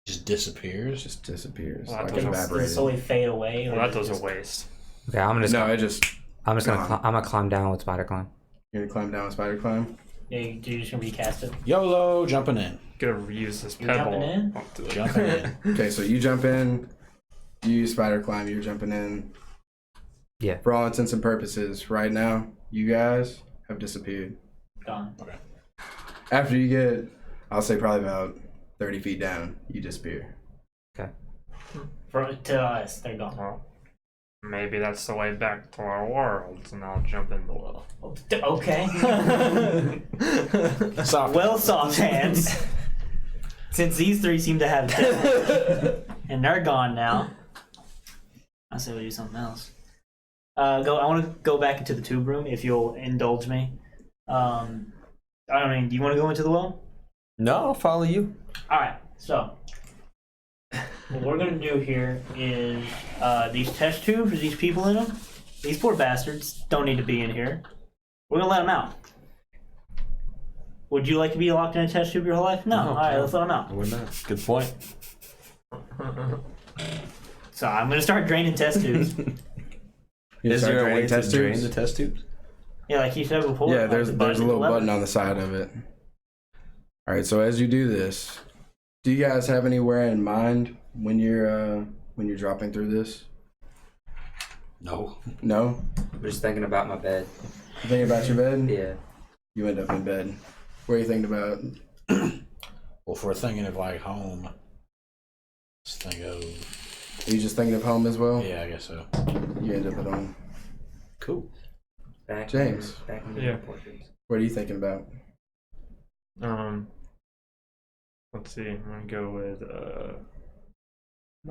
[SPEAKER 5] Just disappears?
[SPEAKER 2] Just disappears,
[SPEAKER 3] Well,
[SPEAKER 2] like
[SPEAKER 3] that doesn't-
[SPEAKER 1] Does it
[SPEAKER 2] evaporated.
[SPEAKER 1] slowly fade away?
[SPEAKER 3] Well,
[SPEAKER 1] or
[SPEAKER 3] that
[SPEAKER 1] does
[SPEAKER 3] does
[SPEAKER 1] it
[SPEAKER 3] a waste.
[SPEAKER 4] Okay, I'm just
[SPEAKER 2] No, it just.
[SPEAKER 4] gonna
[SPEAKER 2] gone.
[SPEAKER 4] I'm gonna climb down with spider climb.
[SPEAKER 2] You're gonna climb down with spider climb.
[SPEAKER 1] Yeah, you're just gonna recast it.
[SPEAKER 5] YOLO, jumping in.
[SPEAKER 3] Gonna reuse this
[SPEAKER 1] You
[SPEAKER 3] pebble.
[SPEAKER 1] jumping in?
[SPEAKER 3] onto it.
[SPEAKER 5] Jumping in.
[SPEAKER 2] Okay, so you jump in. You use spider climb. You're jumping in.
[SPEAKER 4] Yeah.
[SPEAKER 2] For all intents and purposes, right now, you guys have disappeared.
[SPEAKER 1] Gone.
[SPEAKER 2] After you get, I'll say probably about 30 feet down, you disappear.
[SPEAKER 1] To us, they're gone.
[SPEAKER 3] Well, maybe that's the way back to our worlds, and I'll jump in below.
[SPEAKER 1] Okay.
[SPEAKER 5] Soft.
[SPEAKER 1] Well, soft hands. Since these three seem to have death, and they're gone now, I say we'll do something else. I want to go back into the tube room if you'll indulge me. I mean, do you want to go into the well?
[SPEAKER 6] No, I'll follow you.
[SPEAKER 1] All right. So what we're gonna do here is these test tubes with these people in them. These poor bastards don't need to be in here. We're gonna let them out. Would you like to be locked in a test tube your whole life? No. All right, let's let them out.
[SPEAKER 6] I would not. Good point.
[SPEAKER 1] So I'm gonna start draining test tubes.
[SPEAKER 6] Is
[SPEAKER 2] start
[SPEAKER 6] there a
[SPEAKER 2] draining
[SPEAKER 6] way to
[SPEAKER 2] test
[SPEAKER 6] drain
[SPEAKER 2] tubes?
[SPEAKER 6] the test tubes?
[SPEAKER 1] Yeah, like you said before.
[SPEAKER 2] Yeah,
[SPEAKER 1] like
[SPEAKER 2] there's
[SPEAKER 1] the
[SPEAKER 2] a
[SPEAKER 1] button,
[SPEAKER 2] little
[SPEAKER 1] lever.
[SPEAKER 2] button on the side of it. All right, so as you do this, do you guys have anywhere in mind when you're dropping through this?
[SPEAKER 5] No.
[SPEAKER 2] No?
[SPEAKER 4] I'm just thinking about my bed.
[SPEAKER 2] You thinking about your bed?
[SPEAKER 4] Yeah.
[SPEAKER 2] You end up in bed. What are you thinking about?
[SPEAKER 5] Well, if we're thinking of like home, let's think of.
[SPEAKER 2] Are you just thinking of home as well?
[SPEAKER 5] Yeah, I guess so.
[SPEAKER 2] You end up at home.
[SPEAKER 5] Cool.
[SPEAKER 4] Back
[SPEAKER 2] James.
[SPEAKER 4] Back in the
[SPEAKER 3] Yeah.
[SPEAKER 4] portraits.
[SPEAKER 2] What are you thinking about?
[SPEAKER 3] Let's see. I'm gonna go with.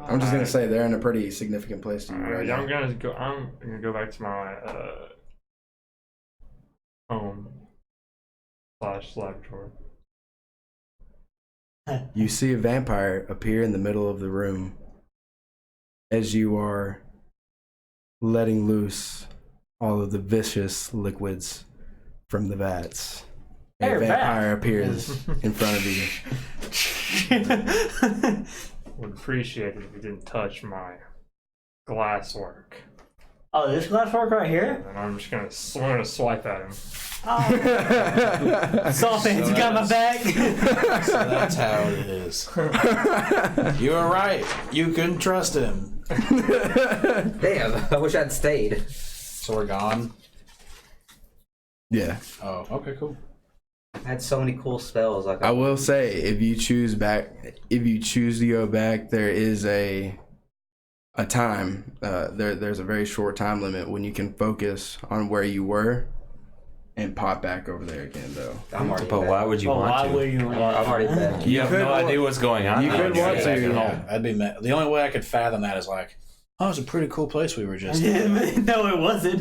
[SPEAKER 2] I'm just gonna say they're in a pretty significant place to you right
[SPEAKER 3] yeah,
[SPEAKER 2] now.
[SPEAKER 3] I'm gonna go back to my home / laboratory.
[SPEAKER 2] You see a vampire appear in the middle of the room as you are letting loose all of the vicious liquids from the vats. A
[SPEAKER 1] They're
[SPEAKER 2] vampire
[SPEAKER 1] back.
[SPEAKER 2] appears in front of you.
[SPEAKER 3] Would appreciate it if you didn't touch my glass work.
[SPEAKER 1] Oh, this glass work right here?
[SPEAKER 3] And I'm just gonna swipe at him.
[SPEAKER 1] Oh. Soft hands, you got my back.
[SPEAKER 5] So that's how it is. You were right. You can trust him.
[SPEAKER 4] Damn, I wish I'd stayed.
[SPEAKER 5] So we're gone.
[SPEAKER 2] Yeah.
[SPEAKER 5] Oh, okay, cool.
[SPEAKER 4] I had so many cool spells. Like
[SPEAKER 2] I will say, if you choose to go back, there is a a time. There's a very short time limit when you can focus on where you were and pop back over there again, though.
[SPEAKER 7] I'm already
[SPEAKER 6] But
[SPEAKER 7] in
[SPEAKER 6] why
[SPEAKER 7] bed.
[SPEAKER 6] would you
[SPEAKER 1] Well,
[SPEAKER 6] want
[SPEAKER 1] why
[SPEAKER 6] to?
[SPEAKER 1] would you?
[SPEAKER 7] I'm already in bed.
[SPEAKER 6] You have
[SPEAKER 2] could
[SPEAKER 6] no
[SPEAKER 2] want-
[SPEAKER 6] idea what's going on.
[SPEAKER 2] you could
[SPEAKER 6] You're
[SPEAKER 2] want
[SPEAKER 6] back
[SPEAKER 2] to.
[SPEAKER 6] at home.
[SPEAKER 5] Yeah, I'd be mad. The only way I could fathom that is like, oh, it's a pretty cool place we were just
[SPEAKER 1] Yeah,
[SPEAKER 5] in.
[SPEAKER 1] but no, it wasn't.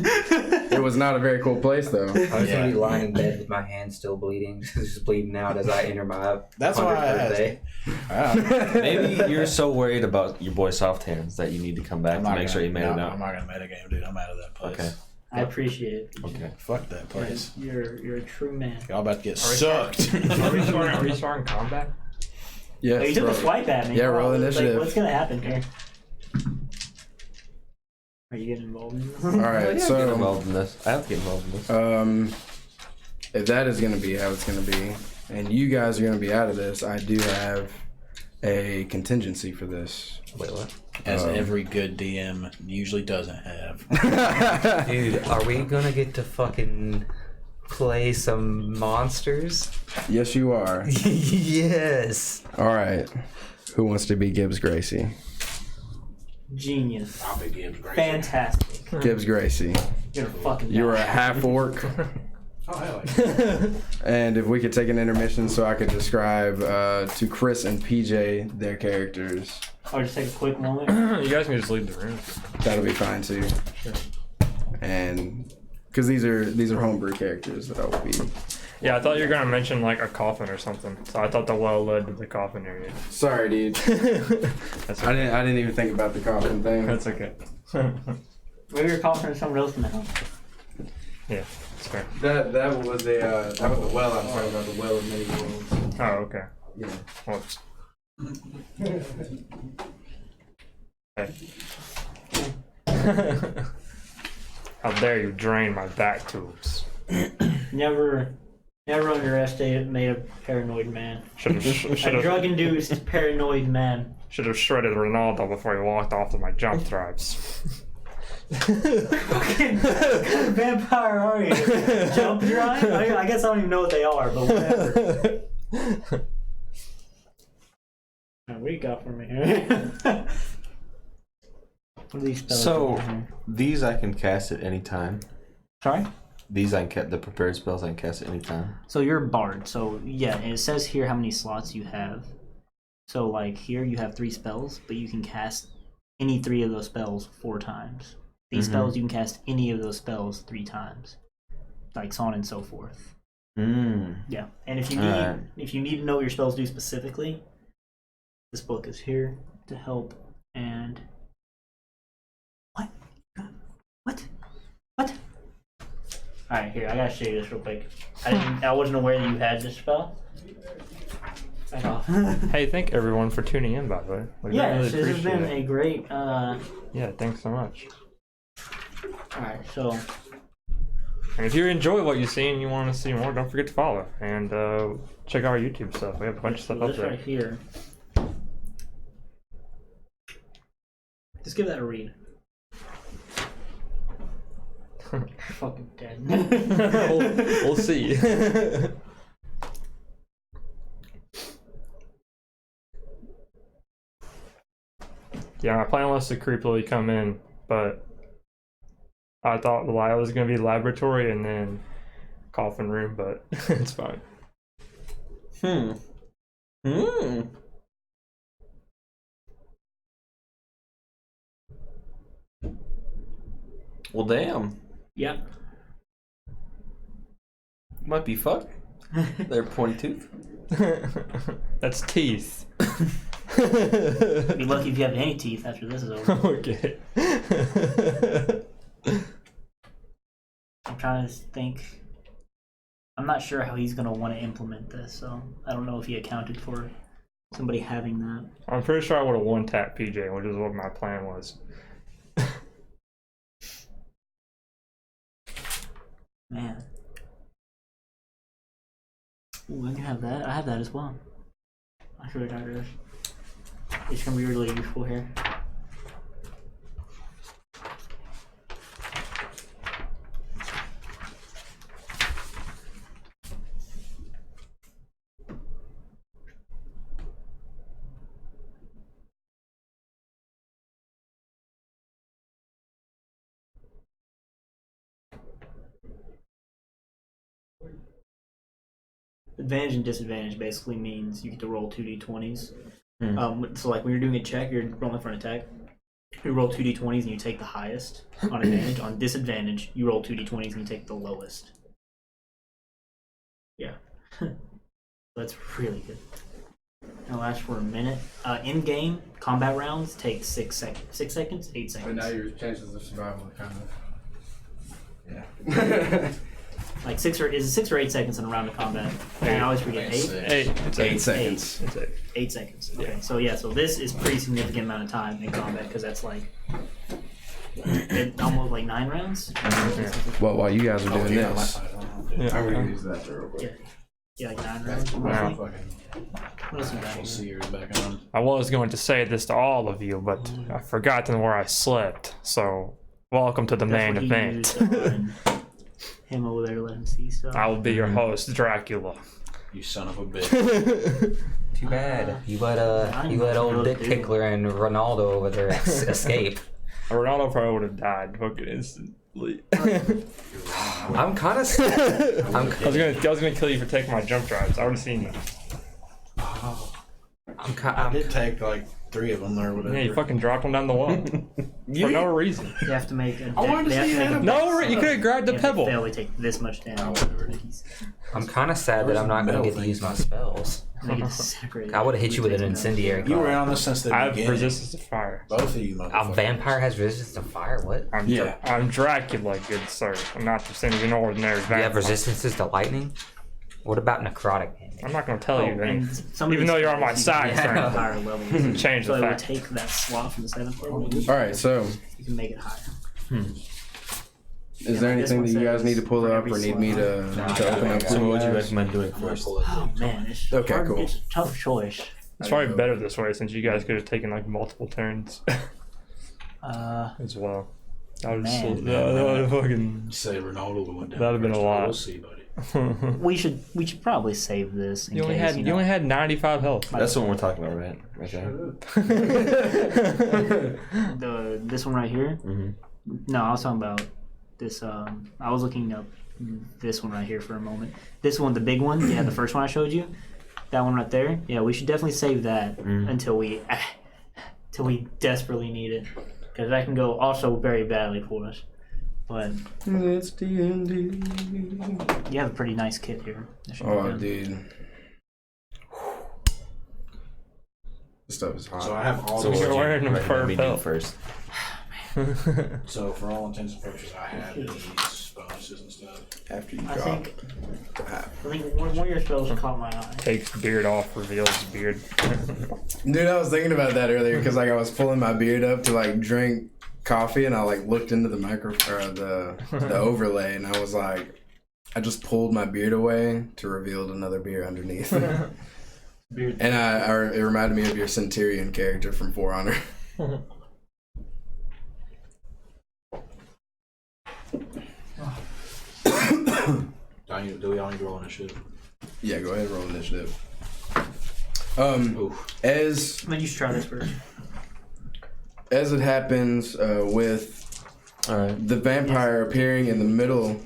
[SPEAKER 2] It was not a very cool place, though.
[SPEAKER 7] I was gonna
[SPEAKER 5] Yeah.
[SPEAKER 7] be lying in bed with my hand still bleeding, just bleeding out as I enter my
[SPEAKER 5] That's why
[SPEAKER 7] 100th
[SPEAKER 5] I asked.
[SPEAKER 7] birthday.
[SPEAKER 6] Maybe you're so worried about your boy Soft Hands that you need to come back to make sure you made it
[SPEAKER 5] I'm
[SPEAKER 6] out.
[SPEAKER 5] not gonna metagame, dude. I'm out of that place.
[SPEAKER 6] Okay.
[SPEAKER 1] I appreciate it.
[SPEAKER 6] Okay.
[SPEAKER 5] Fuck that place.
[SPEAKER 1] You're a true man.
[SPEAKER 5] Y'all about to get
[SPEAKER 3] Are we
[SPEAKER 5] sucked.
[SPEAKER 3] Are we starting combat?
[SPEAKER 2] Yes.
[SPEAKER 1] Oh, you took a
[SPEAKER 2] roll-
[SPEAKER 1] swipe at me.
[SPEAKER 2] Yeah, roll
[SPEAKER 1] Like,
[SPEAKER 2] initiative.
[SPEAKER 1] what's gonna happen here? Are you getting involved in this?
[SPEAKER 2] All right,
[SPEAKER 6] Get
[SPEAKER 2] so
[SPEAKER 6] involved in this. I have to get involved in this.
[SPEAKER 2] if that is going to be how it's going to be, and you guys are going to be out of this, I do have a contingency for this.
[SPEAKER 6] Wait, what?
[SPEAKER 5] As every good DM usually doesn't have.
[SPEAKER 7] Dude, are we gonna get to fucking play some monsters?
[SPEAKER 2] Yes, you are.
[SPEAKER 7] Yes.
[SPEAKER 2] All right. Who wants to be Gibbs Gracie?
[SPEAKER 1] Genius.
[SPEAKER 5] I'll be Gibbs Gracie.
[SPEAKER 1] Fantastic.
[SPEAKER 2] Gibbs Gracie.
[SPEAKER 1] You're a fucking.
[SPEAKER 2] You're a
[SPEAKER 1] guy.
[SPEAKER 2] half orc.
[SPEAKER 5] Oh, hell yeah.
[SPEAKER 2] And if we could take an intermission so I could describe to Chris and PJ their characters,
[SPEAKER 1] Or just take a quick moment.
[SPEAKER 3] You guys can just leave the room.
[SPEAKER 2] that'll be fine too.
[SPEAKER 3] Sure.
[SPEAKER 2] And because these are homebrew characters that I will be.
[SPEAKER 3] Yeah, I thought you were gonna mention like a coffin or something. So I thought the well led to the coffin area.
[SPEAKER 2] Sorry, dude.
[SPEAKER 3] That's
[SPEAKER 2] I
[SPEAKER 3] okay.
[SPEAKER 2] didn't even think about the coffin thing.
[SPEAKER 3] That's okay.
[SPEAKER 1] Maybe you're confident someone else can help.
[SPEAKER 3] Yeah, it's fair.
[SPEAKER 2] That was the well. I'm talking about the well of many worlds.
[SPEAKER 3] Oh, okay.
[SPEAKER 2] Yeah.
[SPEAKER 3] Whoops. Hey. How dare you drain my back tubes?
[SPEAKER 1] Never underestimate a paranoid man.
[SPEAKER 3] Should
[SPEAKER 1] A
[SPEAKER 3] have
[SPEAKER 1] drug-induced paranoid man.
[SPEAKER 3] shredded Ronaldo before he walked off to my jump drives.
[SPEAKER 1] Fucking what kind of vampire are you? Jump drive? I guess I don't even know what they are, but whatever. What do you got for me here? What are these spells?
[SPEAKER 6] So-
[SPEAKER 1] doing here?
[SPEAKER 6] These I can cast at any time.
[SPEAKER 1] Sorry?
[SPEAKER 6] These I can the prepared spells I can cast at any time.
[SPEAKER 1] So you're a bard. So yeah, it says here how many slots you have. So like here you have 3 spells, but you can cast any 3 of those spells 4 times. These spells you can cast any of those spells 3 times, like so on and so forth. Yeah, and if you need
[SPEAKER 6] Alright.
[SPEAKER 1] if you need to know what your spells do specifically, this book is here to help. And what? All right, here I gotta show you this real quick. I wasn't aware that you had this spell. Back off.
[SPEAKER 3] Hey, thank everyone for tuning in, by the way. Like, I
[SPEAKER 1] Yeah,
[SPEAKER 3] really
[SPEAKER 1] this has
[SPEAKER 3] appreciate
[SPEAKER 1] been
[SPEAKER 3] it.
[SPEAKER 1] a great.
[SPEAKER 3] Yeah, thanks so much.
[SPEAKER 1] Alright, so
[SPEAKER 3] And if you enjoy what you see and you want to see more, don't forget to follow and check out our YouTube stuff. We have a bunch of stuff up
[SPEAKER 1] this
[SPEAKER 3] there.
[SPEAKER 1] right here. Just give that a read. You're fucking dead.
[SPEAKER 3] we'll see. Yeah, my plan was to creepily come in, but I thought the lie was going to be laboratory and then coffin room, but it's fine.
[SPEAKER 6] Well, damn.
[SPEAKER 1] Yep.
[SPEAKER 6] Might be fucked. They're pointy tooth.
[SPEAKER 3] That's teeth.
[SPEAKER 1] Be lucky if you have any teeth after this is over.
[SPEAKER 3] Okay.
[SPEAKER 1] I'm trying to think. I'm not sure how he's gonna want to implement this, so I don't know if he accounted for somebody having that.
[SPEAKER 3] I'm pretty sure I would have one tap PJ, which is what my plan was.
[SPEAKER 1] Man. Ooh, I can have that. I have that as well. I should have got this. It's gonna be really useful here. advantage and disadvantage basically means you get to roll 2d20s.
[SPEAKER 3] Hmm.
[SPEAKER 1] So like when you're doing a check, you're rolling for an attack. You roll 2d20s and you take the highest on advantage. On disadvantage, you roll 2d20s and you take the lowest. Yeah. That's really good. It'll last for a minute. In-game combat rounds take 6 seconds. 6 seconds? 8 seconds.
[SPEAKER 2] But now your chances of survival are kind of. Yeah.
[SPEAKER 1] Like 6 or 8 seconds in a round of combat. I always forget 8.
[SPEAKER 3] 8. It's
[SPEAKER 2] 8 seconds.
[SPEAKER 3] It's 8.
[SPEAKER 1] 8 seconds. Okay, so yeah, so this is pretty significant amount of time in combat because that's like almost like 9 rounds.
[SPEAKER 2] Well, while you guys are doing
[SPEAKER 5] yeah,
[SPEAKER 2] this,
[SPEAKER 3] Yeah.
[SPEAKER 2] I'm gonna use that real quick.
[SPEAKER 1] Yeah, like 9 rounds.
[SPEAKER 3] Wow.
[SPEAKER 1] What else we got
[SPEAKER 5] Actual
[SPEAKER 1] here?
[SPEAKER 5] seers back on.
[SPEAKER 3] I was going to say this to all of you, but I've forgotten where I slept. So, welcome to the main
[SPEAKER 1] That's what he
[SPEAKER 3] event.
[SPEAKER 1] used on him over there, let him see stuff.
[SPEAKER 3] I will be your host, Dracula.
[SPEAKER 5] You son of a bitch.
[SPEAKER 7] Too bad. You let old Dick Tickler and Ronaldo over there escape.
[SPEAKER 3] Ronaldo probably would have died fucking instantly.
[SPEAKER 7] I'm kind of.
[SPEAKER 3] I was gonna kill you for taking my jump drives. I would have seen you.
[SPEAKER 5] I did take like 3 of them or whatever.
[SPEAKER 3] Yeah, you fucking dropped them down the wall for no reason.
[SPEAKER 1] You have to make a.
[SPEAKER 5] I wanted to see that.
[SPEAKER 3] No, you could have grabbed the pebble.
[SPEAKER 1] They only take this much damage.
[SPEAKER 7] I'm kind of sad that I'm not gonna get to use my spells.
[SPEAKER 1] They get disintegrated.
[SPEAKER 7] I would have hit you with an incendiary.
[SPEAKER 5] You were
[SPEAKER 7] card.
[SPEAKER 5] on this since the
[SPEAKER 3] I have
[SPEAKER 5] beginning.
[SPEAKER 3] resistance to fire.
[SPEAKER 5] Both of you,
[SPEAKER 7] A
[SPEAKER 5] motherfuckers.
[SPEAKER 7] vampire has resistance to fire. What?
[SPEAKER 3] I'm Dracula, good sir. I'm not just any ordinary vampire.
[SPEAKER 7] You have resistances to lightning. What about necrotic damage?
[SPEAKER 3] I'm not gonna tell you
[SPEAKER 1] and
[SPEAKER 3] that.
[SPEAKER 1] some of
[SPEAKER 3] Even
[SPEAKER 1] these
[SPEAKER 3] though you're on my
[SPEAKER 1] spells
[SPEAKER 3] side,
[SPEAKER 1] you can
[SPEAKER 3] sir.
[SPEAKER 1] make higher levels.
[SPEAKER 3] Change
[SPEAKER 1] So
[SPEAKER 3] the
[SPEAKER 1] it would
[SPEAKER 3] fact.
[SPEAKER 1] take that slot from the 7th level.
[SPEAKER 2] All right. So,
[SPEAKER 1] You can make it higher.
[SPEAKER 2] is there anything that you guys need to pull up or need me to open up?
[SPEAKER 6] So, what would you
[SPEAKER 2] for
[SPEAKER 6] recommend doing first?
[SPEAKER 1] Oh man, it's
[SPEAKER 2] Okay,
[SPEAKER 1] hard,
[SPEAKER 2] cool.
[SPEAKER 1] It's a tough choice.
[SPEAKER 3] It's probably better this way since you guys could have taken like multiple turns as well. That would
[SPEAKER 1] Man.
[SPEAKER 3] have fucking.
[SPEAKER 5] Say Ronaldo went down.
[SPEAKER 3] That'd have been a
[SPEAKER 5] first.
[SPEAKER 3] lot.
[SPEAKER 5] We'll see, buddy.
[SPEAKER 1] We should probably save this. In
[SPEAKER 3] You only
[SPEAKER 1] case,
[SPEAKER 3] had you only had 95 health.
[SPEAKER 6] That's the one we're talking about, right? Right there.
[SPEAKER 1] This one right here.
[SPEAKER 6] Mhm.
[SPEAKER 1] No, I was talking about this. I was looking up this one right here for a moment. This one, the big one. Yeah, the first one I showed you. That one right there. Yeah, we should definitely save that until we desperately need it, because that can go also very badly for us. But
[SPEAKER 2] It's D&D.
[SPEAKER 1] you have a pretty nice kit here. That should be
[SPEAKER 2] Oh,
[SPEAKER 1] good.
[SPEAKER 2] dude. This stuff is hot.
[SPEAKER 5] So I have all
[SPEAKER 6] So,
[SPEAKER 5] the
[SPEAKER 3] You're
[SPEAKER 6] what
[SPEAKER 3] wearing
[SPEAKER 6] would
[SPEAKER 3] a
[SPEAKER 6] you
[SPEAKER 3] fur
[SPEAKER 6] recommend me do
[SPEAKER 3] belt.
[SPEAKER 6] first?
[SPEAKER 5] So for all intents and purposes, I have these bonuses and stuff.
[SPEAKER 2] After you
[SPEAKER 1] I
[SPEAKER 2] drop
[SPEAKER 1] think
[SPEAKER 2] the hat.
[SPEAKER 1] one of your spells caught my eye.
[SPEAKER 3] Takes beard off, reveals his beard.
[SPEAKER 2] Dude, I was thinking about that earlier because like I was pulling my beard up to like drink coffee and I like looked into the the overlay and I was like, I just pulled my beard away to reveal another beard underneath.
[SPEAKER 1] Beard.
[SPEAKER 2] And it reminded me of your Centurion character from For Honor.
[SPEAKER 5] Do we all need to roll initiative?
[SPEAKER 2] Yeah, go ahead and roll initiative.
[SPEAKER 5] Oof.
[SPEAKER 2] As
[SPEAKER 1] Let me just try this first.
[SPEAKER 2] it happens with the vampire appearing in the middle,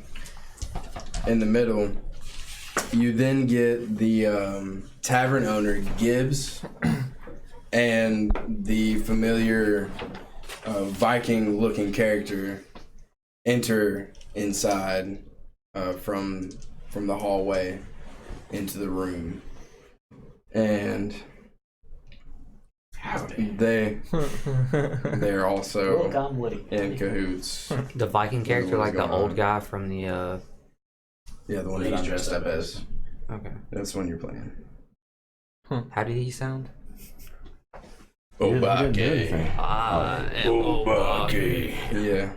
[SPEAKER 2] you then get the tavern owner Gibbs and the familiar Viking-looking character enter inside from the hallway into the room, and they're also
[SPEAKER 1] Look, I'm Woody.
[SPEAKER 2] in cahoots.
[SPEAKER 7] The Viking character, like the old guy from the.
[SPEAKER 2] Yeah, the one that I'm dressed up as.
[SPEAKER 7] Okay.
[SPEAKER 2] That's the one you're playing.
[SPEAKER 7] How did he sound?
[SPEAKER 2] Obake. Yeah.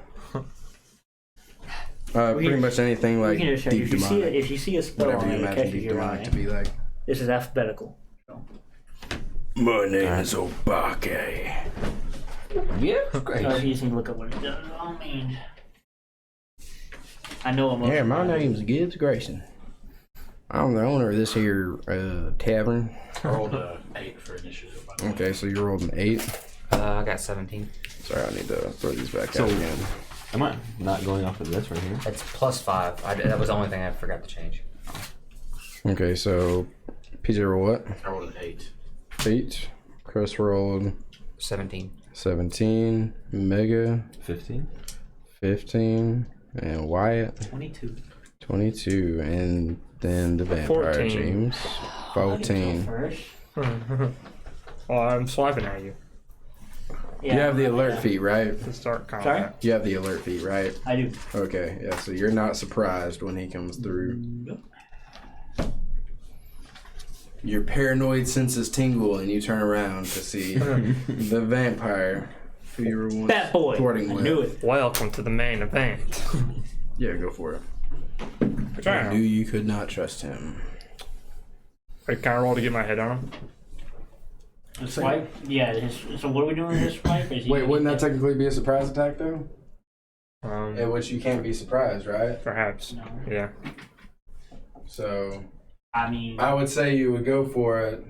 [SPEAKER 2] Pretty much anything
[SPEAKER 1] We
[SPEAKER 2] like
[SPEAKER 1] can just show
[SPEAKER 2] deep
[SPEAKER 1] you.
[SPEAKER 2] demonic.
[SPEAKER 1] If you see a spell
[SPEAKER 2] Whatever
[SPEAKER 1] on
[SPEAKER 2] you
[SPEAKER 1] it, it
[SPEAKER 2] imagine
[SPEAKER 1] catches
[SPEAKER 2] deep
[SPEAKER 1] your
[SPEAKER 2] demonic
[SPEAKER 1] eye.
[SPEAKER 2] to be like.
[SPEAKER 1] This is alphabetical.
[SPEAKER 2] My name is Obake.
[SPEAKER 6] Yeah, great.
[SPEAKER 1] So you just need to look up what it does. I mean, I know I'm.
[SPEAKER 8] Yeah, my name's Gibbs Grayson. I'm the owner of this here tavern.
[SPEAKER 5] I rolled a 8 for initiative. By the way.
[SPEAKER 2] Okay, so you rolled an 8.
[SPEAKER 7] I got 17.
[SPEAKER 2] Sorry, I need to throw these back
[SPEAKER 6] So-
[SPEAKER 2] out again.
[SPEAKER 6] Am I not going off of this right here?
[SPEAKER 7] That's +5. That was the only thing I forgot to change.
[SPEAKER 2] Okay, so PJ rolled what?
[SPEAKER 5] I rolled an 8.
[SPEAKER 2] 8. Chris rolled
[SPEAKER 7] 17.
[SPEAKER 2] 17. Mega
[SPEAKER 6] 15.
[SPEAKER 2] 15. And Wyatt
[SPEAKER 1] 22.
[SPEAKER 2] 22. And then the vampire
[SPEAKER 3] 14.
[SPEAKER 2] James 14.
[SPEAKER 1] First.
[SPEAKER 3] Well, I'm swiping at you
[SPEAKER 2] You have the alert feat, right?
[SPEAKER 3] to start combat.
[SPEAKER 1] Sorry?
[SPEAKER 2] You have the alert feat, right?
[SPEAKER 1] I do.
[SPEAKER 2] Okay, yeah, so you're not surprised when he comes through.
[SPEAKER 1] Nope.
[SPEAKER 2] Your paranoid senses tingle and you turn around to see the vampire who you were once
[SPEAKER 1] Bat boy.
[SPEAKER 2] flirting
[SPEAKER 1] I
[SPEAKER 2] with.
[SPEAKER 1] knew it.
[SPEAKER 3] Welcome to the main event.
[SPEAKER 2] Yeah, go for it. I
[SPEAKER 3] Damn.
[SPEAKER 2] knew you could not trust him.
[SPEAKER 3] Wait, can I roll to get my head on him?
[SPEAKER 1] The swipe? Yeah. So what are we doing with this swipe? Is he
[SPEAKER 2] Wait, wouldn't that technically be a surprise attack though? In which you can't be surprised, right?
[SPEAKER 3] Perhaps.
[SPEAKER 1] No.
[SPEAKER 3] Yeah.
[SPEAKER 2] So
[SPEAKER 1] I mean,
[SPEAKER 2] I would say you would go for it.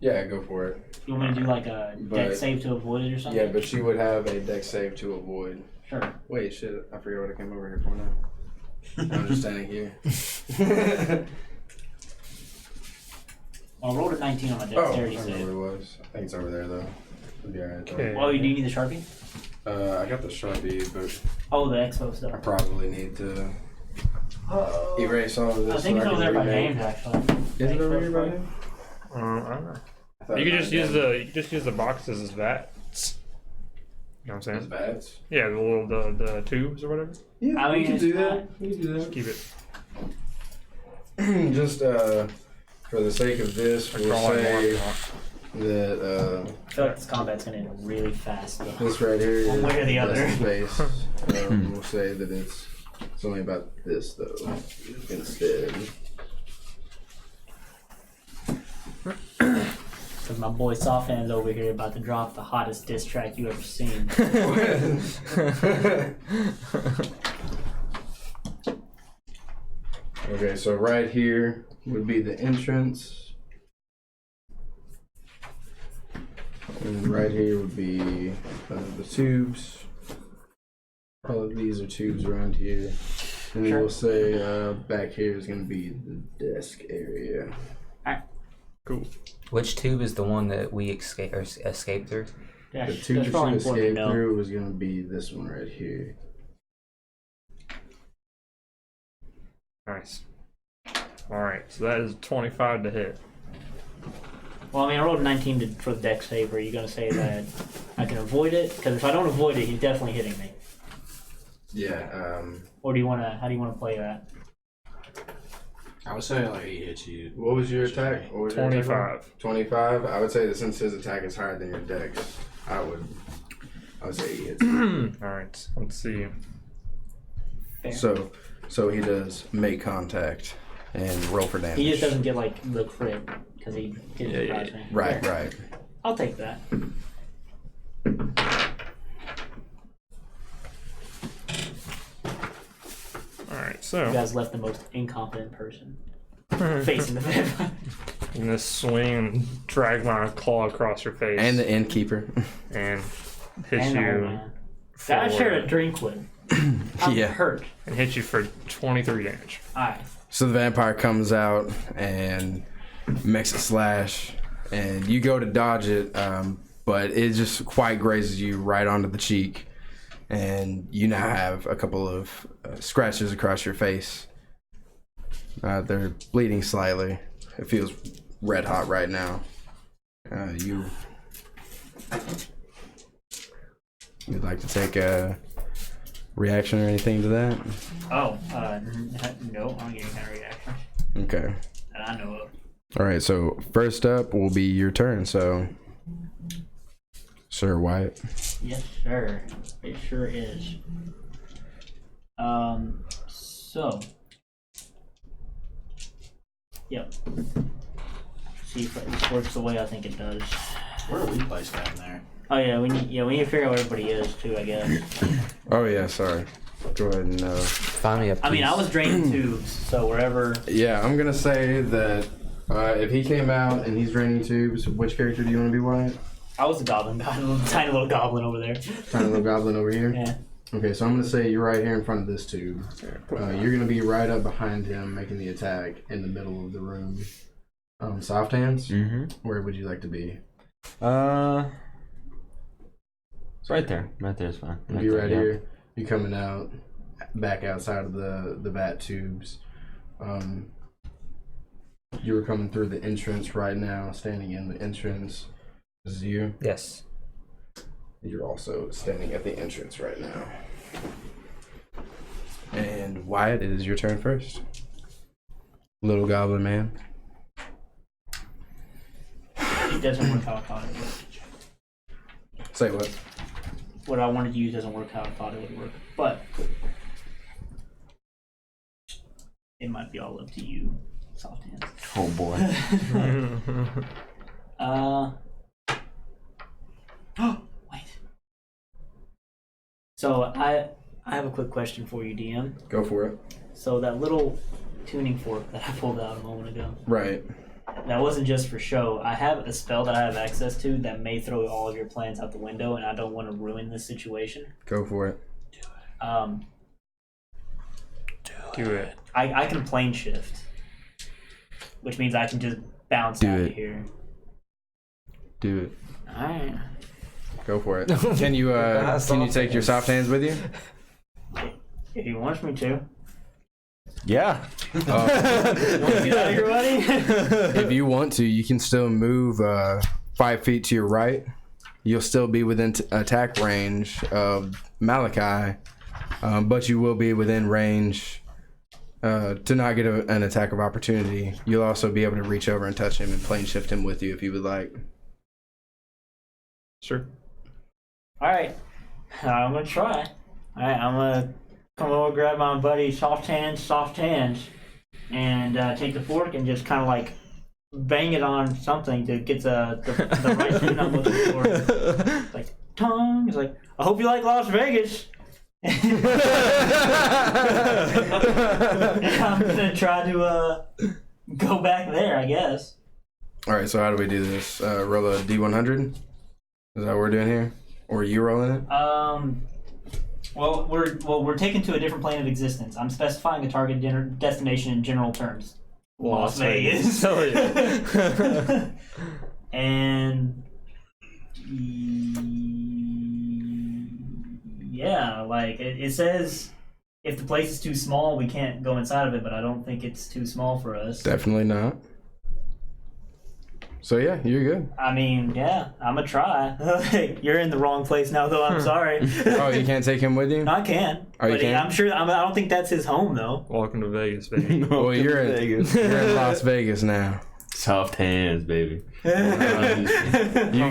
[SPEAKER 2] Yeah, go for it.
[SPEAKER 1] you want me to do like a deck
[SPEAKER 2] But-
[SPEAKER 1] save to avoid it or something?
[SPEAKER 2] Yeah, but you would have a deck save to avoid.
[SPEAKER 1] Sure.
[SPEAKER 2] Wait, shit, I forgot what I came over here for now. I'm just standing here.
[SPEAKER 1] Well, I rolled a 19 on my
[SPEAKER 2] Oh, I
[SPEAKER 1] dexterity
[SPEAKER 2] remember
[SPEAKER 1] save.
[SPEAKER 2] what it was. I think it's over there though. It'll be alright. though.
[SPEAKER 3] Okay.
[SPEAKER 1] Oh, you do need the Sharpie?
[SPEAKER 2] I got the Sharpie, but
[SPEAKER 1] Oh, the expo
[SPEAKER 2] I
[SPEAKER 1] stuff.
[SPEAKER 2] probably need to erase all of this.
[SPEAKER 1] I think it's
[SPEAKER 2] so
[SPEAKER 1] over there
[SPEAKER 2] can
[SPEAKER 1] by
[SPEAKER 2] remake.
[SPEAKER 1] names, actually.
[SPEAKER 2] Is it over here by
[SPEAKER 1] Expo
[SPEAKER 2] name?
[SPEAKER 3] I don't know.
[SPEAKER 2] I thought
[SPEAKER 3] You could
[SPEAKER 2] it
[SPEAKER 3] just
[SPEAKER 2] might
[SPEAKER 3] use
[SPEAKER 2] have
[SPEAKER 3] the boxes as vats. You know what I'm
[SPEAKER 2] been
[SPEAKER 3] saying?
[SPEAKER 2] bats.
[SPEAKER 3] Yeah, the little the tubes or whatever.
[SPEAKER 2] Yeah,
[SPEAKER 1] I
[SPEAKER 2] we
[SPEAKER 1] mean,
[SPEAKER 2] can
[SPEAKER 1] it's
[SPEAKER 2] do
[SPEAKER 1] not-
[SPEAKER 2] that. We can do that.
[SPEAKER 3] Keep it.
[SPEAKER 2] Just for the sake of this, we'll
[SPEAKER 3] Control it more if
[SPEAKER 2] say
[SPEAKER 3] you want.
[SPEAKER 2] that
[SPEAKER 1] I feel like this combat's gonna end really fast. Though.
[SPEAKER 2] this right here is
[SPEAKER 1] One way or the other.
[SPEAKER 2] best space. We'll say that it's only about this though instead.
[SPEAKER 1] Because my boy Softhand's over here about to drop the hottest diss track you ever seen.
[SPEAKER 2] Okay, so right here would be the entrance. And right here would be the tubes. All of these are tubes around here. And then
[SPEAKER 1] Sure.
[SPEAKER 2] we'll say back here is going to be the desk area.
[SPEAKER 3] Cool.
[SPEAKER 7] Which tube is the one that we escaped through?
[SPEAKER 1] Yeah,
[SPEAKER 2] The tube
[SPEAKER 1] that's
[SPEAKER 2] that
[SPEAKER 1] probably
[SPEAKER 2] you
[SPEAKER 1] important to
[SPEAKER 2] escaped
[SPEAKER 1] know.
[SPEAKER 2] through was going to be this one right here.
[SPEAKER 3] Nice. Alright, so that is 25 to hit.
[SPEAKER 1] Well, I mean, I rolled a 19 for the deck save. Are you going to say that I can avoid it? Because if I don't avoid it, he's definitely hitting me.
[SPEAKER 2] Yeah.
[SPEAKER 1] Or do you want to? How do you want to play that?
[SPEAKER 5] I would say like he hits you.
[SPEAKER 2] What was your attack? What was your attack roll?
[SPEAKER 3] 25.
[SPEAKER 2] 25. I would say that since his attack is higher than your dex, I would say he hits.
[SPEAKER 3] Alright, let's see.
[SPEAKER 1] Fair.
[SPEAKER 2] So he does make contact and roll for damage.
[SPEAKER 1] He just doesn't get like the crit because he didn't surprise me.
[SPEAKER 2] Right,
[SPEAKER 1] Yeah.
[SPEAKER 2] right.
[SPEAKER 1] I'll take that.
[SPEAKER 3] Alright, so
[SPEAKER 1] You guys left the most incompetent person facing the vampire.
[SPEAKER 3] I'm gonna swing and drag my claw across your face
[SPEAKER 2] And the innkeeper.
[SPEAKER 3] and hit
[SPEAKER 1] And the old
[SPEAKER 3] you
[SPEAKER 1] man. That I shared a
[SPEAKER 3] for,
[SPEAKER 1] drink with. I'm
[SPEAKER 2] Yeah.
[SPEAKER 1] hurt.
[SPEAKER 3] and hit you for 23 damage.
[SPEAKER 1] Alright.
[SPEAKER 2] So the vampire comes out and makes a slash, and you go to dodge it, but it just quite grazes you right onto the cheek, and you now have a couple of scratches across your face. They're bleeding slightly. It feels red hot right now. You'd like to take a reaction or anything to that?
[SPEAKER 1] Oh, no, I don't get any kind of reaction
[SPEAKER 2] Okay.
[SPEAKER 1] that I know of.
[SPEAKER 2] All right, so first up will be your turn, so Sir Wyatt.
[SPEAKER 1] Yes, sir. It sure is. So. Yep. See if this works the way I think it does.
[SPEAKER 5] Where are we placed down there?
[SPEAKER 1] Oh yeah, we need to figure out where everybody is too, I guess.
[SPEAKER 2] Oh yeah, sorry. Go ahead and
[SPEAKER 7] Find me a piece.
[SPEAKER 1] I mean, I was draining tubes, so wherever.
[SPEAKER 2] yeah, I'm gonna say that if he came out and he's draining tubes, which character do you want to be, Wyatt?
[SPEAKER 1] I was the goblin guy, the tiny little goblin over there.
[SPEAKER 2] Tiny little goblin over here.
[SPEAKER 1] Yeah.
[SPEAKER 2] Okay, so I'm gonna say you're right here in front of this tube. You're gonna be right up behind him, making the attack in the middle of the room. Soft hands. Where would you like to be?
[SPEAKER 6] It's right there. Right there is fine.
[SPEAKER 2] Be right here. You're coming out, back outside of the vat tubes. You were coming through the entrance right now, standing in the entrance. This is you.
[SPEAKER 7] Yes.
[SPEAKER 2] You're also standing at the entrance right now. And Wyatt, it is your turn first. Little goblin man.
[SPEAKER 1] It doesn't work how I thought it would.
[SPEAKER 2] Say what?
[SPEAKER 1] What I wanted to use doesn't work how I thought it would work. But it might be all up to you, soft hands.
[SPEAKER 6] Oh boy.
[SPEAKER 1] Wait. So I have a quick question for you, DM.
[SPEAKER 2] Go for it.
[SPEAKER 1] So that little tuning fork that I pulled out a moment ago,
[SPEAKER 2] Right.
[SPEAKER 1] that wasn't just for show. I have a spell that I have access to that may throw all of your plans out the window, and I don't want to ruin this situation.
[SPEAKER 2] Go for it.
[SPEAKER 3] Do it.
[SPEAKER 1] I can plane shift, which means I can just bounce out of here.
[SPEAKER 2] Do it.
[SPEAKER 1] All right.
[SPEAKER 2] Go for it. Can you take your soft hands with you?
[SPEAKER 1] If he wants me to.
[SPEAKER 6] Yeah.
[SPEAKER 1] Want to get out of here, buddy?
[SPEAKER 2] If you want to, you can still move 5 feet to your right. You'll still be within attack range of Malachi, but you will be within range to not get an attack of opportunity. You'll also be able to reach over and touch him and plane shift him with you if you would like.
[SPEAKER 3] Sure.
[SPEAKER 1] All right. I'm going to try. All right. I'm going to come over, grab my buddy soft hands, and take the fork and just kind of like bang it on something to get the right tune I'm looking for. It's like, tongue. It's like, I hope you like Las Vegas. And I'm going to try to go back there, I guess.
[SPEAKER 2] All right, so how do we do this? Roll a D100? Is that what we're doing here? Or are you rolling it?
[SPEAKER 1] Well, we're taken to a different plane of existence. I'm specifying a target destination in general terms. Las Vegas.
[SPEAKER 3] Hell yeah.
[SPEAKER 1] And yeah, like it says, if the place is too small, we can't go inside of it. But I don't think it's too small for us.
[SPEAKER 2] Definitely not. So yeah, you're good.
[SPEAKER 1] I mean, yeah, I'm gonna try. You're in the wrong place now, though. I'm sorry.
[SPEAKER 2] Oh, you can't take him with you?
[SPEAKER 1] No, I can.
[SPEAKER 2] Oh, you
[SPEAKER 1] but
[SPEAKER 2] can?
[SPEAKER 1] I'm sure. I don't think that's his home, though.
[SPEAKER 3] Welcome to Vegas, baby.
[SPEAKER 2] Well, you're in Las Vegas now.
[SPEAKER 6] Soft hands, baby.
[SPEAKER 2] You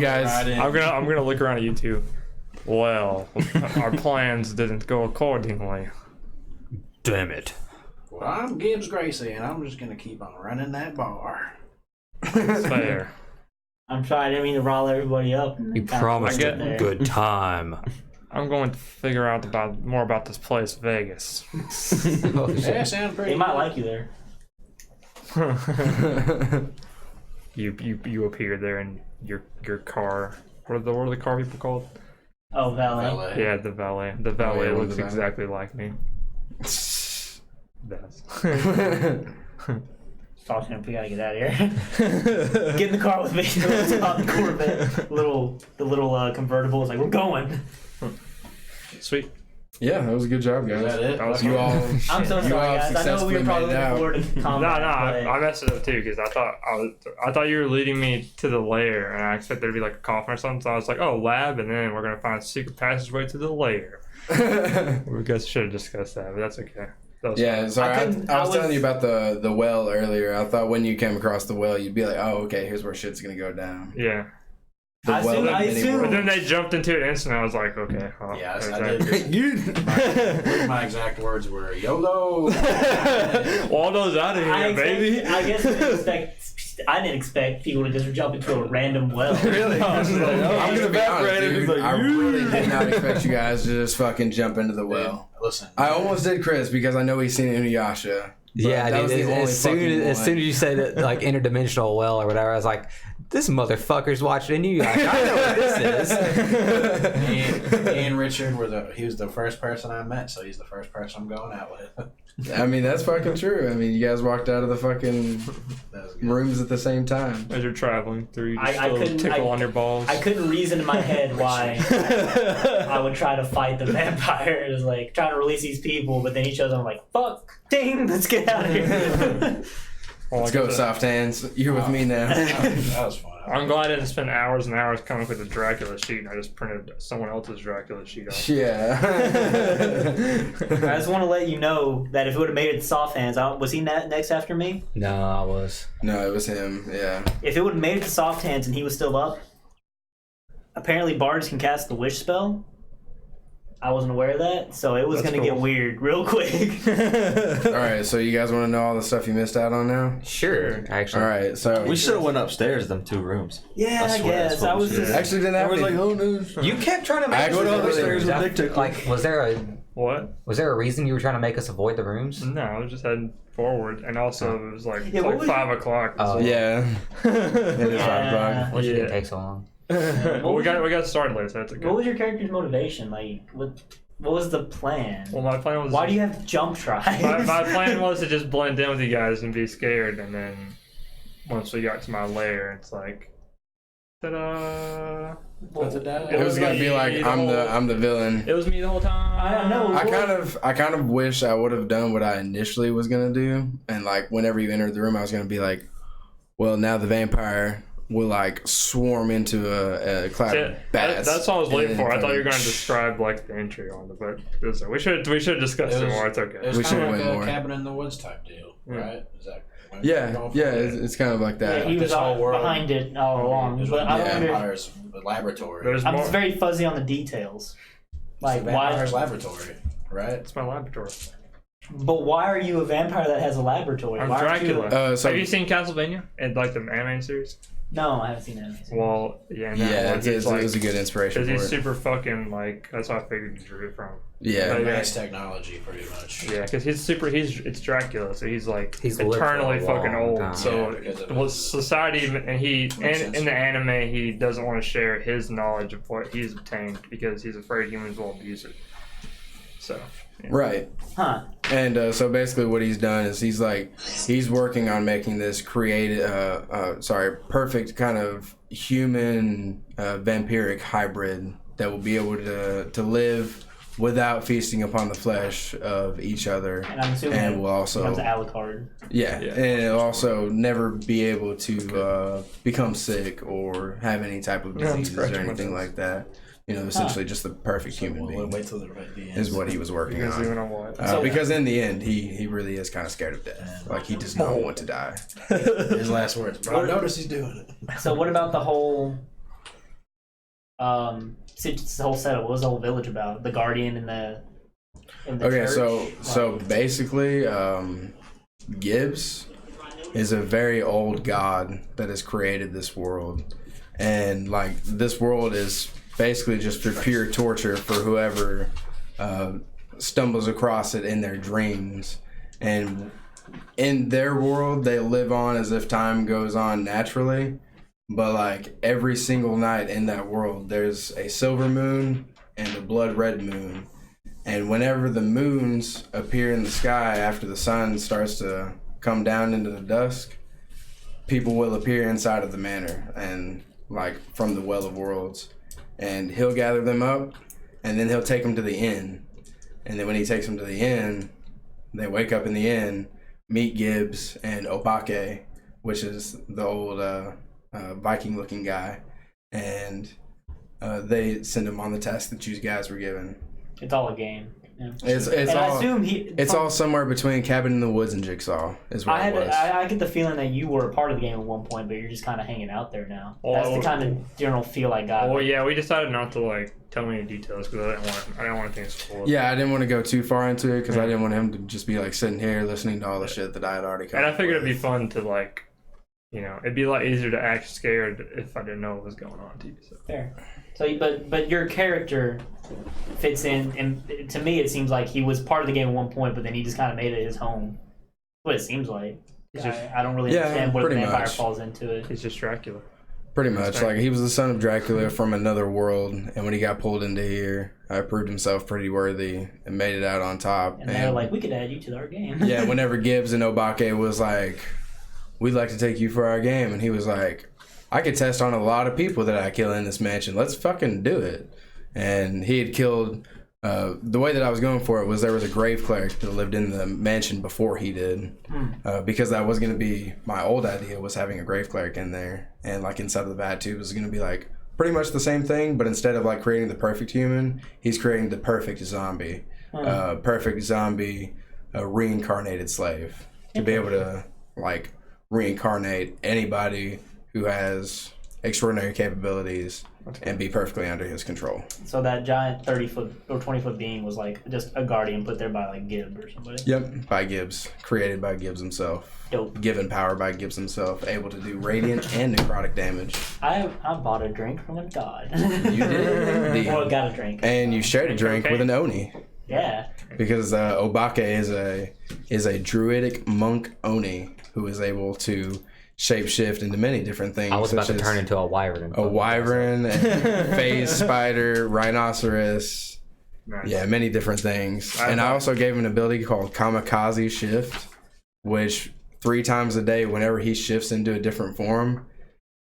[SPEAKER 2] guys,
[SPEAKER 3] I'm gonna look around at you two. Well, our plans didn't go accordingly.
[SPEAKER 4] Damn it.
[SPEAKER 5] Well, I'm Gibbs Gracie, and I'm just gonna keep on running that bar.
[SPEAKER 3] It's fair.
[SPEAKER 1] I'm sorry. I didn't mean to rile everybody up.
[SPEAKER 4] You promised
[SPEAKER 1] it
[SPEAKER 4] a good time.
[SPEAKER 3] I'm going to figure out more about this place, Vegas.
[SPEAKER 5] Yeah, sound pretty.
[SPEAKER 1] They might like you there.
[SPEAKER 3] You appear there in your car. What are the car people called?
[SPEAKER 1] Oh, valet.
[SPEAKER 3] Yeah, the valet. The valet
[SPEAKER 2] yeah,
[SPEAKER 3] looks
[SPEAKER 2] the valet.
[SPEAKER 3] exactly like me. That's.
[SPEAKER 1] Talk to him. We gotta get out of here. Get in the car with me. Let's hop in the Corvette. The little convertible is like, we're going.
[SPEAKER 3] Sweet.
[SPEAKER 2] yeah, that was a good job, guys.
[SPEAKER 5] Is that it?
[SPEAKER 3] That was
[SPEAKER 2] You all,
[SPEAKER 1] I'm so
[SPEAKER 2] you
[SPEAKER 1] sorry,
[SPEAKER 2] all
[SPEAKER 1] guys. I know we were
[SPEAKER 2] successfully
[SPEAKER 1] probably
[SPEAKER 2] made it
[SPEAKER 1] looking
[SPEAKER 2] out.
[SPEAKER 1] forward to
[SPEAKER 3] No,
[SPEAKER 1] combat.
[SPEAKER 3] I messed it up too because I thought you were leading me to the lair and I expected there to be like a coffin or something. So I was like, oh, lab, and then we're gonna find a secret passageway to the lair. We guys should have discussed that, but that's okay. That was
[SPEAKER 2] Yeah,
[SPEAKER 3] fine.
[SPEAKER 2] sorry. I
[SPEAKER 1] I
[SPEAKER 2] was
[SPEAKER 1] was-
[SPEAKER 2] telling you about the well earlier. I thought when you came across the well, you'd be like, oh, okay, here's where shit's gonna go down.
[SPEAKER 3] Yeah.
[SPEAKER 2] The
[SPEAKER 1] I assume-
[SPEAKER 2] in
[SPEAKER 1] I
[SPEAKER 2] many
[SPEAKER 1] assume-
[SPEAKER 3] But
[SPEAKER 2] worlds.
[SPEAKER 3] then they jumped into it instantly. I was like, okay. Oh,
[SPEAKER 5] Yeah,
[SPEAKER 3] there's
[SPEAKER 5] I
[SPEAKER 3] that.
[SPEAKER 5] did. My exact words were YOLO.
[SPEAKER 3] Waldo's out of here, baby.
[SPEAKER 1] I guess I didn't expect people to just jump into a random well.
[SPEAKER 3] Really? I was like, oh,
[SPEAKER 2] I'm gonna be honest,
[SPEAKER 3] Brandon
[SPEAKER 2] dude.
[SPEAKER 3] was like,
[SPEAKER 2] I really did not expect you guys to just fucking jump into the well.
[SPEAKER 5] Listen.
[SPEAKER 2] I almost did Chris because I know he's seen Inuyasha.
[SPEAKER 7] Yeah,
[SPEAKER 2] that
[SPEAKER 7] dude.
[SPEAKER 2] was the only
[SPEAKER 7] As soon
[SPEAKER 2] fucking
[SPEAKER 7] as
[SPEAKER 2] one.
[SPEAKER 7] you said like interdimensional well or whatever, I was like, This motherfucker's watching you. Like, I know what this is.
[SPEAKER 5] Me and Richard he was the first person I met, so he's the first person I'm going out with.
[SPEAKER 2] I mean, that's fucking true. I mean, you guys walked out of the fucking
[SPEAKER 5] That was good.
[SPEAKER 2] rooms at the same time.
[SPEAKER 3] As you're traveling through, you just
[SPEAKER 1] I
[SPEAKER 3] still
[SPEAKER 1] couldn't-
[SPEAKER 3] tickle on your balls.
[SPEAKER 1] I couldn't reason in my head why I would try to fight the vampire. It was like trying to release these people, but then he shows up. I'm like, fuck, ding, let's get out of here.
[SPEAKER 3] Well,
[SPEAKER 2] Let's
[SPEAKER 3] like I
[SPEAKER 2] go,
[SPEAKER 3] said,
[SPEAKER 2] soft hands. You're with me now.
[SPEAKER 5] That was fun.
[SPEAKER 3] I'm glad I didn't spend hours and hours coming up with a Dracula sheet, and I just printed someone else's Dracula sheet off.
[SPEAKER 2] Yeah.
[SPEAKER 1] I just want to let you know that if it would have made it to soft hands, was he next after me?
[SPEAKER 7] No, I was.
[SPEAKER 2] No, it was him. Yeah.
[SPEAKER 1] If it would have made it to soft hands and he was still up, apparently bards can cast the wish spell. I wasn't aware of that, so it was
[SPEAKER 3] That's
[SPEAKER 1] going to
[SPEAKER 3] cool.
[SPEAKER 1] get weird real quick.
[SPEAKER 2] All right, so you guys want to know all the stuff you missed out on now?
[SPEAKER 7] Sure, actually.
[SPEAKER 2] All right, so
[SPEAKER 6] We should have went upstairs them 2 rooms.
[SPEAKER 1] Yeah, I
[SPEAKER 6] swear that's
[SPEAKER 1] guess.
[SPEAKER 6] what
[SPEAKER 1] I
[SPEAKER 6] we
[SPEAKER 1] was
[SPEAKER 6] should've
[SPEAKER 1] just.
[SPEAKER 2] actually didn't
[SPEAKER 6] I
[SPEAKER 2] have
[SPEAKER 6] was like,
[SPEAKER 2] any-
[SPEAKER 6] oh no.
[SPEAKER 7] You kept trying to make
[SPEAKER 2] Actually,
[SPEAKER 7] us avoid the
[SPEAKER 2] upstairs
[SPEAKER 7] rooms.
[SPEAKER 6] with Big Tickle.
[SPEAKER 7] Like, was there
[SPEAKER 3] What?
[SPEAKER 7] a reason you were trying to make us avoid the rooms?
[SPEAKER 3] No, I was just heading forward, and also it was like,
[SPEAKER 1] Yeah, what was
[SPEAKER 3] 5 o'clock.
[SPEAKER 7] Oh.
[SPEAKER 2] Yeah. It is
[SPEAKER 1] Yeah.
[SPEAKER 2] 5 o'clock.
[SPEAKER 7] Wish it
[SPEAKER 3] Yeah.
[SPEAKER 7] didn't take so long.
[SPEAKER 3] Well, we got started late, so that's a
[SPEAKER 1] What
[SPEAKER 3] good.
[SPEAKER 1] was your character's motivation? Like, what was the plan?
[SPEAKER 3] Well, my plan was.
[SPEAKER 1] Why do you have jump tries?
[SPEAKER 3] my plan was to just blend in with you guys and be scared, and then once we got to my lair, it's like, ta-da!
[SPEAKER 5] What's it down?
[SPEAKER 2] It was gonna be like I'm the villain.
[SPEAKER 3] It was me the whole time.
[SPEAKER 1] I know.
[SPEAKER 2] I kind of wish I would have done what I initially was gonna do, and like whenever you entered the room, I was gonna be like, well, now the vampire will like swarm into a cloud of bats.
[SPEAKER 3] That's what I was waiting
[SPEAKER 2] and
[SPEAKER 3] for. I thought you were going to
[SPEAKER 2] fucking-
[SPEAKER 3] describe like the entry on the, but it was, we should discuss it more. It's
[SPEAKER 5] It
[SPEAKER 3] okay.
[SPEAKER 5] was
[SPEAKER 2] We
[SPEAKER 5] kind
[SPEAKER 2] should've
[SPEAKER 5] of like
[SPEAKER 2] went
[SPEAKER 5] a
[SPEAKER 2] more.
[SPEAKER 5] cabin in the woods type deal, right? Is that?
[SPEAKER 2] Yeah, it's kind of like
[SPEAKER 1] Yeah,
[SPEAKER 2] that.
[SPEAKER 1] he was
[SPEAKER 5] This whole world-
[SPEAKER 1] behind it all along.
[SPEAKER 5] It was
[SPEAKER 1] But
[SPEAKER 5] like
[SPEAKER 1] I
[SPEAKER 5] the
[SPEAKER 1] wonder.
[SPEAKER 5] vampire's laboratory.
[SPEAKER 3] There's
[SPEAKER 1] I'm
[SPEAKER 3] more.
[SPEAKER 1] just very fuzzy on the details. Like
[SPEAKER 5] the
[SPEAKER 1] why?
[SPEAKER 5] vampire's laboratory, right?
[SPEAKER 3] It's my laboratory.
[SPEAKER 1] But why are you a vampire that has a laboratory?
[SPEAKER 3] I'm
[SPEAKER 1] Why aren't you-
[SPEAKER 3] Dracula.
[SPEAKER 2] So
[SPEAKER 3] Have you seen Castlevania and like the anime series?
[SPEAKER 1] No, I haven't seen that.
[SPEAKER 3] Well, yeah,
[SPEAKER 2] yeah,
[SPEAKER 3] he's
[SPEAKER 2] it was a good inspiration
[SPEAKER 3] because
[SPEAKER 2] for
[SPEAKER 3] he's
[SPEAKER 2] it.
[SPEAKER 3] super fucking like. That's how I figured you drew it from.
[SPEAKER 2] Yeah,
[SPEAKER 5] Advanced technology, pretty much.
[SPEAKER 3] Yeah, because it's Dracula, so he's like
[SPEAKER 7] He's lived for a
[SPEAKER 3] eternally fucking
[SPEAKER 7] long
[SPEAKER 3] old.
[SPEAKER 7] time.
[SPEAKER 3] So
[SPEAKER 5] Yeah, because of
[SPEAKER 3] well,
[SPEAKER 5] his-
[SPEAKER 3] society and
[SPEAKER 5] Makes sense.
[SPEAKER 3] in the anime he doesn't want to share his knowledge of what he's obtained because he's afraid humans will abuse it. So yeah.
[SPEAKER 2] right.
[SPEAKER 1] Huh.
[SPEAKER 2] And so basically, what he's done is he's working on making this perfect kind of human vampiric hybrid that will be able to live without feasting upon the flesh of each other,
[SPEAKER 1] And I'm assuming
[SPEAKER 2] and
[SPEAKER 1] it
[SPEAKER 2] will also
[SPEAKER 1] becomes Alucard.
[SPEAKER 2] yeah, and it'll also never be able to become sick or have any type of
[SPEAKER 3] Yeah,
[SPEAKER 2] diseases or
[SPEAKER 3] scratching my
[SPEAKER 2] anything
[SPEAKER 3] nose.
[SPEAKER 2] like that. You know, essentially just the perfect human being
[SPEAKER 5] Wait till the end.
[SPEAKER 2] is what he was working
[SPEAKER 3] Because even
[SPEAKER 2] on.
[SPEAKER 3] on what?
[SPEAKER 2] Because in the end, he really is kind of scared of death. Like he does not want to die.
[SPEAKER 5] His last words. But I noticed he's doing it.
[SPEAKER 1] So what about the whole this whole setup? What was the whole village about? The guardian and the
[SPEAKER 2] Okay,
[SPEAKER 1] church?
[SPEAKER 2] so basically, Gibbs is a very old god that has created this world, and like this world is basically just for pure torture for whoever stumbles across it in their dreams. And in their world, they live on as if time goes on naturally, but like every single night in that world, there's a silver moon and a blood red moon. And whenever the moons appear in the sky after the sun starts to come down into the dusk, people will appear inside of the manor and like from the Well of Worlds. And he'll gather them up, and then he'll take them to the inn. And then when he takes them to the inn, they wake up in the inn, meet Gibbs and Obake, which is the old Viking-looking guy. And they send him on the task that you guys were given.
[SPEAKER 1] It's all a game. Yeah.
[SPEAKER 2] It's
[SPEAKER 1] And I
[SPEAKER 2] all
[SPEAKER 1] assume
[SPEAKER 2] it's all somewhere between Cabin in the Woods and Jigsaw is what
[SPEAKER 1] I
[SPEAKER 2] it was.
[SPEAKER 1] I get the feeling that you were a part of the game at one point, but you're just kind of hanging out there now.
[SPEAKER 3] Well,
[SPEAKER 1] That's the kind of general feel I got.
[SPEAKER 3] Well, yeah, we decided not to like tell me any details because I didn't want to think it's cool.
[SPEAKER 2] Yeah, I didn't want to go too far into it because I didn't want him to just be like sitting here listening to all the shit that I had already come
[SPEAKER 3] And I
[SPEAKER 2] up
[SPEAKER 3] figured it'd be
[SPEAKER 2] with.
[SPEAKER 3] fun to like, you know, it'd be a lot easier to act scared if I didn't know what was going on too. So.
[SPEAKER 1] Fair. So, but your character fits in, and to me, it seems like he was part of the game at one point, but then he just kind of made it his home. That's what it seems like.
[SPEAKER 3] It's just-
[SPEAKER 1] I don't really
[SPEAKER 2] Yeah,
[SPEAKER 1] understand where the
[SPEAKER 2] pretty
[SPEAKER 1] vampire
[SPEAKER 2] much.
[SPEAKER 1] falls into it.
[SPEAKER 3] He's just Dracula.
[SPEAKER 2] Pretty much. Like, he was the son of Dracula from another world, and when he got pulled into here, proved himself pretty worthy and made it out on top.
[SPEAKER 1] And they're like, we could add you to our game.
[SPEAKER 2] Yeah, whenever Gibbs and Obake was like, we'd like to take you for our game, and he was like, I could test on a lot of people that I kill in this mansion. Let's fucking do it. And he had killed... the way that I was going for it was there was a grave cleric that lived in the mansion before he did, because that was going to be my old idea, was having a grave cleric in there, and like inside of the vat tube was going to be like pretty much the same thing, but instead of like creating the perfect human, he's creating the perfect zombie, reincarnated slave to be able to like reincarnate anybody who has extraordinary capabilities and be perfectly under his control.
[SPEAKER 1] So that giant 30-foot or 20-foot being was like just a guardian put there by like Gibb or somebody.
[SPEAKER 2] Yep, by Gibbs. Created by Gibbs himself.
[SPEAKER 1] Dope.
[SPEAKER 2] Given power by Gibbs himself. Able to do radiant and necrotic damage.
[SPEAKER 1] I bought a drink from a god.
[SPEAKER 2] You did indeed.
[SPEAKER 1] Well, got a drink.
[SPEAKER 2] And you shared a drink with an Oni.
[SPEAKER 1] Yeah.
[SPEAKER 2] Because Obake is a druidic monk Oni who is able to shapeshift into many different things.
[SPEAKER 7] I was about to turn into a wyvern.
[SPEAKER 2] A wyvern, phase spider, rhinoceros.
[SPEAKER 3] Nice.
[SPEAKER 2] Yeah, many different things. And I also gave him an ability called Kamikaze Shift, which 3 times a day, whenever he shifts into a different form,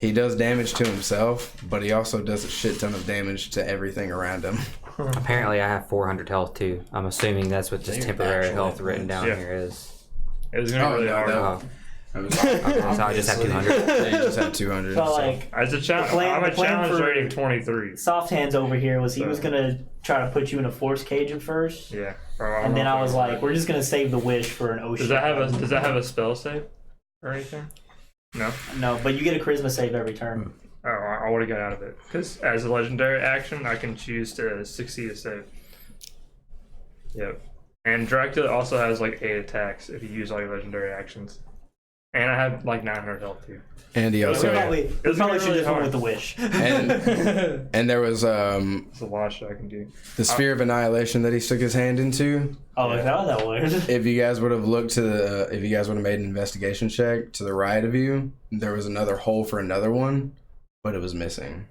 [SPEAKER 2] he does damage to himself, but he also does a shit ton of damage to everything around him.
[SPEAKER 7] Apparently, I have 400 health too. I'm assuming that's what just temporary health written down here is.
[SPEAKER 3] It was gonna be really hard.
[SPEAKER 7] So I just have 200.
[SPEAKER 2] Yeah, you just have 200.
[SPEAKER 1] So
[SPEAKER 2] so.
[SPEAKER 1] like,
[SPEAKER 3] As a challenge, I'm a
[SPEAKER 1] plan
[SPEAKER 3] challenge
[SPEAKER 1] for-
[SPEAKER 3] rating 23.
[SPEAKER 1] Soft Hands over here was he was gonna try to put you in a force cage at first,
[SPEAKER 3] Yeah.
[SPEAKER 1] and then I was like, we're just gonna save the wish for an ocean.
[SPEAKER 3] Does that have a spell save or anything? No.
[SPEAKER 1] No, but you get a charisma save every turn.
[SPEAKER 3] Oh, I would have got out of it because as a legendary action, I can choose to succeed a save. Yep. And Dracula also has like 8 attacks if you use all your legendary actions. And I have like 900 health too.
[SPEAKER 2] And he
[SPEAKER 1] We
[SPEAKER 2] also...
[SPEAKER 1] probably
[SPEAKER 3] was
[SPEAKER 1] should
[SPEAKER 3] really
[SPEAKER 1] just went
[SPEAKER 3] hard.
[SPEAKER 1] with the wish.
[SPEAKER 2] And there was
[SPEAKER 3] There's a lot of shit I can do.
[SPEAKER 2] the Sphere of Annihilation that he stuck his hand into.
[SPEAKER 1] Oh, is that what that was?
[SPEAKER 2] If you guys would have looked to the... If you guys would have made an investigation check to the right of you, there was another hole for another one, but it was missing.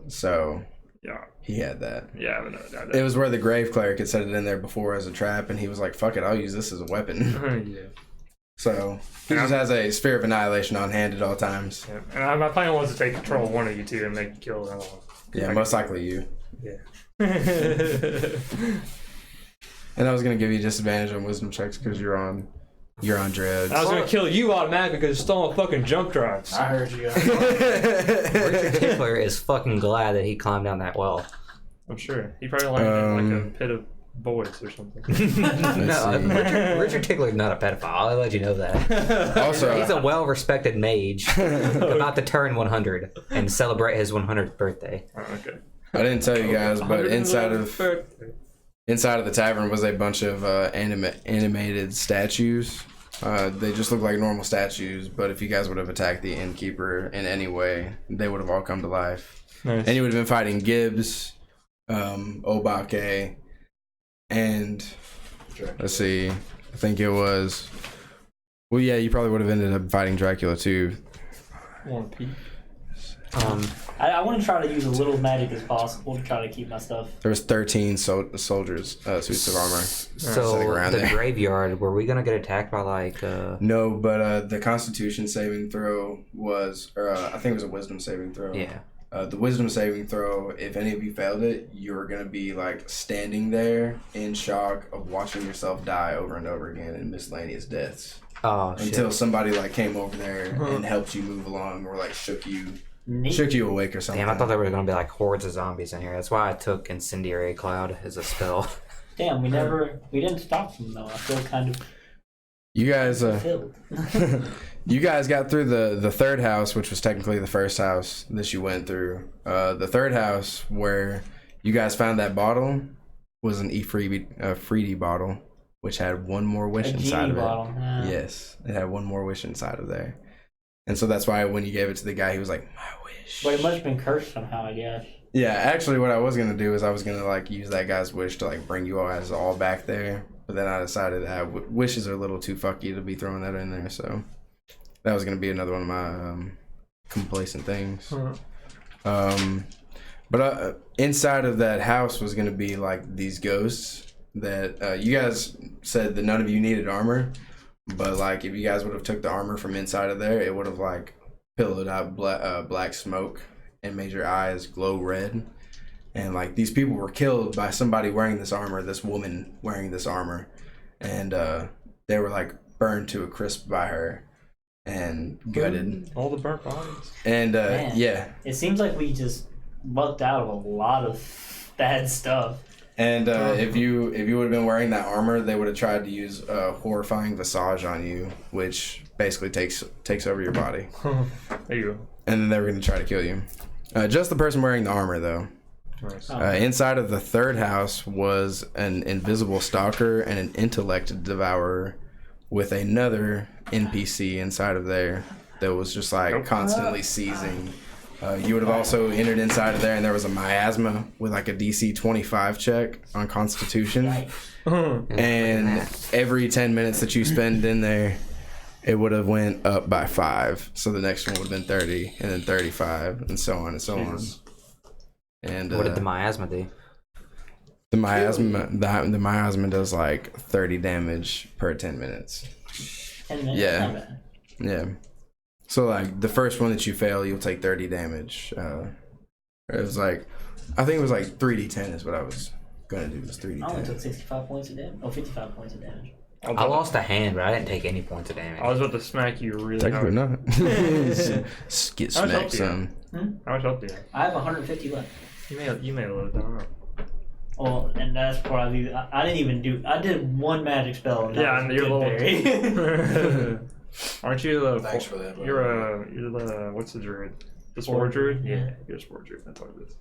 [SPEAKER 2] So...
[SPEAKER 3] Yeah.
[SPEAKER 2] He had that.
[SPEAKER 3] Yeah, but no.
[SPEAKER 2] It was where the grave cleric had set it in there before as a trap, and he was like, fuck it, I'll use this as a weapon.
[SPEAKER 3] Yeah.
[SPEAKER 2] So he just has a Sphere of Annihilation on hand at all times.
[SPEAKER 3] Yeah. And my plan was to take control of one of you two and make you kill another one.
[SPEAKER 2] Yeah, most likely you.
[SPEAKER 3] Yeah.
[SPEAKER 2] And I was gonna give you disadvantage on wisdom checks because you're on dread.
[SPEAKER 3] I was gonna kill you automatically because you stole fucking jump drives.
[SPEAKER 1] I heard you.
[SPEAKER 7] Richard Tickler is fucking glad that he climbed down that well.
[SPEAKER 3] I'm sure. He probably landed in like a pit of boys or something.
[SPEAKER 7] No, Richard Tickler is not a pedophile. I'll let you know that.
[SPEAKER 2] Also,
[SPEAKER 7] He's a well-respected mage about to turn 100 and celebrate his 100th birthday.
[SPEAKER 3] Oh, okay.
[SPEAKER 2] I didn't tell you guys, but inside of the tavern was a bunch of animated statues. They just look like normal statues, but if you guys would have attacked the innkeeper in any way, they would have all come to life.
[SPEAKER 3] Nice.
[SPEAKER 2] And you would have been fighting Gibbs, Obake, and let's see, I think it was... Well, yeah, you probably would have ended up fighting Dracula too.
[SPEAKER 1] I want to try to use as little magic as possible to try to keep my stuff.
[SPEAKER 2] There was 13 soldiers, suits of armor.
[SPEAKER 7] So
[SPEAKER 2] sitting around
[SPEAKER 7] the
[SPEAKER 2] there.
[SPEAKER 7] graveyard, were we gonna get attacked by like?
[SPEAKER 2] No, but the Constitution saving throw was, I think it was a Wisdom saving throw.
[SPEAKER 7] Yeah.
[SPEAKER 2] The Wisdom saving throw, if any of you failed it, you were gonna be like standing there in shock of watching yourself die over and over again in miscellaneous deaths
[SPEAKER 7] Oh
[SPEAKER 2] until
[SPEAKER 7] shit!
[SPEAKER 2] somebody like came over there and helped you move along, or like shook you awake or something.
[SPEAKER 7] Damn, I thought there were gonna be like hordes of zombies in here. That's why I took Incendiary Cloud as a spell.
[SPEAKER 1] Damn, we didn't stop them though. I feel kind of
[SPEAKER 2] You guys,
[SPEAKER 1] filled.
[SPEAKER 2] you guys got through the third house, which was technically the first house that you went through. The third house where you guys found that bottle was an Freedy bottle, which had one more wish
[SPEAKER 1] A
[SPEAKER 2] inside
[SPEAKER 1] genie
[SPEAKER 2] of it.
[SPEAKER 1] bottle. Yeah.
[SPEAKER 2] Yes, it had one more wish inside of there. And so that's why when you gave it to the guy, he was like, my wish.
[SPEAKER 1] But it must have been cursed somehow, I guess.
[SPEAKER 2] Yeah, actually what I was going to do is I was going to like use that guy's wish to like bring you guys all back there. But then I decided that wishes are a little too fucky to be throwing that in there. So that was going to be another one of my complacent things.
[SPEAKER 3] Uh-huh.
[SPEAKER 2] But inside of that house was gonna be like these ghosts that you guys said that none of you needed armor, but like if you guys would have took the armor from inside of there, it would have like pillowed out black smoke and made your eyes glow red. And like these people were killed by somebody wearing this armor, this woman wearing this armor, and they were like burned to a crisp by her and gutted.
[SPEAKER 3] All the burnt bodies.
[SPEAKER 2] And
[SPEAKER 1] Man.
[SPEAKER 2] yeah.
[SPEAKER 1] It seems like we just lucked out of a lot of bad stuff.
[SPEAKER 2] And if you would have been wearing that armor, they would have tried to use horrifying visage on you, which basically takes over your body.
[SPEAKER 3] There you go.
[SPEAKER 2] And then they were going to try to kill you. Just the person wearing the armor, though.
[SPEAKER 3] Nice.
[SPEAKER 2] Inside of the third house was an invisible stalker and an intellect devourer with another NPC inside of there that was just like constantly seizing. You would have also entered inside of there, and there was a miasma with like a DC 25 check on Constitution. And every 10 minutes that you spend in there, it would have went up by 5. So the next one would have been 30, and then 35, and so on and so on. And
[SPEAKER 7] What did the miasma do?
[SPEAKER 2] the miasma does like 30 damage per 10 minutes.
[SPEAKER 1] 10 minutes?
[SPEAKER 2] Yeah.
[SPEAKER 1] Not bad.
[SPEAKER 2] Yeah. So like the first one that you fail, you'll take 30 damage. It was like, I think it was like 3d10 is what I was gonna do. Was 3d10.
[SPEAKER 1] I only took 65 points of damage. Oh, 55 points of damage.
[SPEAKER 7] I lost a hand, but I didn't take any points of damage.
[SPEAKER 3] I was about to smack you really
[SPEAKER 2] Technically
[SPEAKER 3] hard.
[SPEAKER 2] not. Get
[SPEAKER 3] How much
[SPEAKER 2] smacked
[SPEAKER 3] health do you
[SPEAKER 2] some.
[SPEAKER 3] How much health do you have?
[SPEAKER 1] I have 150 left.
[SPEAKER 3] You may load down.
[SPEAKER 1] Well, and that's probably I didn't even do. I did one magic spell. And that
[SPEAKER 3] Yeah,
[SPEAKER 1] was
[SPEAKER 3] and you're
[SPEAKER 1] good
[SPEAKER 3] level. Aren't you the?
[SPEAKER 5] Thanks for that, bro.
[SPEAKER 3] You're the what's the druid? The spore druid? Yeah, you're a spore druid. That's what it is.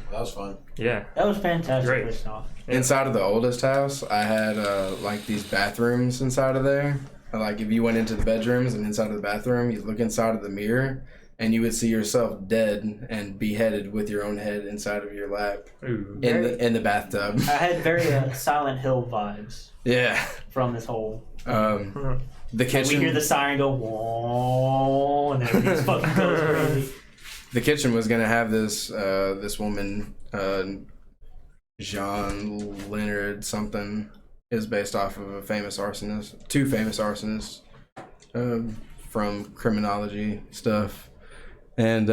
[SPEAKER 5] That was fun.
[SPEAKER 3] Yeah.
[SPEAKER 1] That was fantastic.
[SPEAKER 3] Great.
[SPEAKER 1] Christoph.
[SPEAKER 2] Inside of the oldest house, I had like these bathrooms inside of there. Like if you went into the bedrooms and inside of the bathroom, you look inside of the mirror and you would see yourself dead and beheaded with your own head inside of your lap
[SPEAKER 3] Ooh.
[SPEAKER 2] in the bathtub.
[SPEAKER 1] I had very Silent Hill vibes
[SPEAKER 2] Yeah.
[SPEAKER 1] from this whole.
[SPEAKER 2] The
[SPEAKER 1] And
[SPEAKER 2] kitchen.
[SPEAKER 1] we hear the siren go, whoa, and everything just fucking goes crazy.
[SPEAKER 2] The kitchen was gonna have this this woman, Jean Leonard something, is based off of a famous arsonist, 2 famous arsonists from criminology stuff, and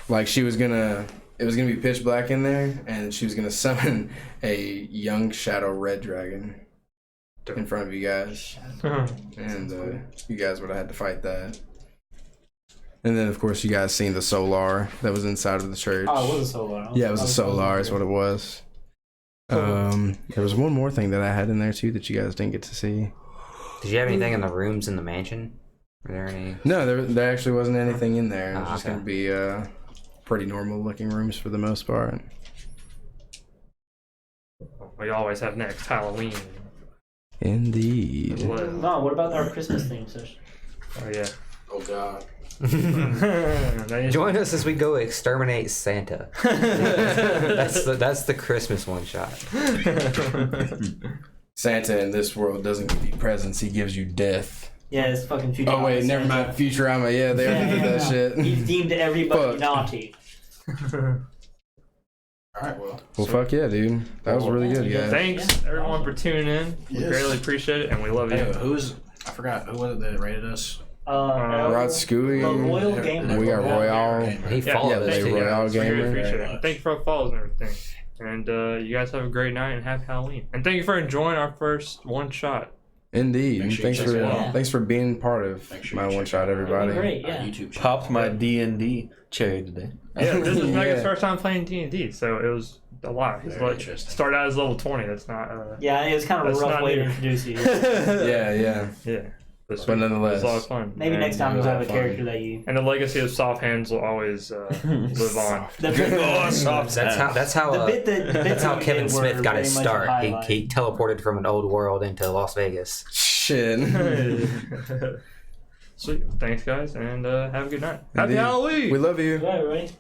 [SPEAKER 2] like it was gonna be pitch black in there, and she was gonna summon a young shadow red dragon in front of you guys, and you guys would have had to fight that. And then, of course, you guys seen the solar that was inside of the church.
[SPEAKER 1] Oh, it was a solar.
[SPEAKER 2] Yeah, it was a solar is what it was. There was one more thing that I had in there, too, that you guys didn't get to see.
[SPEAKER 7] Did you have anything in the rooms in the mansion? Were there any?
[SPEAKER 2] No, there actually wasn't anything in there. It was just
[SPEAKER 7] okay.
[SPEAKER 2] going to be pretty normal-looking rooms for the most part.
[SPEAKER 3] We always have next Halloween.
[SPEAKER 2] Indeed.
[SPEAKER 1] No, what about our Christmas theme session?
[SPEAKER 3] Oh yeah.
[SPEAKER 5] Oh God.
[SPEAKER 7] Join us as we go exterminate Santa. that's the Christmas one shot.
[SPEAKER 2] Santa in this world doesn't give you presents, he gives you death.
[SPEAKER 1] Yeah, it's fucking Futurama.
[SPEAKER 2] Oh, wait, never mind. Futurama, yeah, they already did that shit.
[SPEAKER 1] He's deemed everybody
[SPEAKER 2] Fuck.
[SPEAKER 1] naughty.
[SPEAKER 5] Alright, well.
[SPEAKER 2] Well, fuck yeah, dude. That was really good, guys.
[SPEAKER 3] Thanks everyone for tuning in. We
[SPEAKER 5] Yes.
[SPEAKER 3] greatly appreciate it, and we love you.
[SPEAKER 5] Hey, I forgot, who was it that rated us?
[SPEAKER 2] Rod Scooey.
[SPEAKER 1] The Royal Gamer.
[SPEAKER 2] We got Royale.
[SPEAKER 7] He
[SPEAKER 3] Yeah,
[SPEAKER 7] followed
[SPEAKER 2] yeah,
[SPEAKER 7] us
[SPEAKER 2] they
[SPEAKER 7] too.
[SPEAKER 2] Royale
[SPEAKER 3] We really
[SPEAKER 2] Gamer.
[SPEAKER 3] appreciate
[SPEAKER 5] Very
[SPEAKER 3] it.
[SPEAKER 5] much.
[SPEAKER 3] Thank you for the follows and everything. And you guys have a great night and happy Halloween. And thank you for enjoying our first one shot.
[SPEAKER 2] Indeed.
[SPEAKER 5] Make sure you
[SPEAKER 2] Thanks
[SPEAKER 5] check
[SPEAKER 2] for
[SPEAKER 5] it out.
[SPEAKER 2] thanks for being part of
[SPEAKER 5] Make sure
[SPEAKER 2] my
[SPEAKER 5] you
[SPEAKER 2] one
[SPEAKER 5] check
[SPEAKER 2] shot,
[SPEAKER 5] it out.
[SPEAKER 2] everybody.
[SPEAKER 1] Great,
[SPEAKER 5] Our
[SPEAKER 1] yeah.
[SPEAKER 5] YouTube channel.
[SPEAKER 6] Popped my D&D cherry today.
[SPEAKER 3] Yeah, this is Megan's
[SPEAKER 2] Yeah.
[SPEAKER 3] first time playing D&D, so it was a lot. He's
[SPEAKER 5] Very
[SPEAKER 3] like,
[SPEAKER 5] interesting.
[SPEAKER 3] started out as level 20. That's not.
[SPEAKER 1] Yeah, it was kind of a
[SPEAKER 3] That's
[SPEAKER 1] rough
[SPEAKER 3] not
[SPEAKER 1] way to
[SPEAKER 3] new.
[SPEAKER 1] introduce you.
[SPEAKER 2] Yeah.
[SPEAKER 3] Yeah.
[SPEAKER 2] But nonetheless.
[SPEAKER 3] it was a lot of fun.
[SPEAKER 1] Maybe next time
[SPEAKER 2] it
[SPEAKER 1] you'll
[SPEAKER 2] was
[SPEAKER 1] have a
[SPEAKER 2] fun.
[SPEAKER 1] character that you.
[SPEAKER 3] And the legacy of soft hands will always live on.
[SPEAKER 1] The bit,
[SPEAKER 7] That's how
[SPEAKER 1] the bit that
[SPEAKER 7] that's how
[SPEAKER 1] you
[SPEAKER 7] Kevin
[SPEAKER 1] did
[SPEAKER 7] Smith
[SPEAKER 1] were
[SPEAKER 7] got his
[SPEAKER 1] very much a
[SPEAKER 7] start.
[SPEAKER 1] highlight.
[SPEAKER 7] He teleported from an old world into Las Vegas.
[SPEAKER 2] Shit.
[SPEAKER 3] Sweet. Thanks, guys, and have a good night. Happy
[SPEAKER 2] Indeed.
[SPEAKER 3] Halloween!
[SPEAKER 2] We love you.
[SPEAKER 1] Yeah, right.